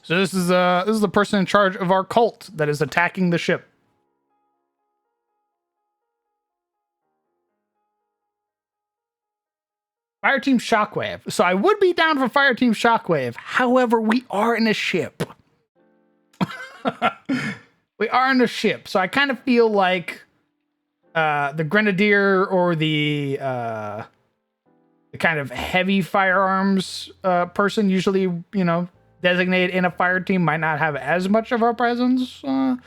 So this is the person in charge of our cult that is attacking the ship. Fireteam Shockwave. So I would be down for Fireteam Shockwave. However, we are in a ship. We are in a ship. So I kind of feel like the Grenadier or the kind of heavy firearms person usually, designated in a fire team might not have as much of a presence. Or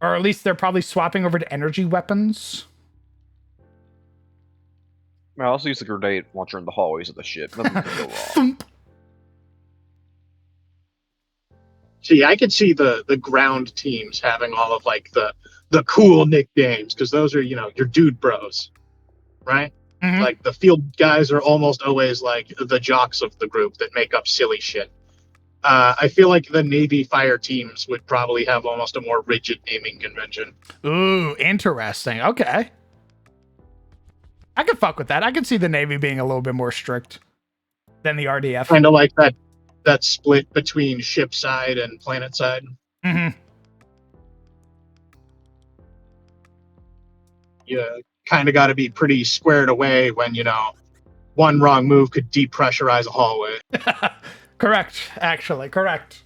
at least they're probably swapping over to energy weapons. I also use the grenade launcher in the hallways of the ship. Nothing could go wrong. See, I could see the ground teams having all of the cool nicknames, because those are your dude bros, right? Mm-hmm. The field guys are almost always the jocks of the group that make up silly shit. I feel like the Navy fire teams would probably have almost a more rigid naming convention. Ooh, interesting. Okay. I could fuck with that. I could see the Navy being a little bit more strict than the RDF. Kind of like that split between ship side and planet side. Mm-hmm. You kind of got to be pretty squared away when, one wrong move could depressurize a hallway. Correct, actually. Correct.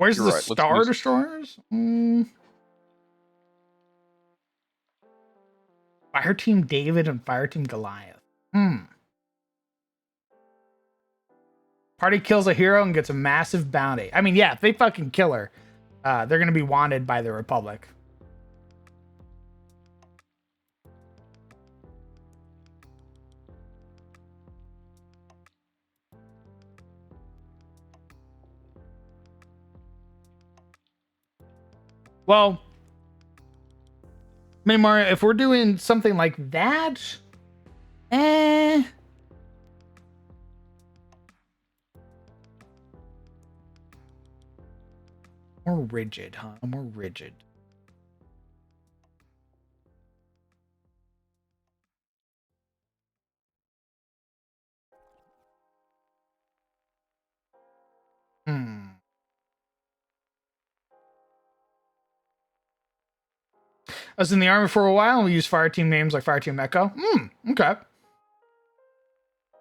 Where's You're the right, let's Star use- Destroyers? Fireteam David and Fireteam Goliath. Party kills a hero and gets a massive bounty. I mean, yeah, if they fucking kill her, they're going to be wanted by the Republic. Well, Minimar, if we're doing something like that, more rigid, huh? More rigid. I was in the army for a while, and we used fireteam names like Fireteam Echo. Okay.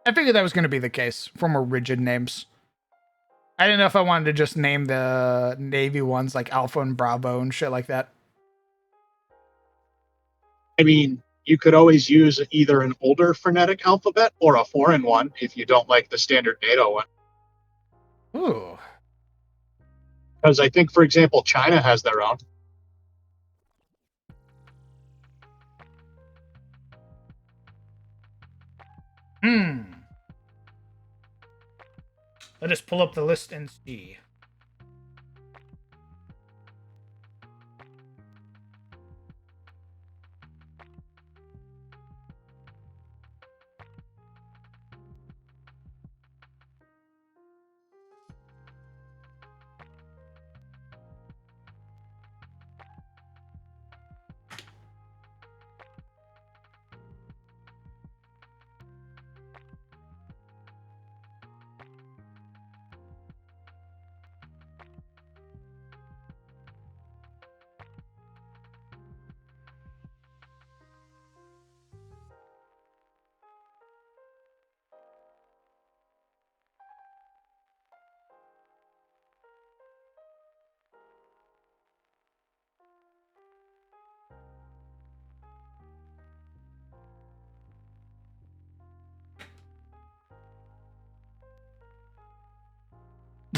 I figured that was going to be the case for more rigid names. I didn't know if I wanted to just name the Navy ones like Alpha and Bravo and shit like that. I mean, you could always use either an older phonetic alphabet or a foreign one if you don't like the standard NATO one. Ooh. Because I think, for example, China has their own. Let us pull up the list and see.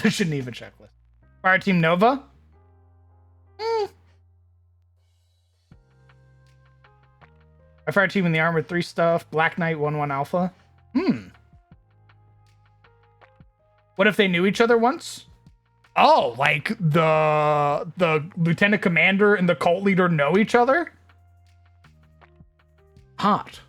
There's Geneva checklist. Fireteam Nova? A Fireteam in the Armored 3 stuff. Black Knight 1-1 Alpha. What if they knew each other once? Oh, like the lieutenant commander and the cult leader know each other? Hot.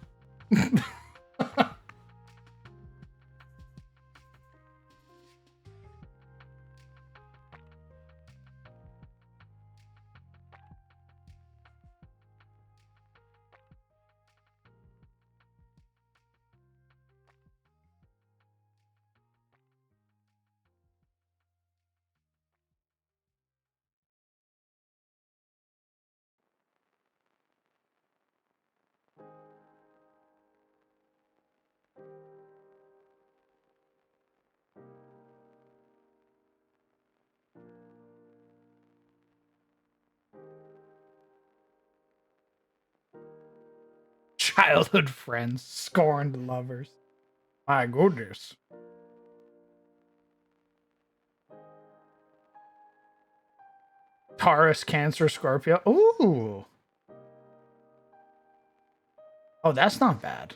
Childhood friends, scorned lovers. My goodness. Taurus, Cancer, Scorpio. Ooh. Oh, that's not bad.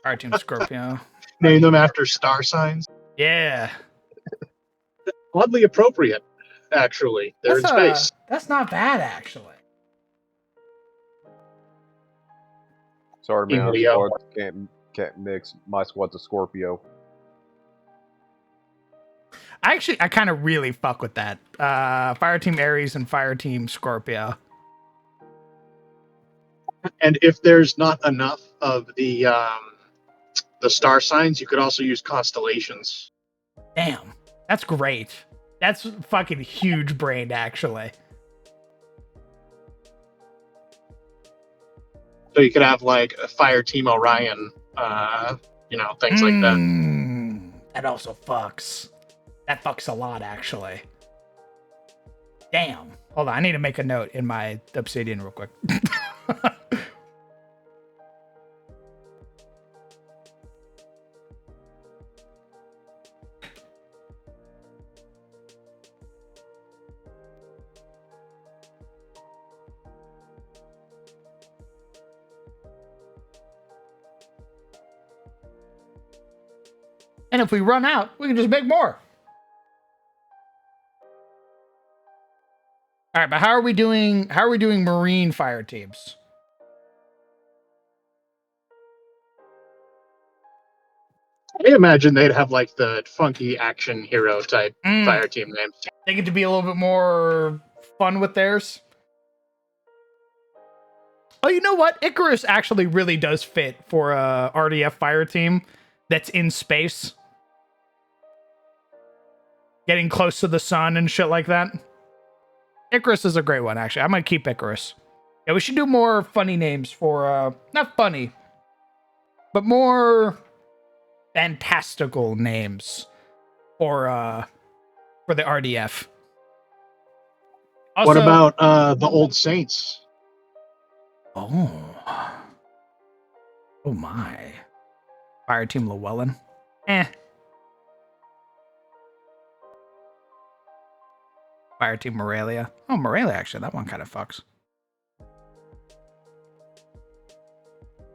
Our team Scorpio. Name them after star signs. Yeah. Oddly appropriate, actually. They're in space. That's not bad, actually. Sorry, In man. Our Leo. squad can't mix. My squad's a Scorpio. I kind of really fuck with that. Fireteam Aries and Fireteam Scorpio. And if there's not enough of the star signs, you could also use constellations. Damn. That's great. That's fucking huge brained, actually. So you could have like a Fire Team Orion, things like that. That also fucks. That fucks a lot, actually. Damn. Hold on, I need to make a note in my Obsidian real quick. And if we run out, we can just make more. All right, but how are we doing marine fire teams? I imagine they'd have like the funky action hero type Mm, fire team names. they get to be a little bit more fun with theirs. Oh, you know what? Icarus actually really does fit for a RDF fire team that's in space. Getting close to the sun and shit like that. Icarus is a great one, actually. I might keep Icarus. Yeah, we should do more funny names for, not funny, but more fantastical names for the RDF. Also, What about the Old Saints? Oh my. Fire Team Llewellyn. Fire Team Morelia. Oh, Morelia, actually. That one kind of fucks.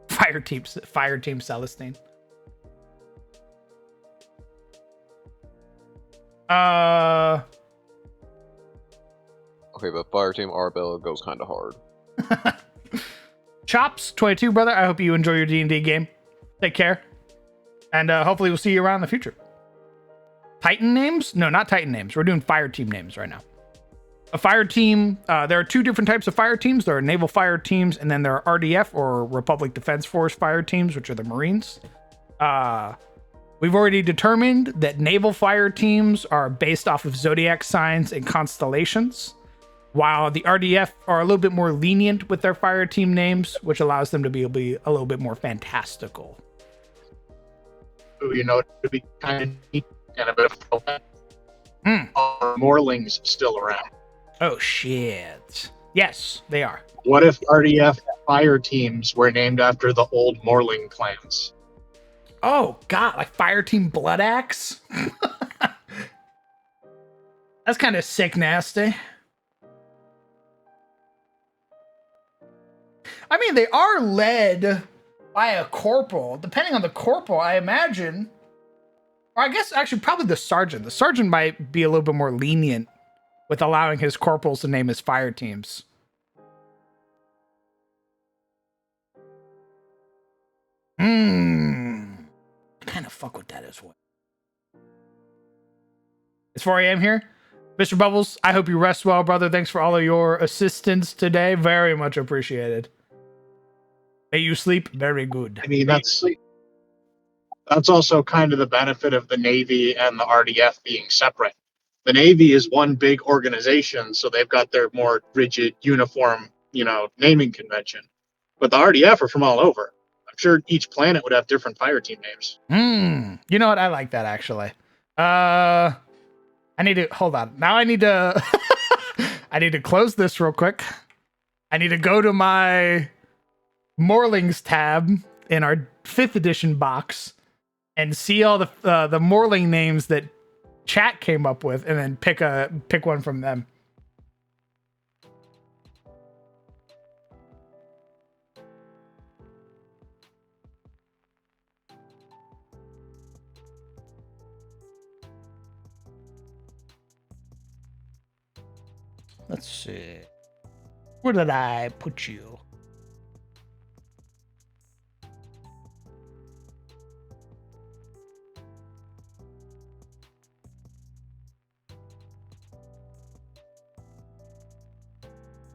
Fire Team Celestine. Okay, but Fire Team Arbella goes kind of hard. Chops 22, brother. I hope you enjoy your D&D game. Take care. And hopefully we'll see you around in the future. Titan names? No, not Titan names. We're doing fire team names right now. A fire team, there are two different types of fire teams. There are naval fire teams, and then there are RDF, or Republic Defense Force fire teams, which are the Marines. We've already determined that naval fire teams are based off of zodiac signs and constellations, while the RDF are a little bit more lenient with their fire team names, which allows them to be a little bit more fantastical. Who to be kind of neat and a bit of throwback. Are Morlings still around? Oh shit! Yes, they are. What if RDF fire teams were named after the old Morling clans? Oh god, like Fire Team Blood Axe? That's kind of sick nasty. I mean, they are led by a corporal. Depending on the corporal, I imagine. Or I guess actually probably the sergeant. The sergeant might be a little bit more lenient with allowing his corporals to name his fire teams. Kind of fuck with that as well. It's 4 a.m. here. Mr. Bubbles, I hope you rest well, brother. Thanks for all of your assistance today. Very much appreciated. May you sleep very good. I mean, that's also kind of the benefit of the Navy and the RDF being separate. The Navy is one big organization, so they've got their more rigid, uniform, naming convention. But the RDF are from all over. I'm sure each planet would have different fire team names. You know what? I like that, actually. I need to... Hold on. Now I need to... I need to close this real quick. I need to go to my Morlings tab in our 5th edition box and see all the Morling names that chat came up with, and then pick one from them. Let's see. Where did I put you?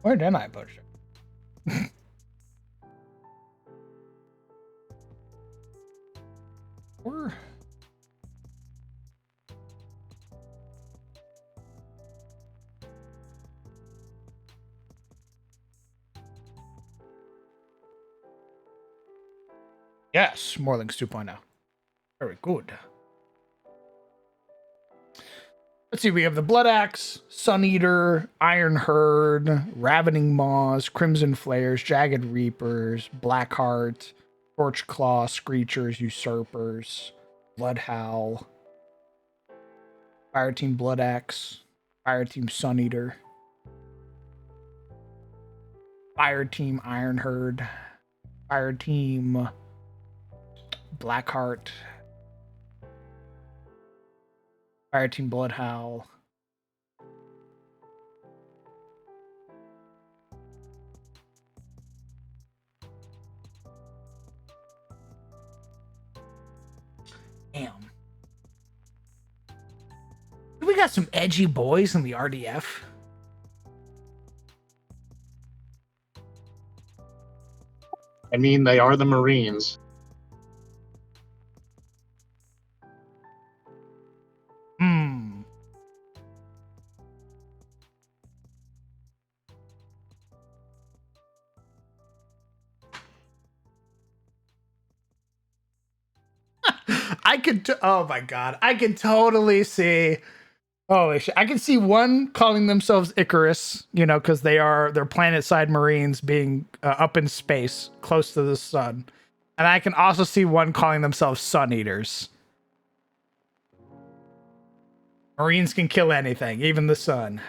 Where did I put you? Where? Yes, Morlings 2.0. Very good. Let's see, we have the Blood Axe, Sun Eater, Iron Herd, Ravening Maws, Crimson Flares, Jagged Reapers, Blackheart, Torch Claw, Screechers, Usurpers, Blood Howl, Fire Team Blood Axe, Fire Team Sun Eater, Fire Team Iron Herd, Fire Team Blackheart, Fire Team Blood Howl. Damn. We got some edgy boys in the RDF. I mean, they are the Marines. Hmm. Oh my god, I could totally see. Holy shit, I can see one calling themselves Icarus, you know, because they're planet-side Marines being up in space, close to the sun, and I can also see one calling themselves Sun Eaters. Marines can kill anything, even the sun.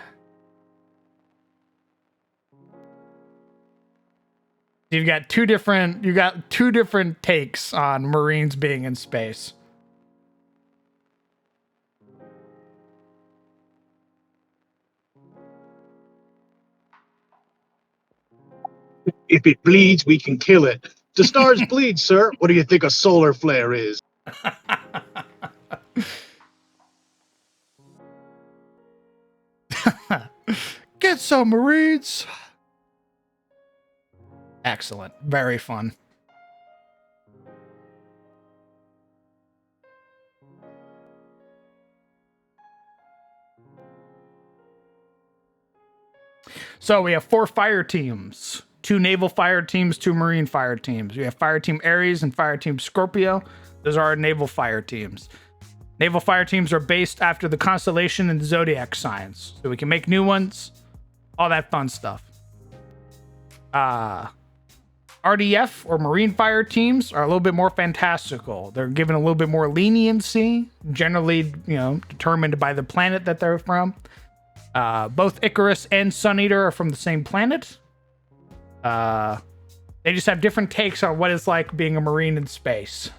You got two different takes on Marines being in space. If it bleeds, we can kill it. The stars bleed, sir. What do you think a solar flare is? Get some Marines. Excellent. Very fun. So we have 4 fire teams, 2 naval fire teams, 2 marine fire teams. We have Fire Team Ares and Fire Team Scorpio. Those are our naval fire teams. Naval fire teams are based after the constellation and zodiac signs, so we can make new ones, all that fun stuff. RDF or marine fire teams are a little bit more fantastical. They're given a little bit more leniency, generally, determined by the planet that they're from. Both Icarus and Sun Eater are from the same planet. They just have different takes on what it's like being a Marine in space.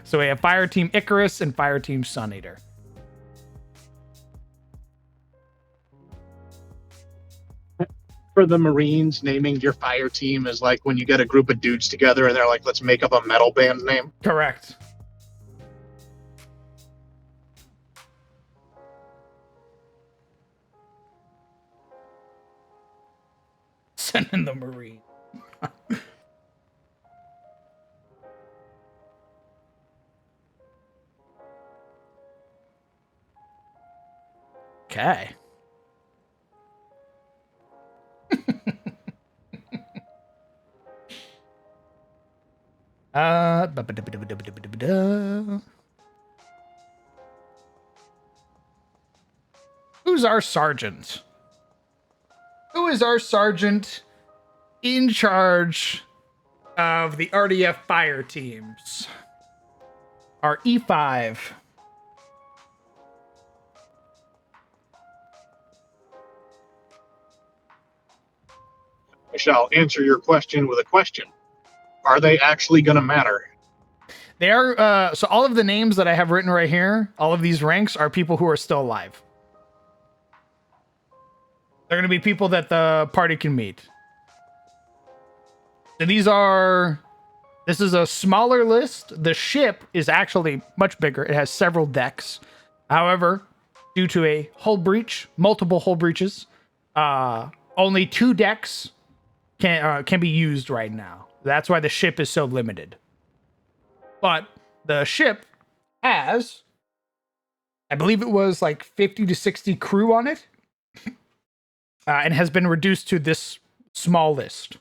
So we have Fire Team Icarus and Fire Team Sun Eater. For the Marines, naming your fire team is like when you get a group of dudes together and they're like, let's make up a metal band name. Correct. Send in the Marine. Okay. Who's our sergeant? Who is our sergeant in charge of the RDF fire teams? Our E5. I shall answer your question with a question. Are they actually going to matter? They are, so all of the names that I have written right here, all of these ranks are people who are still alive. They're going to be people that the party can meet. So this is a smaller list. The ship is actually much bigger. It has several decks. However, due to a hull breach, multiple hull breaches, only 2 decks can be used right now. That's why the ship is so limited. But the ship has, I believe it was like 50 to 60 crew on it, and has been reduced to this small list.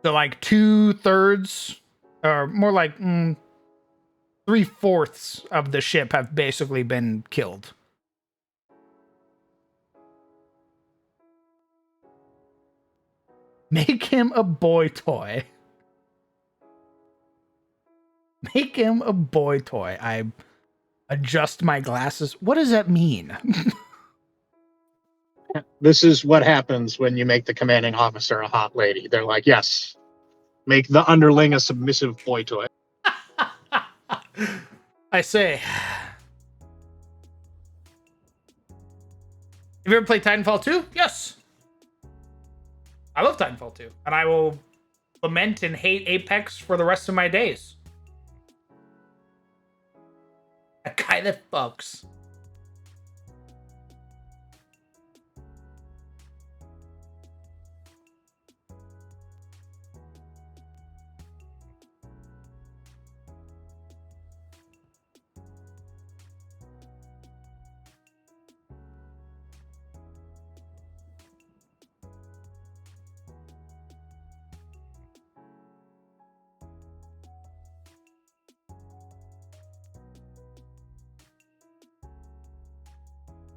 So like 2/3 or more like 3/4 of the ship have basically been killed. Make him a boy toy. Make him a boy toy. I adjust my glasses. What does that mean? This is what happens when you make the commanding officer a hot lady. They're like, yes, make the underling a submissive boy toy. I say. Have you ever played Titanfall 2? Yes. I love Titanfall 2. And I will lament and hate Apex for the rest of my days. A guy that fucks.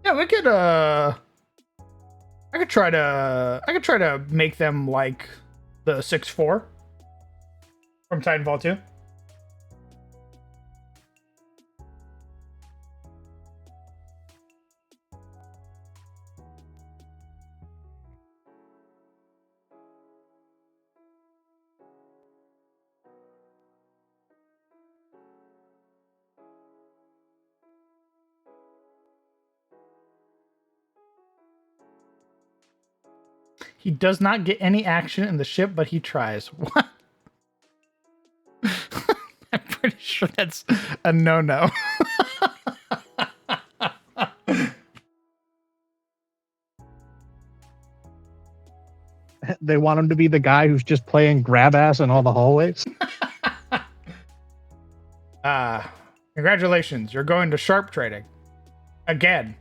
Yeah, we could I could try to make them like the 6-4 from Titanfall 2. He does not get any action in the ship, but he tries. What? I'm pretty sure that's a no-no. They want him to be the guy who's just playing grab ass in all the hallways. Congratulations, you're going to sharp trading. Again.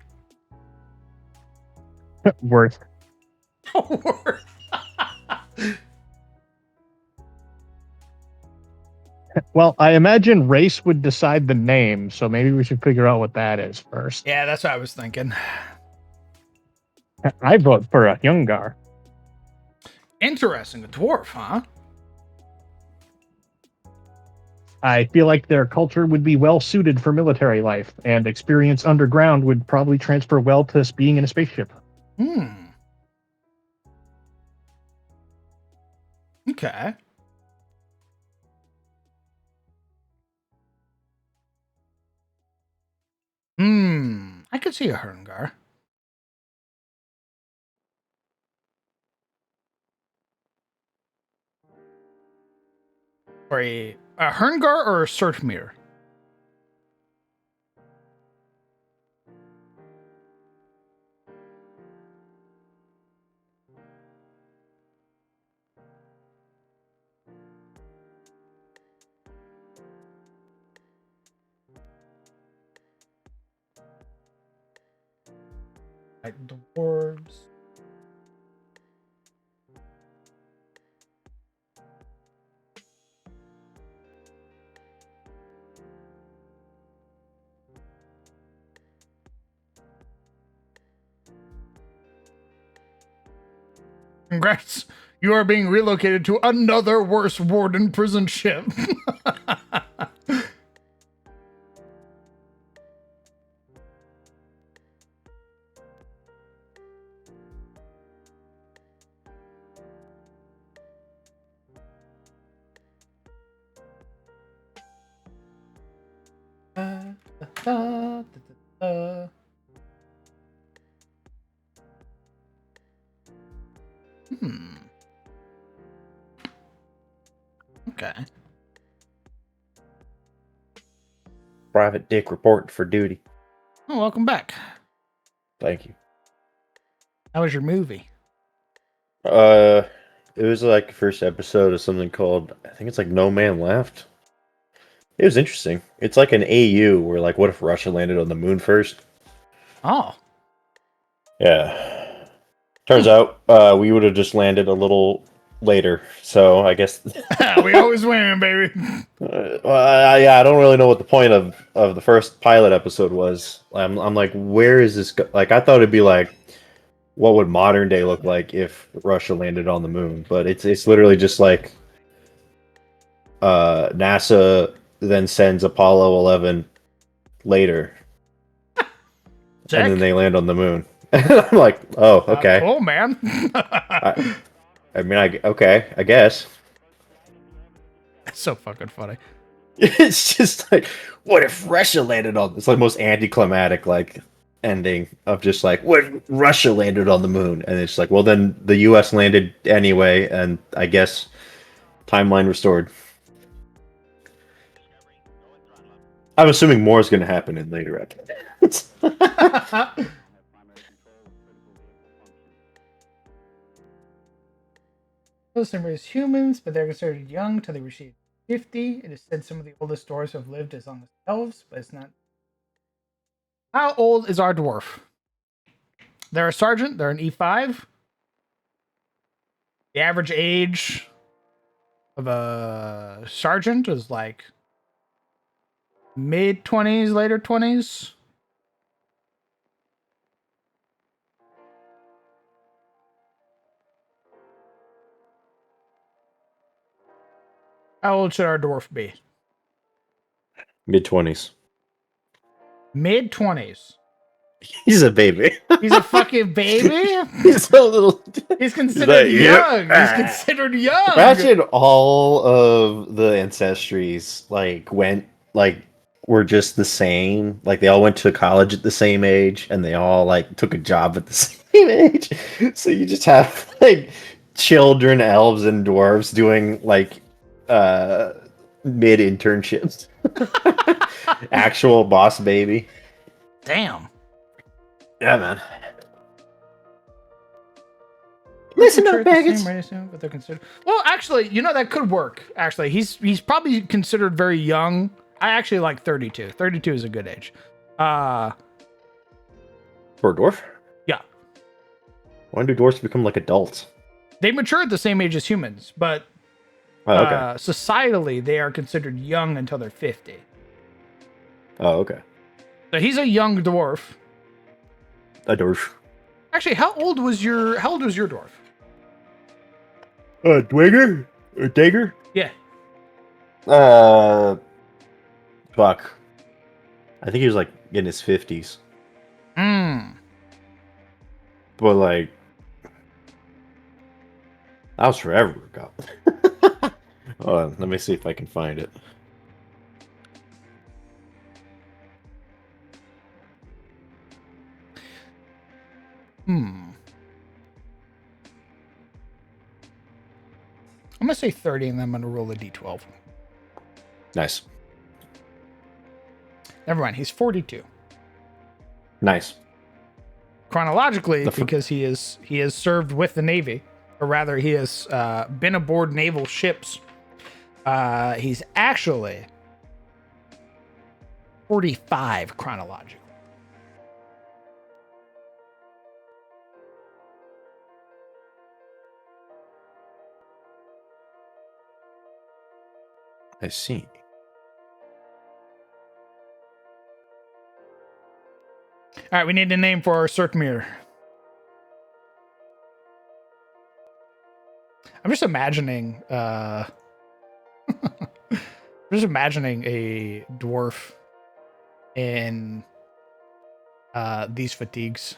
Worth. Well, I imagine race would decide the name, so maybe we should figure out what that is first. Yeah, that's what I was thinking. I vote for a Yungar. Interesting, a dwarf, huh? I feel like their culture would be well suited for military life, and experience underground would probably transfer well to being in a spaceship. Okay. I could see a Herngar. Or a Herngar or a Surtmere? Like dwarves. Congrats. You are being relocated to another worse warden prison ship. Okay. Private Dick reporting for duty. Oh, welcome back. Thank you. How was your movie? It was like the first episode of something called, I think it's like No Man Left. It was interesting. It's like an AU where, like, what if Russia landed on the moon first? Oh. Yeah. Turns out we would have just landed a little later, so I guess. We always win, baby. Yeah, I don't really know what the point of the first pilot episode was. I'm like, where is this? Like, I thought it'd be like, what would modern day look like if Russia landed on the moon? But it's literally just like, NASA then sends Apollo 11 later, and then they land on the moon. I'm like, oh, okay. Cool, man. I mean, okay, I guess. That's so fucking funny. It's just like, what if Russia landed on? It's like most anticlimactic like ending of just like, what if Russia landed on the moon? And it's like, well, then the U.S. landed anyway, and I guess timeline restored. I'm assuming more is going to happen in later episodes. Those number is humans, but they're considered young till they reach 50. It is said some of the oldest dwarves have lived as long as elves, but it's not. How old is our dwarf? They're a sergeant. They're an E5. The average age of a sergeant is like mid-20s, later 20s. How old should our dwarf be? Mid-20s. Mid-20s. He's a baby. He's a fucking baby? He's a little... He's considered young. He's considered young. Imagine all of the ancestries, were just the same. Like, they all went to college at the same age, and they all, took a job at the same age. So you just have, children, elves, and dwarves doing, mid-internships. Actual boss baby. Damn. Yeah, man. Listen up, Baggins. But they're considered. Well, actually, that could work. Actually, he's probably considered very young. I actually like 32. 32 is a good age. For a dwarf? Yeah. When do dwarves become adults? They mature at the same age as humans, but societally they are considered young until they're 50. Oh, okay. So he's a young dwarf. A dwarf. Actually, how old was your dwarf? Dwinger? Or Dagger? Yeah. Fuck. I think he was in his 50s. But that was forever ago. Hold on, let me see if I can find it. I'm gonna say 30, and then I'm gonna roll a d12. Nice. Never mind. He's 42. Nice. Chronologically, because he has served with the Navy, or rather, he has been aboard naval ships. He's actually 45 chronologically. I see. All right, we need a name for our Cirkmere. I'm just imagining a dwarf in these fatigues.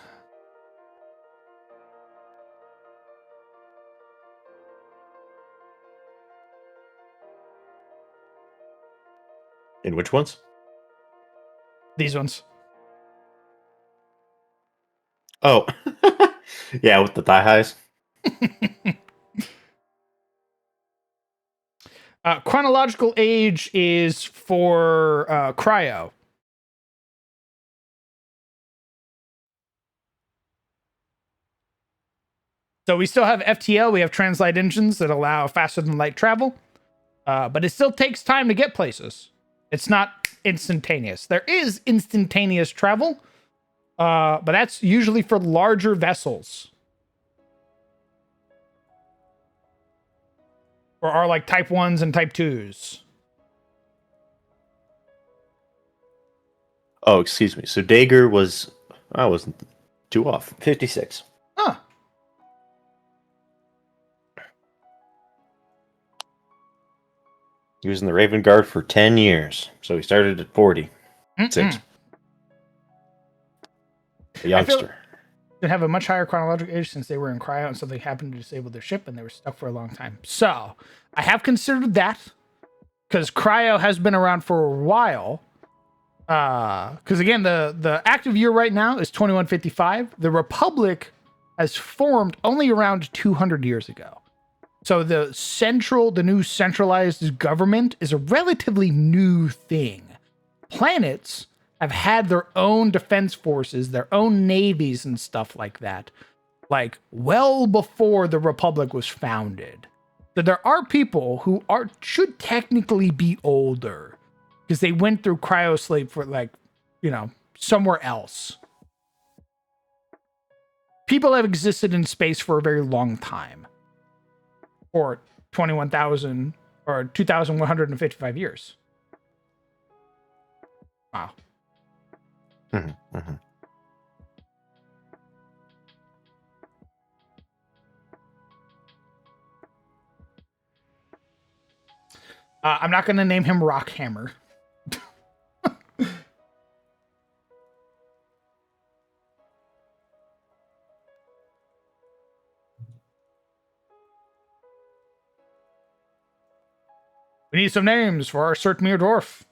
In which ones? These ones. Oh. Yeah, with the thigh highs. Chronological age is for cryo. So we still have FTL. We have translite engines that allow faster than light travel. But it still takes time to get places. It's not instantaneous. There is instantaneous travel, but that's usually for larger vessels. or are like type 1s and type 2s? Oh, excuse me. So Dager was, I wasn't too off. 56. Huh. He was in the Raven Guard for 10 years. So he started at 46. Mm-mm. A youngster. Should have a much higher chronological age since they were in cryo and something happened to disable their ship and they were stuck for a long time. So I have considered that because cryo has been around for a while. Because again, the active year right now is 2155. The Republic has formed only around 200 years ago. So the new centralized government is a relatively new thing. Planets have had their own defense forces, their own navies and stuff like that, like well before the Republic was founded. So there are people who should technically be older because they went through cryosleep for somewhere else. People have existed in space for a very long time. For 21,000 or 2,155 years. Wow. Mm-hmm, mm-hmm. I'm not going to name him Rockhammer. We need some names for our Sertmere dwarf.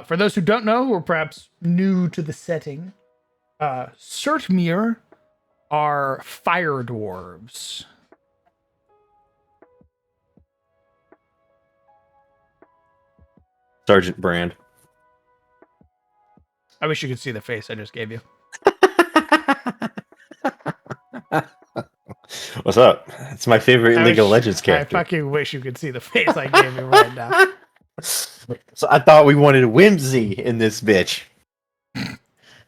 For those who don't know, or perhaps new to the setting, Sertmere are fire dwarves. Sergeant Brand. I wish you could see the face I just gave you. What's up? It's my favorite League of Legends character. I fucking wish you could see the face I gave you right now. So I thought we wanted whimsy in this bitch.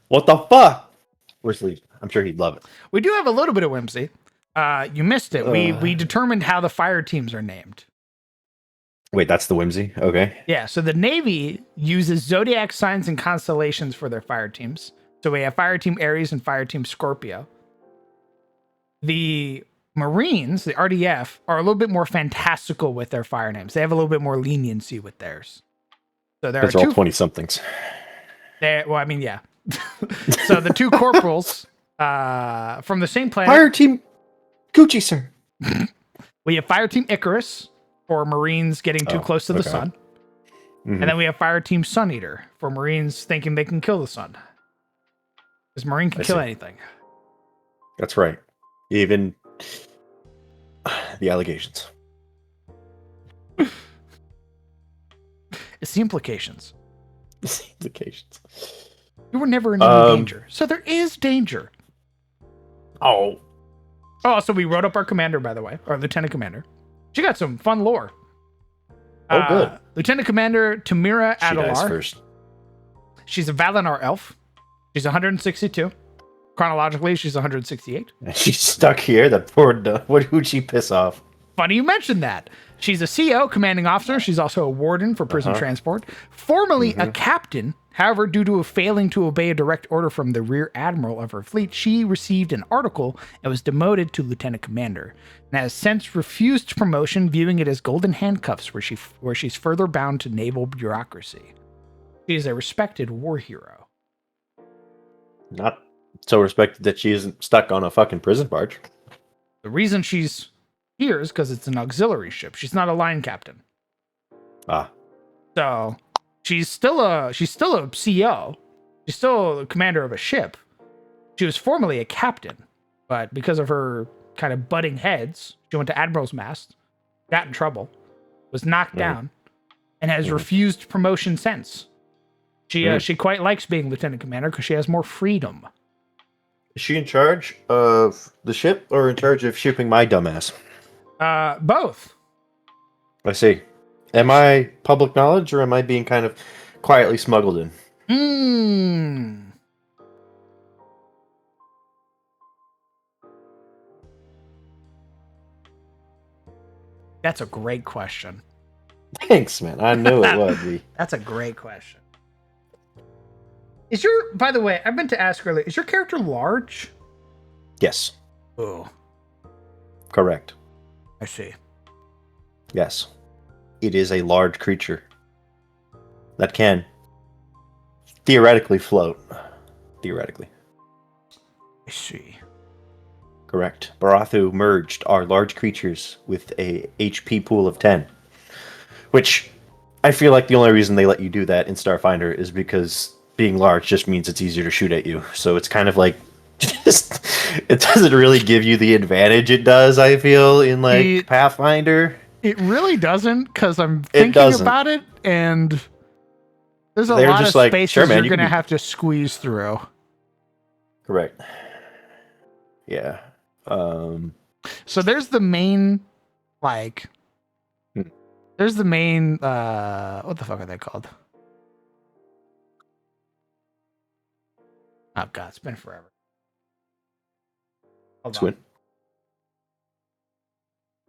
What the fuck? Where's Lee? I'm sure he'd love it. We do have a little bit of whimsy. You missed it. We determined how the fire teams are named. Wait, that's the whimsy? Okay. Yeah, so the Navy uses zodiac signs and constellations for their fire teams. So we have Fire Team Aries and Fire Team Scorpio. The Marines, the RDF, are a little bit more fantastical with their fire names. They have a little bit more leniency with theirs. So there are all 20-somethings. Well, I mean, yeah. So the two corporals from the same planet. Fire Team Gucci, sir. We have Fire Team Icarus for Marines getting too close to the sun. Mm-hmm. And then we have Fire Team Sun Eater for Marines thinking they can kill the sun. Because Marine can kill anything. That's right. Even the allegations. It's the implications. It's the implications. You were never in any danger. So there is danger. Oh, so we wrote up our commander, by the way. Our lieutenant commander. She got some fun lore. Oh, good. Lieutenant Commander Tamira She dies Adelar. first. She's a Valinar elf. She's 162. Chronologically, she's 168. She's stuck here. That poor. Who'd she piss off? Funny you mentioned that. She's a CO, commanding officer. She's also a warden for prison transport. Formerly a captain. However, due to failing to obey a direct order from the rear admiral of her fleet, she received an article and was demoted to lieutenant commander, and has since refused promotion, viewing it as golden handcuffs where she's further bound to naval bureaucracy. She is a respected war hero. Not so respected that she isn't stuck on a fucking prison barge. The reason she's here is because it's an auxiliary ship. She's not a line captain. So she's still a CO. She's still a commander of a ship. She was formerly a captain, but because of her kind of butting heads, she went to admiral's mast, got in trouble, was knocked down, and has refused promotion since. She quite likes being lieutenant commander because she has more freedom. Is she in charge of the ship or in charge of shipping my dumbass? Both. I see. Am I public knowledge or am I being kind of quietly smuggled in? Mm. That's a great question. Thanks, man. I knew it would be. That's a great question. By the way, I meant to ask earlier, is your character large? Yes. Oh, Correct. I see. Yes. It is a large creature that can theoretically float. Theoretically. I see. Correct. Barathu merged our large creatures with a HP pool of 10. Which I feel like the only reason they let you do that in Starfinder is because being large just means it's easier to shoot at you. So it's kind of like it doesn't really give you the advantage it does, I feel, in like Pathfinder. It really doesn't, because I'm thinking about it, and there's a lot of spaces sure, man, you're going to have to squeeze through. Correct. Yeah. So there's the main, like, there's the main, what the fuck are they called? Oh god, it's been forever. Squid.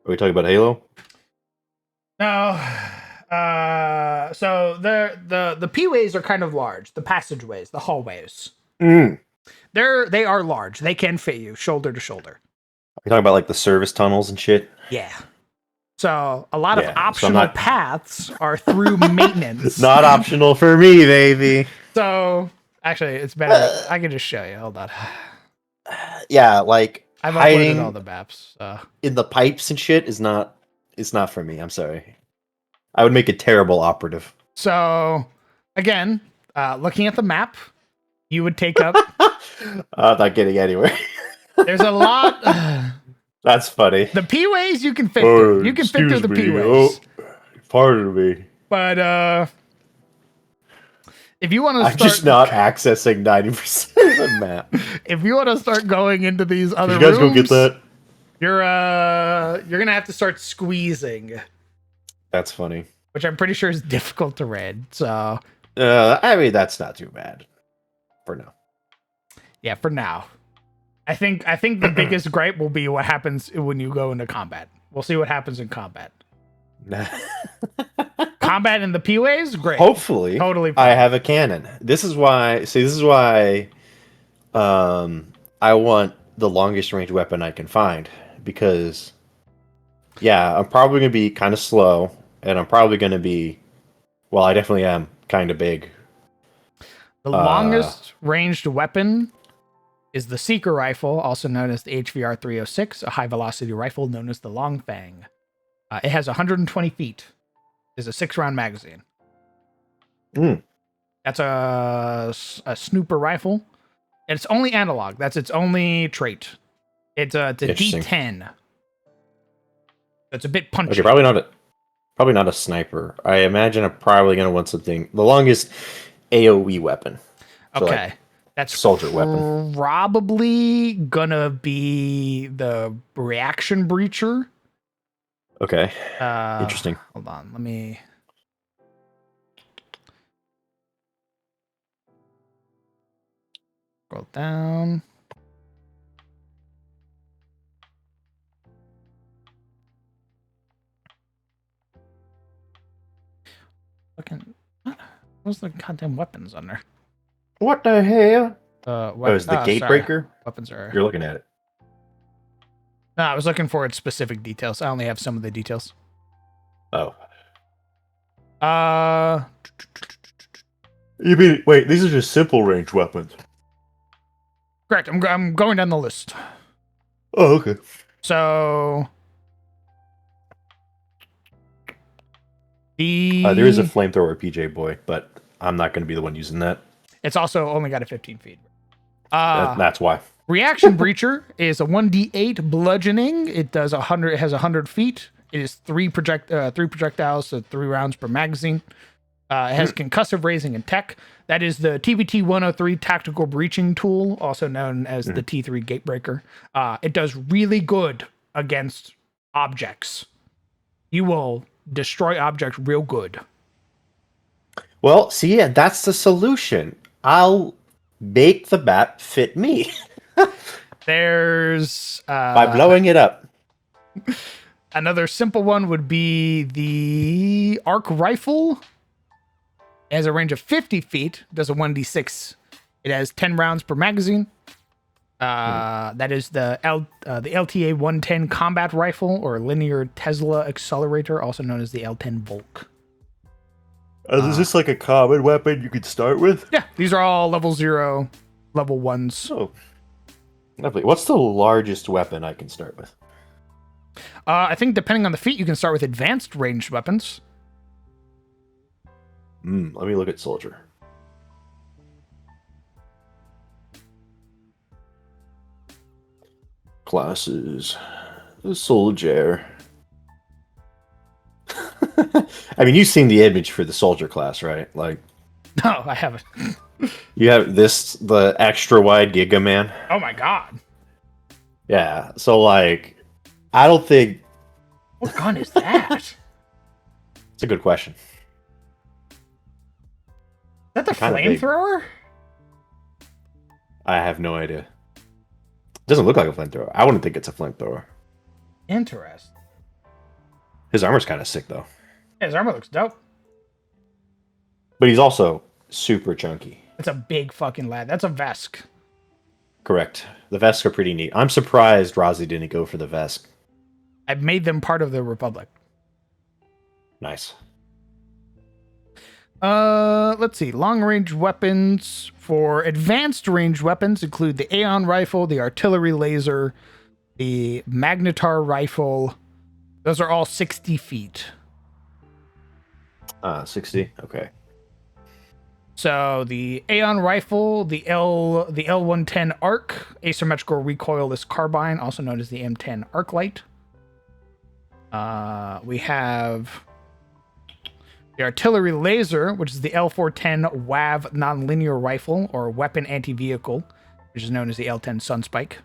Are we talking about Halo? No. So the P-ways are kind of large. The passageways, the hallways. They are large. They can fit you shoulder to shoulder. Are you talking about like the service tunnels and shit? Yeah. So a lot of optional paths are through maintenance. Not optional for me, baby. So actually, it's better. I can just show you. Hold on. Yeah, like I've hiding uploaded all the maps. in the pipes and shit is not. It's not for me. I'm sorry. I would make a terrible operative. So again, looking at the map, you would take up. I'm not getting anywhere. There's a lot. That's funny. The P-ways you can fit through. You can fit through the P-ways. Pardon me. But if you want to I'm start, just not accessing 90% of the map. If you want to start going into these other you guys rooms, go get that. You're gonna have to start squeezing. That's funny. Which I'm pretty sure is difficult to read. So I mean, that's not too bad for now. Yeah, for now. I think the biggest gripe will be what happens when you go into combat. We'll see what happens in combat. Combat in the P-ways, great. Hopefully, totally fine. I have a cannon. This is why. I want the longest range weapon I can find, because I'm probably gonna be kind of slow, and I'm probably gonna be. Well, I definitely am kind of big. The longest ranged weapon is the Seeker rifle, also known as the HVR 306, a high velocity rifle known as the Long Fang. It has 120 feet. It's a 6-round magazine. That's a snooper rifle. And it's only analog. That's its only trait. It's a D10. It's a bit punchy. Okay, probably not a sniper. I imagine I'm probably gonna want something. The longest AOE weapon. So okay. Like, that's soldier weapon. Probably gonna be the reaction breacher. Okay. Interesting. Hold on. Let me. Scroll down. Fucking. What's the goddamn weapons on there? What the hell? Is the Gatebreaker? Weapons are. You're looking at it. No, I was looking for its specific details. I only have some of the details. Oh. You mean wait? These are just simple range weapons. Correct. I'm going down the list. Oh, okay. So there is a flamethrower, PJ boy, but I'm not going to be the one using that. It's also only got a 15 feet. That's why. Reaction breacher is a 1d8 bludgeoning. It does 100. It has 100 feet. It is three projectiles, so 3 rounds per magazine. It has concussive raising and tech. That is the TBT 103 tactical breaching tool, also known as the T3 gatebreaker. It does really good against objects. You will destroy objects real good. Well, see, yeah, that's the solution. I'll make the map fit me There's by blowing it up. another simple one would be the arc rifle. It has a range of 50 feet, does a 1d6. It has 10 rounds per magazine. That is the LTA 110 combat rifle or linear Tesla accelerator, also known as the L10 Volk. Is this like a common weapon you could start with? Yeah, these are all level 0, level 1s. Oh, lovely. What's the largest weapon I can start with? I think depending on the feat, you can start with advanced ranged weapons. Let me look at soldier. Classes. The soldier. I mean, you've seen the image for the soldier class, right? Like, No, I haven't. you have the extra wide Giga Man. Oh my god. Yeah. So, like, I don't think What gun is that? it's a good question. Is that the Kinda big. flamethrower? I have no idea. It doesn't look like a flamethrower. I wouldn't think it's a flamethrower. Interesting. His armor's kind of sick, though. Yeah, his armor looks dope. But he's also super chunky. That's a big fucking lad. That's a Vesk. Correct. The Vesk are pretty neat. I'm surprised Rozzy didn't go for the Vesk. I've made them part of the Republic. Nice. Let's see. Long range weapons for advanced range weapons include the Aeon rifle, the artillery laser, the Magnetar rifle. Those are all 60 feet. 60. Okay. So the Aeon rifle, the L110 arc, asymmetrical recoilless carbine, also known as the M10 Arclight. We have the artillery laser, which is the L410 WAV nonlinear rifle or weapon anti-vehicle, which is known as the L10 Sunspike.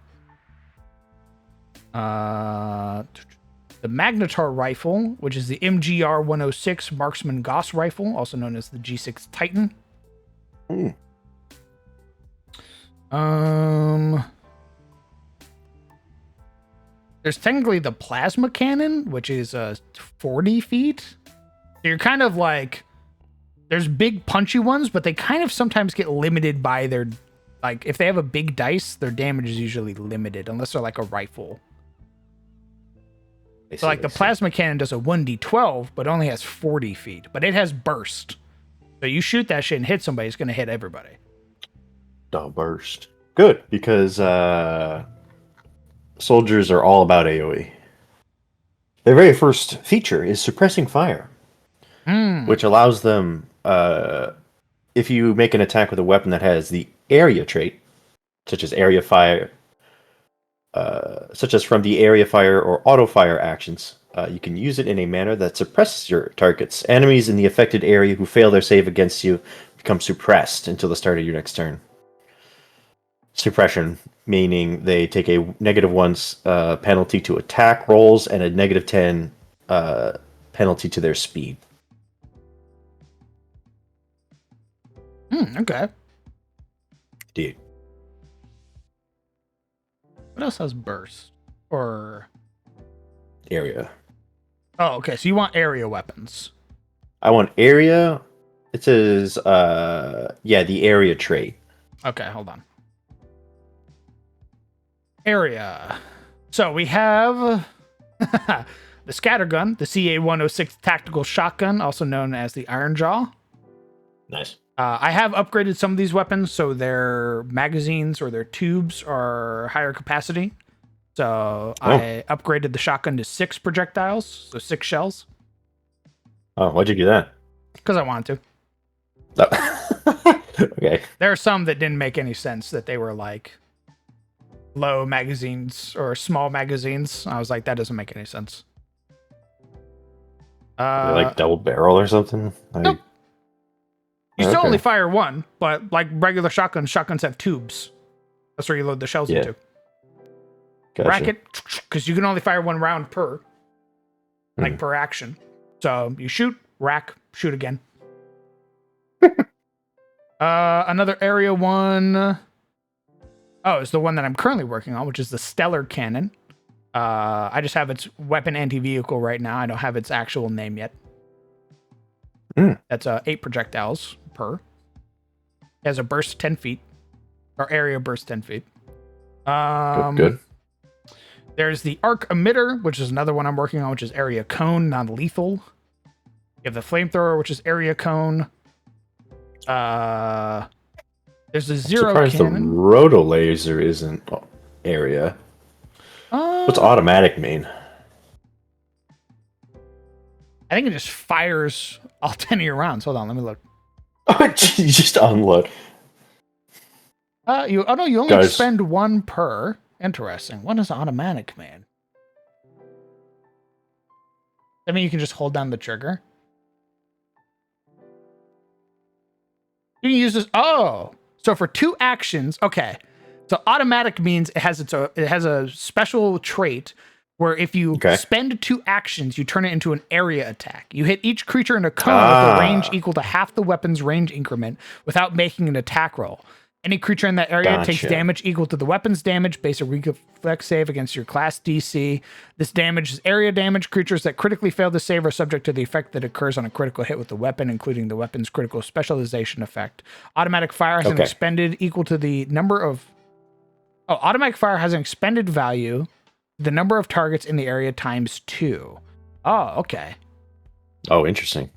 The Magnetar rifle, which is the MGR 106 Marksman Gauss rifle, also known as the G6 Titan. There's technically the plasma cannon, which is 40 feet. So you're kind of like, there's big punchy ones, but they kind of sometimes get limited by their, like, if they have a big dice, their damage is usually limited, unless they're like a rifle. So like the plasma cannon does a 1d12, but only has 40 feet, but it has burst. So you shoot that shit and hit somebody, it's going to hit everybody. Don't burst. Good, because soldiers are all about AoE. Their very first feature is suppressing fire, which allows them, if you make an attack with a weapon that has the area trait, such as area fire, such as from the area fire or auto fire actions, you can use it in a manner that suppresses your targets. Enemies in the affected area who fail their save against you become suppressed until the start of your next turn. Suppression, meaning they take a -1 penalty to attack rolls and a -10 penalty to their speed. Okay. Dude. What else has burst? Or Area. oh, okay. So you want area weapons? I want area. It says, the area trait. Okay, hold on. Area. So we have the scattergun, the CA-106 tactical shotgun, also known as the Iron Jaw. Nice. I have upgraded some of these weapons, so their magazines or their tubes are higher capacity. So I upgraded the shotgun to 6 projectiles, so 6 shells. Oh, why'd you do that? Because I wanted to. Oh. Okay. There are some that didn't make any sense, that they were like low magazines or small magazines. I was like, that doesn't make any sense. Like double barrel or something? Nope. You still only fire one, but like regular shotguns have tubes. That's where you load the shells into. Gotcha. Rack it, because you can only fire 1 round per action. So you shoot, rack, shoot again. Another area one. Oh, it's the one that I'm currently working on, which is the Stellar Cannon. I just have its weapon anti-vehicle right now. I don't have its actual name yet. That's 8 projectiles per. It has a burst 10 feet. Or area burst 10 feet. Good. There's the Arc Emitter, which is another one I'm working on, which is area cone, non-lethal. You have the Flamethrower, which is area cone. There's a Zero Surprised the Cannon. roto laser isn't area. What's automatic mean? I think it just fires all 10 of your rounds. Hold on, let me look. You just unload. You only Guys. spend 1 per. Interesting. What does automatic mean? I mean, you can just hold down the trigger. You can use this. Oh, so for 2 actions. Okay, so automatic means it has a special trait where if you spend 2 actions, you turn it into an area attack. You hit each creature in a cone with a range equal to half the weapon's range increment without making an attack roll. Any creature in that area takes damage equal to the weapon's damage based on reflex save against your class DC. This damage is area damage. Creatures that critically fail to save are subject to the effect that occurs on a critical hit with the weapon, including the weapon's critical specialization effect. Automatic fire has an expended equal to the number of... Oh, automatic fire has an expended value, the number of targets in the area times 2. Oh, okay. Oh, interesting.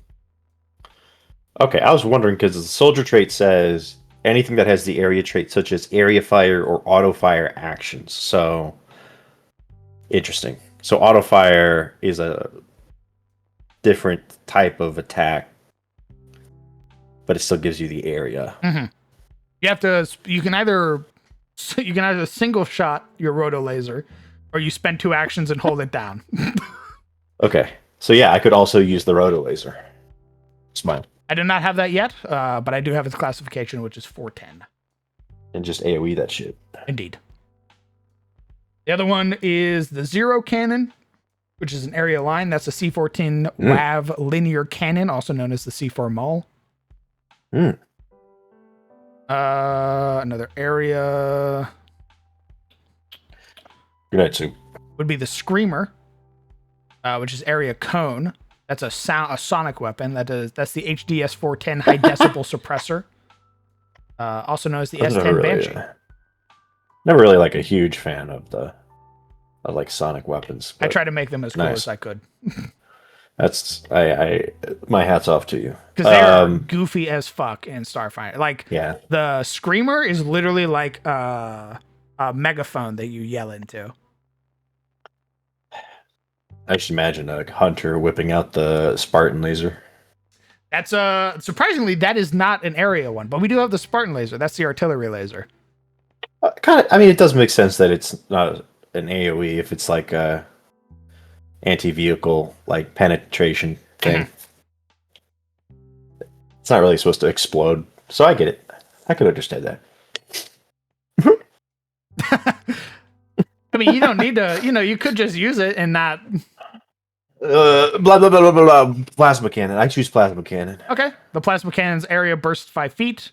Okay, I was wondering because the soldier trait says... anything that has the area trait, such as area fire or auto fire actions. So, interesting. So, auto fire is a different type of attack, but it still gives you the area. Mm-hmm. You can either single shot your roto laser, or you spend 2 actions and hold it down. Okay, so yeah, I could also use the roto laser. It's mine. I do not have that yet, but I do have its classification, which is 410. And just AoE that shit. Indeed. The other one is the Zero Cannon, which is an area line. That's a C14 WAV linear cannon, also known as the C4 Maul. Another area Good night, Sue. would be the Screamer, which is area cone. That's a sonic weapon. That's the HDS 410 high decibel suppressor, also known as the S10 Banshee. Never really like a huge fan of like sonic weapons. I tried to make them as cool as I could. That's my hat's off to you. Because they are goofy as fuck in Starfighter. Like the Screamer is literally like a megaphone that you yell into. I just imagine a hunter whipping out the Spartan laser. That's surprisingly that is not an area one, but we do have the Spartan laser. That's the artillery laser. Kind of. I mean, it does make sense that it's not an AOE if it's like a anti-vehicle like penetration thing. It's not really supposed to explode, so I get it. I could understand that. I mean, you don't need to. You could just use it and not. Blah blah blah blah blah. Plasma cannon. I choose plasma cannon. Okay. The plasma cannon's area bursts 5 feet.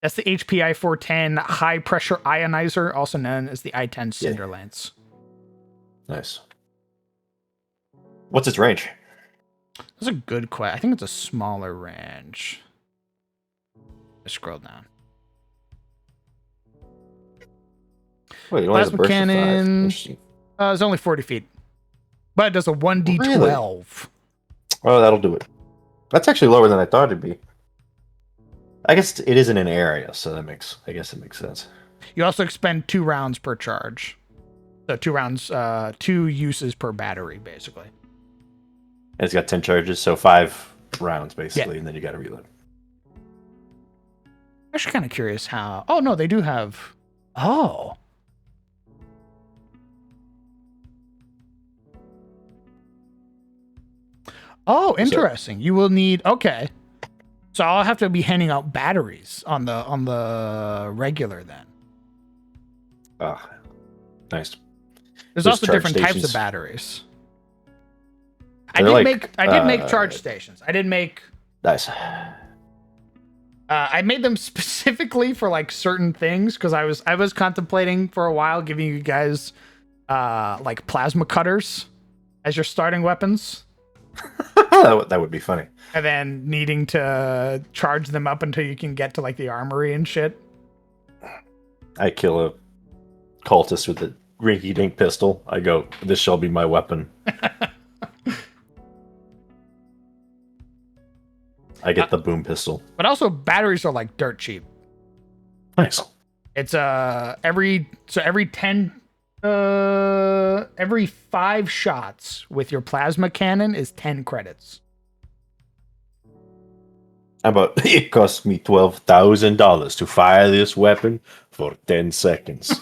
That's the HPI 410 high pressure ionizer, also known as the I-10 Cinder Lance. Nice. What's its range? That's a good question. I think it's a smaller range. I scroll down. Wait, plasma cannon. It's only 40 feet. But it does a 1d12. Really? Oh, that'll do it. That's actually lower than I thought it'd be. I guess it isn't an area, so I guess it makes sense. You also expend 2 rounds per charge. So 2 rounds, 2 uses per battery, basically. And it's got 10 charges, so 5 rounds, basically, and then you gotta reload. I'm actually kind of curious how... Oh, no, they do have... Oh. Oh, interesting. You will need... Okay. So I'll have to be handing out batteries on the regular then. Ah, nice. There's also different types of batteries. I did make charge stations. I did make... Nice. I made them specifically for like certain things because I was contemplating for a while giving you guys like plasma cutters as your starting weapons, That would be funny. and then needing to charge them up until you can get to like the armory and shit. I kill a cultist with a rinky-dink pistol. I go, this shall be my weapon. I get the boom pistol. But also batteries are like dirt cheap. Nice. It's every 5 shots with your plasma cannon is 10 credits. How about it cost me $12,000 to fire this weapon for 10 seconds.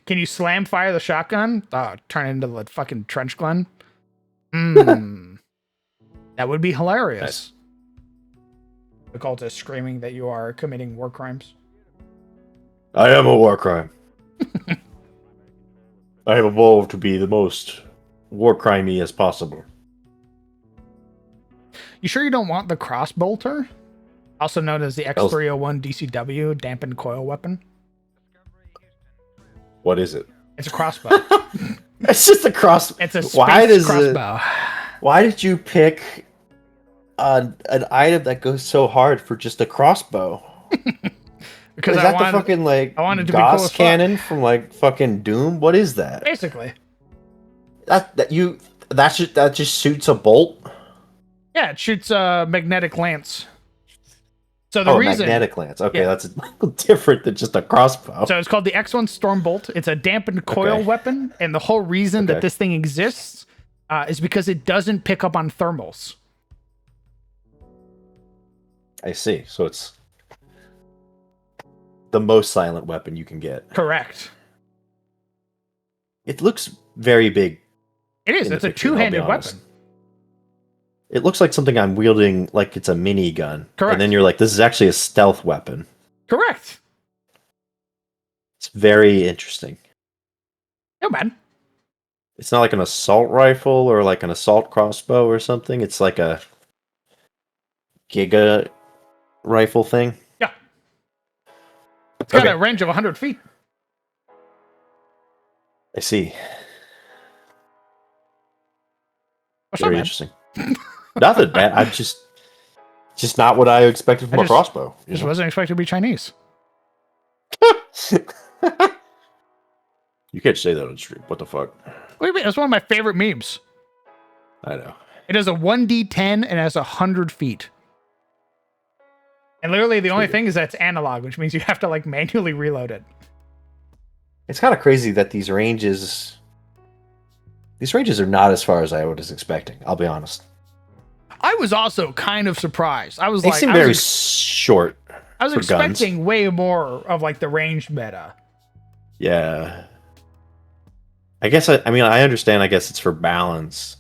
Can you slam fire the shotgun? Turn it into the fucking trench gun? That would be hilarious. Nice. The cult is screaming that you are committing war crimes. I am a war crime. I have evolved to be the most war crimey as possible. You sure you don't want the crossbolter? Also known as the X301 DCW dampened coil weapon. What is it? It's a crossbow. It's just a cross. It's a space Why does crossbow. Why did you pick an item that goes so hard for just a crossbow? Because is that the fucking like I wanted to be cool Gauss as fuck. cannon from like fucking Doom? What is that? Basically. That just shoots a bolt. Yeah, it shoots a magnetic lance. So the reason magnetic lance. Okay, Yeah. that's different than just a crossbow. So it's called the X1 Stormbolt. It's a dampened coil Okay. weapon, and the whole reason that Okay. this thing exists is because it doesn't pick up on thermals. I see. So it's the most silent weapon you can get. Correct. It looks very big. It is. in the It's a picture, I'll be two-handed honest. weapon. It looks like something I'm wielding like it's a minigun. Correct. And then you're like, this is actually a stealth weapon. Correct. It's very interesting. Yeah, man. It's not like an assault rifle or like an assault crossbow or something. It's like a giga rifle thing. Yeah. It's got Okay. a range of 100 feet. I see. What's Very up, man? interesting. Nothing, man. I'm just not what I expected from I a crossbow. you Just know? wasn't expected to be Chinese. You can't say that on stream. What the fuck? What do you mean? That's one of my favorite memes. I know. It has a 1d10 and has 100 feet. And literally the only thing is that it's analog, which means you have to like manually reload it. It's kind of crazy that these ranges are not as far as I was expecting. I'll be honest. I was also kind of surprised. I was They like, seem I very was, short. I was for guns. expecting way more of like the ranged meta. Yeah. I guess I understand. I guess it's for balance.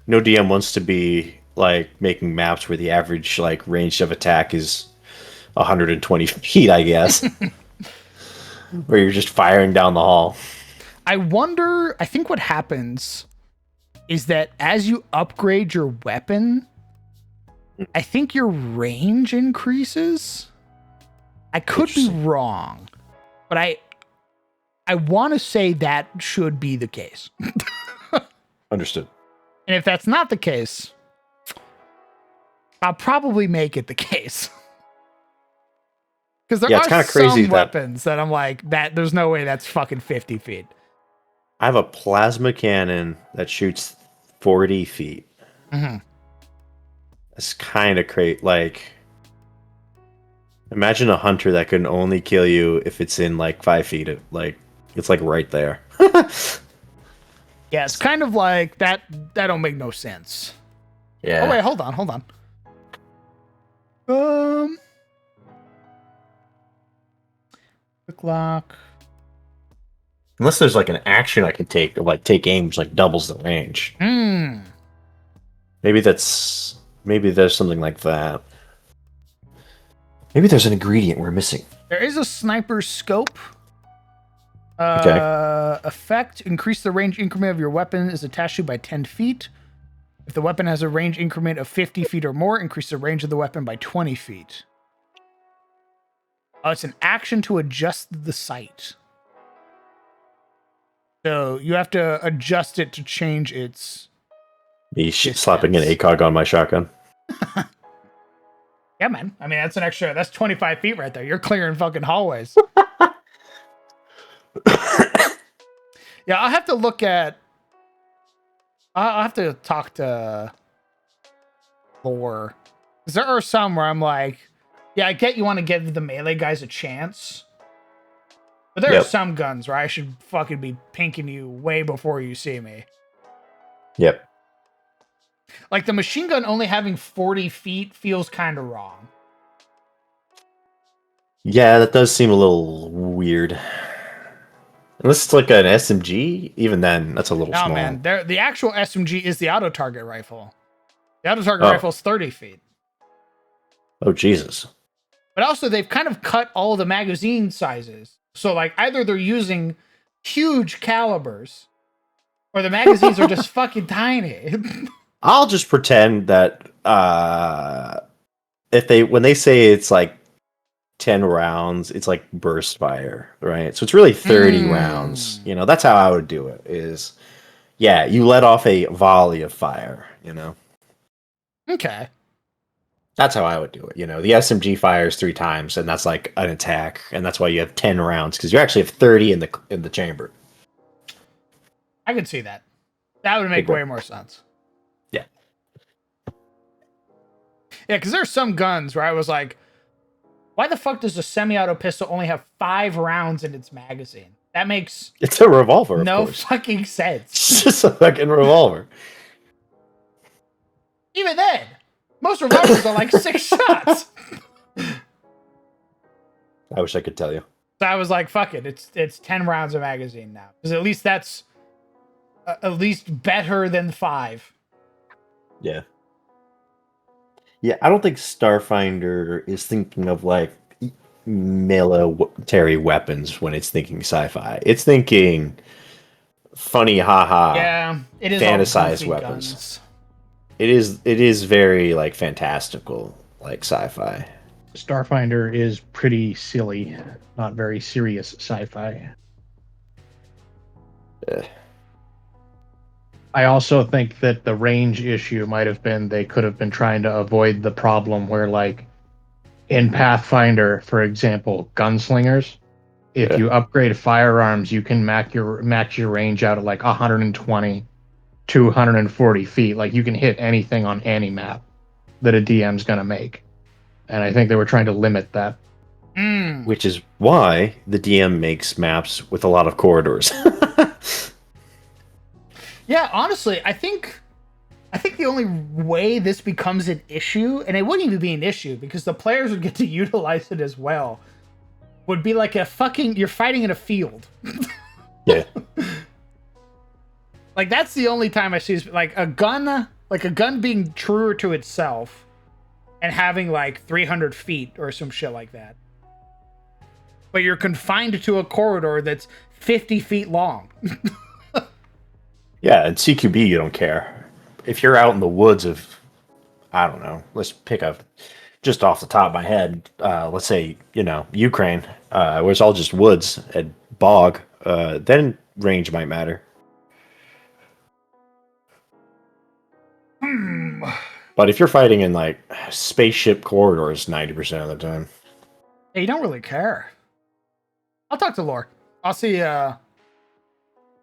No DM wants to be like making maps where the average like range of attack is 120 feet. I guess where you're just firing down the hall. I wonder, I think what happens is that as you upgrade your weapon, I think your range increases. I could be wrong, but I want to say that should be the case. Understood. And if that's not the case, I'll probably make it the case. Because there Yeah, are it's kinda crazy some that- weapons that I'm like, that there's no way that's fucking 50 feet. I have a plasma cannon that shoots 40 feet. Mm-hmm. It's kind of crazy. Like, imagine a hunter that can only kill you if it's in like 5 feet. Like, it's like right there. Yeah, it's kind of like that. That don't make no sense. Yeah. Oh wait, hold on. Quick lock. Unless there's like an action I can take, like take aim, which like doubles the range. Maybe there's something like that. Maybe there's an ingredient we're missing. There is a sniper scope. Okay. Effect: increase the range increment of your weapon is attached to by 10 feet. If the weapon has a range increment of 50 feet or more, increase the range of the weapon by 20 feet. Oh, it's an action to adjust the sight. So you have to adjust it to change its... Me slapping an ACOG on my shotgun. Yeah, man. I mean, that's 25 feet right there. You're clearing fucking hallways. Yeah, I'll have to look at... I'll have to talk to lore. Because there are some where I'm like, yeah, I get you want to give the melee guys a chance. But there are some guns where I should fucking be pinking you way before you see me. Yep. Like the machine gun only having 40 feet feels kind of wrong. Yeah, that does seem a little weird. Unless it's like an SMG, even then, that's a little small. No, man. The actual SMG is the auto-target rifle. The auto-target rifle is 30 feet. Oh, Jesus. But also, they've kind of cut all the magazine sizes. So, like, either they're using huge calibers, or the magazines are just fucking tiny. I'll just pretend that when they say it's like 10 rounds, it's like burst fire, right? So it's really 30 rounds. You know, that's how I would do it is, yeah, you let off a volley of fire, you know? Okay. That's how I would do it. You know, the SMG fires 3 times, and that's like an attack, and that's why you have 10 rounds, because you actually have 30 in the chamber. I could see that. That would make way more sense. Yeah. Yeah, because there's some guns where I was like, why the fuck does a semi-auto pistol only have 5 rounds in its magazine? That makes... It's a revolver, of no course. fucking sense. It's just a fucking revolver. Even then, most revolvers are like 6 shots. I wish I could tell you. So I was like, fuck it. It's 10 rounds of magazine now. Because at least that's at least better than 5. Yeah. Yeah, I don't think Starfinder is thinking of like military weapons when it's thinking sci-fi. It's thinking funny, haha. Yeah, it is fantasized weapons. Guns. It is very like fantastical, like sci-fi. Starfinder is pretty silly, not very serious sci-fi. I also think that the range issue might have been they could have been trying to avoid the problem where, like, in Pathfinder, for example, gunslingers, if you upgrade firearms, you can max your range out at like 120 to 140 feet. Like, you can hit anything on any map that a DM's going to make. And I think they were trying to limit that. Which is why the DM makes maps with a lot of corridors. Yeah, honestly, I think the only way this becomes an issue, and it wouldn't even be an issue because the players would get to utilize it as well, would be like you're fighting in a field. Yeah. Like that's the only time I see like a gun being truer to itself and having like 300 feet or some shit like that. But you're confined to a corridor that's 50 feet long. Yeah, in CQB you don't care. If you're out in the woods of, I don't know, let's pick up just off the top of my head, let's say, Ukraine, where it's all just woods and bog, then range might matter. But if you're fighting in like spaceship corridors 90% of the time. Yeah, you don't really care. I'll talk to Lore. I'll see if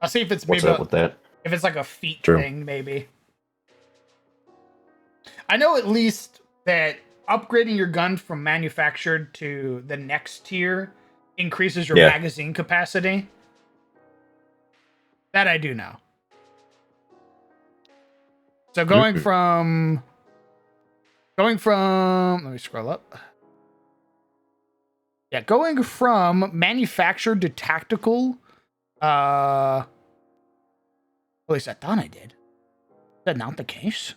it's What's maybe up with that? if it's like a feat True. thing, maybe. I know at least that upgrading your gun from manufactured to the next tier increases your magazine capacity. That I do know. So going from let me scroll up. Yeah, going from manufactured to tactical, at least I thought I did. Is that not the case?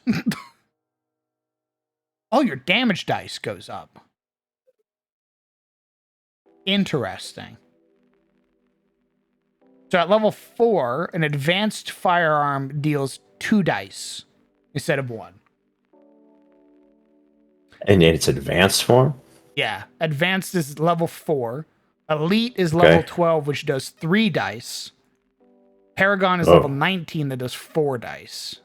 Oh, your damage dice goes up. Interesting. So at level 4, an advanced firearm deals 2 dice instead of 1. And in its advanced form? Yeah. Advanced is level 4. Elite is Okay. level 12, which does 3 dice. Paragon is Oh. level 19 that does 4 dice.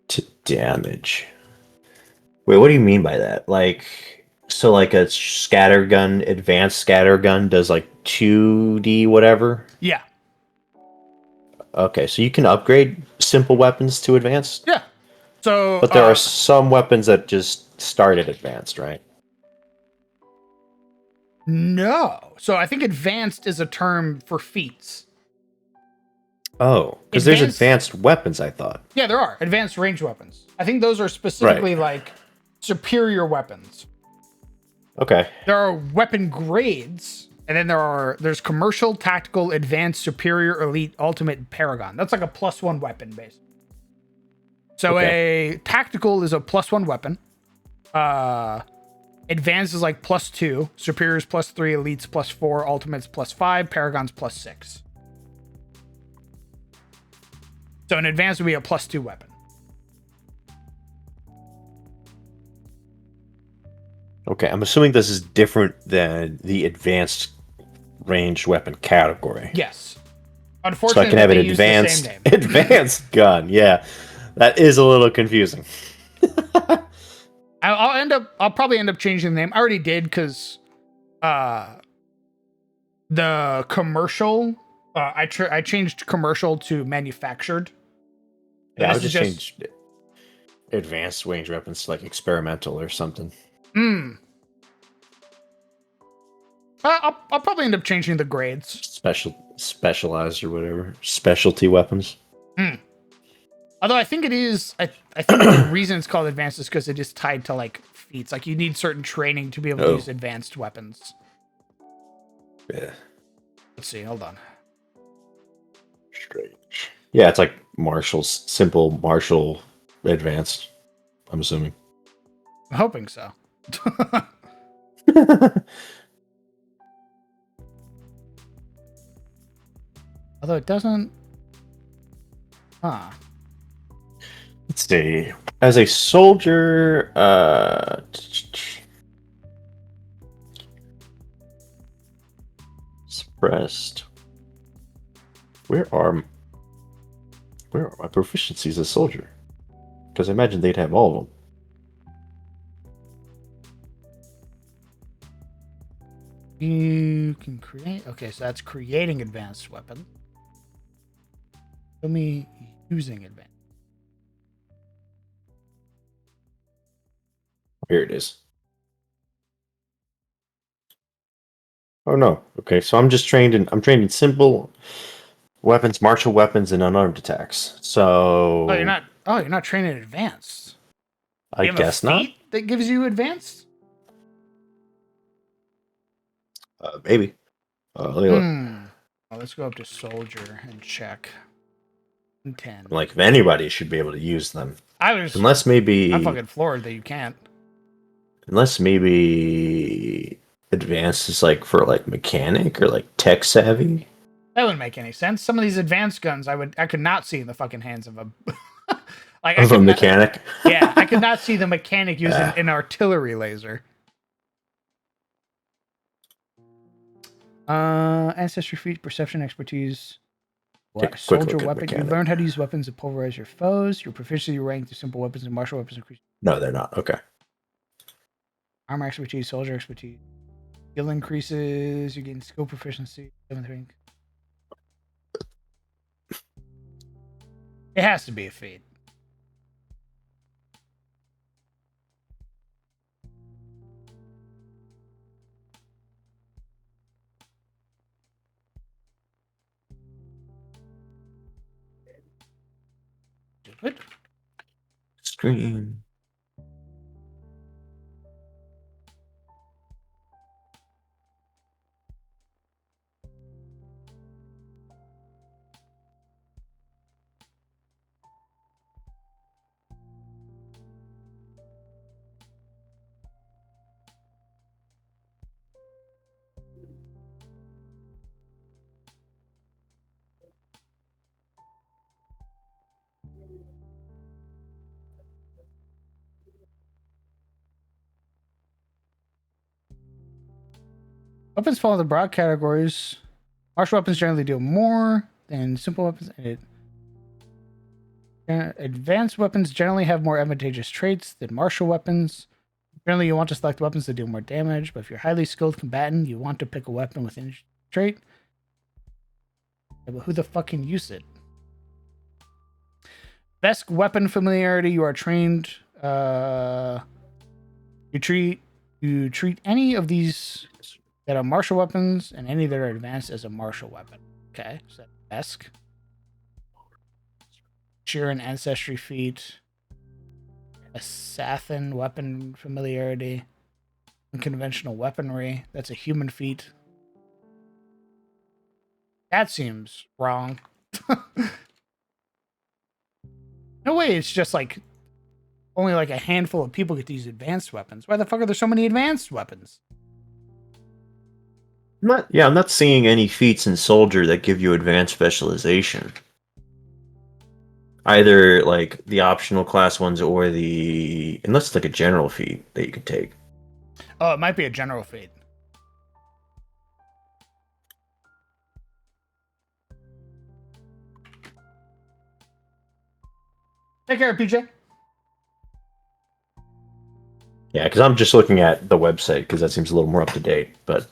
To damage. Wait, what do you mean by that? Like, so like a scattergun, advanced scattergun does like 2d whatever? Yeah. Okay, so you can upgrade simple weapons to advanced? Yeah. So, But there are some weapons that just start at advanced, right? no. So I think advanced is a term for feats. Oh, because there's Advanced- advanced weapons, I thought. Yeah, there are advanced range weapons. I think those are specifically like superior weapons. Okay. There are weapon grades, and then there's commercial, tactical, advanced, superior, elite, ultimate, paragon. That's like a +1 weapon base. So a tactical is a +1 weapon. Advanced is like +2, superiors +3, elites +4, ultimates +5, paragons +6. So an advanced would be a +2 weapon. Okay, I'm assuming this is different than the advanced ranged weapon category. Yes. So Unfortunately, I can have an they use the advanced same name. advanced gun. Yeah, that is a little confusing. I'll probably end up changing the name. I already did because the commercial I changed commercial to manufactured. Yeah, I This would is just change advanced range weapons to like experimental or something. I'll probably end up changing the grades. Specialized or whatever. Specialty weapons. Although I think it is, I think the reason it's called advanced is because it is tied to like feats. Like you need certain training to be able to use advanced weapons. Yeah. Let's see. Hold on. Strange. Yeah, it's like martials, simple martial, advanced. I'm assuming. I'm hoping so. Although it doesn't. Huh. Let's see. As a soldier, suppressed. Where are my proficiencies as a soldier? Because I imagine they'd have all of them. You can create. Okay, so that's creating advanced weapon. Show me using advanced. Here it is. Oh no. Okay, so I'm trained in simple weapons, martial weapons, and unarmed attacks. So Oh, you're not. Oh, you're not training advanced. I You have guess a not. feat that gives you advanced. Maybe. Let me look. Well, let's go up to soldier and check. 10. Like if anybody should be able to use them, I'm fucking floored that you can't. unless maybe advanced is like for like mechanic or like tech savvy. That wouldn't make any sense. Some of these advanced guns, I could not see in the fucking hands of a like Of a mechanic. Yeah, I could not see the mechanic using an artillery laser. Ancestry feat, perception, expertise. What? Soldier weapon. You learned how to use weapons to pulverize your foes. Your proficiency rank through simple weapons and martial weapons increase. No, they're not. Okay. Armor expertise, soldier expertise. Skill increases. You gain skill proficiency. 7th rank. It has to be a feat. Stupid. Screen. Weapons fall into broad categories. Martial weapons generally deal more than simple weapons. Advanced weapons generally have more advantageous traits than martial weapons. Generally, you want to select weapons that do more damage, but if you're a highly skilled combatant, you want to pick a weapon with each trait. Yeah, but who the fuck can use it? Best weapon familiarity. You are trained. You treat any of these that are martial weapons and any that are advanced as a martial weapon. Okay, so Esk. Sheeran Ancestry feat. A Sathan weapon familiarity. Unconventional weaponry. That's a human feat. That seems wrong. No way, it's just like only like a handful of people get these advanced weapons. Why the fuck are there so many advanced weapons? I'm not seeing any feats in Soldier that give you advanced specialization. Either like the optional class ones or unless it's like a general feat that you can take. Oh, it might be a general feat. Take care, PJ. Yeah, because I'm just looking at the website because that seems a little more up to date. But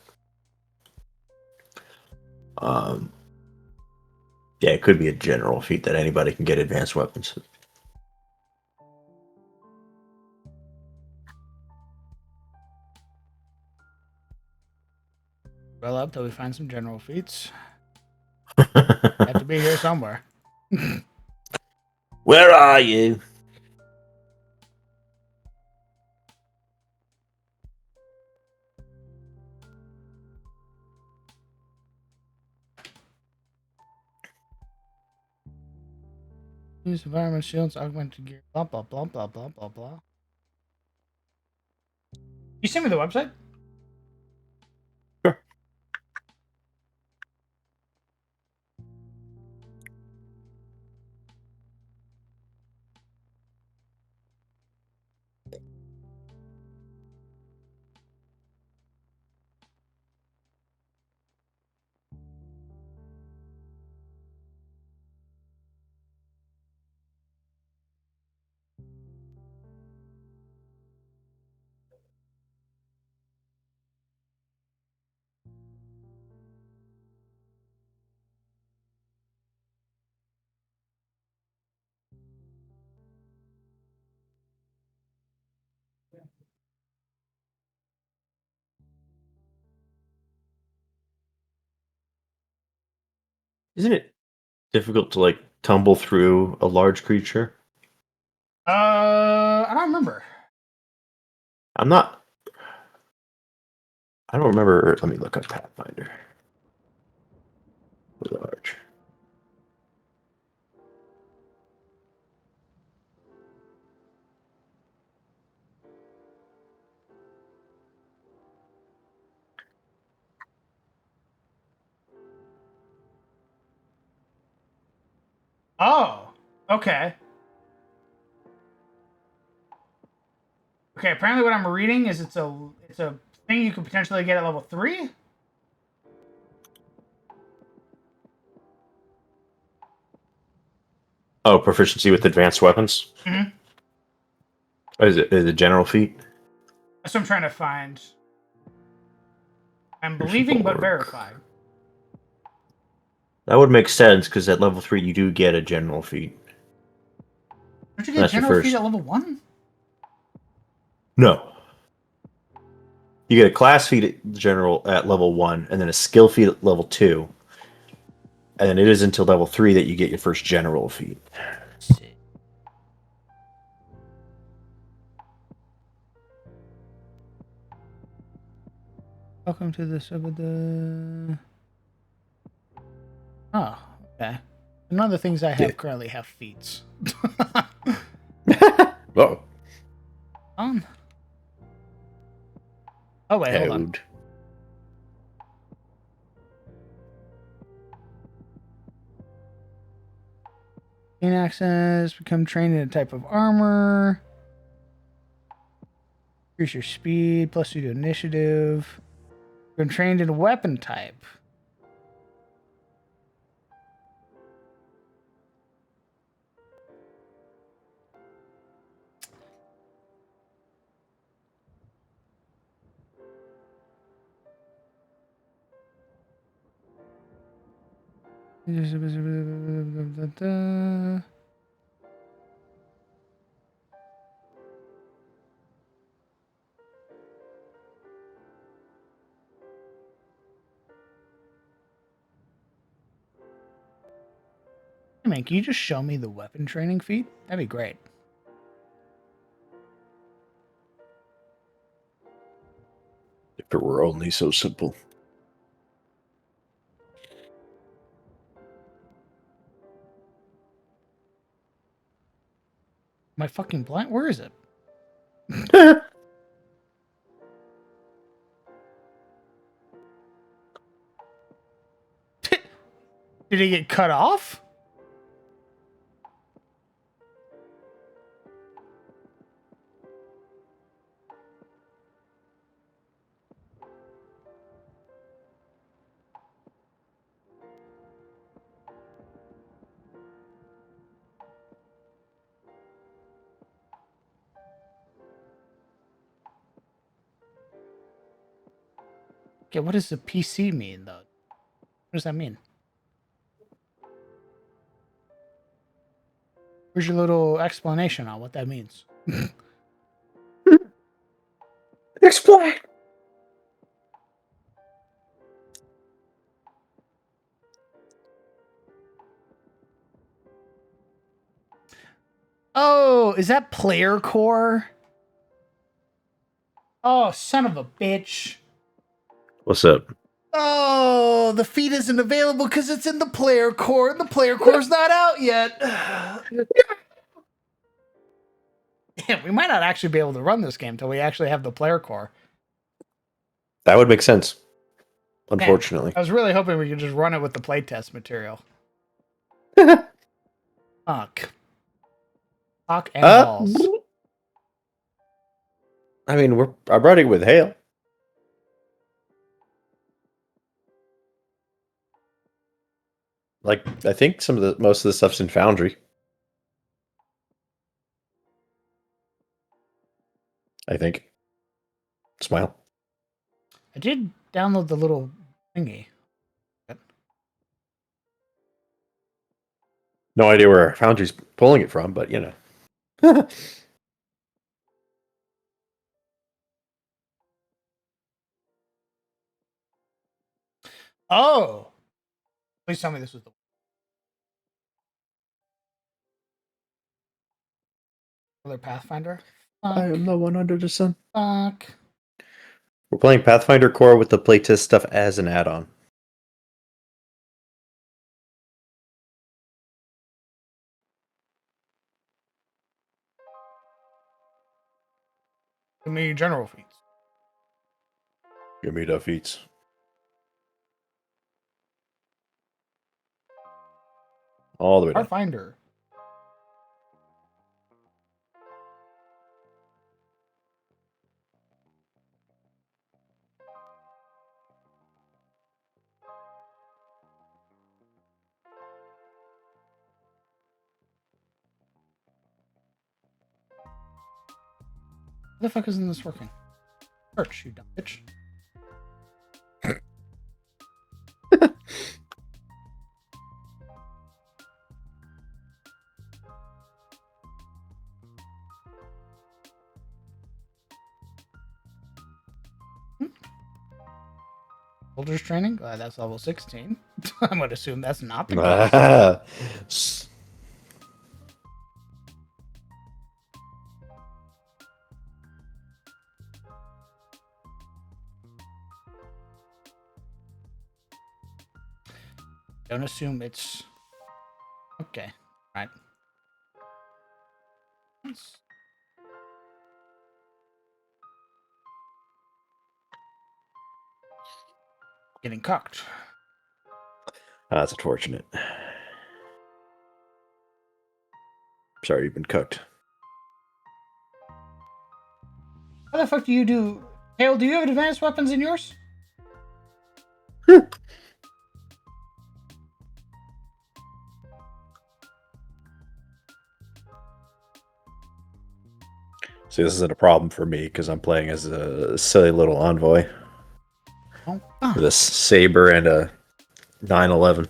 yeah, it could be a general feat that anybody can get advanced weapons. Well up till we find some general feats. Have to be here somewhere. Where are you? Use environment shields, augmented gear, blah blah blah blah blah blah blah. You send me the website? Sure. Isn't it difficult to like tumble through a large creature? I don't remember. I'm not. I don't remember. Let me look up Pathfinder. Large. Oh, okay. Okay, apparently what I'm reading is it's a thing you could potentially get at level 3. Oh, proficiency with advanced weapons. Mm-hmm. Is it a general feat? That's what I'm trying to find. I'm believing but verified. That would make sense because at level 3 you do get a general feat. Don't you get That's a your general first. feat at level 1? No. You get a class feat at general at level 1, and then a skill feat at level 2. And then it is until level 3 that you get your first general feat. Welcome to the sub of the. Oh, okay. None of the things I have currently have feats. Oh. Oh wait, hold on. Gain access, become trained in a type of armor. Increase your speed, plus 2 to initiative. Been trained in a weapon type. Hey man, can you just show me the weapon training feat? That'd be great. If it were only so simple. My fucking blind. Where is it? Did it get cut off? Okay, what does the PC mean though? What does that mean? Where's your little explanation on what that means? Explain. Oh, is that player core? Oh, son of a bitch. What's up? Oh, the feed isn't available because it's in the player core, and the player core's not out yet. Damn, we might not actually be able to run this game until we actually have the player core. That would make sense. Unfortunately. I was really hoping we could just run it with the playtest material. Fuck. Fuck and balls. I mean, I'm running with Hail. Like, I think most of the stuff's in Foundry. I think. Smile. I did download the little thingy. No idea where Foundry's pulling it from, but you know. Oh! Please tell me this was the other Pathfinder. I am the one under the sun. Fuck. We're playing Pathfinder Core with the playtest stuff as an add-on. Give me general feats. Give me the feats. All the way down. Pathfinder. How the fuck isn't this working? Search, you dumb bitch. Soldiers training? That's level 16. I'm going to assume that's not the case. Don't assume it's... Okay. Right. Getting cocked. That's unfortunate. Sorry, you've been cooked. How the fuck do you do... Hale, do you have advanced weapons in yours? See, this isn't a problem for me because I'm playing as a silly little envoy Oh, with a saber and a 911.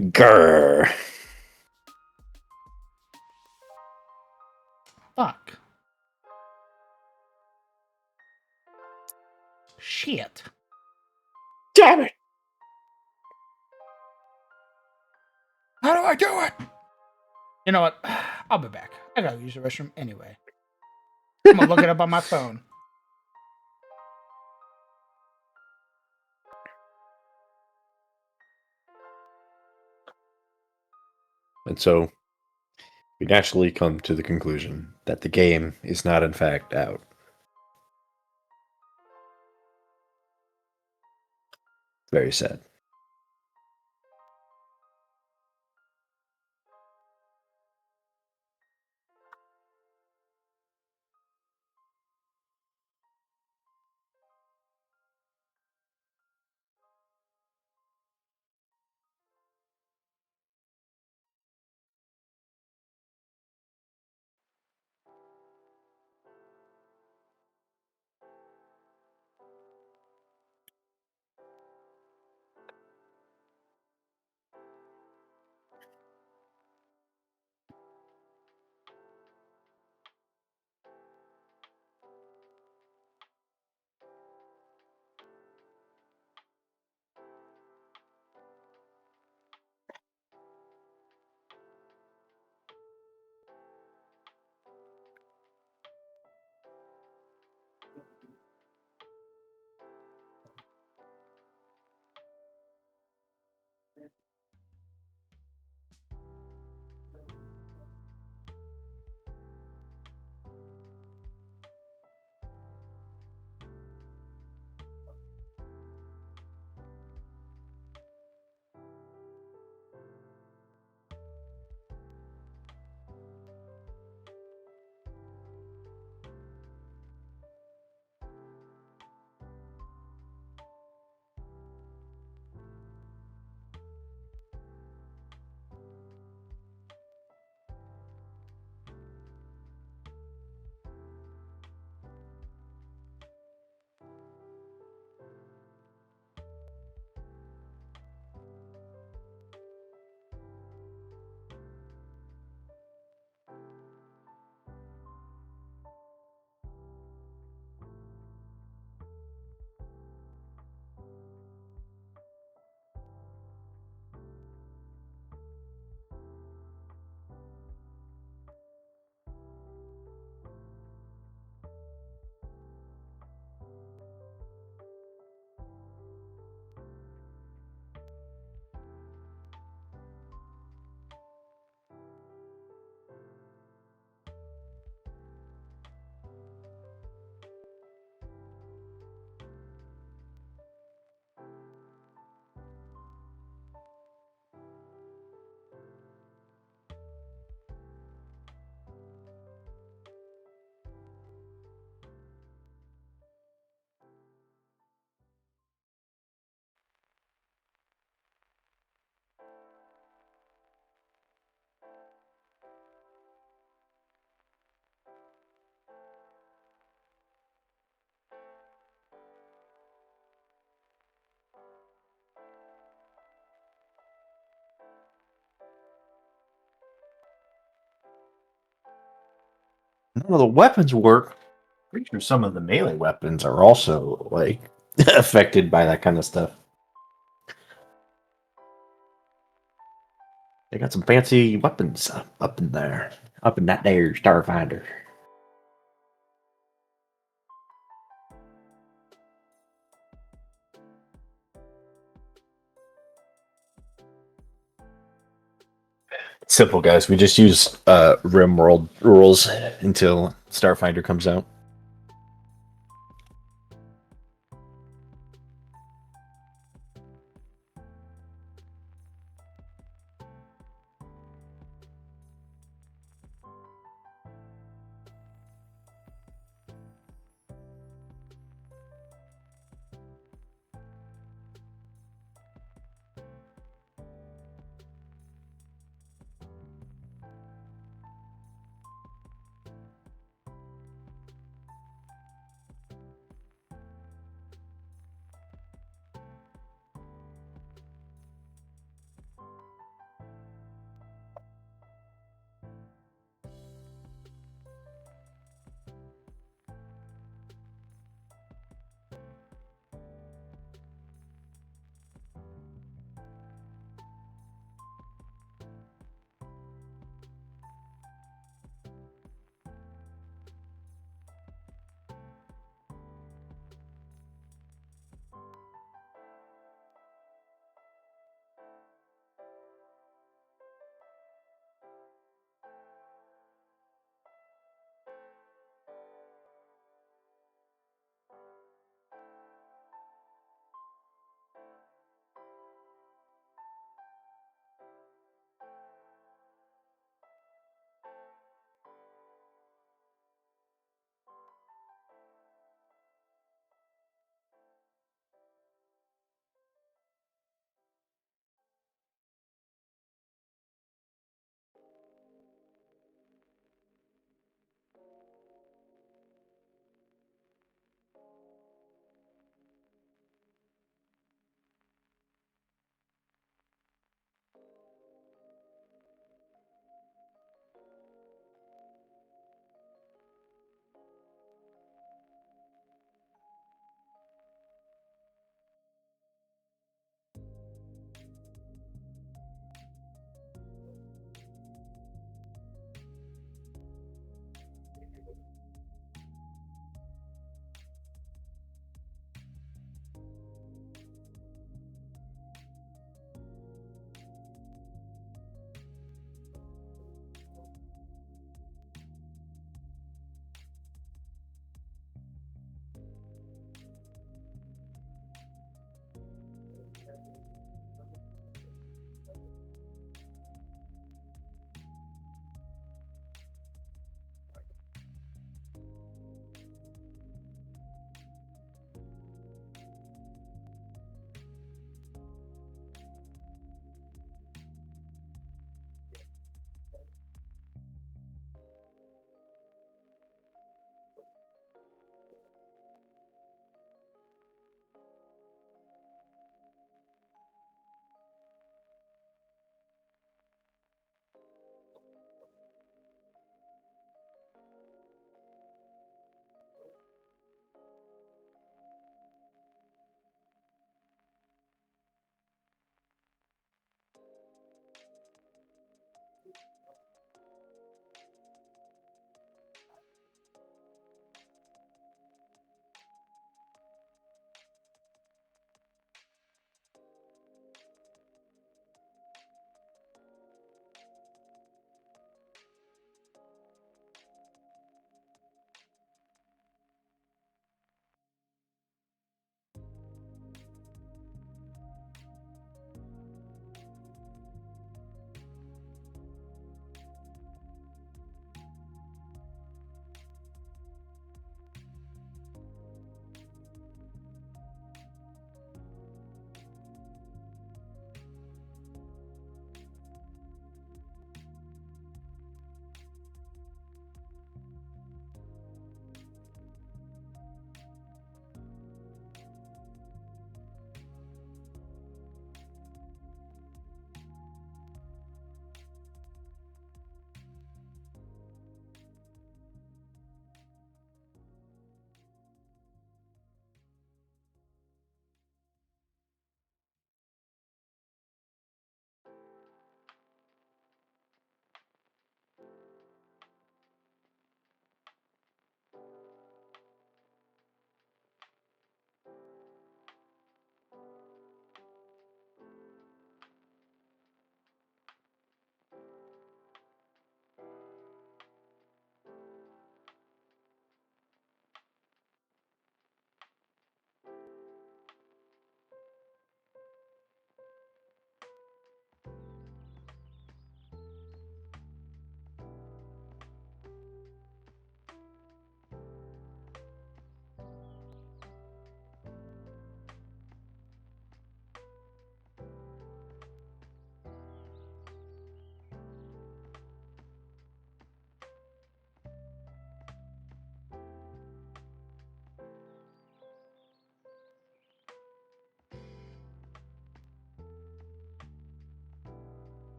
Grrr. fuck. Shit. Damn it! How do I do it? You know what? I'll be back. I gotta use the restroom anyway. I'm gonna look it up on my phone. And so we naturally come to the conclusion that the game is not in fact out. Very sad. None of the weapons work. Pretty sure some of the melee weapons are also like affected by that kind of stuff. They got some fancy weapons up in there, up in that there Starfinder. Simple, guys. We just use RimWorld rules until Starfinder comes out.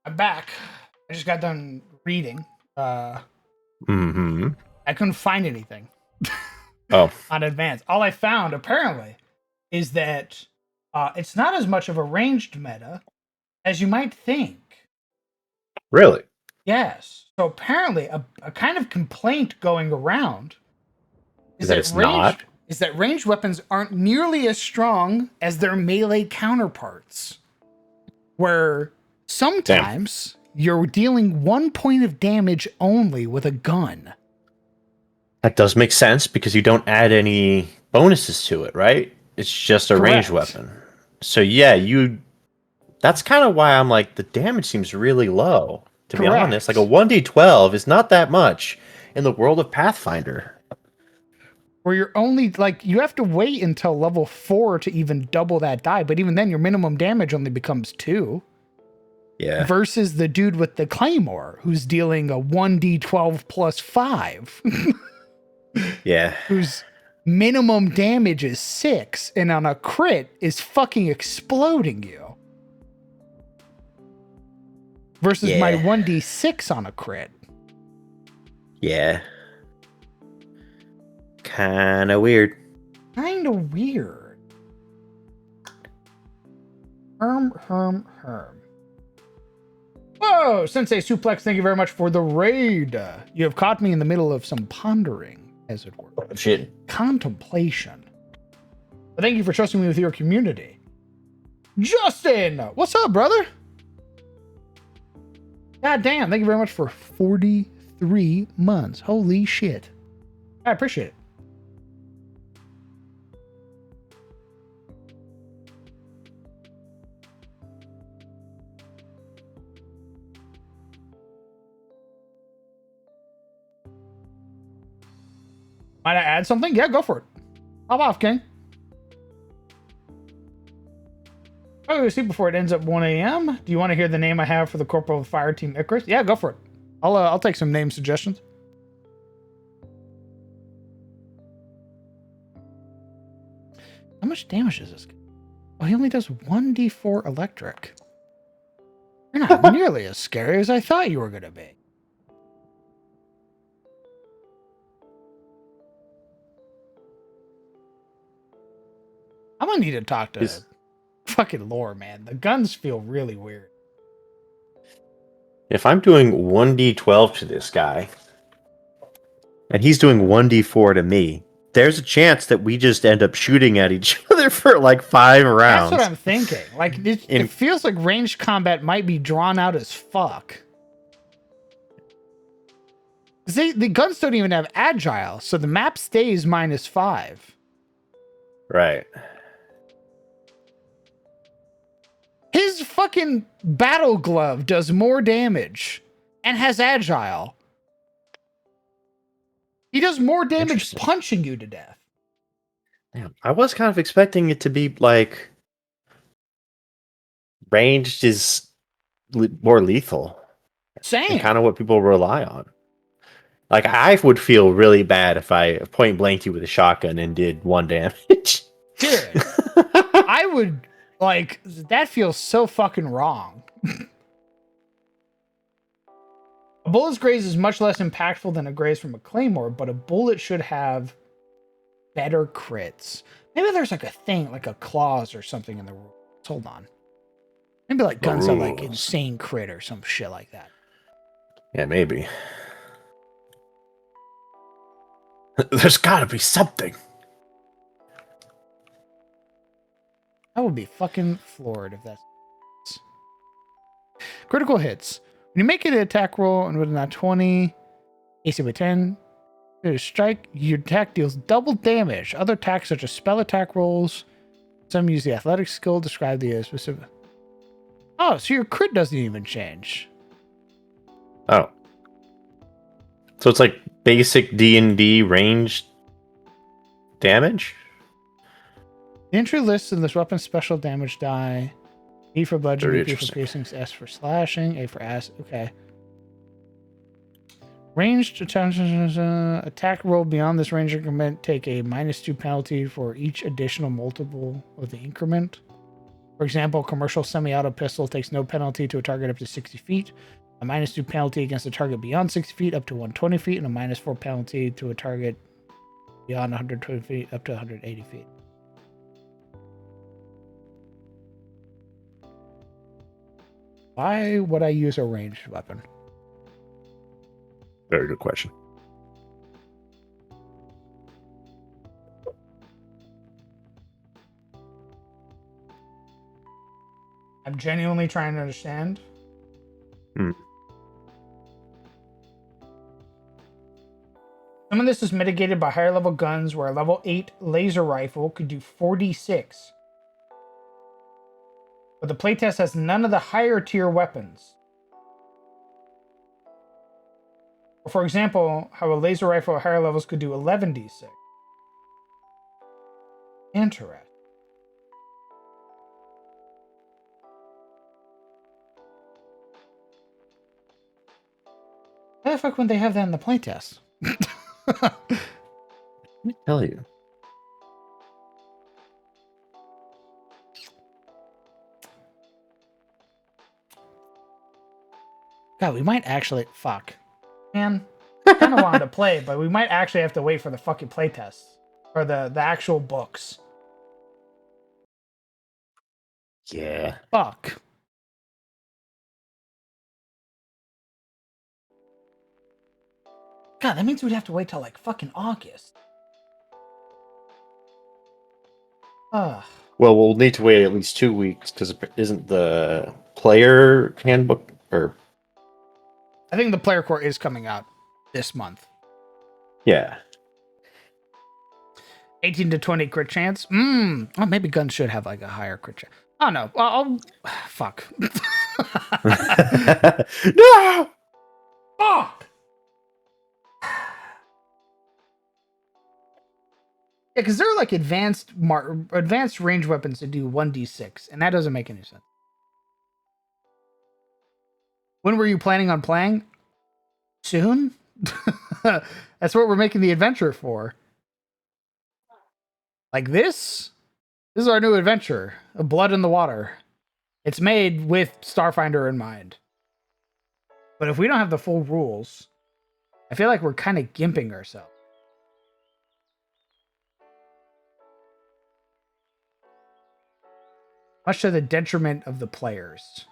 I'm back. I just got done reading. Mm-hmm. I couldn't find anything Oh, on advanced. All I found apparently is that it's not as much of a ranged meta as you might think. really? Yes. So apparently, a kind of complaint going around is That it's not? ranged weapons aren't nearly as strong as their melee counterparts. Where sometimes you're dealing 1 point of damage only with a gun. That does make sense because you don't add any bonuses to it, right? It's just a ranged Correct. weapon. So yeah, that's kind of why I'm like the damage seems really low. To be honest, like a Correct. 1d12 is not that much in the world of Pathfinder. Where you're only like you have to wait until level 4 to even double that die, but even then your minimum damage only becomes 2. Yeah. Versus the dude with the claymore who's dealing a 1d12 plus 5. Yeah. Whose minimum damage is 6 and on a crit is fucking exploding you. Versus my Yeah. 1d6 on a crit. Yeah. Kind of weird. Kind of weird. Herm. Whoa, Sensei Suplex, thank you very much for the raid. You have caught me in the middle of some pondering, as it were. Shit. Contemplation. But thank you for trusting me with your community. Justin, what's up, brother? God damn, thank you very much for 43 months. Holy shit. I appreciate it. Might I add something? Yeah, go for it. Hop off, King. Oh, you see before it ends at 1 a.m. Do you want to hear the name I have for the Corporal of Fire Team Icarus? Yeah, go for it. I'll take some name suggestions. How much damage is this? Oh, he only does 1d4 electric. You're not nearly as scary as I thought you were going to be. I'm going to need to talk to fucking Lore, man. The guns feel really weird. If I'm doing 1d12 to this guy, and he's doing 1d4 to me, there's a chance that we just end up shooting at each other for like 5 rounds. That's what I'm thinking. Like, it feels like ranged combat might be drawn out as fuck. The guns don't even have agile, so the map stays -5. Right. His fucking battle glove does more damage and has agile. He does more damage punching you to death. Damn, I was kind of expecting it to be like ranged is more lethal. Same. And kind of what people rely on. Like, I would feel really bad if I point blanked you with a shotgun and did 1 damage. Dude, I would, like, that feels so fucking wrong. A bullet's graze is much less impactful than a graze from a claymore, but a bullet should have better crits. Maybe there's like a thing, like a clause or something in the rules. Hold on. Maybe like guns have like insane crit or some shit like that. Yeah, maybe. There's gotta be something. I would be fucking floored if that's critical hits. When you make it an attack roll and with a 20, AC by 10, strike, your attack deals double damage. Other attacks such as spell attack rolls, some use the athletic skill, describe the specific. Oh, so your crit doesn't even change. Oh. So it's like basic D&D ranged damage? The entry list in this weapon special damage die. E for bludgeoning, B for piercing, S for slashing, A for ass. Okay. Ranged attack roll beyond this range increment take a -2 penalty for each additional multiple of the increment. For example, commercial semi-auto pistol takes no penalty to a target up to 60 feet, a -2 penalty against a target beyond 60 feet up to 120 feet, and a -4 penalty to a target beyond 120 feet up to 180 feet. Why would I use a ranged weapon? Very good question. I'm genuinely trying to understand. Hmm. Some of this is mitigated by higher level guns, where a level 8 laser rifle could do 4d6. But the playtest has none of the higher tier weapons. For example, how a laser rifle at higher levels could do 11d6. Interesting. Why the fuck would they have that in the playtest? Let me tell you. God, we might actually... Fuck. Man, I kind of wanted to play, but we might actually have to wait for the fucking playtests. Or the actual books. Yeah. Fuck. God, that means we'd have to wait till like fucking August. Ugh. Well, we'll need to wait at least 2 weeks because isn't the player handbook or I think the player core is coming out this month. yeah. 18 to 20 crit chance. Oh, maybe guns should have like a higher crit chance. Oh no. Well, fuck. No. Fuck. Yeah, because they're like advanced range weapons that do 1d6, and that doesn't make any sense. When were you planning on playing? Soon? That's what we're making the adventure for. Like this? This is our new adventure, Blood in the Water. It's made with Starfinder in mind. But if we don't have the full rules, I feel like we're kind of gimping ourselves. Much to the detriment of the players.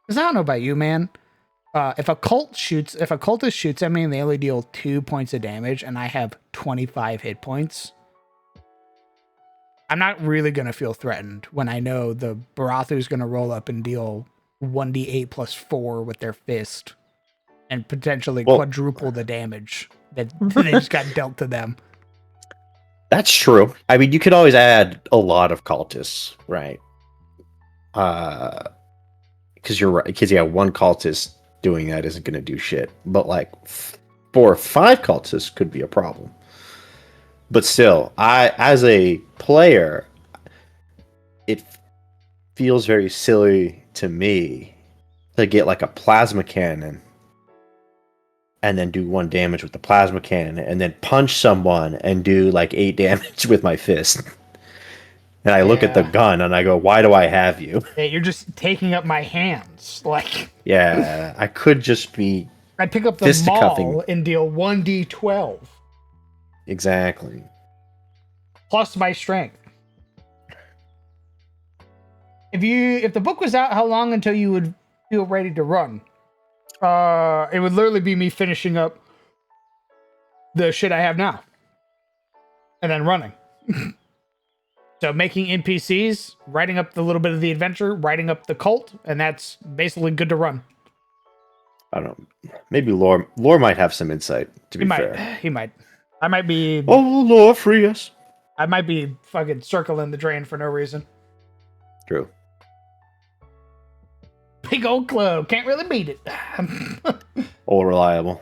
Because I don't know about you, man. If a cultist shoots at me and they only deal 2 points of damage and I have 25 hit points, I'm not really going to feel threatened when I know the Barathu is going to roll up and deal 1d8 plus 4 with their fist and potentially quadruple the damage that they just got dealt to them. That's true. I mean, you could always add a lot of cultists, right? Because you're right. Because yeah, one cultist doing that isn't going to do shit. But like 4 or 5 cultists could be a problem. But still, as a player, it feels very silly to me to get like a plasma cannon and then do 1 damage with the plasma cannon and then punch someone and do like 8 damage with my fist. And I look at the gun and I go, why do I have you? Yeah, you're just taking up my hands. Like, yeah, I could just be I pick up the maul and deal 1d12. Exactly. Plus my strength. If the book was out, how long until you would feel ready to run? It would literally be me finishing up the shit I have now. And then running. So making NPCs, writing up the little bit of the adventure, writing up the cult, and that's basically good to run. I don't know. Maybe Lore might have some insight, to be fair. He might. I might be... Oh, Lore, free us. I might be fucking circling the drain for no reason. True. Big old club. Can't really beat it. All reliable.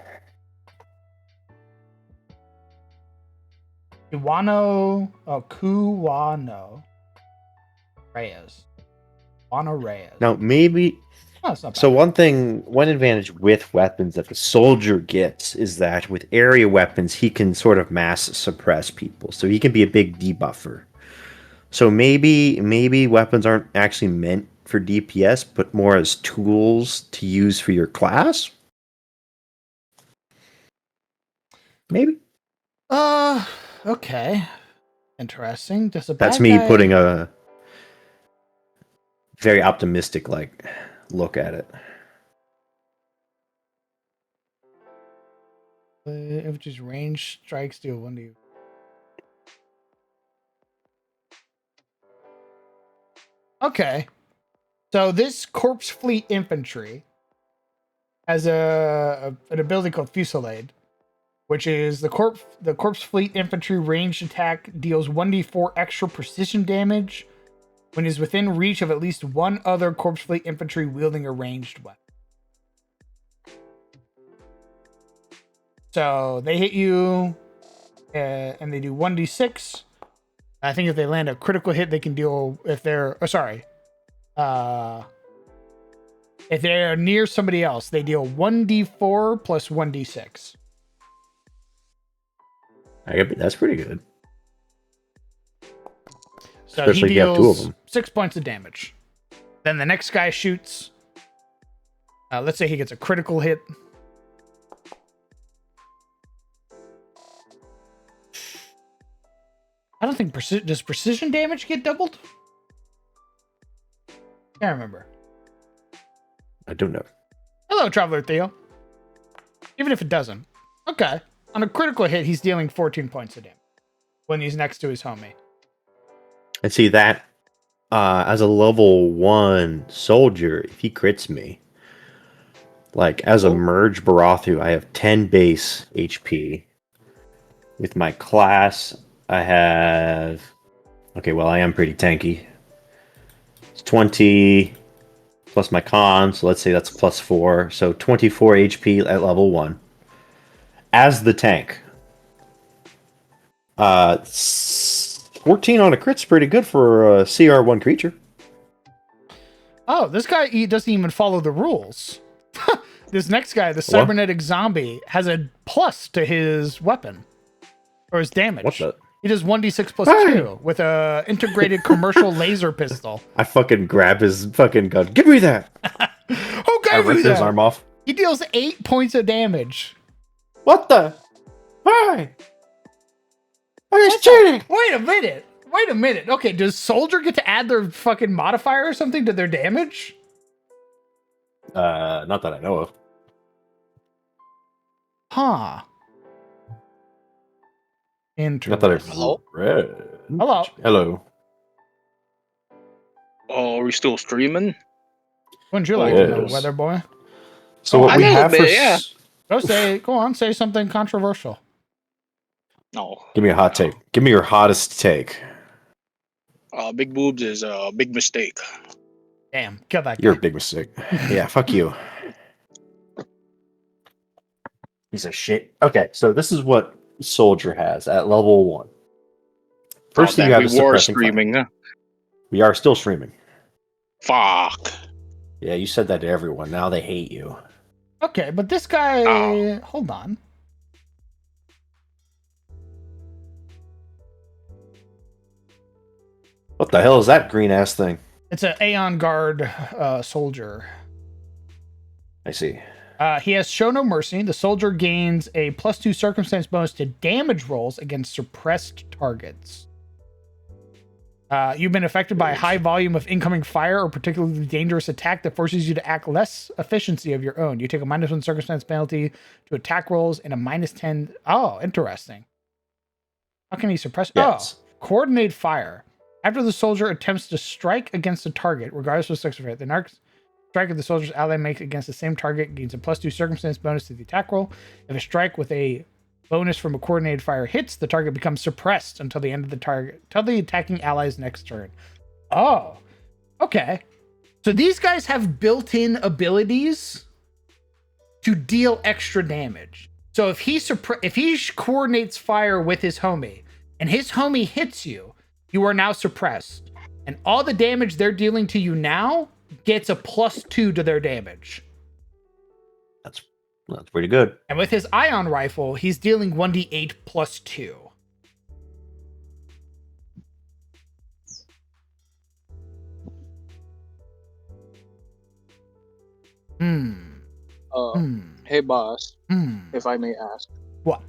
Kuwano Reyes. Kuwano Reyes. Now, maybe... Oh, it's not bad. So one advantage with weapons that the soldier gets is that with area weapons, he can sort of mass suppress people. So he can be a big debuffer. So maybe weapons aren't actually meant for DPS, but more as tools to use for your class. Maybe Okay. Interesting. Does a that's bad me guy... putting a very optimistic look at it. Which is range strikes deal 1d. Okay. So this Corpse Fleet Infantry has an ability called Fusillade, which is the Corpse Fleet Infantry ranged attack deals 1d4 extra precision damage when is within reach of at least one other Corpse Fleet Infantry wielding a ranged weapon. So they hit you, and they do 1d6. I think if they land a critical hit, they can deal. If they're if they're near somebody else, they deal 1d4 plus 1d6. That's pretty good. So Especially he if you have two of deals them. 6 points of damage. Then the next guy shoots. Let's say he gets a critical hit. I don't think does precision damage get doubled? Can't remember. I don't know. Hello, Traveler Theo. Even if it doesn't. Okay. On a critical hit, he's dealing 14 points of damage when he's next to his homie. And see that as a level 1 soldier, if he crits me, like as a merge Barathu, I have 10 base HP. With my class, I have... Okay, well, I am pretty tanky. It's 20 plus my con, so let's say that's plus 4. So 24 HP at level 1. As the tank. 14 on a crit's pretty good for a CR1 creature. Oh, this guy doesn't even follow the rules. This next guy, the cybernetic zombie, has a plus to his weapon. Or his damage. What the? He does 1d6 plus 2 with a integrated commercial laser pistol. I fucking grab his fucking gun. Give me that! Who I gave you ripped that? his arm off. He deals 8 points of damage. What the? Why? He's cheating! Wait a minute. Okay, does Soldier get to add their fucking modifier or something to their damage? Not that I know of. Huh. Not that I've read. Hello. Hello. Oh, are we still streaming? Wouldn't you like to know, Yes. Weather Boy? So what I we know a have bit, for... yeah. Go on, say something controversial. No. Give me a hot take. Give me your hottest take. Big boobs is a big mistake. Damn, kill that guy. You're a big mistake. Yeah, fuck you. Piece of shit. Okay, so this is what Soldier has at level 1. First thing you have is we were suppressing fire. streaming, huh? We are still streaming. Fuck. Yeah, you said that to everyone. Now they hate you. Okay, but this guy... Oh. Hold on. What the hell is that green ass thing? It's an Aeon Guard soldier. I see. He has Show No Mercy. The soldier gains a +2 circumstance bonus to damage rolls against suppressed targets. You've been affected by a high volume of incoming fire or particularly dangerous attack that forces you to act less efficiency of your own. You take a -1 circumstance penalty to attack rolls and a -10. Oh, interesting. How can he suppress? Yes. Oh, coordinate fire. After the soldier attempts to strike against a target, regardless of sex or fate, the narc strike of the soldier's ally makes against the same target gains a +2 circumstance bonus to the attack roll. If a strike with a bonus from a coordinated fire hits, the target becomes suppressed until the end of the target, until the attacking ally's next turn. Oh, okay. So these guys have built-in abilities to deal extra damage. So if he coordinates fire with his homie, and his homie hits you, you are now suppressed. And all the damage they're dealing to you now gets a +2 to their damage. That's pretty good. And with his ion rifle, he's dealing 1d8 +2. Hey boss, Hmm. if I may ask, What?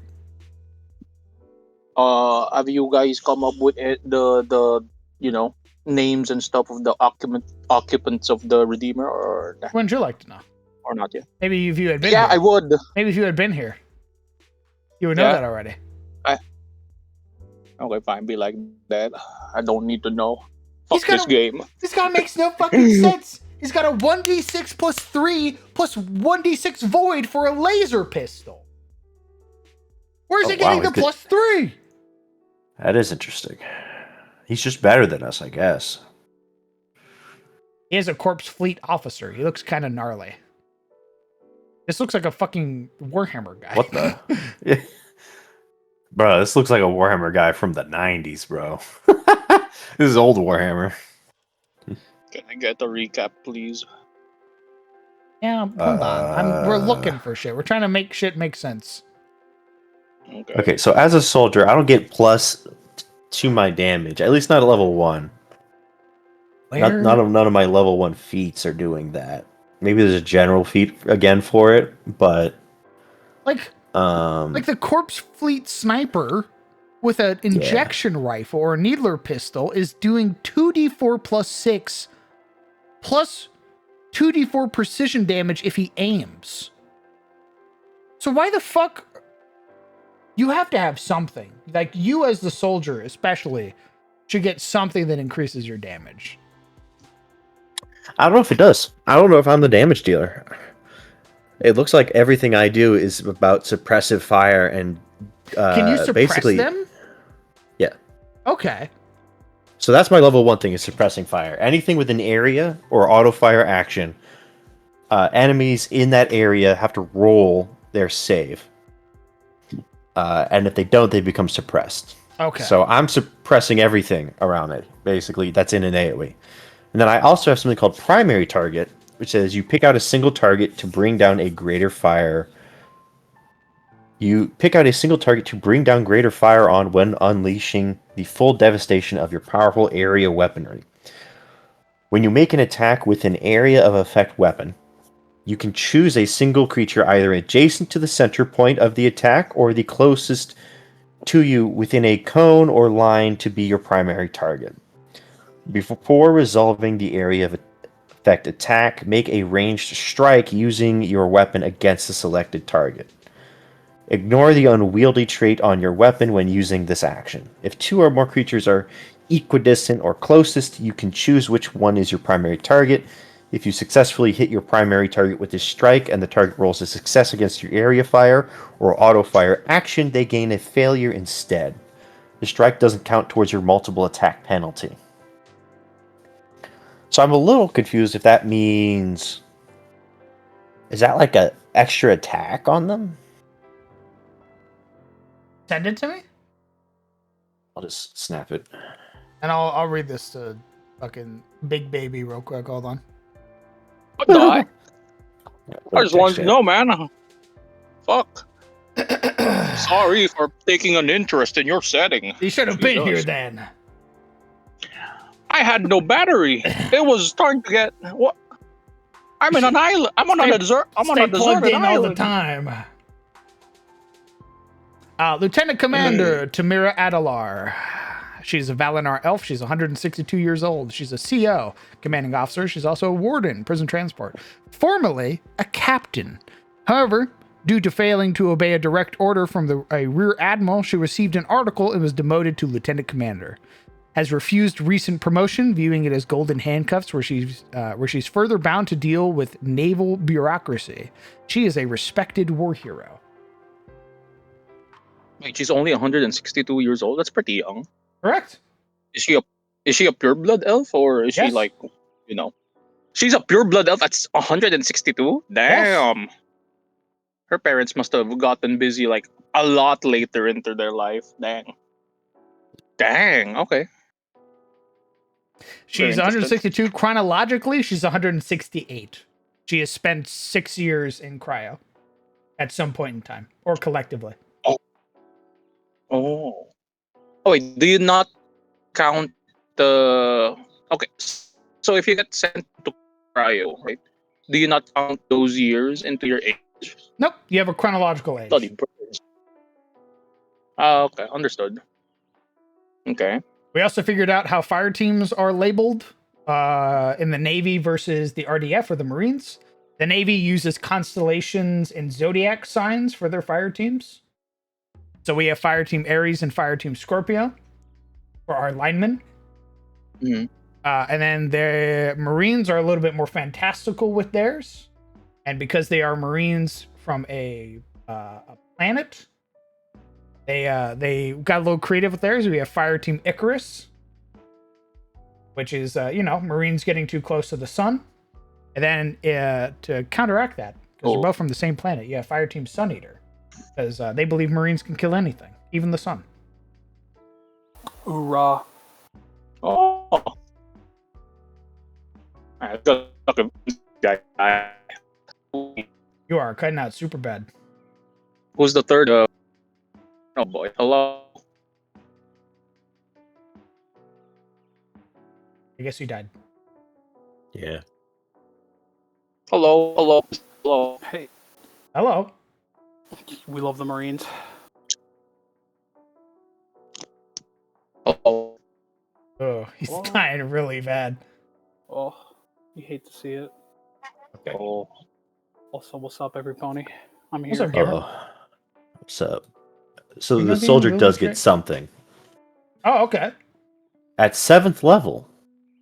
have you guys come up with the names and stuff of the occupants of the Redeemer, or Wouldn't you like to know? not yet? Maybe if you had been Yeah, here. I would. Maybe if you had been here, you would know Yeah. that already. Okay, fine. Be like that. I don't need to know. He's Fuck this got game. This guy makes no fucking sense. He's got a 1d6 plus 3 plus 1d6 void for a laser pistol. Where's Oh, he getting wow, the plus 3? That is interesting. He's just better than us, I guess. He is a corpse fleet officer. He looks kind of gnarly. This looks like a fucking Warhammer guy. What the? Yeah. Bro, this looks like a Warhammer guy from the 90s, bro. This is old Warhammer. Can I get a recap, please? Yeah, hold on. We're looking for shit. We're trying to make shit make sense. Okay, so as a soldier, I don't get plus to my damage. At least not at level 1. None of my level 1 feats are doing that. Maybe there's a general feat again for it, but like the corpse fleet sniper with an injection rifle or a needler pistol is doing 2d4 plus 6 plus 2d4 precision damage if he aims. So why the fuck? You have to have something. Like, you as the soldier especially should get something that increases your damage. I don't know if it does. I don't know if I'm the damage dealer. It looks like everything I do is about suppressive fire and Can you suppress basically them? Yeah. Okay. So that's my level 1 thing, is suppressing fire. Anything with an area or auto fire action, enemies in that area have to roll their save. And if they don't, they become suppressed. Okay. So I'm suppressing everything around it, basically, that's in an AoE. And then I also have something called primary target, which says you pick out a single target to bring down a greater fire. You pick out a single target to bring down greater fire on when unleashing the full devastation of your powerful area weaponry. When you make an attack with an area of effect weapon, you can choose a single creature either adjacent to the center point of the attack or the closest to you within a cone or line to be your primary target. Before resolving the area of effect attack, make a ranged strike using your weapon against the selected target. Ignore the unwieldy trait on your weapon when using this action. If 2 or more creatures are equidistant or closest, you can choose which one is your primary target. If you successfully hit your primary target with this strike and the target rolls a success against your area fire or auto fire action, they gain a failure instead. The strike doesn't count towards your multiple attack penalty. So I'm a little confused if that means... Is that like an extra attack on them? Send it to me, I'll just snap it. and I'll read this to fucking Big Baby real quick. Hold on. What the heck? I just wanted to know, man. Fuck. Sorry for taking an interest in your setting. You should have been here then. I had no battery. It was starting to get what? I'm in an island. I'm on a desert. I'm on Stay a plugged deserted in all the island. time. Lieutenant Commander Tamira Adalar. She's a Valinar elf. She's 162 years old. She's a CO, commanding officer. She's also a warden, prison transport. Formerly a captain. However, due to failing to obey a direct order from a rear admiral, she received an article and was demoted to lieutenant commander. Has refused recent promotion, viewing it as golden handcuffs, where she's further bound to deal with naval bureaucracy. She is a respected war hero. Wait, she's only 162 years old. That's pretty young. Correct. Is she a pureblood elf, or is she Yes. like, she's a pureblood elf? That's 162. Damn. Yes. Her parents must have gotten busy like a lot later into their life. Dang. Okay. She's Very interesting. 162. Chronologically, she's 168. She has spent 6 years in cryo at some point in time, or collectively. Oh. Oh wait, do you not count the? Okay, so if you get sent to cryo, right? do you not count those years into your age? Nope, you have a chronological age. Study birds. Ah, okay, understood. Okay. We also figured out how fire teams are labeled in the Navy versus the RDF or the Marines. The Navy uses constellations and zodiac signs for their fire teams. So we have Fire Team Aries and Fire Team Scorpio for our linemen. Mhm. And then the Marines are a little bit more fantastical with theirs. And because they are Marines from a planet, they got a little creative with theirs. We have Fire Team Icarus, which is, Marines getting too close to the sun. And then to counteract that, because they're both from the same planet, you have Fire Team Sun Eater, because they believe Marines can kill anything, even the sun. Hoorah. Oh. Alright, good luck, guy. You are cutting out super bad. Who's the third? Oh boy. Hello. I guess you died. Yeah. Hello. Hello. Hello. Hey, Hello. we love the Marines. Hello. Oh, he's Oh. dying really bad. Oh, you hate to see it. Okay. Oh. Also, what's up, every pony? I'm What's here. up, Gamer? What's up? So You the gonna be soldier really does get straight? something. Oh, okay. At 7th level,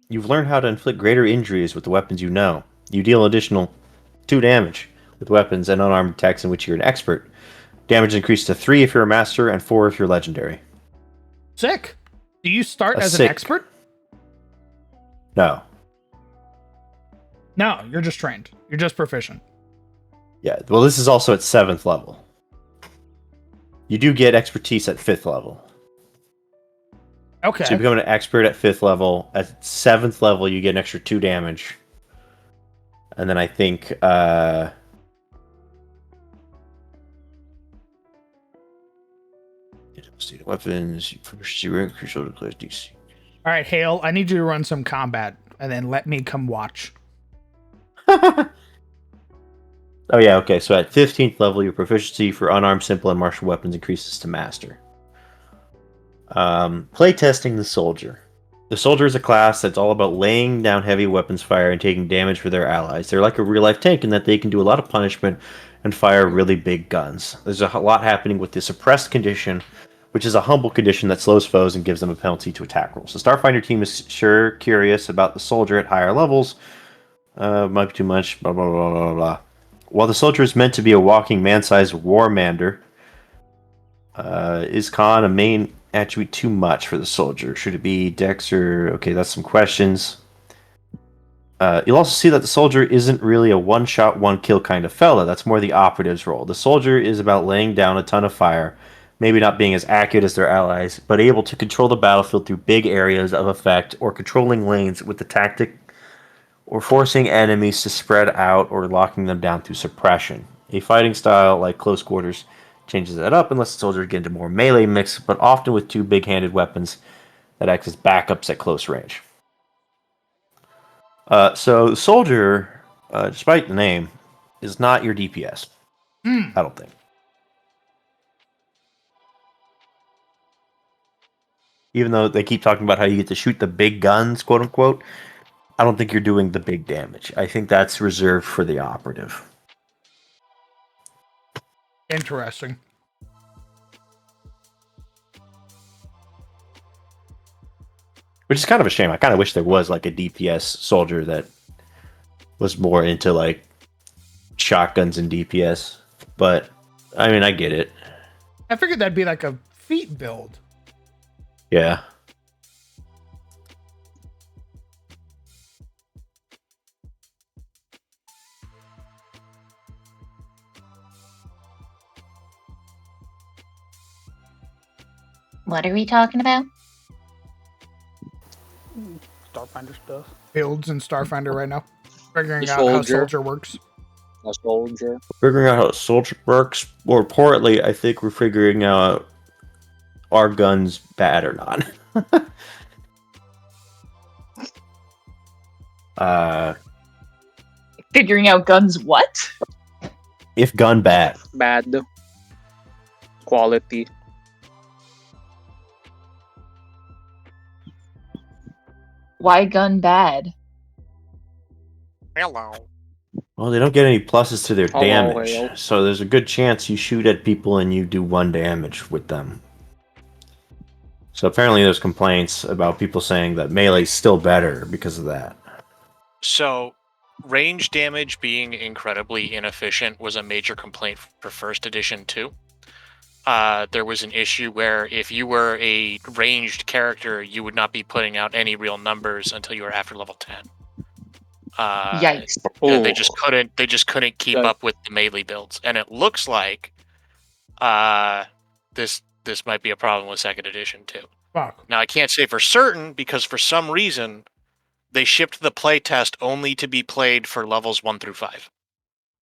you've learned how to inflict greater injuries with the weapons you know. You deal additional 2 damage with weapons and unarmed attacks in which you're an expert. Damage increased to 3 if you're a master and 4 if you're legendary. Sick. Do you start as Sick. an expert? No. No, you're just trained. You're just proficient. Yeah, well, this is also at 7th level. You do get expertise at 5th level. Okay. So you become an expert at 5th level. At 7th level, you get an extra 2 damage. And then I think... weapons, proficiency rank, shoulder class DC. All right, Hale, I need you to run some combat, and then let me come watch. Oh yeah, okay. So at 15th level, your proficiency for unarmed, simple, and martial weapons increases to master. Playtesting the soldier. The soldier is a class that's all about laying down heavy weapons fire and taking damage for their allies. They're like a real-life tank in that they can do a lot of punishment and fire really big guns. There's a lot happening with the suppressed condition, which is a humble condition that slows foes and gives them a penalty to attack rolls. The Starfinder team is sure curious about the soldier at higher levels. Might be too much, blah, blah, blah, blah, blah. While the soldier is meant to be a walking man-sized warmander, is con a main attribute too much for the soldier? Should it be dex or... Okay, that's some questions. You'll also see that the soldier isn't really a one-shot, one-kill kind of fella. That's more the operative's role. The soldier is about laying down a ton of fire, maybe not being as accurate as their allies, but able to control the battlefield through big areas of effect or controlling lanes with the tactic or forcing enemies to spread out or locking them down through suppression. A fighting style like close quarters changes that up unless the soldiers get into more melee mix, but often with 2 big-handed weapons that act as backups at close range. So the soldier, despite the name, is not your DPS. I don't think. Even though they keep talking about how you get to shoot the big guns, quote unquote, I don't think you're doing the big damage. I think that's reserved for the operative. Interesting. Which is kind of a shame. I kind of wish there was like a DPS soldier that was more into like shotguns and DPS. But I mean, I get it. I figured that'd be like a feat build. Yeah. What are we talking about? Starfinder stuff. Builds in Starfinder right now. Figuring The out how soldier. soldier works. A soldier. Figuring out how a soldier works. More importantly, I think we're figuring out are guns bad or not. Figuring out guns what? If gun bad. Bad quality. Why gun bad? Hello. Well, they don't get any pluses to their Oh, damage, okay. so there's a good chance you shoot at people and you do 1 damage with them. So apparently there's complaints about people saying that melee's still better because of that. So, range damage being incredibly inefficient was a major complaint for first edition too. There was an issue where if you were a ranged character, you would not be putting out any real numbers until you were after level 10. Yikes. They just couldn't. They just couldn't keep up with the melee builds, and it looks like this might be a problem with second edition too. Fuck. Now I can't say for certain because for some reason they shipped the playtest only to be played for levels 1 through 5.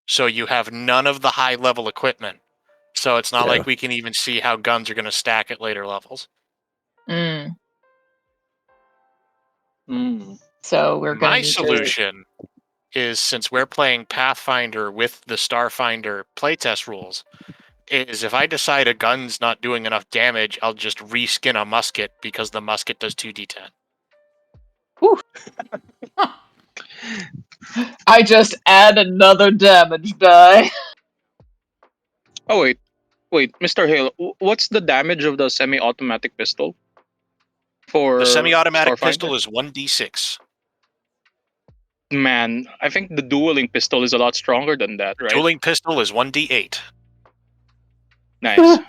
So you have none of the high level equipment. So it's not like we can even see how guns are going to stack at later levels. Mm. Mm. So we're going My to solution is, since we're playing Pathfinder with the Starfinder playtest rules, is if I decide a gun's not doing enough damage, I'll just reskin a musket because the musket does 2d10. I just add another damage die. Oh wait, Mr. Hale, what's the damage of the semi-automatic pistol? For The semi-automatic Starfinder? pistol is 1d6. Man, I think the dueling pistol is a lot stronger than that, right? Dueling pistol is 1d8. Nice.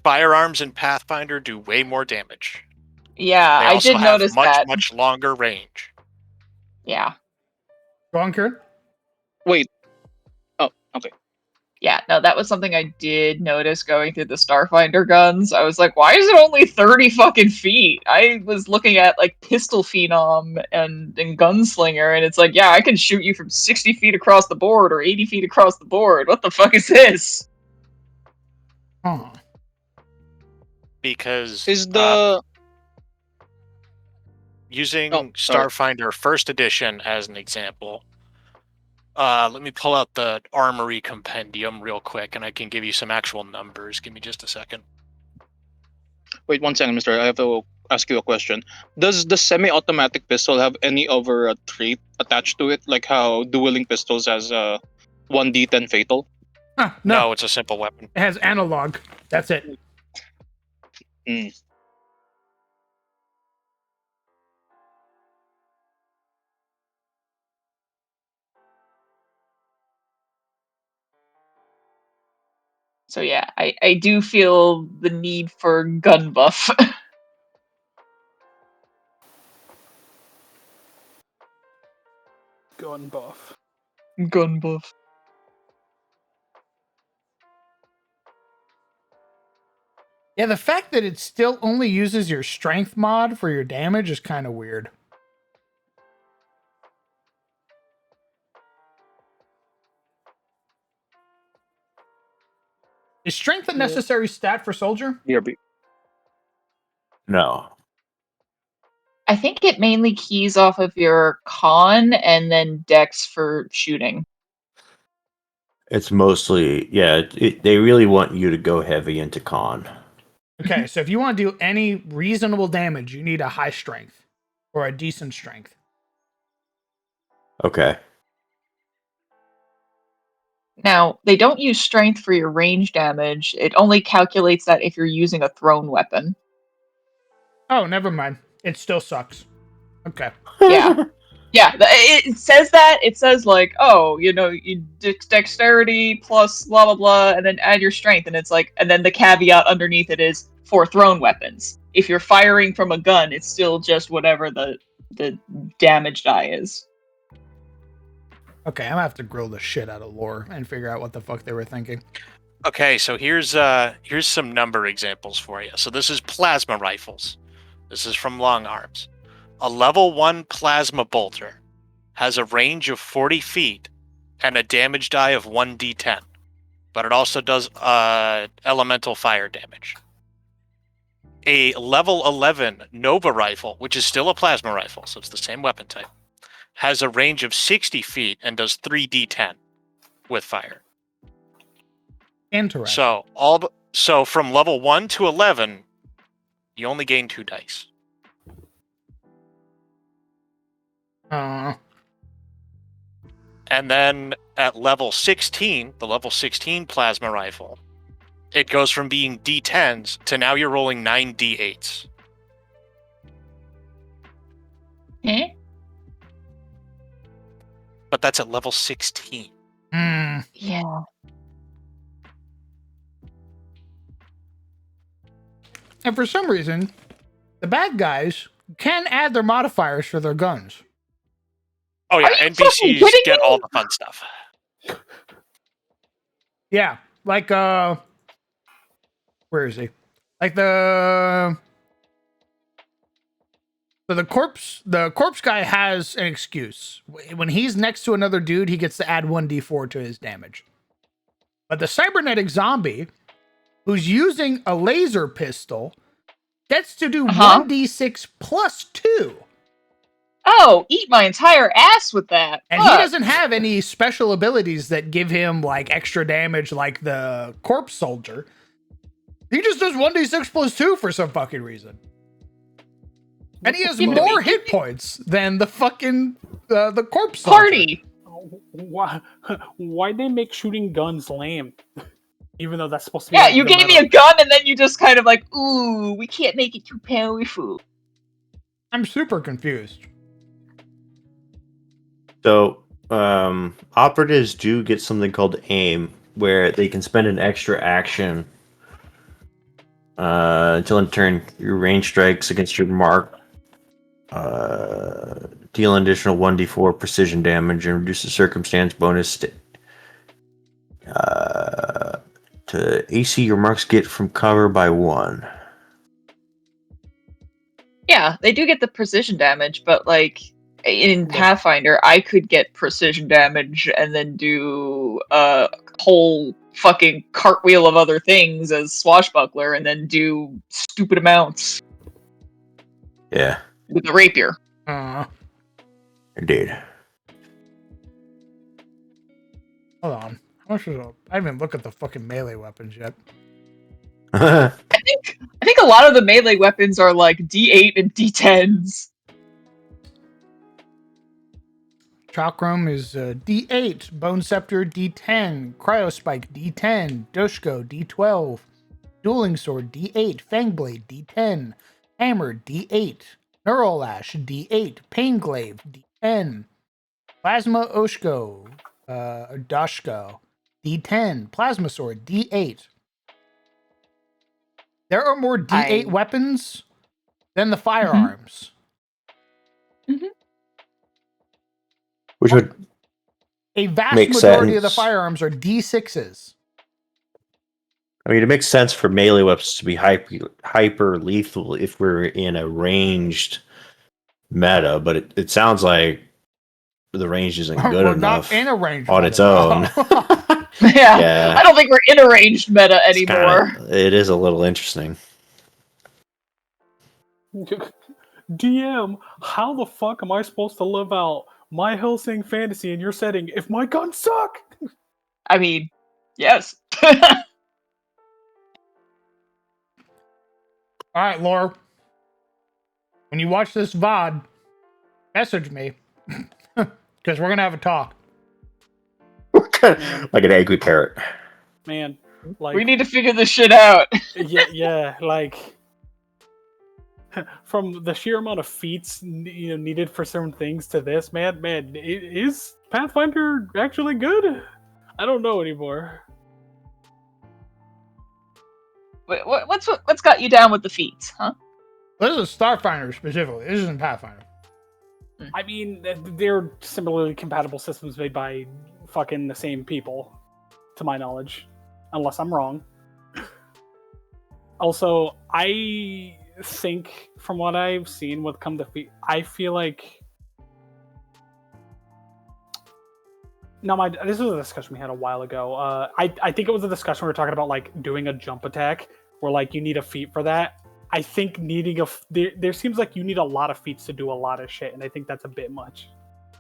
Firearms in Pathfinder do way more damage. Yeah, They I also did have notice much, that. much longer range. Yeah. Go on, Kieran. Wait. Oh, okay. Yeah, no, that was something I did notice going through the Starfinder guns. I was like, why is it only 30 fucking feet? I was looking at like Pistol Phenom and Gunslinger, and it's like, yeah, I can shoot you from 60 feet across the board or 80 feet across the board. What the fuck is this? Huh. Because Is the using sorry. Starfinder First Edition as an example, let me pull out the Armory Compendium real quick, and I can give you some actual numbers. Give me just a second. Wait 1 second, Mister. I have to ask you a question. Does the semi-automatic pistol have any other trait attached to it, like how dueling pistols has 1d10 fatal? Huh, No, it's a simple weapon. It has analog. That's it. Mm. So yeah, I do feel the need for gun buff. Gun buff. Gun buff. Yeah, the fact that it still only uses your strength mod for your damage is kind of weird. Is strength a necessary stat for soldier? BRB. No. I think it mainly keys off of your con and then dex for shooting. It's mostly, yeah, they really want you to go heavy into con. Okay, so if you want to do any reasonable damage, you need a high strength or a decent strength. Okay. Now, they don't use strength for your range damage. It only calculates that if you're using a thrown weapon. Oh, never mind. It still sucks. Okay. Yeah. Yeah, it says that. It says, like, oh, you know, you dexterity plus blah, blah, blah, and then add your strength. And it's like, and then the caveat underneath it is for thrown weapons. If you're firing from a gun, it's still just whatever the damage die is. Okay, I'm gonna have to grill the shit out of lore and figure out what the fuck they were thinking. Okay, so here's some number examples for you. So this is plasma rifles. This is from Long Arms. A level 1 plasma bolter has a range of 40 feet and a damage die of 1d10, but it also does elemental fire damage. A level 11 Nova rifle, which is still a plasma rifle, so it's the same weapon type, has a range of 60 feet and does 3d10 with fire. Interesting. So from level 1 to 11, you only gain 2 dice. Uh, And then at level 16, the level 16 plasma rifle, it goes from being d10s to now you're rolling 9 d8s. Eh? But that's at level 16. Yeah. and for some reason, the bad guys can add their modifiers for their guns. Oh yeah, Are you fucking NPCs kidding get me? all the fun stuff. Yeah, like where is he? Like the so the corpse guy has an excuse. When he's next to another dude, he gets to add 1d4 to his damage. But the cybernetic zombie, who's using a laser pistol, gets to do 1d6 plus 2. Oh, eat my entire ass with that. And Fuck. he doesn't have any special abilities that give him like extra damage like the corpse soldier. He just does 1d6 plus 2 for some fucking reason. And he has Give me- more give hit me- points than the fucking the corpse soldier. Party. Why'd they make shooting guns lame? Even though that's supposed to be. Yeah, like, you the gave me meta. a gun and then you just kind of like, ooh, we can't make it too powerful. I'm super confused. So, operatives do get something called aim, where they can spend an extra action until in turn your range strikes against your mark deal an additional 1d4 precision damage and reduce the circumstance bonus to AC your marks get from cover by 1. Yeah, they do get the precision damage, but like in Pathfinder, I could get precision damage and then do a whole fucking cartwheel of other things as Swashbuckler and then do stupid amounts Yeah, with the rapier. indeed. Hold on. How much was it? I haven't even looked at the fucking melee weapons yet. I think a lot of the melee weapons are like D8 and D10s. Chakram is D8, Bone Scepter D10, Cryospike D10, Dushko D12, Dueling Sword D8, Fangblade D10, Hammer D8, Neural Lash D8, Painglaive D10, Plasma Oshko, Dashko D10, Plasma Sword D8. There are more D8 weapons than the firearms. Which would A vast make majority of the sense. firearms are D6s. I mean, it makes sense for melee weapons to be hyper lethal if we're in a ranged meta, but it sounds like the range isn't good We're enough not in a range on meta, its own. Yeah, Yeah. I don't think we're in a ranged meta anymore. It is a little interesting. DM, how the fuck am I supposed to live out my Hellsing fantasy in your setting if my guns suck? I mean, yes. All right, Laura. When you watch this VOD, message me. Because we're going to have a talk. Like an angry parrot. Man, like We need to figure this shit out. yeah, like from the sheer amount of feats needed for certain things to this, man, is Pathfinder actually good? I don't know anymore. What's got you down with the feats, huh? This is Starfinder specifically. This isn't Pathfinder. I mean, they're similarly compatible systems made by fucking the same people, to my knowledge, unless I'm wrong. Also, I think from what I've seen with Come to Feet, I feel like this was a discussion we had a while ago. I think it was a discussion we were talking about like doing a jump attack where like you need a feat for that. I think needing there seems like you need a lot of feats to do a lot of shit, and I think that's a bit much.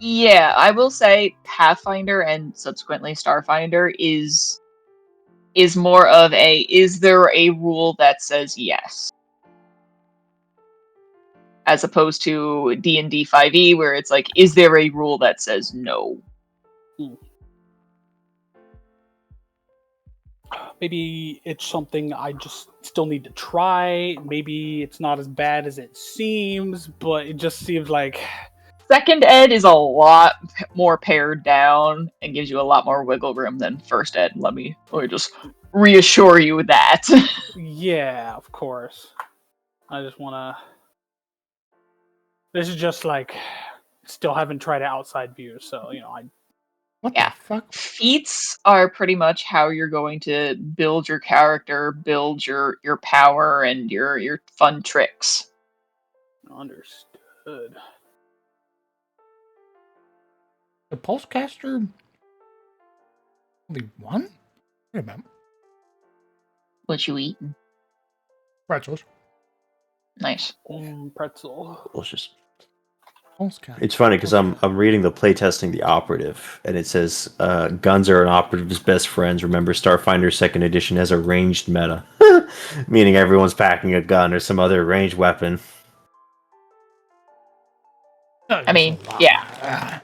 Yeah, I will say Pathfinder and subsequently Starfinder is more of a, is there a rule that says yes? As opposed to D&D 5e where it's like, is there a rule that says no? Maybe it's something I just still need to try. Maybe it's not as bad as it seems, but it just seems like Second ed is a lot more pared down and gives you a lot more wiggle room than first ed. Let me just reassure you that. yeah, of course. I just want to. This is just like still haven't tried outside views, so What Yeah. the fuck? Feats are pretty much how you're going to build your character, build your power, and your fun tricks. Understood. The Pulsecaster only one? Wait a minute. What you eating? Pretzels. Nice. Pretzel. Delicious. Pulsecaster. It's funny because I'm reading the playtesting the operative, and it says guns are an operative's best friends. Remember, Starfinder Second Edition has a ranged meta, meaning everyone's packing a gun or some other ranged weapon. I mean, yeah.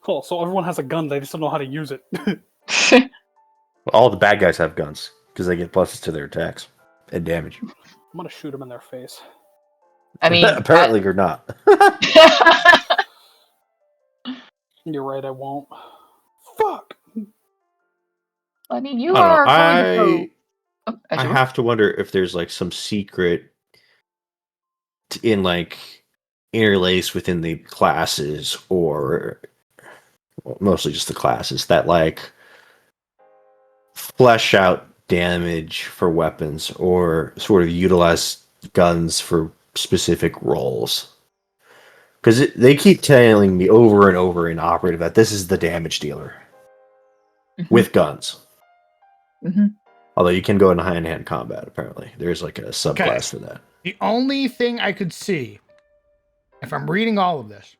Cool. So everyone has a gun; they just don't know how to use it. All the bad guys have guns because they get pluses to their attacks and damage. I'm gonna shoot them in their face. I mean, apparently you're not. You're right. I won't. Fuck. I mean, you I don't know. are going to go. I have to wonder if there's like some secret in like interlaced within the classes, or well, mostly just the classes that like flesh out damage for weapons or sort of utilize guns for specific roles. Because they keep telling me over and over in operative that this is the damage dealer with guns. Mm-hmm. Although you can go into hand-to-hand combat, apparently. There's like a subclass for that. The only thing I could see, if I'm reading all of this,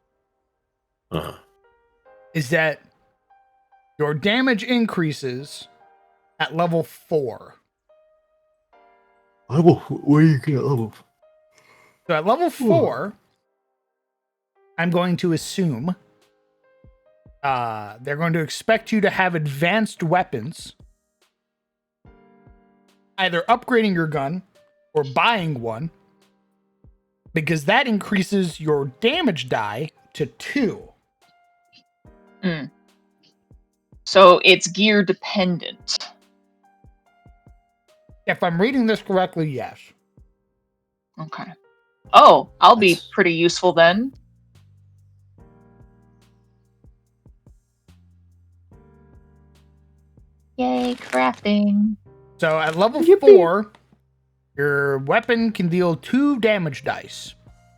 is that your damage increases at level 4. Where do you get level? So at level 4, I'm going to assume they're going to expect you to have advanced weapons, either upgrading your gun or buying one, because that increases your damage die to 2. So it's gear dependent. If I'm reading this correctly, yes. Okay. Oh, I'll be pretty useful then. Yay, crafting. So at level 4, your weapon can deal 2 damage dice.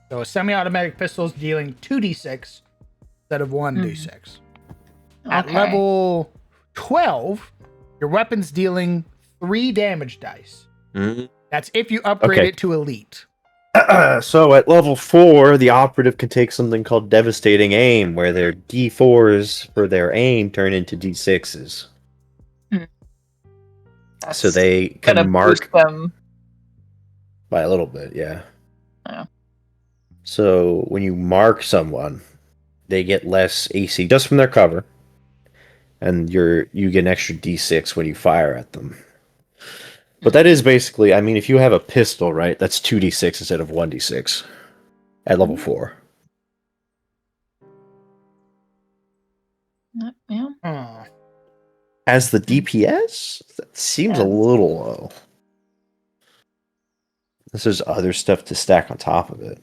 So a semi-automatic pistol is dealing 2d6 instead of 1d6. At level 12, your weapon's dealing 3 damage dice. That's if you upgrade it to elite. So at level 4, the operative can take something called Devastating Aim, where their D4s for their aim turn into D6s. So they can mark them by a little bit, yeah. So when you mark someone, they get less AC just from their cover, and you get an extra D6 when you fire at them. But that is basically, I mean, if you have a pistol, right, that's 2d6 instead of 1d6 at level 4. Yeah. As the DPS, that seems a little low. Unless there's other stuff to stack on top of it.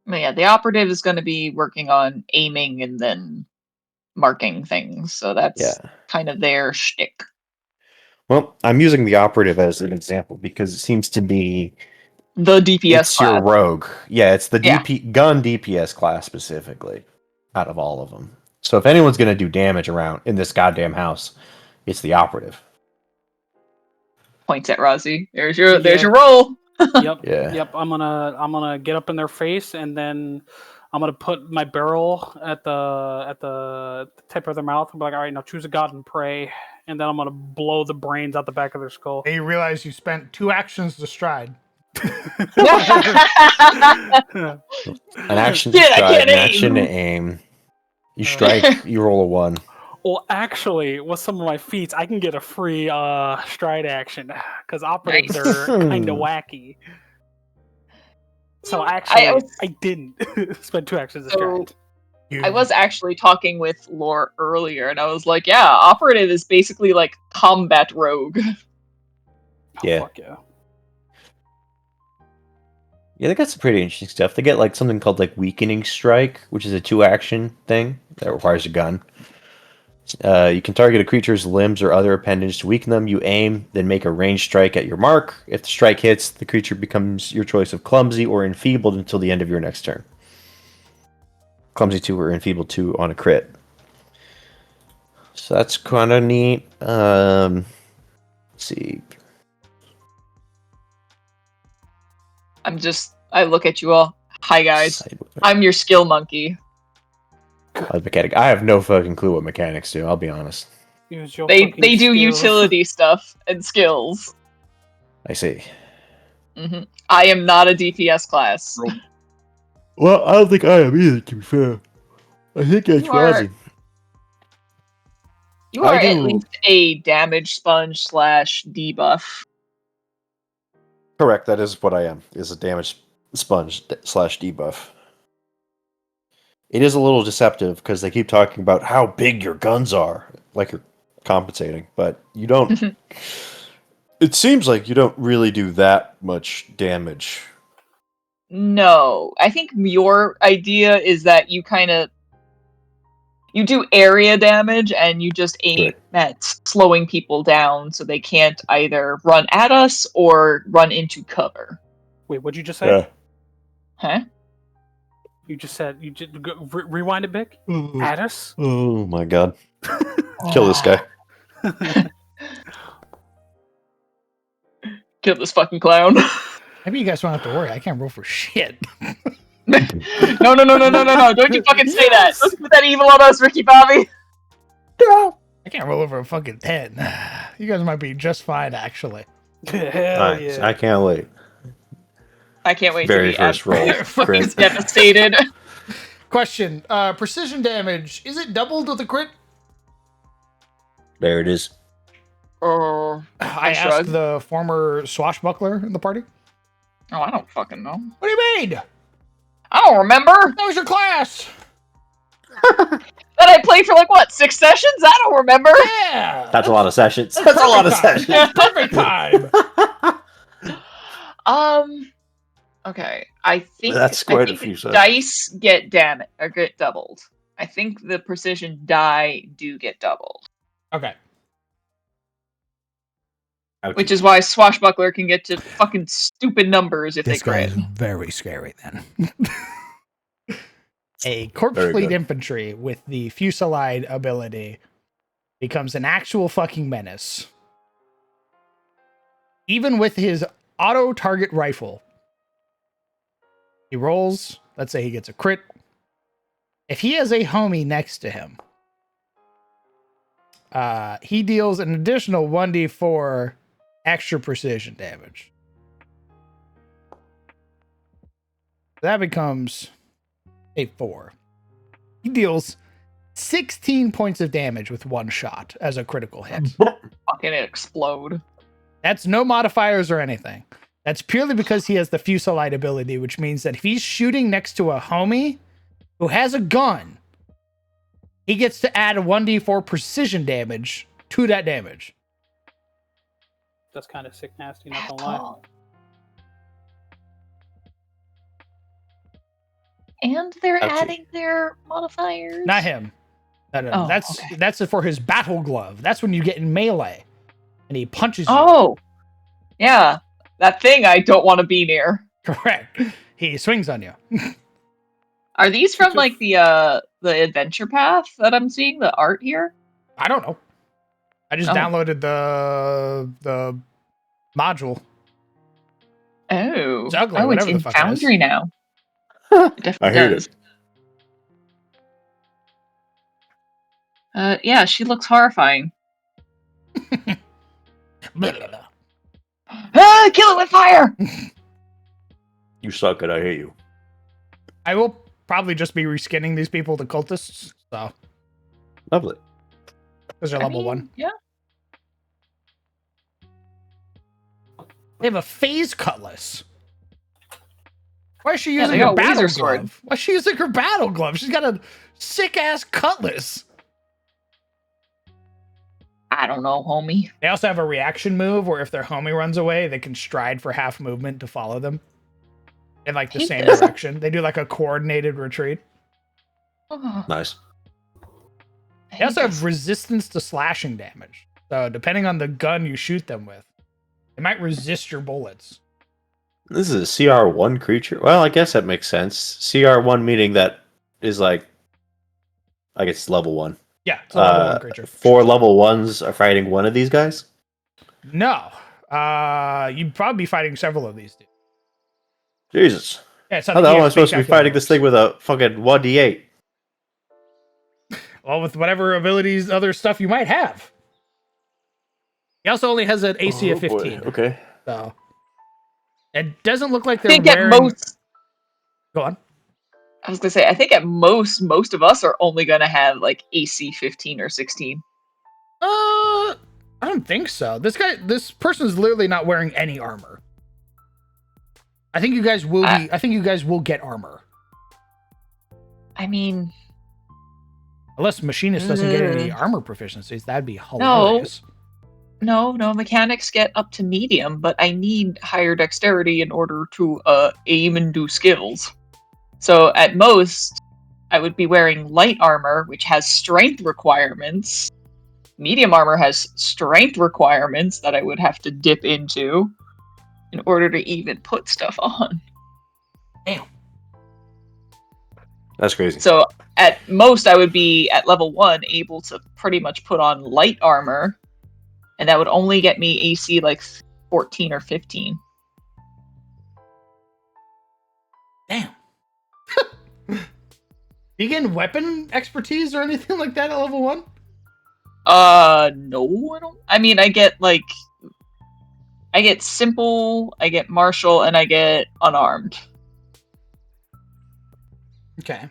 But yeah, the operative is going to be working on aiming and then marking things. So that's kind of their shtick. Well, I'm using the operative as an example because it seems to be the DPS it's your class. rogue. Yeah, it's the gun DPS class specifically out of all of them. So if anyone's going to do damage around in this goddamn house, it's the operative. Points at Rozzy. There's your role. Yep. Yeah. Yep. I'm gonna get up in their face, and then I'm gonna put my barrel at the tip of their mouth and be like, all right, now choose a god and pray. And then I'm gonna blow the brains out the back of their skull. And you realize you spent 2 actions to stride. An action to Shit, I stride, can't an action to aim. aim. You strike, you roll a 1. Well, actually, with some of my feats, I can get a free stride action because operatives Nice. are kind of wacky. So I actually, was- I didn't spend 2 actions to So stride. I was actually talking with Lore earlier, and I was like, yeah, operative is basically like combat rogue. Yeah. Fuck yeah. Yeah, they got some pretty interesting stuff. They get like something called like weakening strike, which is a 2-action thing that requires a gun. You can target a creature's limbs or other appendage to weaken them. You aim, then make a ranged strike at your mark. If the strike hits, the creature becomes your choice of clumsy or enfeebled until the end of your next turn. Clumsy 2 or enfeebled 2 on a crit. So that's kind of neat. Let's see. I look at you all. Hi guys, I'm your skill monkey. Mechanic. I have no fucking clue what mechanics do. I'll be honest. Use your They fucking do skills. utility stuff and skills. I see. I am not a DPS class. Well, I don't think I am either, to be fair. I think that's You are- Razzie. You are I at do- least a damage sponge / debuff. Correct, that is what I am. Is a damage sponge / debuff. It is a little deceptive because they keep talking about how big your guns are, like you're compensating, but you don't. It seems like you don't really do that much damage. No, I think your idea is that you do area damage and you just aim at slowing people down so they can't either run at us or run into cover. Wait, what'd you just say? Huh? You just said rewind it, Bick. At us. Oh my god. Kill this guy. Kill this fucking clown. Maybe you guys don't have to worry. I can't roll for shit. No. Don't you fucking say that. Don't put that evil on us, Ricky Bobby. I can't roll over a fucking 10. You guys might be just fine, actually. Hell Nice. I can't wait. I can't wait Very to be first roll. fucking devastated. Question. Precision damage. Is it doubled with a crit? There it is. I asked the former swashbuckler in the party. Oh, I don't fucking know. What do you mean? I don't remember. That was your class. That I played for 6 sessions? I don't remember. Yeah. That's a lot of sessions. That's a lot of sessions. That's perfect time. Okay. I think That's quite a few sessions. dice get damage or get doubled. I think the precision die do get doubled. Okay. Which is why Swashbuckler can get to fucking stupid numbers if This they guy crit. is very scary then. A corpse Very fleet good. infantry with the Fusillade ability becomes an actual fucking menace. Even with his auto target rifle. He rolls, let's say he gets a crit. If he has a homie next to him, he deals an additional 1d4 extra precision damage. That becomes a 4. He deals 16 points of damage with one shot as a critical hit. Fucking explode. That's no modifiers or anything. That's purely because he has the Fusillade ability, which means that if he's shooting next to a homie who has a gun, he gets to add a 1d4 precision damage to that damage. That's kind of sick, nasty. Not gonna lie. And they're Ouchie. adding their modifiers. Not him. No. Oh, That's for his battle glove. That's when you get in melee and he punches you. Oh, yeah, that thing I don't want to be near. Correct. He swings on you. Are these from the adventure path that I'm seeing? The art here? I don't know. I just Oh. downloaded the module. Oh. It's ugly, Oh, it's whatever in the fuck it is. Foundry now. It definitely I hate does. it. Yeah, she looks horrifying. Blah, blah, blah. Ah, kill it with fire! You suck and I hate you. I will probably just be reskinning these people to cultists, so Lovely. because they're level 1. Yeah. They have a phase cutlass. Why is she Yeah, using they her got battle laser sword. glove? Why is she using her battle glove? She's got a sick ass cutlass. I don't know, homie. They also have a reaction move where if their homie runs away, they can stride for half movement to follow them in like the Hate same this. direction. They do like a coordinated retreat. Oh, Nice. I They also hate have this. resistance to slashing damage. So depending on the gun you shoot them with, they might resist your bullets. This is a CR1 creature. Well, I guess that makes sense. CR1 meaning that is like, I guess level 1. Yeah, it's a level 1 creature. 4 level 1s are fighting one of these guys? No. You'd probably be fighting several of these dudes. Jesus. Yeah, it's how How the the hell am I EXP supposed to be calculator fighting this works. thing with a fucking 1d8? Well, with whatever abilities, other stuff you might have. He also only has an AC of 15. Boy. Okay. So it doesn't look like I they're think at wearing. most, Go on. I was gonna say, I think at most of us are only gonna have like AC 15 or 16. I don't think so. This person's literally not wearing any armor. I think you guys will be. I think you guys will get armor. I mean, Unless Machinist doesn't get any armor proficiencies, that'd be No. hilarious. no, mechanics get up to medium, but I need higher dexterity in order to aim and do skills. So at most, I would be wearing light armor, which has strength requirements. Medium armor has strength requirements that I would have to dip into in order to even put stuff on. Damn. That's crazy. So at most, I would be at level 1 able to pretty much put on light armor, and that would only get me AC like 14 or 15. Damn. You getting weapon expertise or anything like that at level 1? No, I don't. I mean, I get simple, I get martial, and I get unarmed. Okay.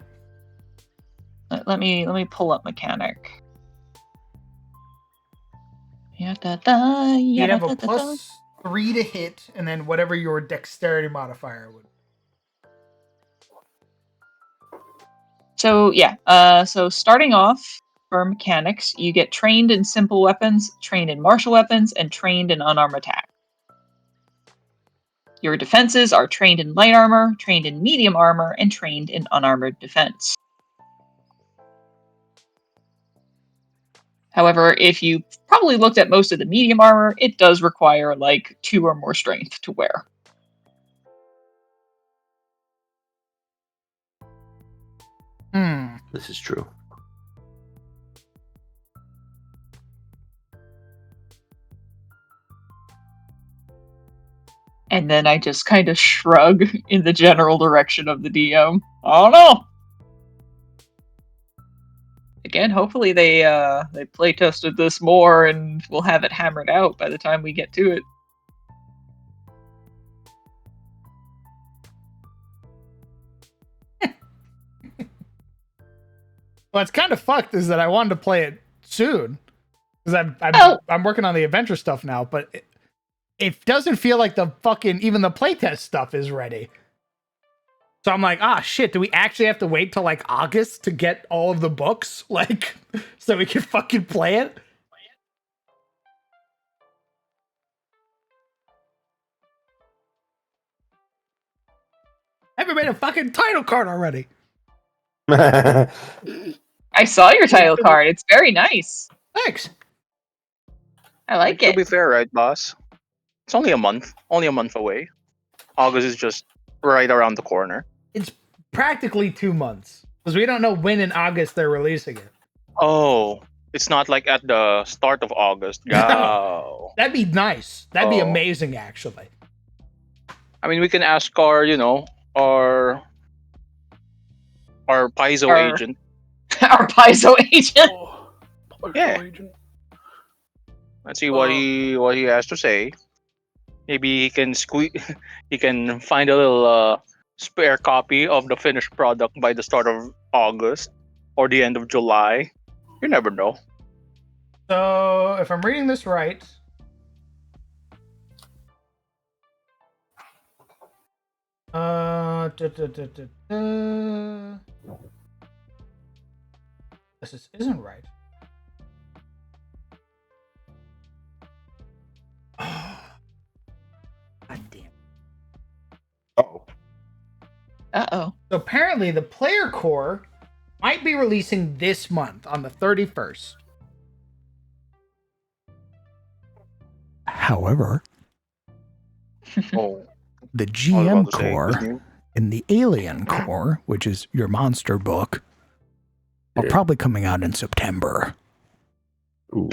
Let me pull up mechanic. You'd have a +3 to hit, and then whatever your dexterity modifier would. So yeah, so starting off for mechanics, you get trained in simple weapons, trained in martial weapons, and trained in unarmed attack. Your defenses are trained in light armor, trained in medium armor, and trained in unarmored defense. However, if you probably looked at most of the medium armor, it does require like 2 or more strength to wear. This is true. And then I just kind of shrug in the general direction of the DM. I don't know. Again, hopefully they play tested this more and we'll have it hammered out by the time we get to it. What's kind of fucked is that I wanted to play it soon because I'm working on the adventure stuff now, but it doesn't feel like the fucking even the playtest stuff is ready. So I'm like, shit, do we actually have to wait till like August to get all of the books? Like, so we can fucking play it? I haven't made a fucking title card already. I saw your title card. It's very nice. Thanks. I like To it. be fair, right, boss? It's only a month. Only a month away. August is just right around the corner. It's practically 2 months because we don't know when in August they're releasing it. Oh, it's not like at the start of August. Go. That'd be nice. That'd be Oh. amazing, actually. I mean, we can ask our, our Paizo Our- agent. Our Paizo agent. Yeah. Agent. Let's see what he has to say. Maybe he can he can find a little spare copy of the finished product by the start of August or the end of July. You never know. So, if I'm reading this right, this isn't right. God damn. Oh. Uh-oh. So apparently, the player core might be releasing this month on the 31st. However, Oh, the I was GM about to say, core who's new? and the Alien core, which is your monster book, are probably coming out in September. Ooh.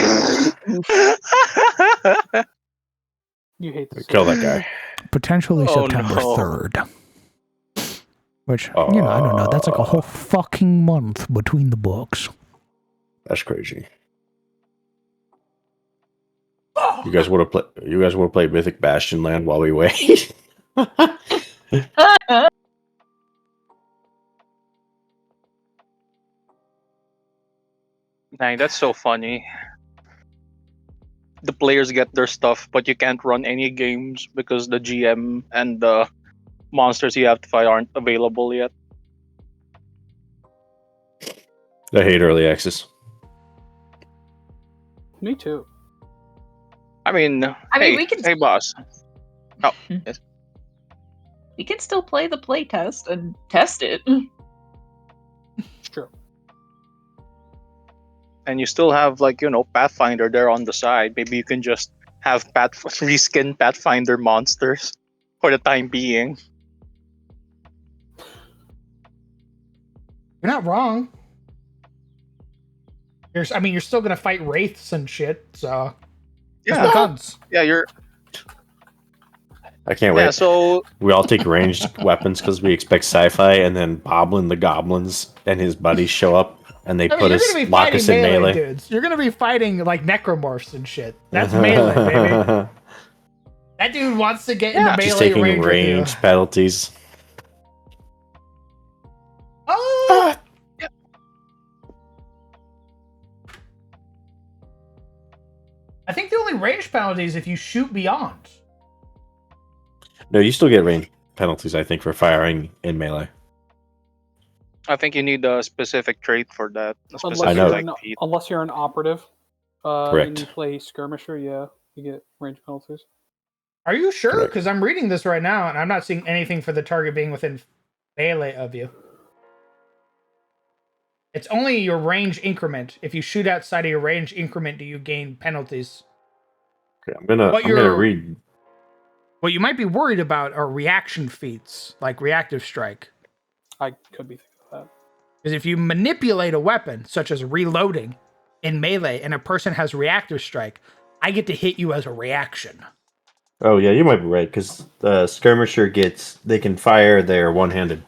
You hate to see Kill it. that guy. Potentially Oh, September no. 3rd. Which, I don't know. That's like a whole fucking month between the books. That's crazy. You guys want to play Mythic Bastion Land while we wait? Dang, that's so funny. The players get their stuff, but you can't run any games because the GM and the monsters you have to fight aren't available yet. I hate early access. Me too. I mean, we can. hey, boss. Oh, yes. We can still play the playtest and test it. It's true. And you still have Pathfinder there on the side. Maybe you can just have reskin Pathfinder monsters for the time being. You're not wrong. You're still gonna fight wraiths and shit, so Yeah, guns. Yeah, you're. I can't wait. Yeah, so We all take ranged weapons because we expect sci-fi, and then Boblin the Goblins and his buddies show up, and they you're put gonna us be lock fighting us in melee. dudes. You're gonna be fighting like necromorphs and shit. That's melee, baby. That dude wants to get into melee Just taking range range with you. penalties. Oh! I think the only range penalty is if you shoot beyond. No, you still get range penalties, I think, for firing in melee. I think you need a specific trait for that. Unless you're an operative, Correct. and you play skirmisher, yeah, you get range penalties. Are you sure? Correct. Because I'm reading this right now, and I'm not seeing anything for the target being within melee of you. It's only your range increment. If you shoot outside of your range increment, do you gain penalties? Okay, I'm gonna read. What you might be worried about are reaction feats, like reactive strike. I could be thinking of that. Because if you manipulate a weapon, such as reloading, in melee, and a person has reactive strike, I get to hit you as a reaction. Oh yeah, you might be right because the skirmisher they can fire their one-handed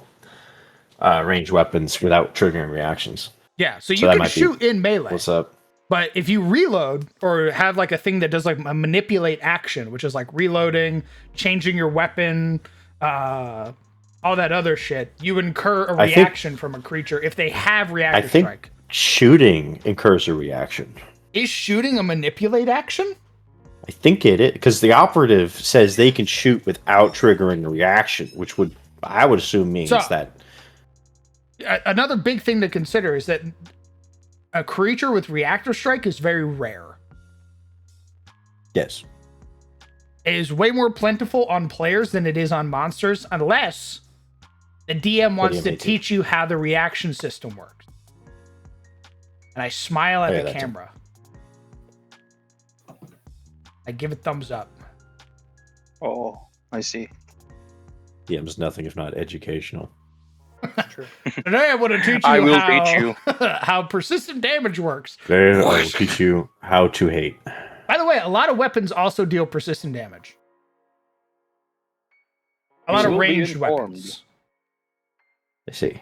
ranged weapons without triggering reactions. Yeah, so you can shoot in melee. What's up? But if you reload or have like a thing that does like a manipulate action, which is like reloading, changing your weapon, all that other shit, you incur a reaction from a creature if they have reactive strike. Shooting incurs a reaction. Is shooting a manipulate action? I think it is because the operative says they can shoot without triggering a reaction, which I would assume means that. Another big thing to consider is that a creature with reactive strike is very rare. Yes. It is way more plentiful on players than it is on monsters, unless the DM wants to teach you how the reaction system works. And I smile at the camera. I give a thumbs up. Oh, I see. DM's nothing if not educational. True. Today I want to teach you how persistent damage works. Today I will teach you how to hate. By the way, a lot of weapons also deal persistent damage. A lot You of will be ranged informed. weapons. I see.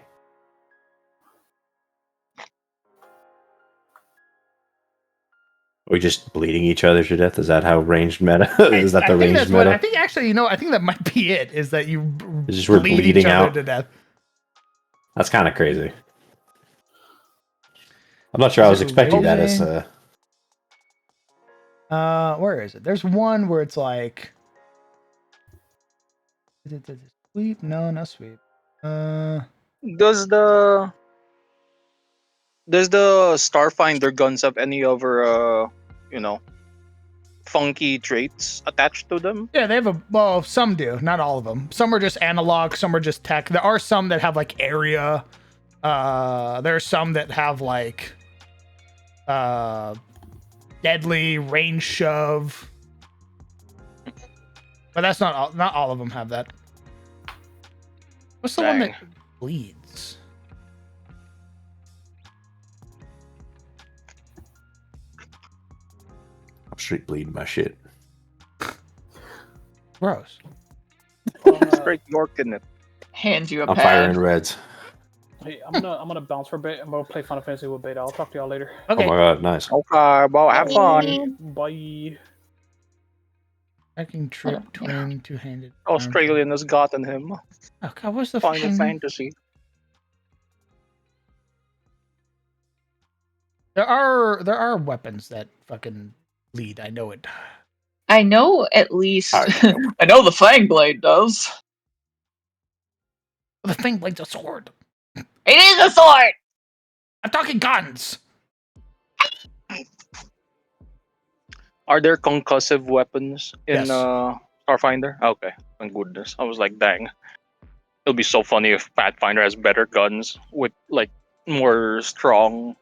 Are we just bleeding each other to death? Is that how ranged meta? Is that the think ranged that's what meta? I think. Actually, I think that might be it. Is that you It's just we're bleed each bleeding other out. to death? That's kind of crazy. I'm not sure I was expecting that as where is it? There's one where it's like sweep. No, not sweep. Does the Starfinder guns have any other funky traits attached to them? Yeah, they have well, some do, not all of them. Some are just analog, some are just tech. There are some that have like area. There are some that have like deadly range shove. But that's not all of them have that. What's the one Dang. that bleeds? I'm straight bleeding my shit. Gross. Straight York in it. Hand you a I'm pad. firing reds. Hey, I'm gonna bounce for a bit. I'm gonna play Final Fantasy with Beta. I'll talk to y'all later. Okay. Oh my god, nice. Okay, well, have fun. Bye. Tracking trip twin two-handed. Australian has gotten him. Oh god, what's the Final fucking... Fantasy. There are weapons that fucking bleed. I know it. I know at least. I I know the Fang Blade does. The thing blade's a sword. It is a sword. I'm talking guns. Are there concussive weapons in Yes. Starfinder? Okay, thank goodness. I was like, dang. It'll be so funny if Pathfinder has better guns with like more strong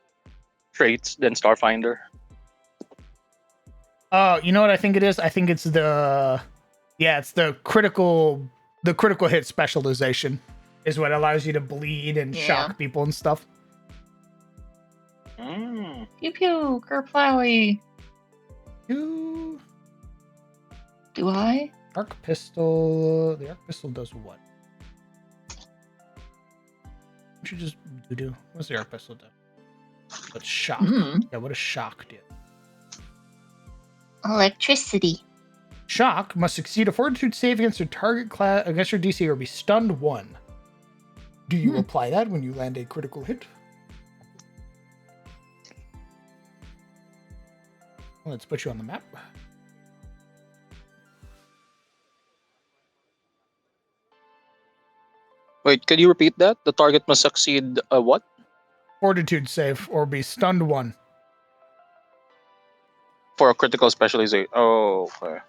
traits than Starfinder. You know what I think it is? I think it's it's the critical hit specialization is what allows you to bleed and Yeah. shock people and stuff. Pew pew, Kerplowy. You Do I? arc pistol. The arc pistol does what? What you just do? What's the arc pistol do? But shock. Yeah, what does shock do? Electricity. Shock must succeed a fortitude save against your target class against your DC or be stunned 1. Do you apply that when you land a critical hit? Let's put you on the map. Wait, could you repeat that? The target must succeed a what? Fortitude save or be stunned 1. For a critical specialization. Oh, okay.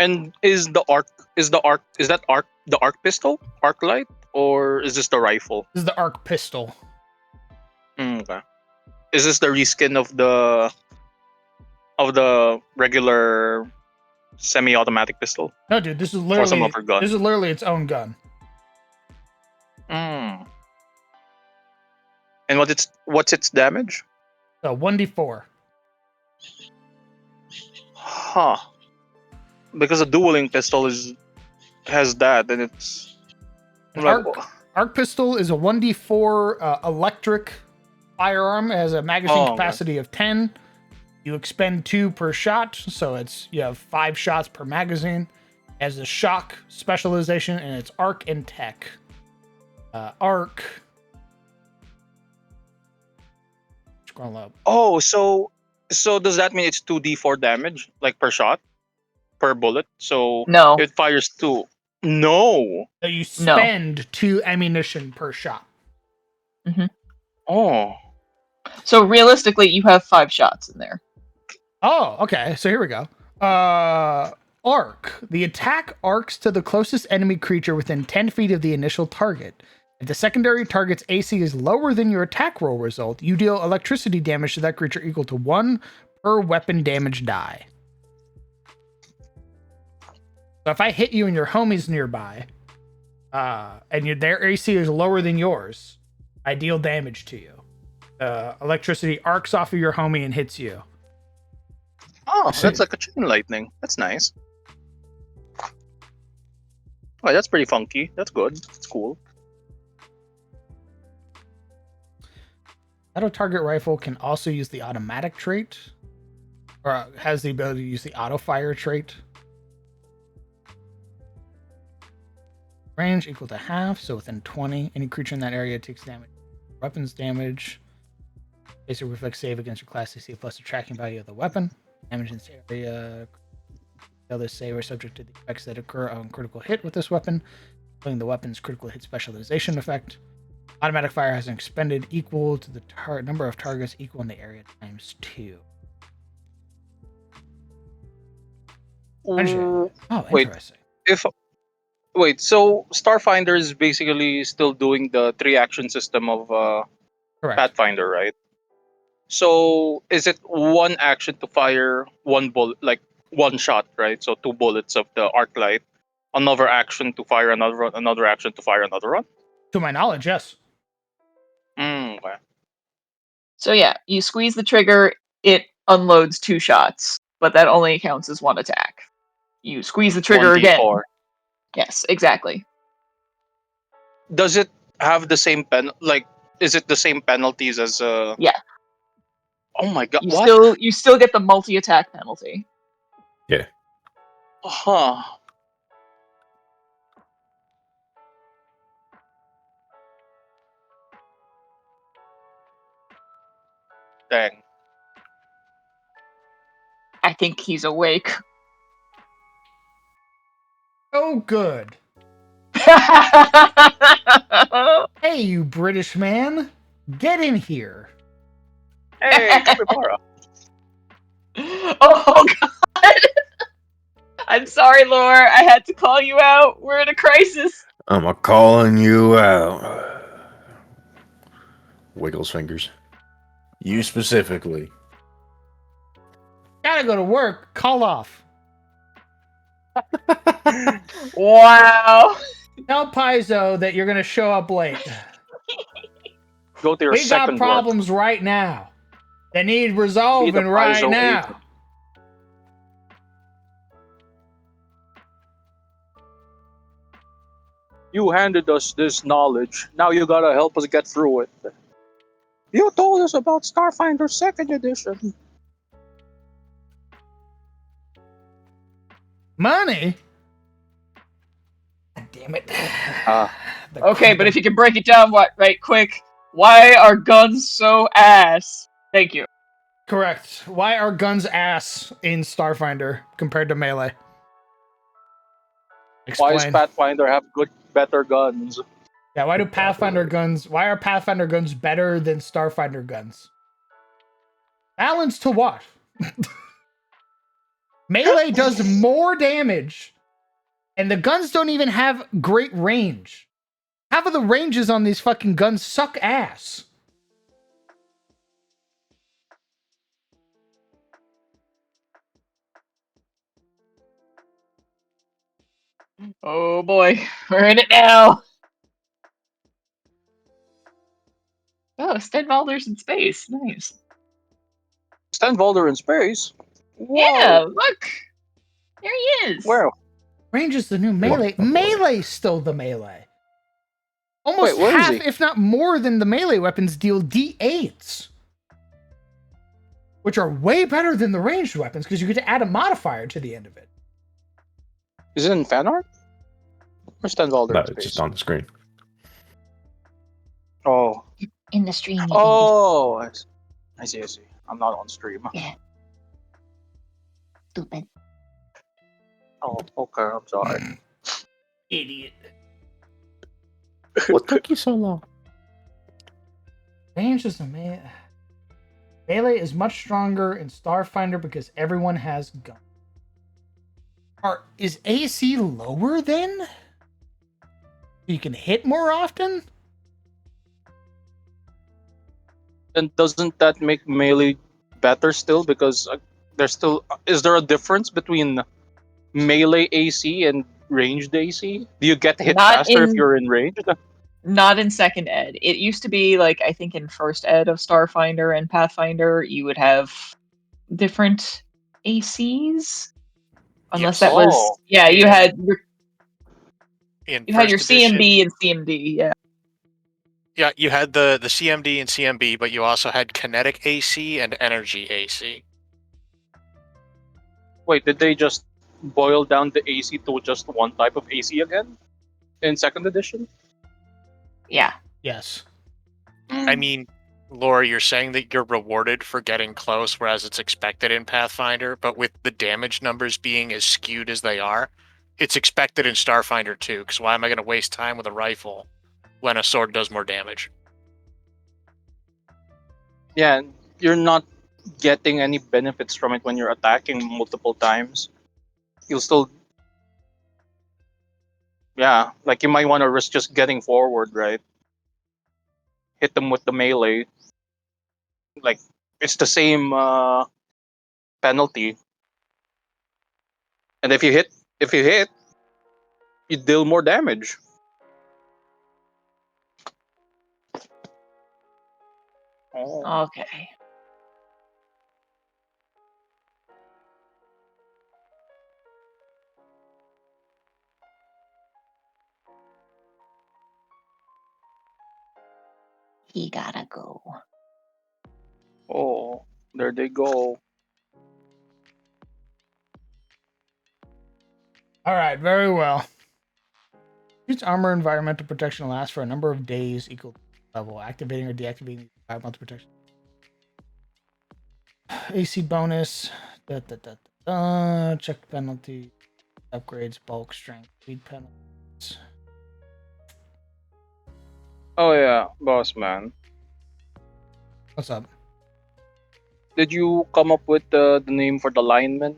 And is that arc pistol? Arc light? Or is this the rifle? This is the arc pistol. Okay. Is this the reskin of the regular semi-automatic pistol? No, dude, this is Or some literally other gun? this is literally its own gun. And what's its damage? So 1d4. Huh. Because a dueling pistol has that, and it's An arc pistol is a 1d4 electric firearm. It has a magazine okay. capacity of 10. You expend 2 per shot, so you have 5 shots per magazine. It has a shock specialization, and it's arc and tech. Arc. Scroll up. Oh, so does that mean it's 2d4 damage, like per shot, per bullet? So No. it fires 2. No. So you spend 2 ammunition per shot. Oh. So realistically, you have 5 shots in there. Oh, okay. So here we go. Arc. The attack arcs to the closest enemy creature within 10 feet of the initial target. If the secondary target's AC is lower than your attack roll result, you deal electricity damage to that creature equal to 1 per weapon damage die. So if I hit you and your homie's nearby, and their AC is lower than yours, I deal damage to you. Electricity arcs off of your homie and hits you. Oh, see. that's like a chain lightning. That's nice. Oh, that's pretty funky. That's good. That's cool. Auto target rifle can also use the automatic trait, or has the ability to use the auto fire trait. Range equal to half, so within 20. Any creature in that area takes damage. Weapons damage. Basic reflex save against your class AC plus the tracking value of the weapon. Damage in this area. Other save are subject to the effects that occur on critical hit with this weapon, including the weapon's critical hit specialization effect. Automatic fire has an expended equal to the number of targets equal in the area times 2. Oh, Wait. interesting. So Starfinder is basically still doing the 3-action system of Correct. Pathfinder, right? So is it 1 action to fire 1 bullet, like 1 shot, right? So 2 bullets of the arc light, another action to fire another action to fire another one. To my knowledge, yes. Okay. So yeah, you squeeze the trigger, it unloads 2 shots, but that only counts as 1 attack. You squeeze the trigger again. 1d4. Yes, exactly. Does it have the same is it the same penalties as Yeah. Oh my god! You still get the multi-attack penalty. Yeah. Huh. Dang. I think he's awake. Oh, good. Hey, you British man. Get in here. Hey, capybara. Oh god! I'm sorry, Lore. I had to call you out. We're in a crisis. I'm a calling you out. Wiggles fingers. You specifically. Gotta go to work. Call off. Wow. Tell Paizo that you're gonna show up late. Go to your We got second work. problems right now. They need resolving right Paizo now. agent. You handed us this knowledge. Now you gotta help us get through it. You told us about Starfinder 2nd edition. Money? God damn it. Okay, but if you can break it down right quick, why are guns so ass? Thank you. Correct. Why are guns ass in Starfinder compared to melee? Why Explain. does Pathfinder have better guns? Yeah, why are Pathfinder guns better than Starfinder guns? Balance to what? Melee does more damage, and the guns don't even have great range. Half of the ranges on these fucking guns suck ass. Oh boy, we're in it now. Oh, Stenvalder's in space. Nice. Stenvalder in space? Yeah, look. There he is. Where? Range is the new melee. Melee's still the melee. Almost Wait, where is half, he? if not more than the melee weapons, deal D8s. Which are way better than the ranged weapons, because you get to add a modifier to the end of it. Is it in fan art? Or Stenvalder No, in it's space? just on the screen. Oh. In the stream. Oh, I see. I'm not on stream. Yeah. Stupid. Oh, okay. I'm sorry. Idiot. What took you so long? Range is the melee is much stronger in Starfinder because everyone has guns. Is AC lower then? You can hit more often? And doesn't that make melee better still? Because there's still... Is there a difference between melee AC and ranged AC? Do you get hit Not faster if in- you're in range? Not in second ed. It used to be like I think in first ed of Starfinder and Pathfinder, you would have different ACs. Unless Yes. that was Oh, yeah, you yeah. had In you had first your edition, CMB and CMD. Yeah. yeah, you had the CMD and CMB, but you also had kinetic AC and energy AC. Wait, did they just boil down the AC to just one type of AC again in second edition? Yeah. Yes. I mean, Laura, you're saying that you're rewarded for getting close, whereas it's expected in Pathfinder, but with the damage numbers being as skewed as they are, it's expected in Starfinder too, because why am I going to waste time with a rifle when a sword does more damage? Yeah, you're not getting any benefits from it when you're attacking multiple times. You'll still, yeah, like you might want to risk just getting forward, right? Hit them with the melee. Like it's the same penalty, and if you hit, you deal more damage. Oh. Okay. He gotta go. Oh, there they go. All right, very well. Each armor environmental protection lasts for a number of days equal to level. Activating or deactivating 5 months protection. AC bonus. Check penalty. Upgrades, bulk, strength, speed penalties. Oh yeah, boss man. What's up? Did you come up with the name for the linemen?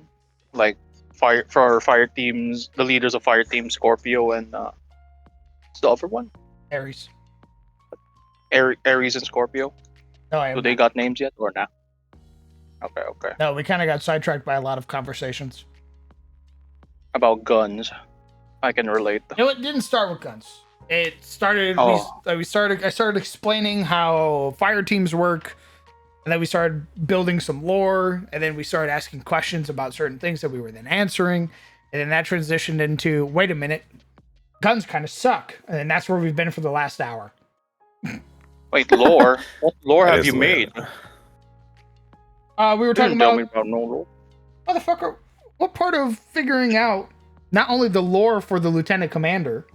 Like fire for fire teams, the leaders of fire team Scorpio and what's the other one? Aries. Aries and Scorpio. No, I Do have they not. got names yet or not? Okay, okay. No, we kind of got sidetracked by a lot of conversations. About guns, I can relate. No, it didn't start with guns. It started. Oh. I started explaining how fire teams work, and then we started building some lore, and then we started asking questions about certain things that we were then answering, and then that transitioned into, wait a minute, guns kind of suck, and then that's where we've been for the last hour. Wait, lore? What lore That have is you weird. made? We were talking Didn't tell about me about no lore. motherfucker. What part of figuring out not only the lore for the lieutenant commander,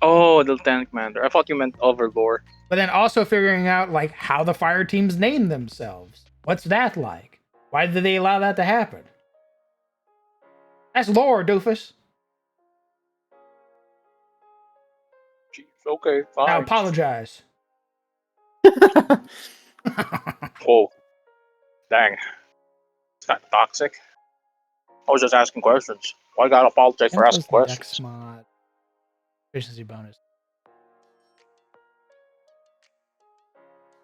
Oh, the lieutenant commander. I thought you meant other lore. but then also figuring out like how the fire teams name themselves. What's that like? Why did they allow that to happen? That's lore, doofus. Jeez, okay, fine. Now apologize. Whoa, dang, it's kind of toxic. I was just asking questions. Why gotta apologize for asking questions? Dex mod. Efficiency bonus.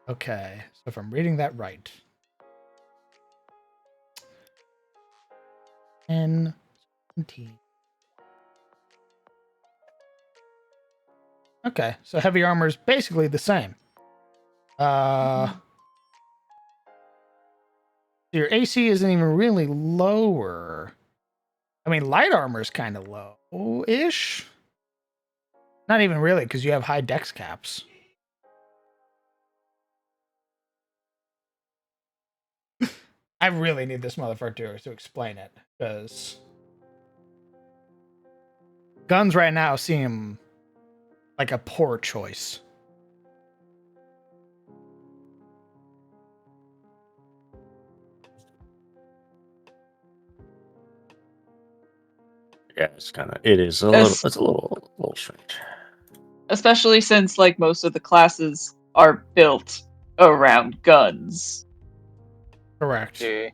Okay, so if I'm reading that right. 10, 17. Okay, so heavy armor is basically the same. Your AC isn't even really lower. I mean, light armor is kind of low-ish. Not even really, because you have high dex caps. I really need this motherfucker to explain it, because guns right now seem like a poor choice. Yeah, it is a little, it's a little strange. Especially since like most of the classes are built around guns. Correct. Yeah.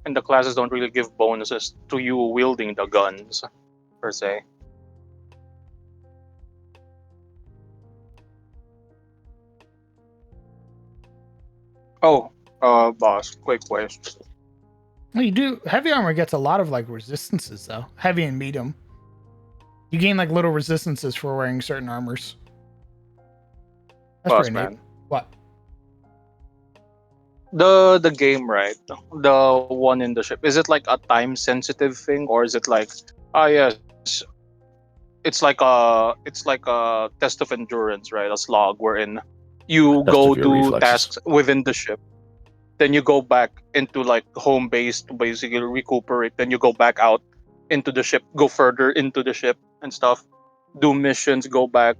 And the classes don't really give bonuses to you wielding the guns, per se. Oh, boss, quick question. Well, you do. Heavy armor gets a lot of like resistances though. Heavy and medium. You gain like little resistances for wearing certain armors. That's Plus, pretty man. neat. What? The game, right? The one in the ship. Is it like a time sensitive thing, or is it like, ah yes, it's like a test of endurance, right? A slog wherein you Test go of your do reflexes. tasks within the ship, then you go back into like home base to basically recuperate, then you go back out into the ship, go further into the ship and stuff, do missions, go back,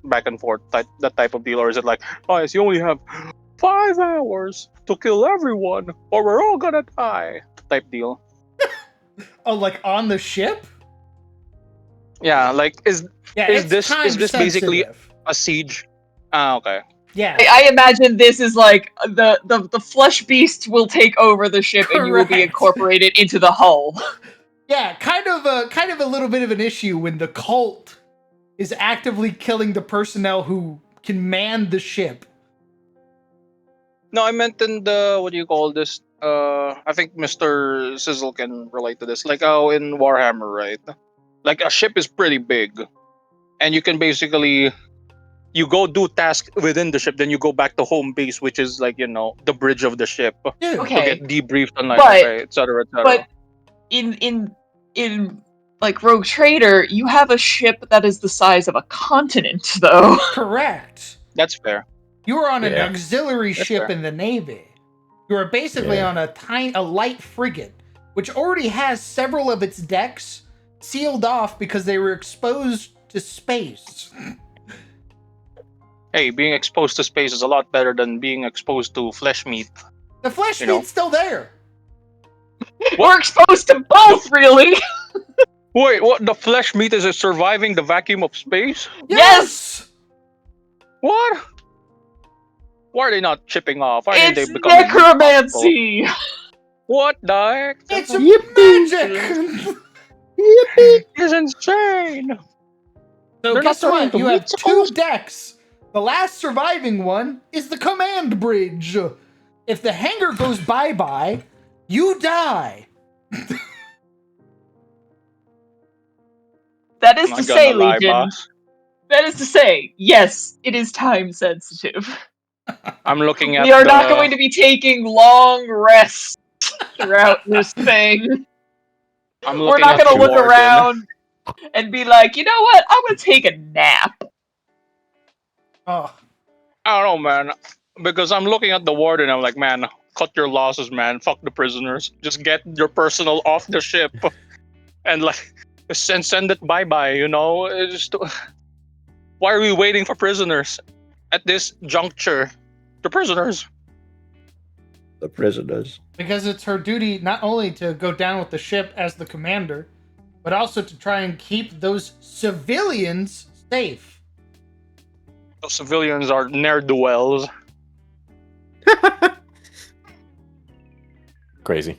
back and forth, that type of deal, or is it like, oh yes, you only have 5 hours to kill everyone, or we're all gonna die, type deal? Oh, like on the ship? Yeah, like Yeah, is it's time this basically sensitive. a siege? Ah, okay. Yeah, I imagine this is like the flesh beast will take over the ship and you will be Correct. incorporated into the hull. yeah, kind of a little bit of an issue when the cult is actively killing the personnel who can man the ship. No, I meant in the, what do you call this? I think Mr. Sizzle can relate to this. Like how in Warhammer, right? Like a ship is pretty big, and you can basically, you go do tasks within the ship, then you go back to home base, which is like, you know, the bridge of the ship, Dude, to Okay, get debriefed on like, but okay, etc. but in like Rogue Trader, you have a ship that is the size of a continent, though. correct. That's fair. You were on an Yeah. auxiliary That's ship fair. in the Navy. You were basically Yeah. on a light frigate, which already has several of its decks sealed off because they were exposed to space. Hey, being exposed to space is a lot better than being exposed to flesh meat. The flesh You know. meat's still there. We're exposed to both, really. Wait, what? The flesh meat is surviving the vacuum of space? Yes, What? Why are they not chipping off? Why are they it's becoming meat popsicle? necromancy. What the heck? It's Yippee! magic. It's insane. So They're not guess turning what? into You have meatsicles? 2 decks. The last surviving one is the command bridge. If the hangar goes bye-bye, you die. That is I'm to not say, gonna lie, Legion. boss. That is to say, yes, it is time sensitive. I'm looking at We are the. not going to be taking long rests throughout this thing. I'm We're looking not at going the to look warden. around and be like, you know what? I'm going to take a nap. Oh, I don't know, man. Because I'm looking at the warden. I'm like, man, cut your losses, man. Fuck the prisoners. Just get your personnel off the ship, and like, send it bye bye. You know, it's just, why are we waiting for prisoners at this juncture? The prisoners. The prisoners. because it's her duty not only to go down with the ship as the commander, but also to try and keep those civilians safe. Those civilians are ne'er do wells. Crazy.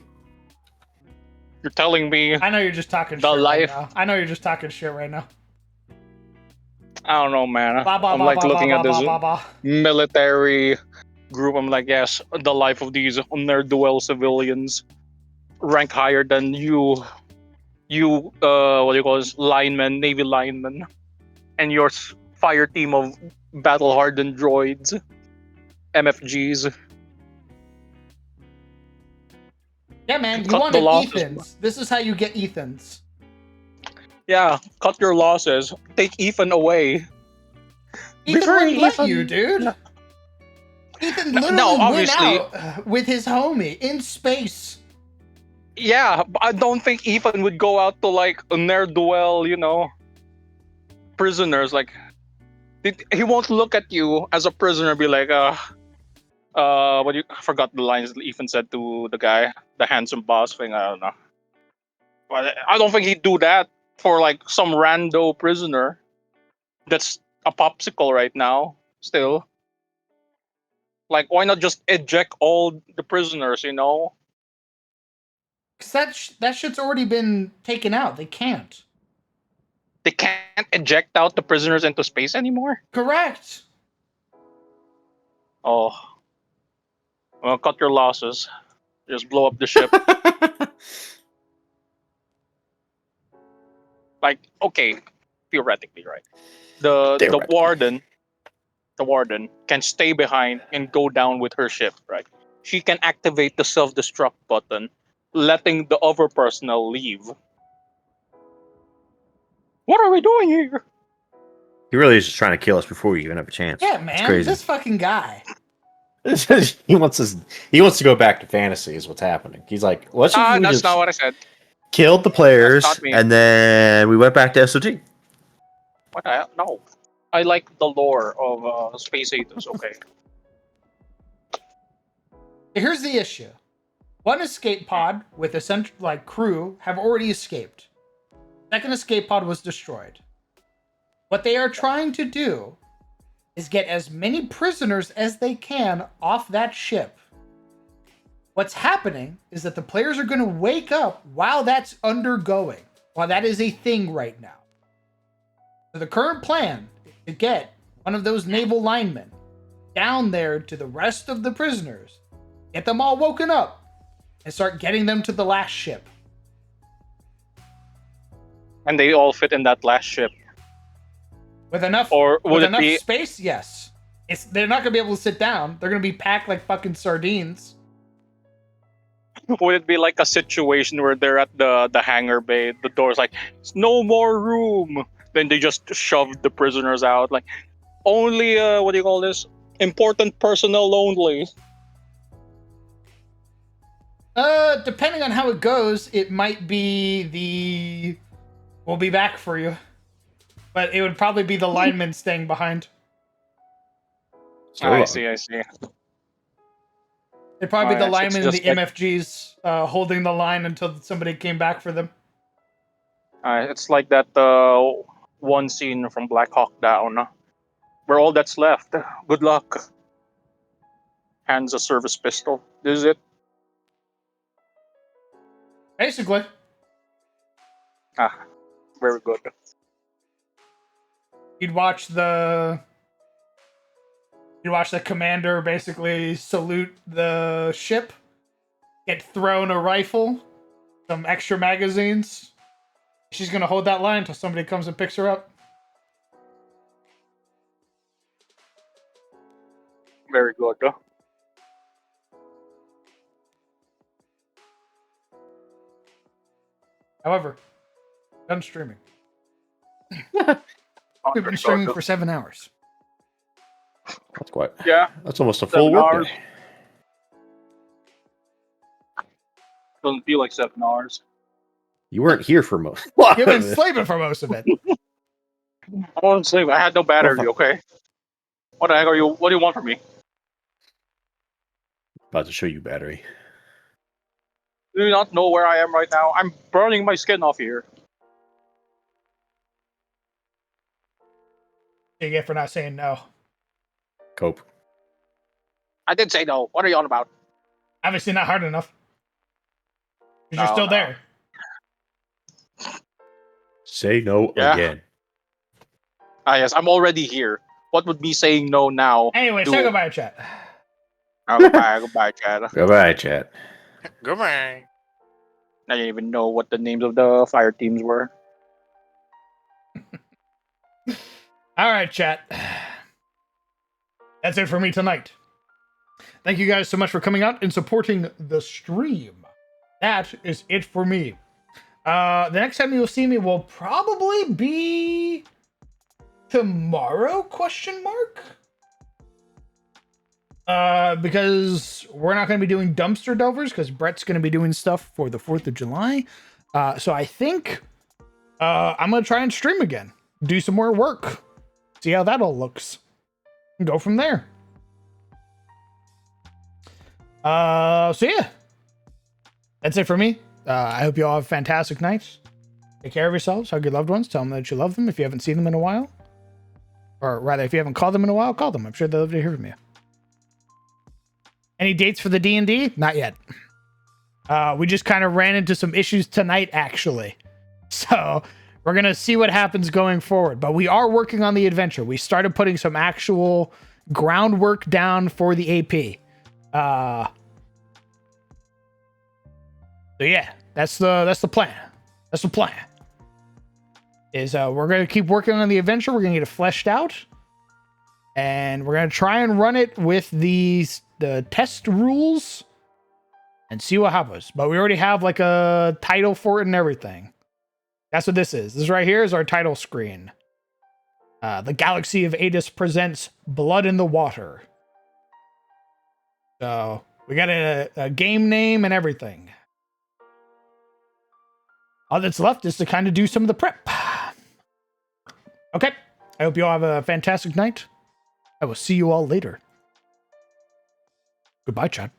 You're telling me I know you're just talking The shit life- right now. I know you're just talking shit right now. I don't know, man. Blah, blah, I'm blah, like blah, looking blah, at blah, this blah, blah. military group. I'm like, yes, the life of these ne'er do well civilians rank higher than you, what do you call this, linemen, navy linemen, and your fire team of battle hardened droids, MFGs. Yeah, man, you Cut wanted the losses. Ethans. This is how you get Ethans. Yeah, cut your losses. Take Ethan away. Ethan Free, wouldn't let Ethan. you, dude. No. Ethan No, literally went obviously- out with his homie in space. Yeah, but I don't think Ethan would go out to like a ne'er do well, you know, prisoners. Like, he won't look at you as a prisoner and be like, what do you, I forgot the lines Ethan said to the guy, the handsome boss thing. I don't know. But I don't think he'd do that for like some rando prisoner that's a popsicle right now. Still, like, why not just eject all the prisoners? You know, Because that shit's already been taken out. They can't. they can't eject out the prisoners into space anymore. Correct. Oh, well, cut your losses. Just blow up the ship. Like, okay, theoretically, right? The Theoretically. warden can stay behind and go down with her ship, right? She can activate the self-destruct button, letting the other personnel leave. What are we doing here? He really is just trying to kill us before we even have a chance. Yeah, It's man, crazy. this fucking guy. He wants us. He wants to go back to fantasy. Is what's happening. He's like, let's just, we That's just not what I said. killed the That's players, not me. and then we went back to SOT. What the hell? No. I like the lore of Space Athos, okay? Here's the issue. One escape pod with a crew have already escaped. Second escape pod was destroyed. What they are trying to do is get as many prisoners as they can off that ship. What's happening is that the players are going to wake up while that's undergoing, while that is a thing right now. So the current plan is to get one of those naval linemen down there to the rest of the prisoners, get them all woken up, and start getting them to the last ship. And they all fit in that last ship. With enough, Or would with it enough be space, yes. They're not going to be able to sit down. They're going to be packed like fucking sardines. would it be like a situation where they're at the hangar bay, the door's like, no more room. Then they just shove the prisoners out, like only what do you call this? Important personnel only. Depending on how it goes, it might be we'll be back for you. But it would probably be the linemen staying behind. I see. It'd probably be the Yes, it's linemen and the just like- MFGs holding the line until somebody came back for them. It's like that one scene from Black Hawk Down. We're all that's left. Good luck. Hands a service pistol. This is it. Basically. Very good. You'd watch the commander basically salute the ship, get thrown a rifle, some extra magazines. She's gonna hold that line until somebody comes and picks her up. Very good. However, done streaming. We've been streaming for 7 hours. That's quite. Yeah. That's almost a full 7 work hours. day. Doesn't feel like 7 hours. You weren't here for most. You've been sleeping for most of it. I wasn't sleeping. I had no battery. Okay. What the heck are you? What do you want from me? About to show you battery. Do you not know where I am right now? I'm burning my skin off here. You get for not saying no. Cope. I did say no. What are you on about? Obviously not hard enough. Because you're No, still no. there. Say no Yeah. again. Yes, I'm already here. What would me saying no now? Anyway, do? say goodbye, chat. Oh, goodbye, Chad. Goodbye, chat. Goodbye. I didn't even know what the names of the fire teams were. All right, chat. That's it for me tonight. Thank you guys so much for coming out and supporting the stream. That is it for me. The next time you'll see me will probably be tomorrow, question mark? Because we're not going to be doing dumpster delvers because Brett's going to be doing stuff for the 4th of July. So I think I'm going to try and stream again. Do some more work. See how that all looks. And go from there. So yeah. That's it for me. I hope you all have a fantastic night. Take care of yourselves. Hug your loved ones. Tell them that you love them if you haven't seen them in a while. Or rather, if you haven't called them in a while, call them. I'm sure they'll love to hear from you. Any dates for the D&D? Not yet. We just kind of ran into some issues tonight, actually. So we're going to see what happens going forward. But we are working on the adventure. We started putting some actual groundwork down for the AP. So yeah, that's the plan. That's the plan. is we're going to keep working on the adventure. We're going to get it fleshed out. And we're going to try and run it with the test rules and see what happens. But we already have like a title for it and everything. That's what this is. This right here is our title screen. The Galaxy of Adis presents Blood in the Water. So we got a game name and everything. All that's left is to kind of do some of the prep. Okay. I hope you all have a fantastic night. I will see you all later. Goodbye, Chad.